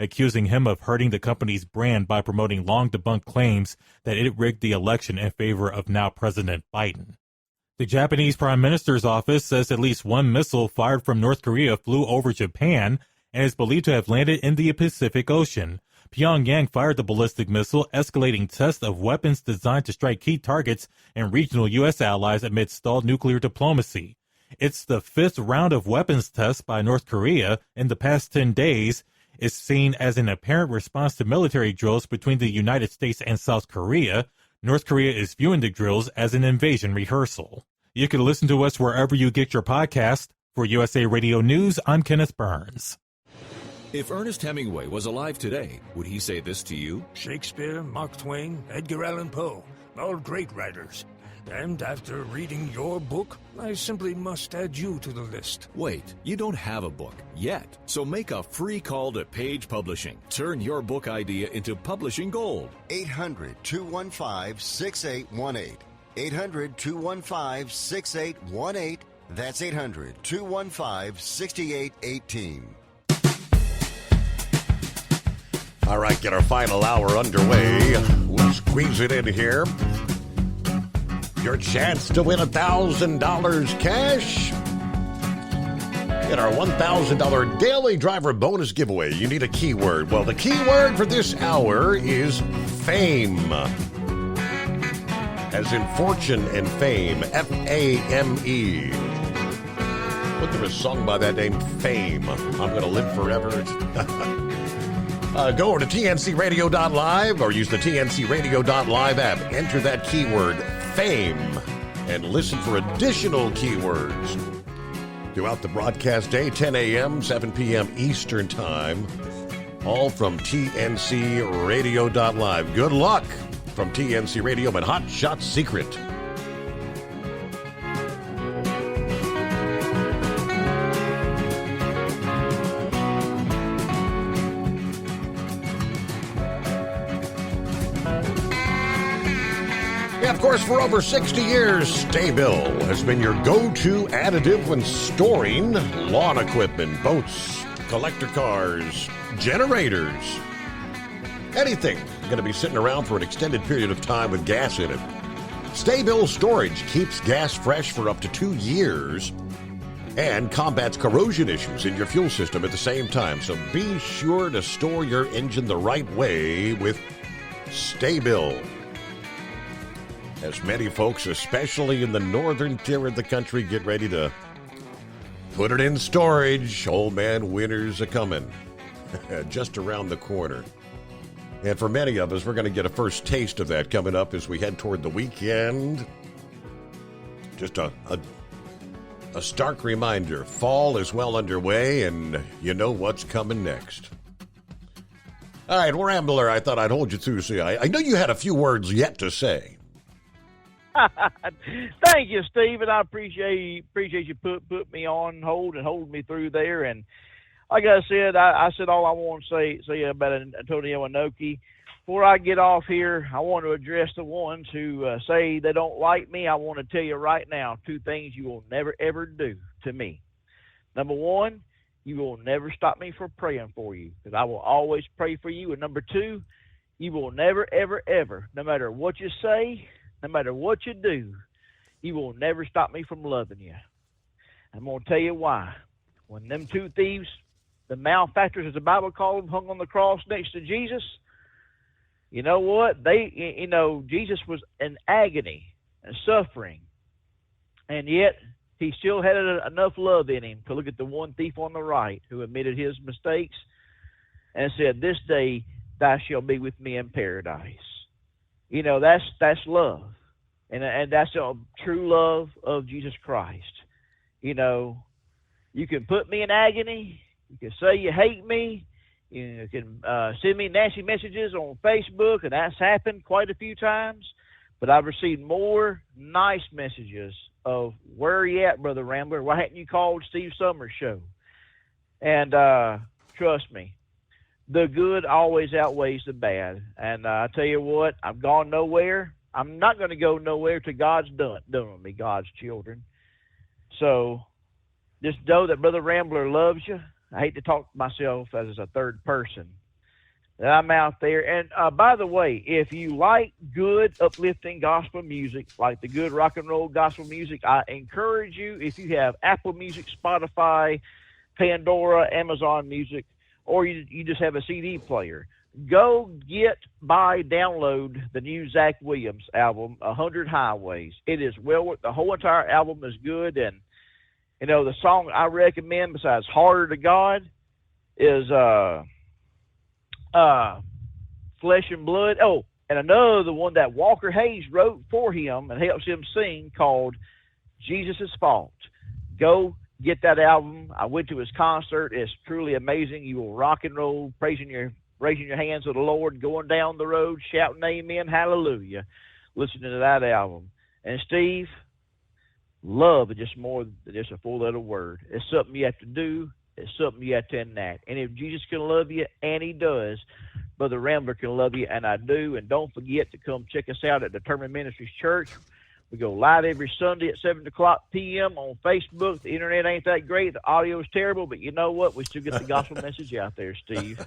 accusing him of hurting the company's brand by promoting long-debunked claims that it rigged the election in favor of now President Biden. The Japanese Prime Minister's office says at least one missile fired from North Korea flew over Japan and is believed to have landed in the Pacific Ocean. Pyongyang fired the ballistic missile, escalating tests of weapons designed to strike key targets and regional U.S. allies amid stalled nuclear diplomacy. It's the fifth round of weapons tests by North Korea in the past 10 days. It's seen as an apparent response to military drills between the United States and South Korea. North Korea is viewing the drills as an invasion rehearsal. You can listen to us wherever you get your podcast. For USA Radio News, I'm Kenneth Burns. If Ernest Hemingway was alive today, would he say this to you? Shakespeare, Mark Twain, Edgar Allan Poe, all great writers. And after reading your book, I simply must add you to the list. Wait, you don't have a book yet. So make a free call to Page Publishing. Turn your book idea into publishing gold. 800-215-6818. 800-215-6818. That's 800-215-6818. All right, get our final hour underway. We'll squeeze it in here. Your chance to win $1,000 cash. In our $1,000 daily driver bonus giveaway, you need a keyword. Well, the keyword for this hour is fame. As in fortune and fame. F-A-M-E. Look, there was a song by that name, Fame. I'm going to live forever. Go over to tncradio.live or use the tncradio.live app. Enter that keyword, fame, and listen for additional keywords throughout the broadcast day, 10 a.m., 7 p.m. Eastern Time, all from tncradio.live. Good luck from TNC Radio and Hot Shot Secret. Of course, for over 60 years, Sta-Bil has been your go-to additive when storing lawn equipment, boats, collector cars, generators, anything going to be sitting around for an extended period of time with gas in it. Sta-Bil storage keeps gas fresh for up to 2 years and combats corrosion issues in your fuel system at the same time. So be sure to store your engine the right way with Sta-Bil. As many folks, especially in the northern tier of the country, get ready to put it in storage. Old man winter's a-coming, just around the corner. And for many of us, we're going to get a first taste of that coming up as we head toward the weekend. Just a stark reminder, fall is well underway, and you know what's coming next. All right, Rambler, I thought I'd hold you through. See, I know you had a few words yet to say. Thank you, Steve, and I appreciate you put me on hold and holding me through there. And like I said, I said all I want to say about Antonio Inoki. Before I get off here, I want to address the ones who say they don't like me. I want to tell you right now 2 things you will never, ever do to me. Number 1, you will never stop me from praying for you, because I will always pray for you. And number 2, you will never, ever, ever, no matter what you say, no matter what you do, you will never stop me from loving you. I'm going to tell you why. When them 2 thieves, the malefactors, as the Bible called them, hung on the cross next to Jesus, you know what? Jesus was in agony and suffering, and yet he still had enough love in him to look at the one thief on the right who admitted his mistakes and said, "This day thou shalt be with me in paradise." You know, that's love. And that's a true love of Jesus Christ. You know, you can put me in agony. You can say you hate me. You can send me nasty messages on Facebook, and that's happened quite a few times. But I've received more nice messages of, "Where are you at, Brother Rambler? Why hadn't you called Steve Summers' show?" And trust me, the good always outweighs the bad. And I tell you what, I've gone nowhere. I'm not going to go nowhere till God's done with me, God's children. So just know that Brother Rambler loves you. I hate to talk to myself as a third person, that I'm out there. And by the way, if you like good, uplifting gospel music, like the good rock and roll gospel music, I encourage you, if you have Apple Music, Spotify, Pandora, Amazon Music, or you just have a CD player, go download the new Zach Williams album, 100 Highways. It is well worth. The whole entire album is good, and you know the song I recommend besides "Harder to God" is "Flesh and Blood." Oh, and another one that Walker Hayes wrote for him and helps him sing, called "Jesus' Fault." Go get that album. I went to his concert. It's truly amazing. You will rock and roll, raising your hands to the Lord, going down the road, shouting amen, hallelujah, listening to that album. And Steve, love is just more than just a four-letter word. It's something you have to do. It's something you have to enact. And if Jesus can love you, and he does, Brother Rambler can love you, and I do. And don't forget to come check us out at Determined Ministries Church. We go live every Sunday at 7 o'clock p.m. on Facebook. The internet ain't that great. The audio is terrible, but you know what? We still get the gospel message out there, Steve.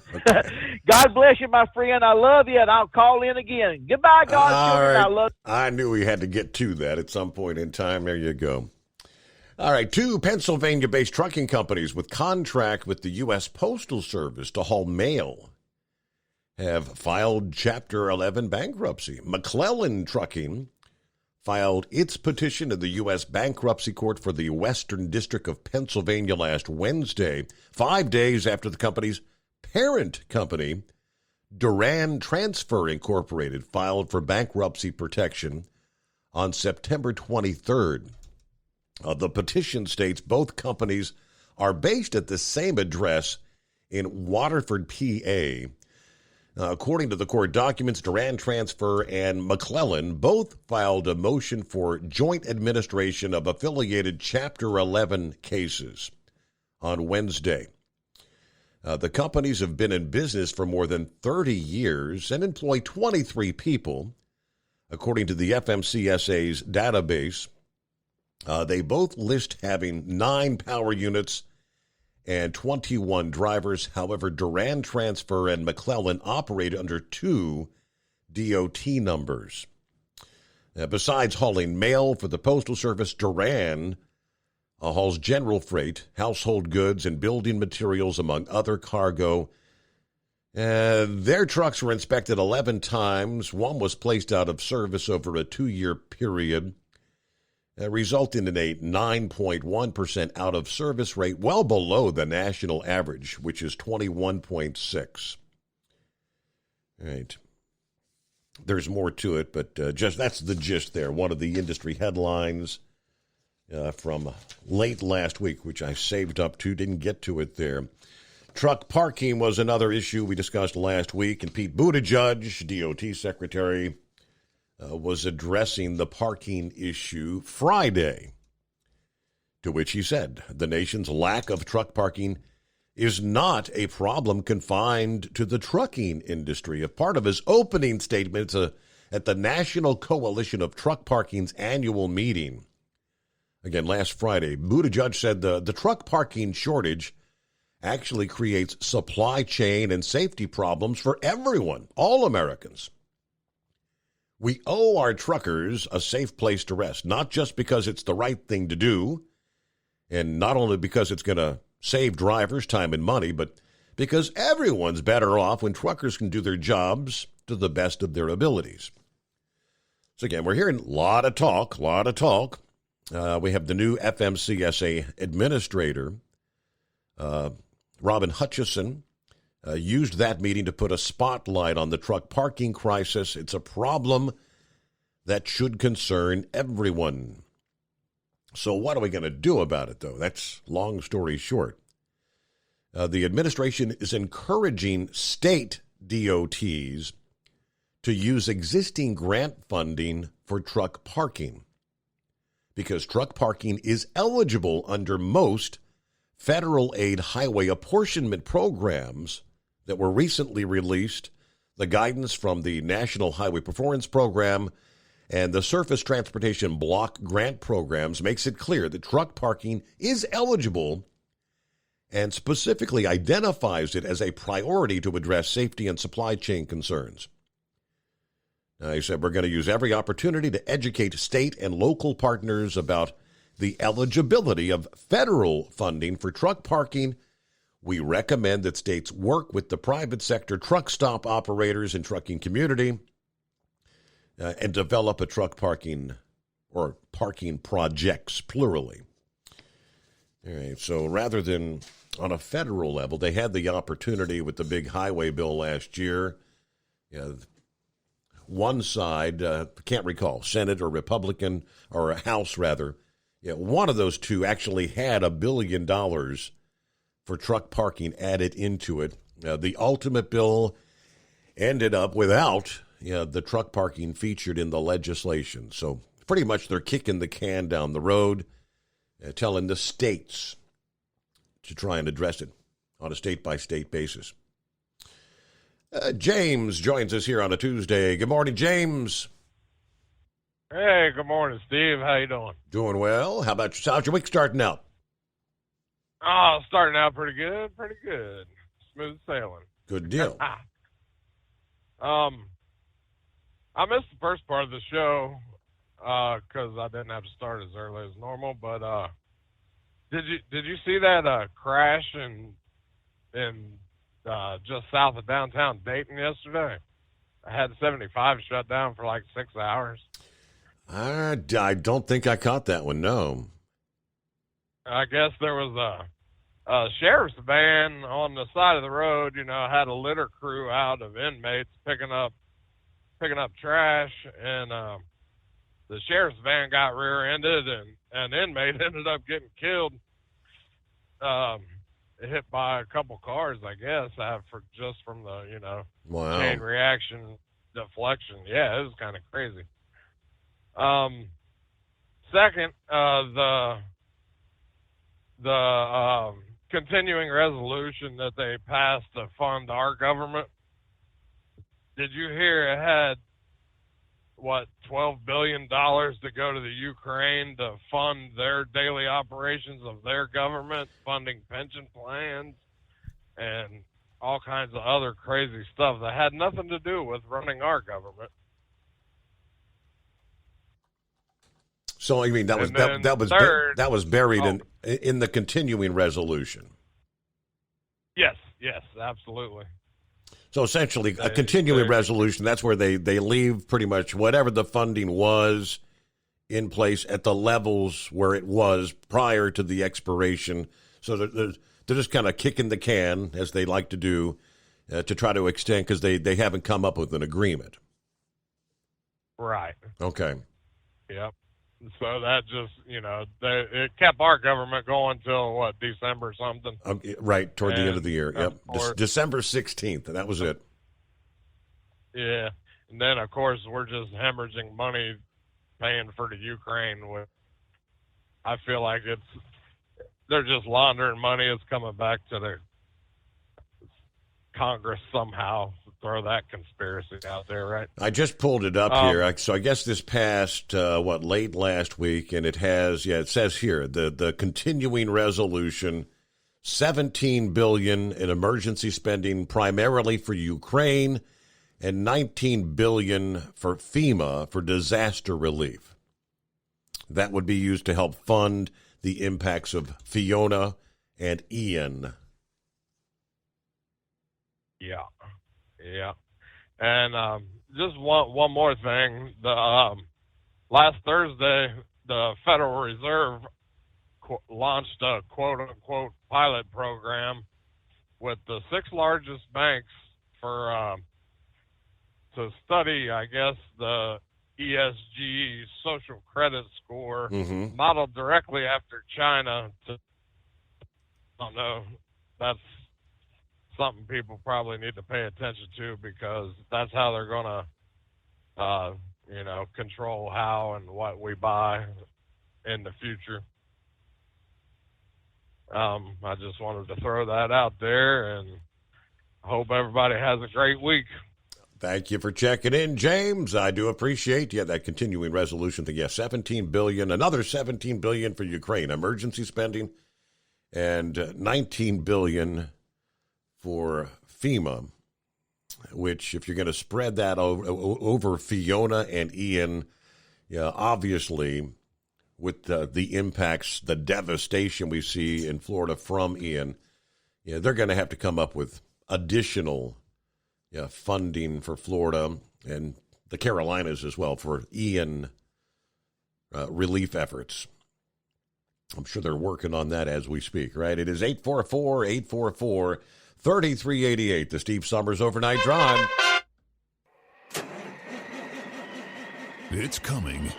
God bless you, my friend. I love you, and I'll call in again. Goodbye, God's children. Right. I love you. I knew we had to get to that at some point in time. There you go. All right, 2 Pennsylvania-based trucking companies with contract with the U.S. Postal Service to haul mail have filed Chapter 11 bankruptcy. McClellan Trucking filed its petition in the U.S. Bankruptcy Court for the Western District of Pennsylvania last Wednesday, 5 days after the company's parent company, Duran Transfer Incorporated, filed for bankruptcy protection on September 23rd. The petition states both companies are based at the same address in Waterford, PA. According to the court documents, Duran Transfer and McClellan both filed a motion for joint administration of affiliated Chapter 11 cases on Wednesday. The companies have been in business for more than 30 years and employ 23 people. According to the FMCSA's database, they both list having 9 power units and 21 drivers. However, Duran Transfer and McClellan operate under 2 DOT numbers. Besides hauling mail for the Postal Service, Duran hauls general freight, household goods, and building materials, among other cargo. Their trucks were inspected 11 times. One was placed out of service over a 2-year period, resulting in a 9.1% out-of-service rate, well below the national average, which is 21.6%. All right. There's more to it, but just that's the gist there. One of the industry headlines from late last week, which I saved up to, didn't get to it there. Truck parking was another issue we discussed last week, and Pete Buttigieg, DOT Secretary, was addressing the parking issue Friday, to which he said the nation's lack of truck parking is not a problem confined to the trucking industry. A part of his opening statement at the National Coalition of Truck Parking's annual meeting, again last Friday, Buttigieg said the truck parking shortage actually creates supply chain and safety problems for everyone, all Americans. We owe our truckers a safe place to rest, not just because it's the right thing to do, and not only because it's going to save drivers time and money, but because everyone's better off when truckers can do their jobs to the best of their abilities. So again, we're hearing a lot of talk. We have the new FMCSA administrator, Robin Hutchison, used that meeting to put a spotlight on the truck parking crisis. It's a problem that should concern everyone. So what are we going to do about it, though? That's long story short. The administration is encouraging state DOTs to use existing grant funding for truck parking, because truck parking is eligible under most federal aid highway apportionment programs that were recently released. The guidance from the National Highway Performance Program and the Surface Transportation Block Grant Programs makes it clear that truck parking is eligible and specifically identifies it as a priority to address safety and supply chain concerns. Now, he said, we're going to use every opportunity to educate state and local partners about the eligibility of federal funding for truck parking. We recommend that states work with the private sector truck stop operators and trucking community and develop a truck parking or parking projects, plurally. All right, so rather than on a federal level, they had the opportunity with the big highway bill last year. One side, can't recall, Senate or Republican, or House rather, one of those two actually had $1 billion for truck parking added into it. The ultimate bill ended up without the truck parking featured in the legislation. So pretty much they're kicking the can down the road, telling the states to try and address it on a state-by-state basis. James joins us here on a Tuesday. Good morning, James. Hey, good morning, Steve. How you doing? Doing well. How about yourself? How's your week starting out? Oh, starting out pretty good. Smooth sailing. Good deal. I missed the first part of the show because I didn't have to start as early as normal, but Did you see that crash in just south of downtown Dayton yesterday? I had 75 shut down for like 6 hours. I don't think I caught that one. No. I guess there was a sheriff's van on the side of the road. You know, had a litter crew out of inmates picking up trash, and the sheriff's van got rear-ended, and an inmate ended up getting killed. Hit by a couple cars, I guess, from the, wow. chain reaction deflection. Yeah, it was kind of crazy. Second, the continuing resolution that they passed to fund our government. Did you hear it had, $12 billion to go to the Ukraine to fund their daily operations of their government, funding pension plans and all kinds of other crazy stuff that had nothing to do with running our government? So I mean that was buried in the continuing resolution. Yes, absolutely. So essentially, a continuing resolution, that's where they leave pretty much whatever the funding was in place at the levels where it was prior to the expiration. So they're just kind of kicking the can, as they like to do, to try to extend, because they haven't come up with an agreement. Right. Okay. Yep. So that just, it kept our government going till, December or something? Right, toward the end of the year. Yep. December 16th, and that was it. Yeah. And then, of course, we're just hemorrhaging money paying for the Ukraine. I feel like they're just laundering money. It's coming back to their Congress somehow. Throw that conspiracy out there, right? I just pulled it up here. So I guess this passed, late last week, and it says here, the continuing resolution, $17 billion in emergency spending primarily for Ukraine and $19 billion for FEMA for disaster relief. That would be used to help fund the impacts of Fiona and Ian. Yeah. Yeah. And just one more thing. The last Thursday, the Federal Reserve launched a quote-unquote pilot program with the 6 largest banks for to study, I guess, the ESG social credit score modeled directly after China. I don't know. That's something people probably need to pay attention to, because that's how they're going to, control how and what we buy in the future. I just wanted to throw that out there, and I hope everybody has a great week. Thank you for checking in, James. I do appreciate that continuing resolution thing. Yes, $17 billion, another $17 billion for Ukraine emergency spending, and $19 billion for FEMA, which, if you're going to spread that over Fiona and Ian, obviously with the impacts, the devastation we see in Florida from Ian, they're going to have to come up with additional funding for Florida and the Carolinas as well for Ian relief efforts. I'm sure they're working on that as we speak, right? It is 844-844-3388, the Steve Summers Overnight Drive. It's coming.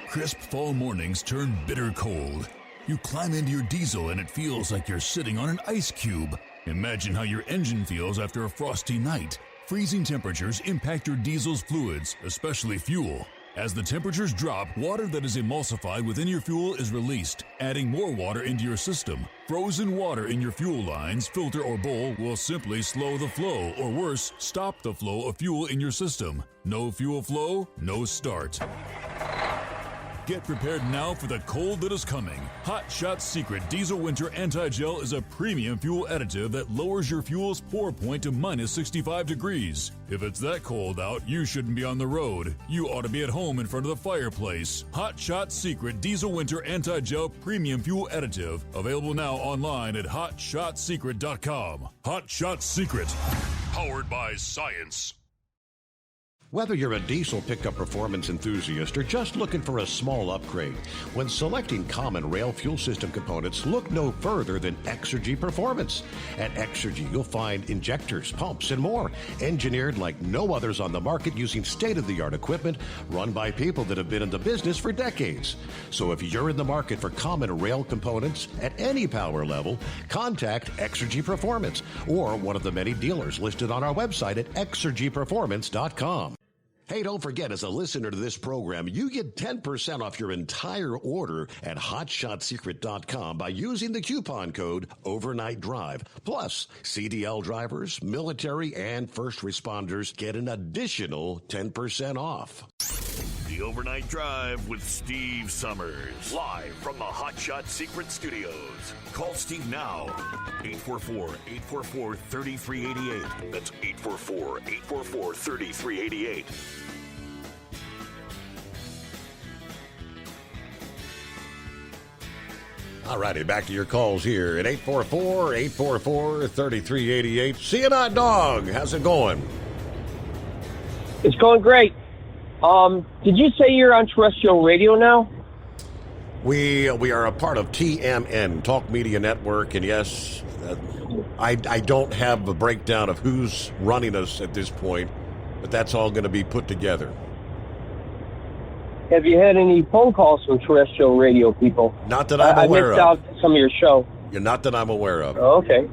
Crisp fall mornings turn bitter cold. You climb into your diesel and it feels like you're sitting on an ice cube. Imagine how your engine feels after a frosty night. Freezing temperatures impact your diesel's fluids, especially fuel. As the temperatures drop, water that is emulsified within your fuel is released, adding more water into your system. Frozen water in your fuel lines, filter, or bowl will simply slow the flow, or worse, stop the flow of fuel in your system. No fuel flow, no start. Get prepared now for the cold that is coming. Hot Shot Secret Diesel Winter Anti-Gel is a premium fuel additive that lowers your fuel's pour point to minus 65 degrees. If it's that cold out, you shouldn't be on the road. You ought to be at home in front of the fireplace. Hot Shot Secret Diesel Winter Anti-Gel Premium Fuel Additive. Available now online at HotShotSecret.com. Hot Shot Secret. Powered by science. Whether you're a diesel pickup performance enthusiast or just looking for a small upgrade, when selecting common rail fuel system components, look no further than Exergy Performance. At Exergy, you'll find injectors, pumps, and more, engineered like no others on the market using state-of-the-art equipment run by people that have been in the business for decades. So if you're in the market for common rail components at any power level, contact Exergy Performance or one of the many dealers listed on our website at exergyperformance.com. Hey, don't forget, as a listener to this program, you get 10% off your entire order at HotShotSecret.com by using the coupon code Overnight Drive. Plus, CDL drivers, military, and first responders get an additional 10% off. The Overnight Drive with Steve Summers. Live from the Hot Shot Secret Studios. Call Steve now. 844-844-3388. That's 844-844-3388. All righty, back to your calls here at 844-844-3388. CNI Dog, how's it going? It's going great. Did you say you're on terrestrial radio now? We are a part of TMN, Talk Media Network, and yes, I don't have a breakdown of who's running us at this point, but that's all going to be put together. Have you had any phone calls from terrestrial radio people? Not that I'm aware of. I missed out some of your show. Not that I'm aware of. Oh, okay.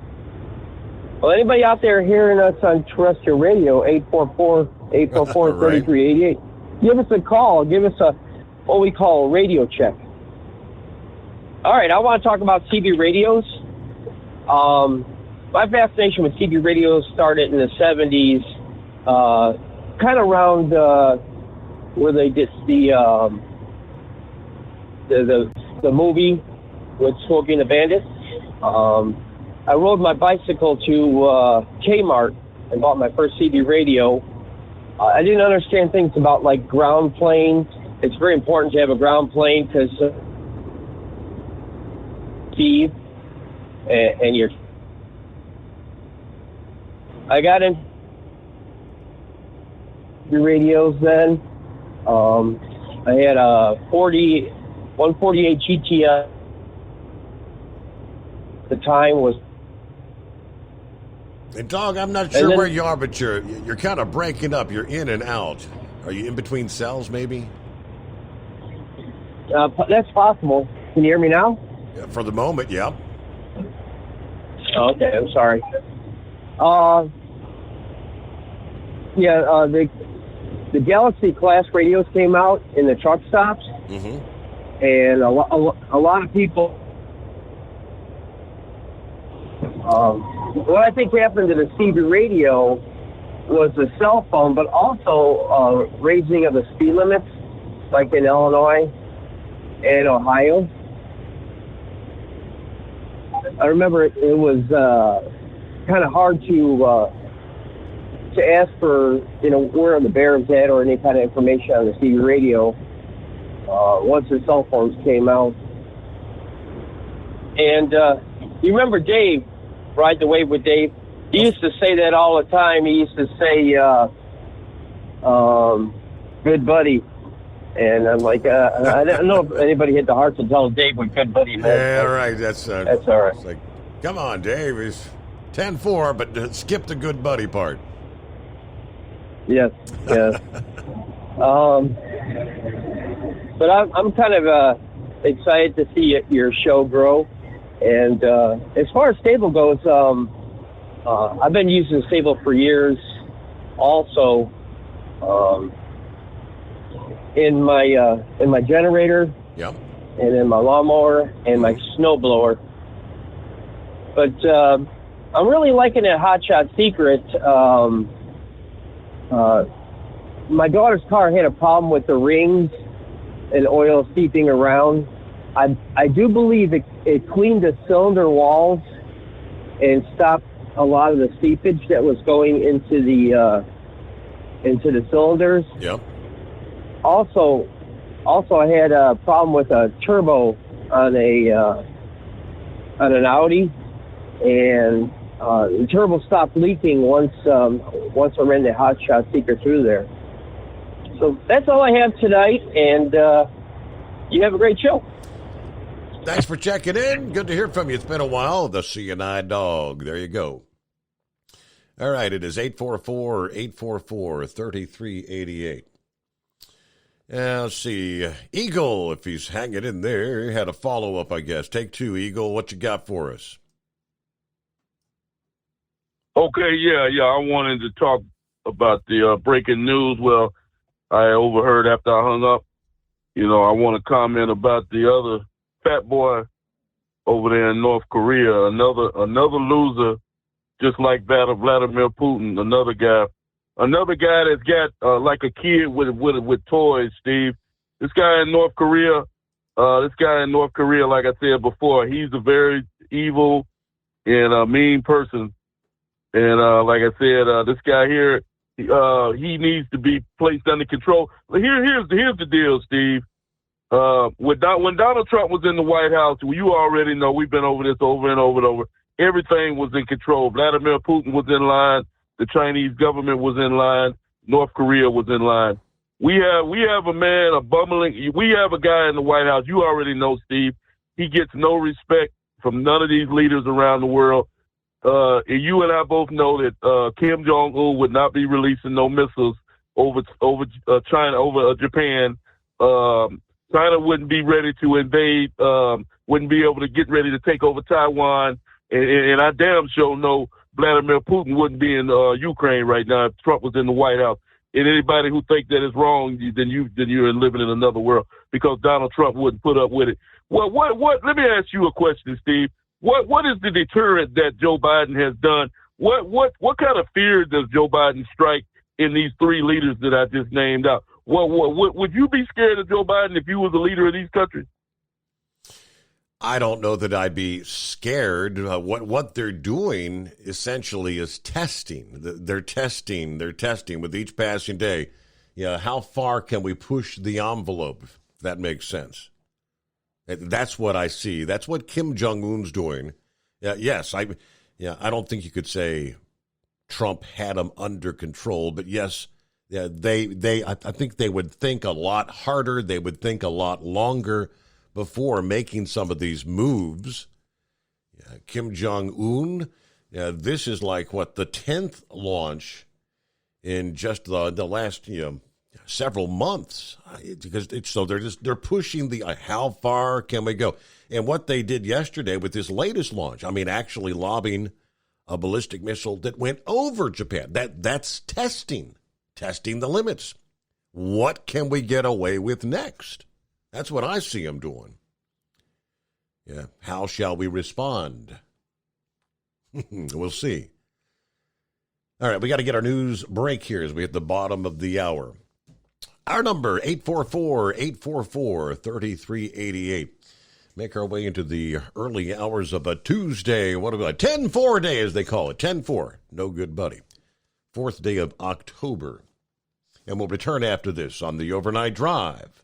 Well, anybody out there hearing us on terrestrial radio, 844-844-3388, give us a call. Give us what we call a radio check. All right, I want to talk about CB radios. My fascination with CB radios started in the 70s, kind of around where they did the movie with Smokey and the Bandit. I rode my bicycle to Kmart and bought my first CB radio. I didn't understand things about like ground plane. It's very important to have a ground plane because Steve and your. I got in the radios then. I had a 148 GTI. The time was. And Dog, I'm not sure where you are, but you're kind of breaking up. You're in and out. Are you in between cells, maybe? That's possible. Can you hear me now? Yeah, for the moment, yeah. Okay, I'm sorry. The Galaxy class radios came out in the truck stops, and a lot of people. What I think happened to the CB radio was the cell phone, but also raising of the speed limits, like in Illinois and Ohio. I remember it was kind of hard to ask for, where are the bears at or any kind of information on the CB radio once the cell phones came out. And you remember Dave, Ride the Wave with Dave? He used to say that all the time. He used to say, good buddy. And I'm like, I don't know if anybody had the heart to tell Dave what good buddy meant. Yeah, right. That's all right. It's like, come on, Dave. It's 10-4, but skip the good buddy part. Yes. But I'm kind of excited to see your show grow. And as far as Stable goes, I've been using Stable for years. Also, in my generator, yep, and in my lawnmower and my snowblower. But I'm really liking it. Hot Shot Secret. My daughter's car had a problem with the rings and oil seeping around. I do believe it cleaned the cylinder walls and stopped a lot of the seepage that was going into the cylinders. Yep. Also, I had a problem with a turbo on an Audi, and the turbo stopped leaking once I ran the Hot Shot Secret through there. So that's all I have tonight, and you have a great show. Thanks for checking in. Good to hear from you. It's been a while. The CNI Dog. There you go. All right, it is 844-844-3388. Let's see. Eagle, if he's hanging in there, he had a follow-up, I guess. Take two, Eagle. What you got for us? Okay, yeah. I wanted to talk about the breaking news. Well, I overheard after I hung up. I want to comment about the other fat boy over there in North Korea. Another loser, just like that of Vladimir Putin. Another guy that's got like a kid with toys. Steve, this guy in North Korea, like I said before, he's a very evil and mean person. And like I said, this guy here, he needs to be placed under control. Here's the deal, Steve. When Donald Trump was in the White House, you already know, we've been over this over and over and over. Everything was in control. Vladimir Putin was in line. The Chinese government was in line. North Korea was in line. We have a guy in the White House. You already know, Steve. He gets no respect from none of these leaders around the world. And you and I both know that Kim Jong-un would not be releasing no missiles over Japan. China wouldn't be ready to invade, wouldn't be able to get ready to take over Taiwan. And I damn sure know Vladimir Putin wouldn't be in Ukraine right now if Trump was in the White House. And anybody who thinks that is wrong, then you're living in another world, because Donald Trump wouldn't put up with it. Well, what? Let me ask you a question, Steve. What is the deterrent that Joe Biden has done? What kind of fear does Joe Biden strike in these three leaders that I just named out? Would you be scared of Joe Biden if you was a leader of these countries? I don't know that I'd be scared. What they're doing essentially is testing. They're testing with each passing day. How far can we push the envelope? If that makes sense. That's what I see. That's what Kim Jong-un's doing. Yes, I don't think you could say Trump had him under control, but yes, I think they would think a lot harder. They would think a lot longer before making some of these moves. Kim Jong-un, this is like the 10th launch in just the last several months, because they're pushing the how far can we go? And what they did yesterday with this latest launch, actually lobbing a ballistic missile that went over Japan. That's testing the limits. What can we get away with next? That's what I see them doing. How shall we respond? We'll see. All right, we got to get our news break here as we hit the bottom of the hour. Our number, 844-844-3388. Make our way into the early hours of a Tuesday. What about 10-4 day, as they call it? 10-4. No good, buddy. 4th day of October. And we'll return after this on the Overnight Drive.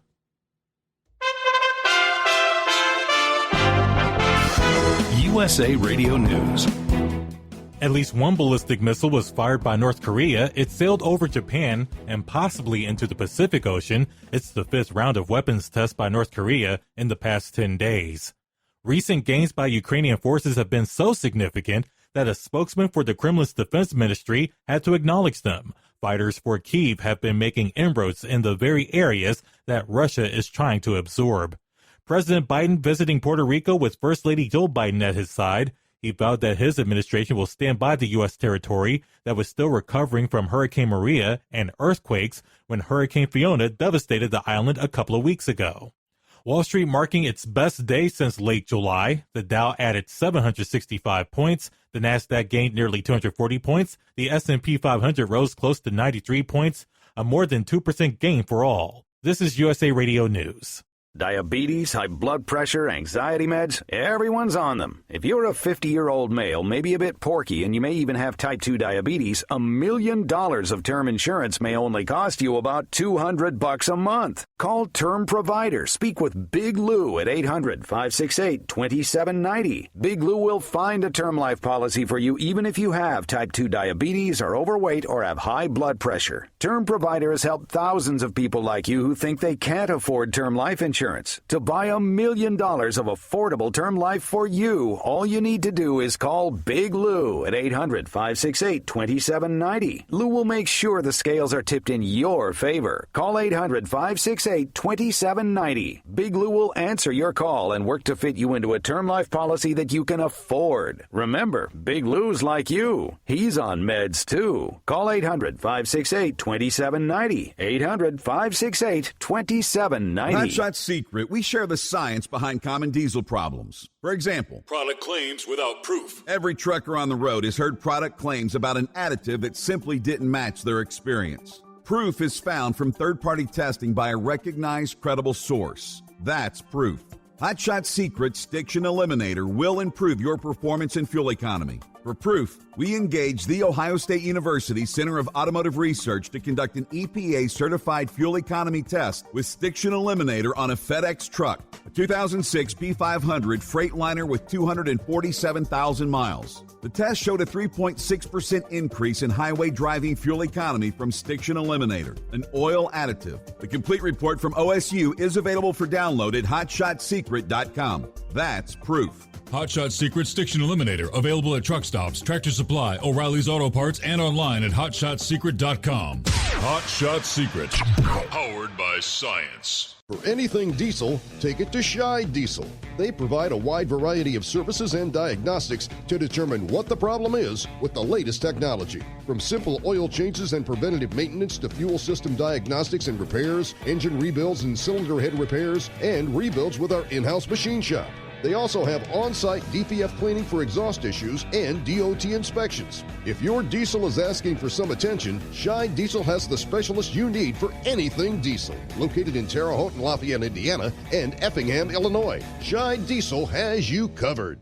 USA Radio News. At least one ballistic missile was fired by North Korea. It sailed over Japan and possibly into the Pacific Ocean. It's the 5th round of weapons tests by North Korea in the past 10 days. Recent gains by Ukrainian forces have been so significant that a spokesman for the Kremlin's defense ministry had to acknowledge them. Fighters for Kyiv have been making inroads in the very areas that Russia is trying to absorb. President Biden visiting Puerto Rico with First Lady Jill Biden at his side. He vowed that his administration will stand by the U.S. territory that was still recovering from Hurricane Maria and earthquakes when Hurricane Fiona devastated the island a couple of weeks ago. Wall Street marking its best day since late July. The Dow added 765 points. The Nasdaq gained nearly 240 points. The S&P 500 rose close to 93 points, a more than 2% gain for all. This is USA Radio News. Diabetes, high blood pressure, anxiety meds, everyone's on them. If you're a 50-year-old male, maybe a bit porky, and you may even have type 2 diabetes, $1 million of term insurance may only cost you about $200 a month. Call Term Provider. Speak with Big Lou at 800-568-2790. Big Lou will find a term life policy for you even if you have type 2 diabetes, are overweight, or have high blood pressure. Term Provider has helped thousands of people like you who think they can't afford term life insurance. To buy $1 million of affordable term life for you, all you need to do is call Big Lou at 800-568-2790. Lou will make sure the scales are tipped in your favor. Call 800-568-2790. Big Lou will answer your call and work to fit you into a term life policy that you can afford. Remember, Big Lou's like you. He's on meds too. Call 800-568-2790. 800-568-2790. Hot Secret, we share the science behind common diesel problems. For example, product claims without proof. Every trucker on the road has heard product claims about an additive that simply didn't match their experience. Proof is found from third-party testing by a recognized, credible source. That's proof. Hot Shot Secret Stiction Eliminator will improve your performance and fuel economy. For proof, we engaged The Ohio State University Center of Automotive Research to conduct an EPA-certified fuel economy test with Stiction Eliminator on a FedEx truck, a 2006 P500 Freightliner with 247,000 miles. The test showed a 3.6% increase in highway driving fuel economy from Stiction Eliminator, an oil additive. The complete report from OSU is available for download at hotshotsecret.com. That's proof. Hot Shot Secret Stiction Eliminator, available at truck stops, Tractor Supply, O'Reilly's Auto Parts, and online at hotshotsecret.com. Hot Shot Secret, powered by science. For anything diesel, take it to Scheid Diesel. They provide a wide variety of services and diagnostics to determine what the problem is with the latest technology. From simple oil changes and preventative maintenance to fuel system diagnostics and repairs, engine rebuilds and cylinder head repairs, and rebuilds with our in-house machine shop. They also have on-site DPF cleaning for exhaust issues and DOT inspections. If your diesel is asking for some attention, Scheid Diesel has the specialist you need for anything diesel. Located in Terre Haute and Lafayette, Indiana, and Effingham, Illinois, Scheid Diesel has you covered.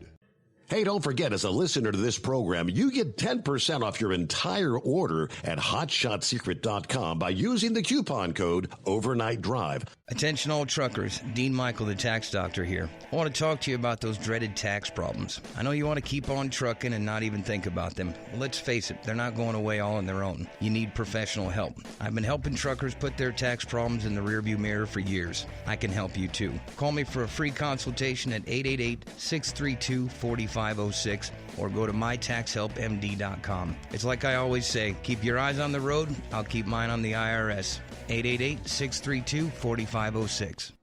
Hey, don't forget, as a listener to this program, you get 10% off your entire order at hotshotsecret.com by using the coupon code Overnight Drive. Attention all truckers, Dean Michael, the tax doctor here. I want to talk to you about those dreaded tax problems. I know you want to keep on trucking and not even think about them. Well, let's face it, they're not going away all on their own. You need professional help. I've been helping truckers put their tax problems in the rearview mirror for years. I can help you too. Call me for a free consultation at 888-632-4506 or go to mytaxhelpmd.com. It's like I always say, keep your eyes on the road, I'll keep mine on the IRS. 888-632-4506.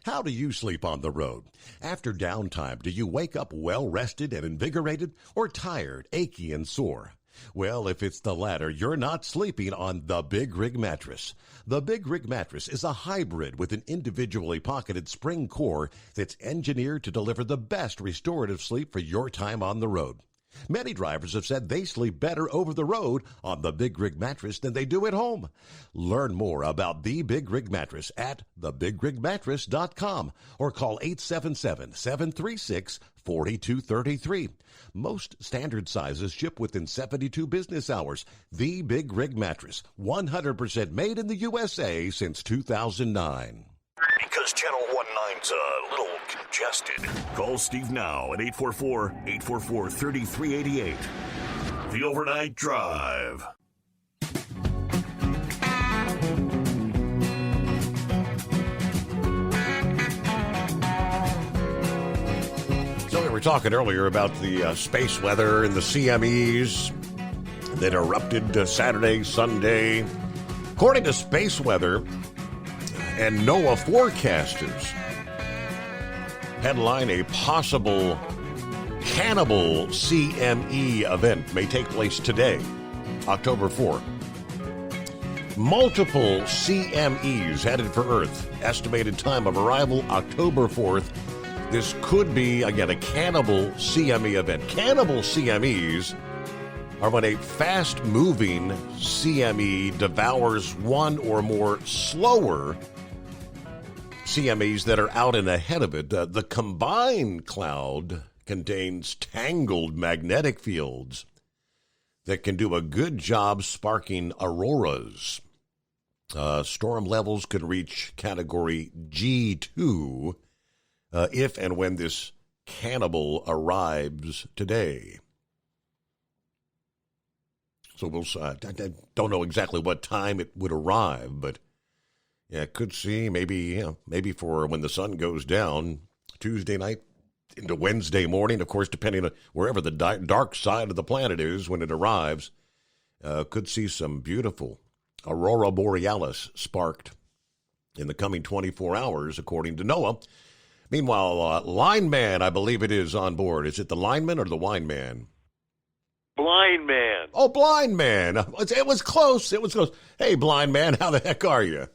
How do you sleep on the road? After downtime, do you wake up well-rested and invigorated or tired, achy, and sore? Well, if it's the latter, you're not sleeping on the Big Rig Mattress. The Big Rig Mattress is a hybrid with an individually pocketed spring core that's engineered to deliver the best restorative sleep for your time on the road. Many drivers have said they sleep better over the road on the Big Rig Mattress than they do at home. Learn more about the Big Rig Mattress at thebigrigmattress.com or call 877-736-4233. Most standard sizes ship within 72 business hours. The Big Rig Mattress, 100% made in the USA since 2009. Because Channel 19's a little congested. Call Steve now at 844-844-3388. The Overnight Drive. So we were talking earlier about the space weather and the CMEs that erupted Saturday, Sunday. According to space weather and NOAA forecasters, headline a possible cannibal CME event may take place today, October 4th. Multiple CMEs headed for Earth. Estimated time of arrival, October 4th. This could be, again, a cannibal CME event. Cannibal CMEs are when a fast-moving CME devours one or more slower CMEs that are out and ahead of it. The combined cloud contains tangled magnetic fields that can do a good job sparking auroras. Storm levels could reach category G2 if and when this cannibal arrives today. So we'll. I don't know exactly what time it would arrive, but yeah, could see maybe for when the sun goes down Tuesday night into Wednesday morning. Of course, depending on wherever the dark side of the planet is when it arrives, could see some beautiful aurora borealis sparked in the coming 24 hours, according to NOAA. Meanwhile, Lineman, I believe it is on board. Is it the lineman or the wine man? Blind man. Oh, blind man. It was close. It was close. Hey, blind man, how the heck are you?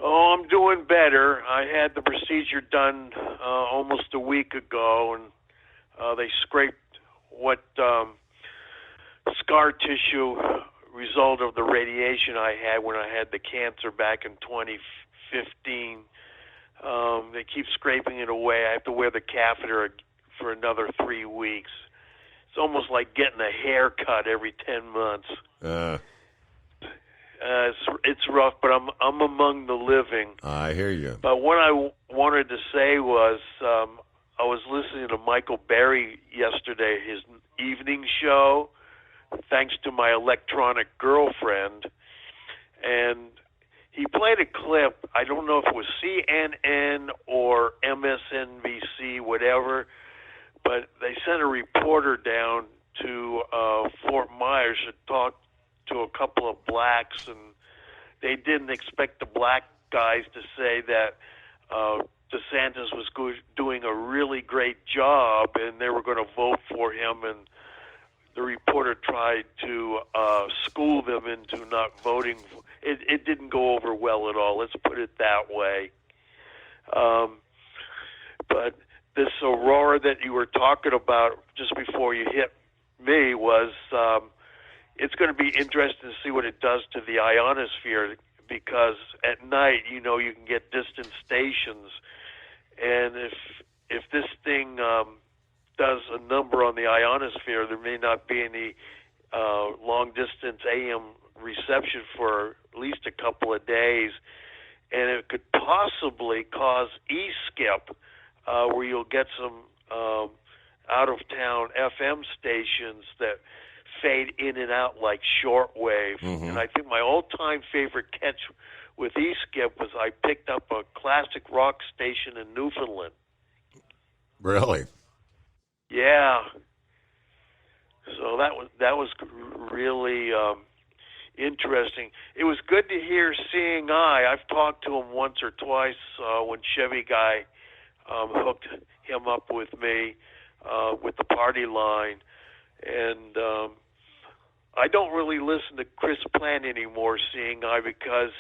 Oh, I'm doing better. I had the procedure done almost a week ago, and they scraped what scar tissue result of the radiation I had when I had the cancer back in 2015. They keep scraping it away. I have to wear the catheter for another 3 weeks. It's almost like getting a haircut every 10 months. It's rough, but I'm among the living. I hear you. But what I wanted to say was I was listening to Michael Berry yesterday, his evening show, thanks to my electronic girlfriend, and he played a clip. I don't know if it was CNN or MSNBC, whatever, but they sent a reporter down to Fort Myers to talk to a couple of blacks, and they didn't expect the black guys to say that DeSantis was doing a really great job and they were going to vote for him, and the reporter tried to school them into not voting. It didn't go over well at all, let's put it that way. But this aurora that you were talking about just before you hit me was it's going to be interesting to see what it does to the ionosphere, because at night, you can get distant stations, and if this thing does a number on the ionosphere, there may not be any long-distance AM reception for at least a couple of days, and it could possibly cause e-skip, where you'll get some out-of-town FM stations that fade in and out like shortwave. Mm-hmm. And I think my all-time favorite catch with e-skip was I picked up a classic rock station in Newfoundland. Really? Yeah. So that was really interesting. It was good to hear Seeing Eye. I've talked to him once or twice when Chevy Guy hooked him up with me with the party line, and I don't really listen to Chris Plant anymore, Seeing Eye, because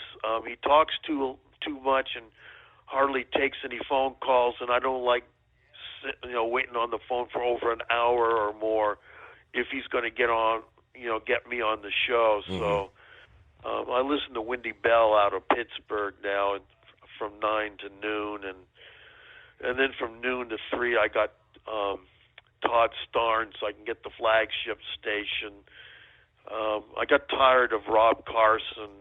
he talks too much and hardly takes any phone calls, and I don't like waiting on the phone for over an hour or more if he's going to get me on the show. Mm-hmm. So I listen to Wendy Bell out of Pittsburgh now, and from 9 to noon, and then from noon to 3 I got Todd Starnes, so I can get the flagship station. I got tired of Rob Carson.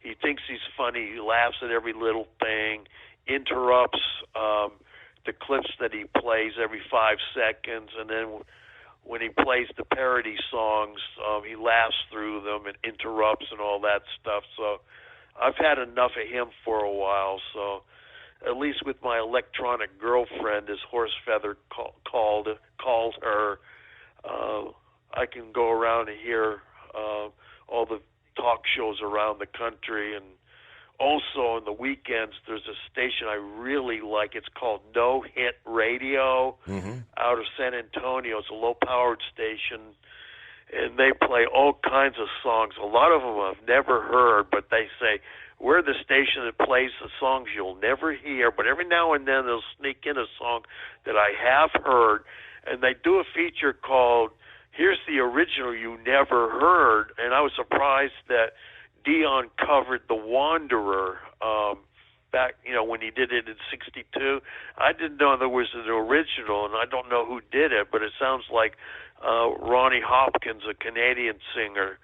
He thinks he's funny. He laughs at every little thing, interrupts the clips that he plays every 5 seconds, and then when he plays the parody songs, he laughs through them and interrupts and all that stuff. So I've had enough of him for a while. So at least with my electronic girlfriend, as Horsefeather calls her, I can go around and hear all the talk shows around the country. And also on the weekends, there's a station I really like. It's called No Hit Radio, mm-hmm. out of San Antonio. It's a low-powered station, and they play all kinds of songs. A lot of them I've never heard, but they say, we're the station that plays the songs you'll never hear, but every now and then they'll sneak in a song that I have heard, and they do a feature called Here's the Original You Never Heard, and I was surprised that Dion covered The Wanderer, back, when he did it in '62. I didn't know there was an original, and I don't know who did it, but it sounds like Ronnie Hopkins, a Canadian singer.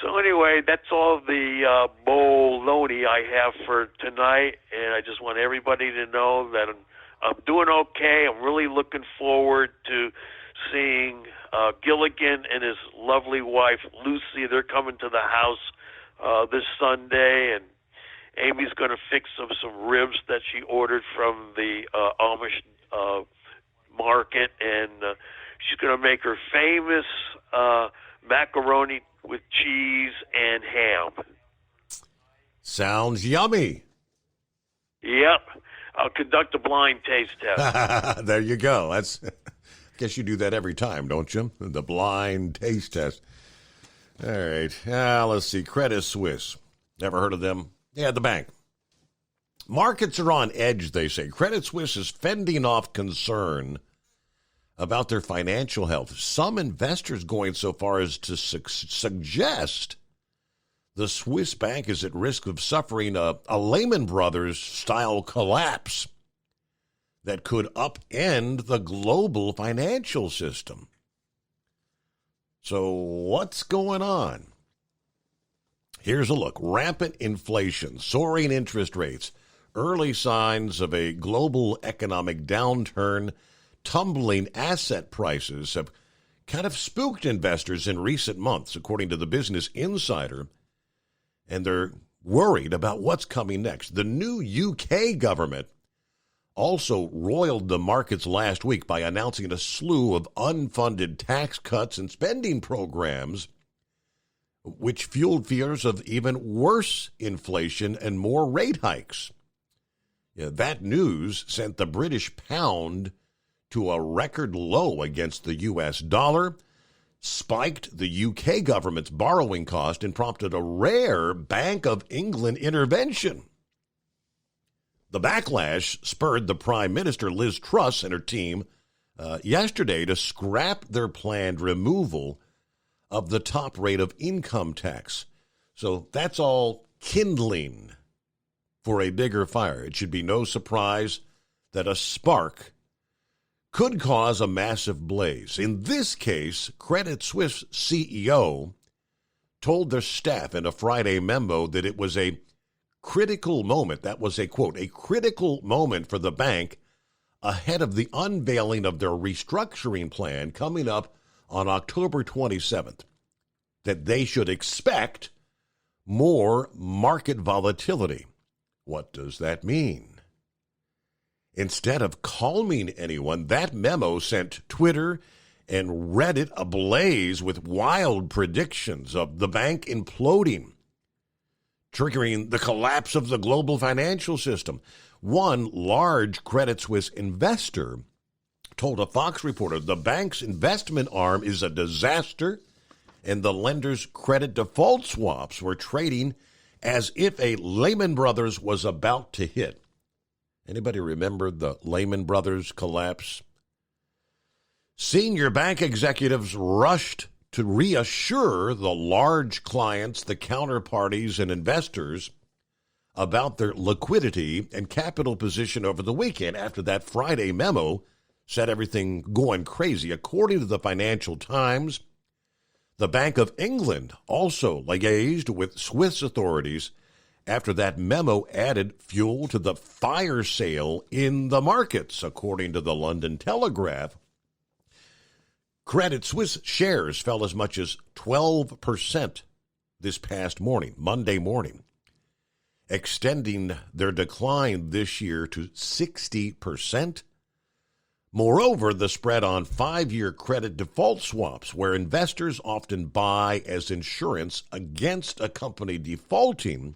So anyway, that's all the baloney I have for tonight, and I just want everybody to know that I'm doing okay. I'm really looking forward to seeing Gilligan and his lovely wife, Lucy. They're coming to the house this Sunday, and Amy's going to fix some ribs that she ordered from the Amish market, and she's going to make her famous macaroni with cheese and ham. Sounds yummy. Yep. I'll conduct a blind taste test. There you go. I guess you do that every time, don't you? The blind taste test. All right. Let's see. Credit Suisse. Never heard of them? Yeah, the bank. Markets are on edge, they say. Credit Suisse is fending off concern about their financial health. Some investors going so far as to suggest the Swiss bank is at risk of suffering a Lehman Brothers-style collapse that could upend the global financial system. So what's going on? Here's a look. Rampant inflation, soaring interest rates, early signs of a global economic downturn, tumbling asset prices have kind of spooked investors in recent months, according to the Business Insider, and they're worried about what's coming next. The new UK government also roiled the markets last week by announcing a slew of unfunded tax cuts and spending programs, which fueled fears of even worse inflation and more rate hikes. That news sent the British pound to a record low against the U.S. dollar, spiked the UK government's borrowing cost, and prompted a rare Bank of England intervention. The backlash spurred the Prime Minister, Liz Truss, and her team yesterday to scrap their planned removal of the top rate of income tax. So that's all kindling for a bigger fire. It should be no surprise that a spark could cause a massive blaze. In this case, Credit Suisse CEO told their staff in a Friday memo that it was a critical moment. That was a quote, a critical moment for the bank ahead of the unveiling of their restructuring plan coming up on October 27th, that they should expect more market volatility. What does that mean? Instead of calming anyone, that memo sent Twitter and Reddit ablaze with wild predictions of the bank imploding, triggering the collapse of the global financial system. One large Credit Suisse investor told a Fox reporter the bank's investment arm is a disaster, and the lender's credit default swaps were trading as if a Lehman Brothers was about to hit. Anybody remember the Lehman Brothers collapse? Senior bank executives rushed to reassure the large clients, the counterparties, and investors about their liquidity and capital position over the weekend after that Friday memo set everything going crazy. According to the Financial Times, the Bank of England also liaised with Swiss authorities after that memo added fuel to the fire sale in the markets, according to the London Telegraph. Credit Suisse shares fell as much as 12% this past morning, Monday morning, extending their decline this year to 60%. Moreover, the spread on 5-year credit default swaps, where investors often buy as insurance against a company defaulting,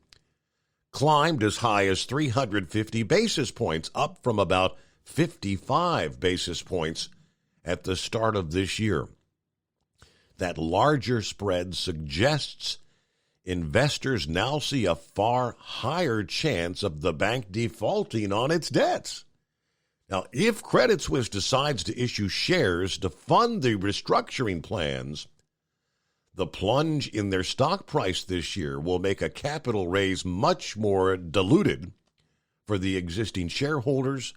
climbed as high as 350 basis points, up from about 55 basis points at the start of this year. That larger spread suggests investors now see a far higher chance of the bank defaulting on its debts. Now, if Credit Suisse decides to issue shares to fund the restructuring plans, the plunge in their stock price this year will make a capital raise much more diluted, for the existing shareholders.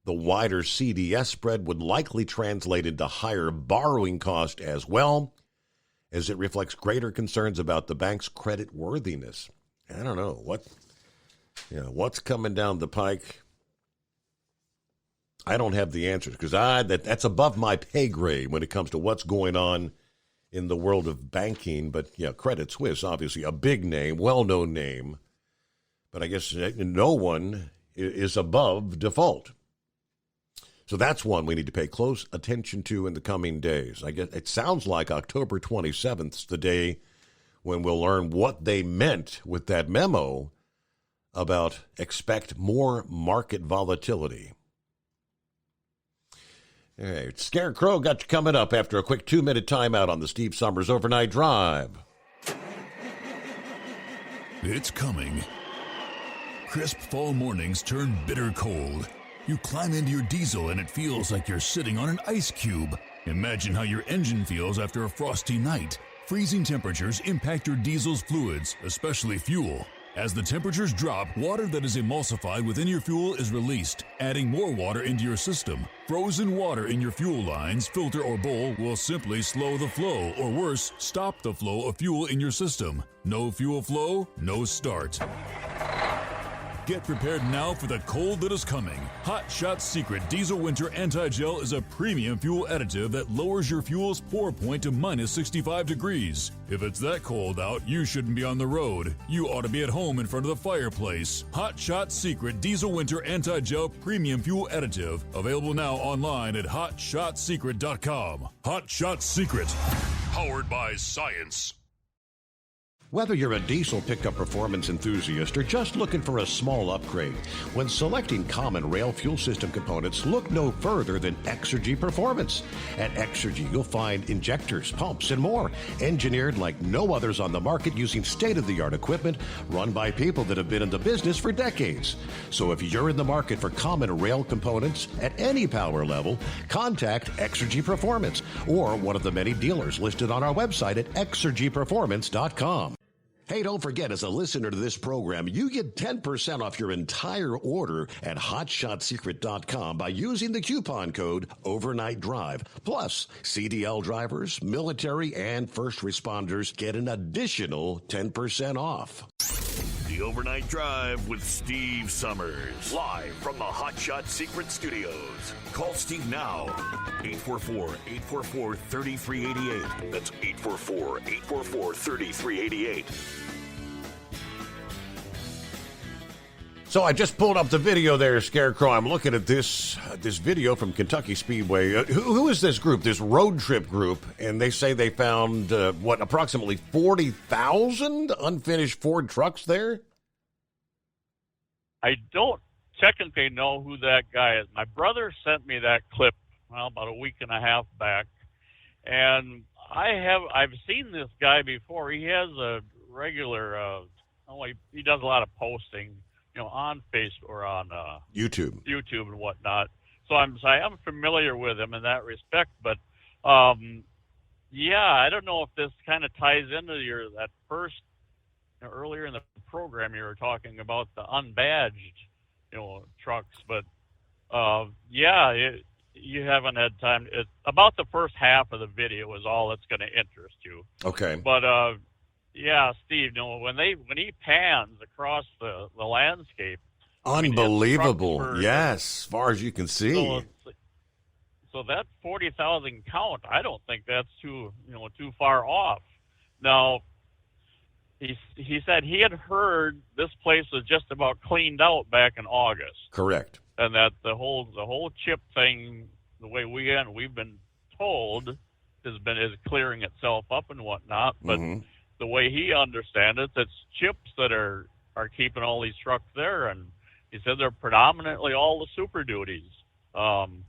The wider CDS spread would likely translate into higher borrowing cost as well, as it reflects greater concerns about the bank's credit worthiness. I don't know what's coming down the pike. I don't have the answers because that's above my pay grade when it comes to what's going on in the world of banking. But yeah, Credit Suisse, obviously a big name, well-known name, but I guess no one is above default. So that's one we need to pay close attention to in the coming days. I guess it sounds like October 27th is the day when we'll learn what they meant with that memo about expect more market volatility. All right, Scarecrow got you coming up after a quick 2-minute timeout on the Steve Summers Overnight Drive. It's coming. Crisp fall mornings turn bitter cold. You climb into your diesel and it feels like you're sitting on an ice cube. Imagine how your engine feels after a frosty night. Freezing temperatures impact your diesel's fluids, especially fuel. As the temperatures drop, water that is emulsified within your fuel is released, adding more water into your system. Frozen water in your fuel lines, filter, or bowl will simply slow the flow, or worse, stop the flow of fuel in your system. No fuel flow, no start. Get prepared now for the cold that is coming. Hot Shot Secret Diesel Winter Anti-Gel is a premium fuel additive that lowers your fuel's pour point to minus 65 degrees. If it's that cold out, you shouldn't be on the road. You ought to be at home in front of the fireplace. Hot Shot Secret Diesel Winter Anti-Gel Premium Fuel Additive. Available now online at HotShotSecret.com. Hot Shot Secret. Powered by science. Whether you're a diesel pickup performance enthusiast or just looking for a small upgrade, when selecting common rail fuel system components, look no further than Exergy Performance. At Exergy, you'll find injectors, pumps, and more, engineered like no others on the market using state-of-the-art equipment run by people that have been in the business for decades. So if you're in the market for common rail components at any power level, contact Exergy Performance or one of the many dealers listed on our website at exergyperformance.com. Hey, don't forget, as a listener to this program, you get 10% off your entire order at HotShotSecret.com by using the coupon code Overnight Drive. Plus, CDL drivers, military, and first responders get an additional 10% off. The Overnight Drive with Steve Summers. Live from the Hot Shot Secret Studios. Call Steve now. 844-844-3388. That's 844-844-3388. So I just pulled up the video there, Scarecrow. I'm looking at this video from Kentucky Speedway. Who is this group, this road trip group? And they say they found, approximately 40,000 unfinished Ford trucks there? I don't technically know who that guy is. My brother sent me that clip, about a week and a half back. And I've seen this guy before. He has a regular, he does a lot of posting, on Facebook or on YouTube and whatnot. So I'm familiar with him in that respect. But I don't know if this kind of ties into that first earlier in the program you were talking about the unbadged, trucks. But you haven't had time. It's about the first half of the video is all that's going to interest you. Okay. But Steve, when he pans across the landscape, unbelievable. Yes, as far as you can see. So that 40,000 count, I don't think that's too far off. Now, he said he had heard this place was just about cleaned out back in August. Correct. And that the whole chip thing, the way we've been told, is clearing itself up and whatnot. But the way he understands it, it's chips that are keeping all these trucks there, and he said they're predominantly all the Super Duties. When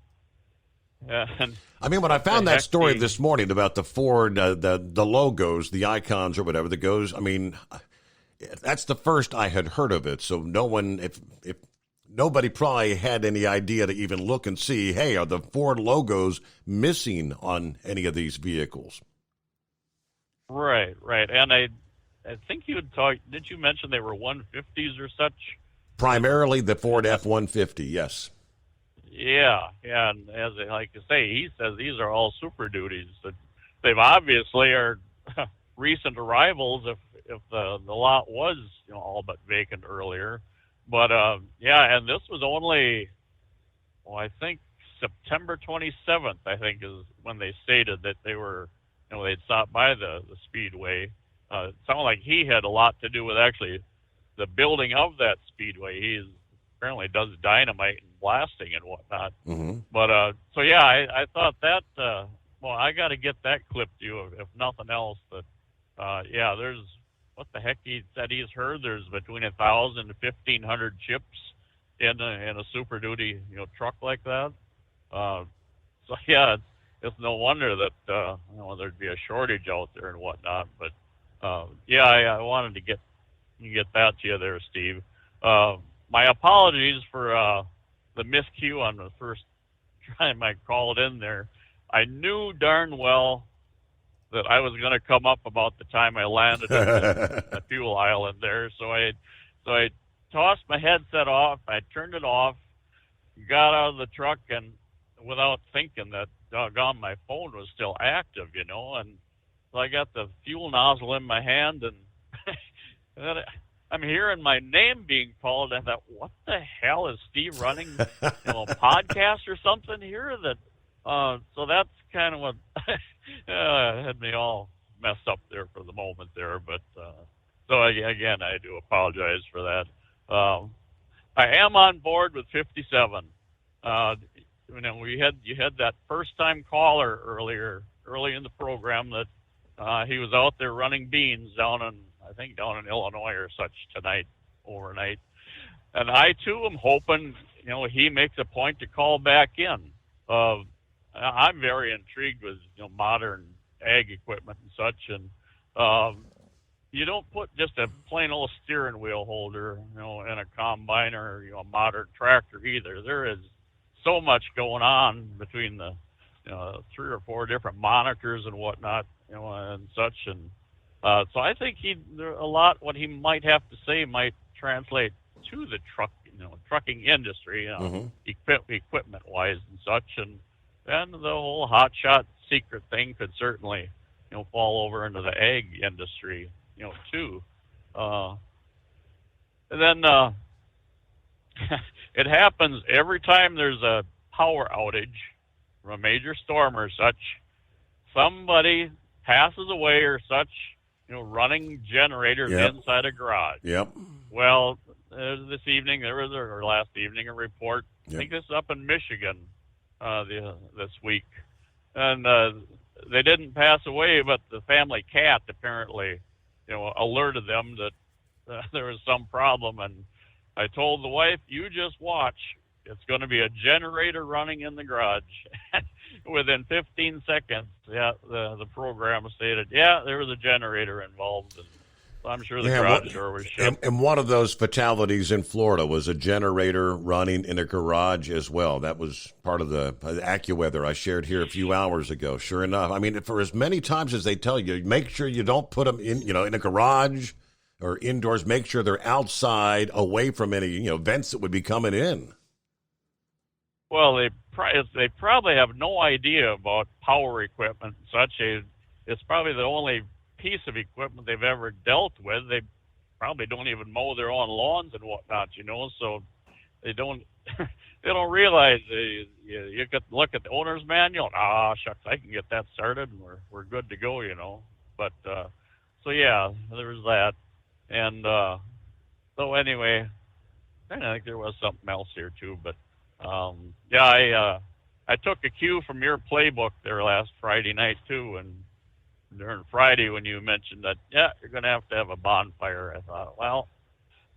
I found that story this morning about the Ford, the logos, the icons or whatever that goes, that's the first I had heard of it. So no one, if nobody probably had any idea to even look and see, hey, are the Ford logos missing on any of these vehicles? Right. And I think did you mention they were 150s or such? Primarily the Ford F-150, yes. Yeah, and as like I say, he says these are all Super Duties. That they've obviously are recent arrivals. If the lot was all but vacant earlier, but yeah, and this was only, well, I think September 27th. I think is when they stated that they were, they'd stopped by the Speedway. It sounded like he had a lot to do with actually the building of that Speedway. He apparently does dynamite and blasting and whatnot. Mm-hmm. But so yeah, I thought that. Well, I got to get that clip to you if nothing else. But yeah, there's what the heck he said he's heard. There's between 1,000 and 1,500 chips in a Super Duty truck like that. So yeah, it's no wonder that there'd be a shortage out there and whatnot. But yeah, I wanted to get that to you there, Steve. My apologies for the miscue on the first time I called in there. I knew darn well that I was going to come up about the time I landed at the fuel island there. So I tossed my headset off. I turned it off, got out of the truck, and without thinking that doggone my phone was still active, and so I got the fuel nozzle in my hand, and then I'm hearing my name being called, and I thought, what the hell is Steve running, a podcast or something here? So that's kind of what had me all messed up there for the moment there. But so again, I do apologize for that. I am on board with 57. You had that first time caller early in the program that he was out there running beans down in Illinois or such overnight. And I too am hoping, he makes a point to call back in. I'm very intrigued with, modern ag equipment and such. And, you don't put just a plain old steering wheel holder, in a combine or, a modern tractor either. There is so much going on between the, 3 or 4 different monitors and whatnot, and such. And, so I think what he might have to say might translate to the trucking industry, equipment wise and such. And the whole hot shot secret thing could certainly, fall over into the ag industry, too. And then, it happens every time there's a power outage from a major storm or such, somebody passes away or such, running generators inside a garage. Yep. Well, this evening or last evening, a report. I think this is up in Michigan this week, and they didn't pass away, but the family cat apparently, alerted them that there was some problem. And I told the wife, "You just watch. It's going to be a generator running in the garage." Within 15 seconds, the program stated, there was a generator involved. And so I'm sure the garage door was shut. And one of those fatalities in Florida was a generator running in a garage as well. That was part of the AccuWeather I shared here a few hours ago. Sure enough. I mean, for as many times as they tell you, make sure you don't put them in, in a garage or indoors. Make sure they're outside, away from any, vents that would be coming in. Well, they probably have no idea about power equipment and such. It's probably the only piece of equipment they've ever dealt with. They probably don't even mow their own lawns and whatnot, so they don't realize you could look at the owner's manual. Shucks, I can get that started and we're good to go, But so yeah, there was that, and so anyway, I think there was something else here too, but. I took a cue from your playbook there last Friday night too, and during Friday when you mentioned that you're going to have a bonfire, I thought, well,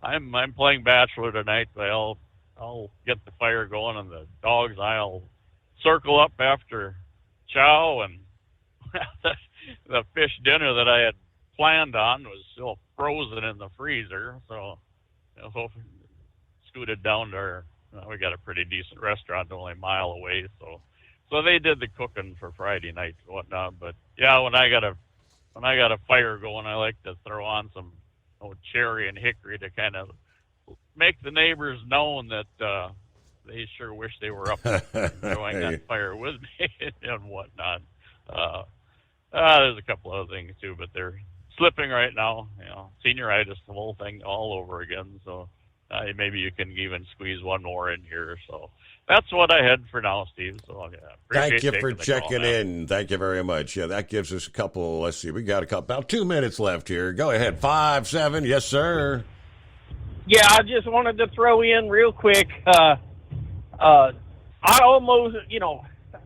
I'm playing Bachelor tonight, but I'll get the fire going, and the dogs I'll circle up after chow, and the fish dinner that I had planned on was still frozen in the freezer, so scooted down to we got a pretty decent restaurant only a mile away, so they did the cooking for Friday night and whatnot. But when I got a fire going, I like to throw on some cherry and hickory to kind of make the neighbors known that they sure wish they were up enjoying that fire with me and whatnot. There's a couple other things too, but they're slipping right now. Senioritis, the whole thing all over again. So maybe you can even squeeze one more in here. So that's what I had for now, Steve. So thank you for checking in. Thank you very much. Yeah, that gives us a couple. Let's see, we got about 2 minutes left here. Go ahead, 5-7. Yes, sir. Yeah, I just wanted to throw in real quick. I almost,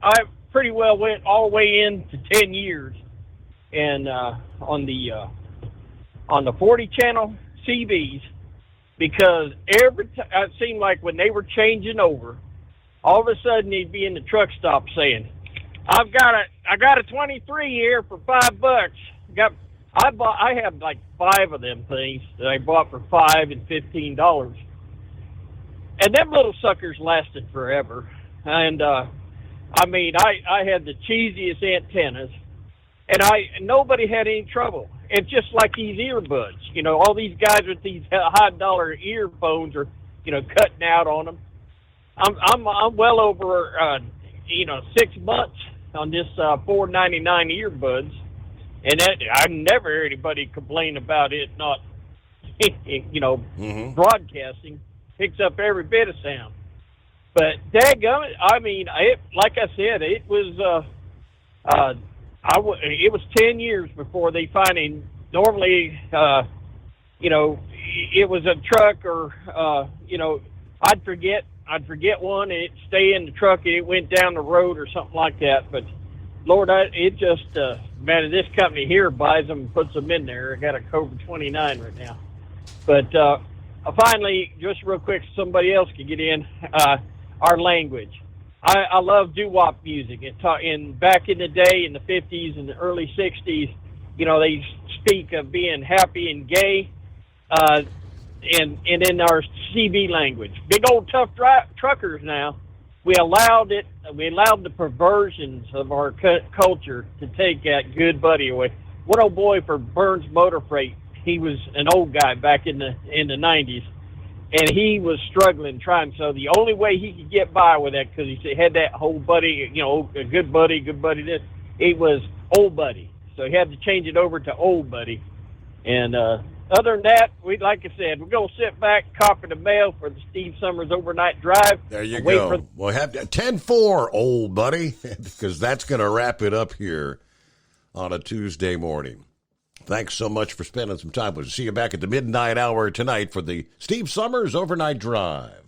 I pretty well went all the way into 10 years, and on the 40 channel CBs, because every time it seemed like when they were changing over, all of a sudden he'd be in the truck stop saying, I got a 23 here for $5. I had like 5 of them things that I bought for $5 and $15. And them little suckers lasted forever. And I had the cheesiest antennas, and nobody had any trouble. It's just like these earbuds. All these guys with these high-dollar earphones are, cutting out on them. I'm well over 6 months on this $4.99 earbuds, and I never heard anybody complain about it not, broadcasting. Picks up every bit of sound. But dadgummit, like I said, it was it was 10 years before they finally. Normally, it was a truck, or I'd forget one, and it'd stay in the truck, and it went down the road or something like that. But Lord, this company here buys them and puts them in there. I got a Cobra 29 right now. But finally, just real quick, so somebody else could get in, our language. I love doo-wop music. Back in the day, in the 50s and the early 60s, they speak of being happy and gay, and in our CB language. Big old tough truckers now, we allowed the perversions of our culture to take that good buddy away. One old boy for Burns Motor Freight, he was an old guy back in the 90s, and he was struggling trying. So the only way he could get by with that, because he had that whole buddy, a good buddy, this, it was old buddy. So he had to change it over to old buddy. And other than that, like I said, we're going to sit back, copy the mail for the Steve Summers Overnight Drive. There you go. We'll have 10-4, old buddy, because that's going to wrap it up here on a Tuesday morning. Thanks so much for spending some time with us. See you back at the midnight hour tonight for the Steve Summers Overnight Drive.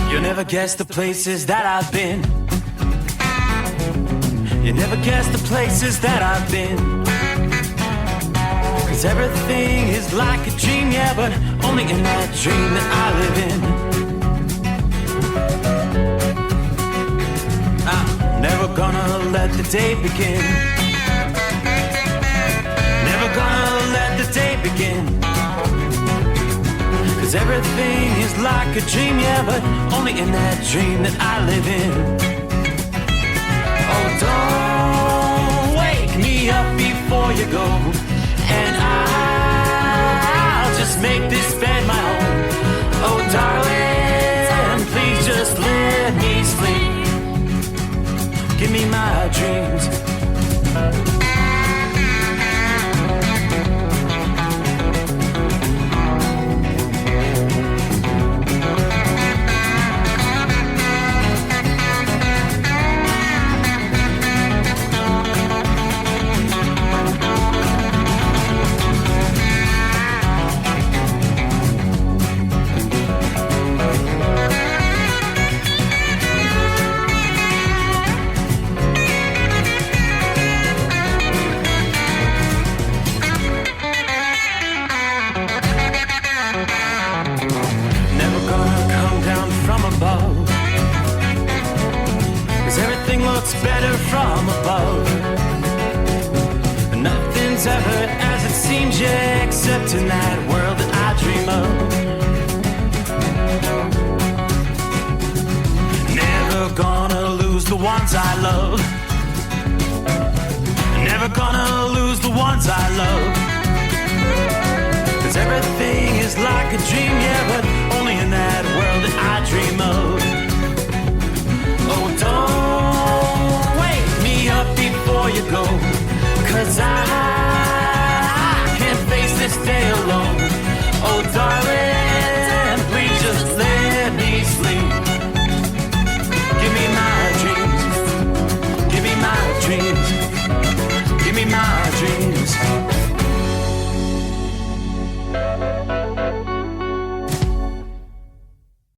You'll never guess the places that I've been. You never guess the places that I've been. 'Cause everything is like a dream, yeah, but only in that dream that I live in. I'm never gonna let the day begin. Never gonna let the day begin. 'Cause everything is like a dream, yeah, but only in that dream that I live in. Oh, don't wake me up before you go, and I'll just make this bed my home. Oh, darling, please just let me sleep. Give me my dreams. Better from above. Nothing's ever as it seems, yeah, except in that world that I dream of. the ones I love. Never gonna lose the ones I love. 'Cause everything is like a dream, yeah, but only in that world that I dream of. Oh, don't wake me up before you go, 'cause I can't face this day alone. Oh, darling, please just let me sleep. Give me my dreams. Give me my dreams. Give me my dreams.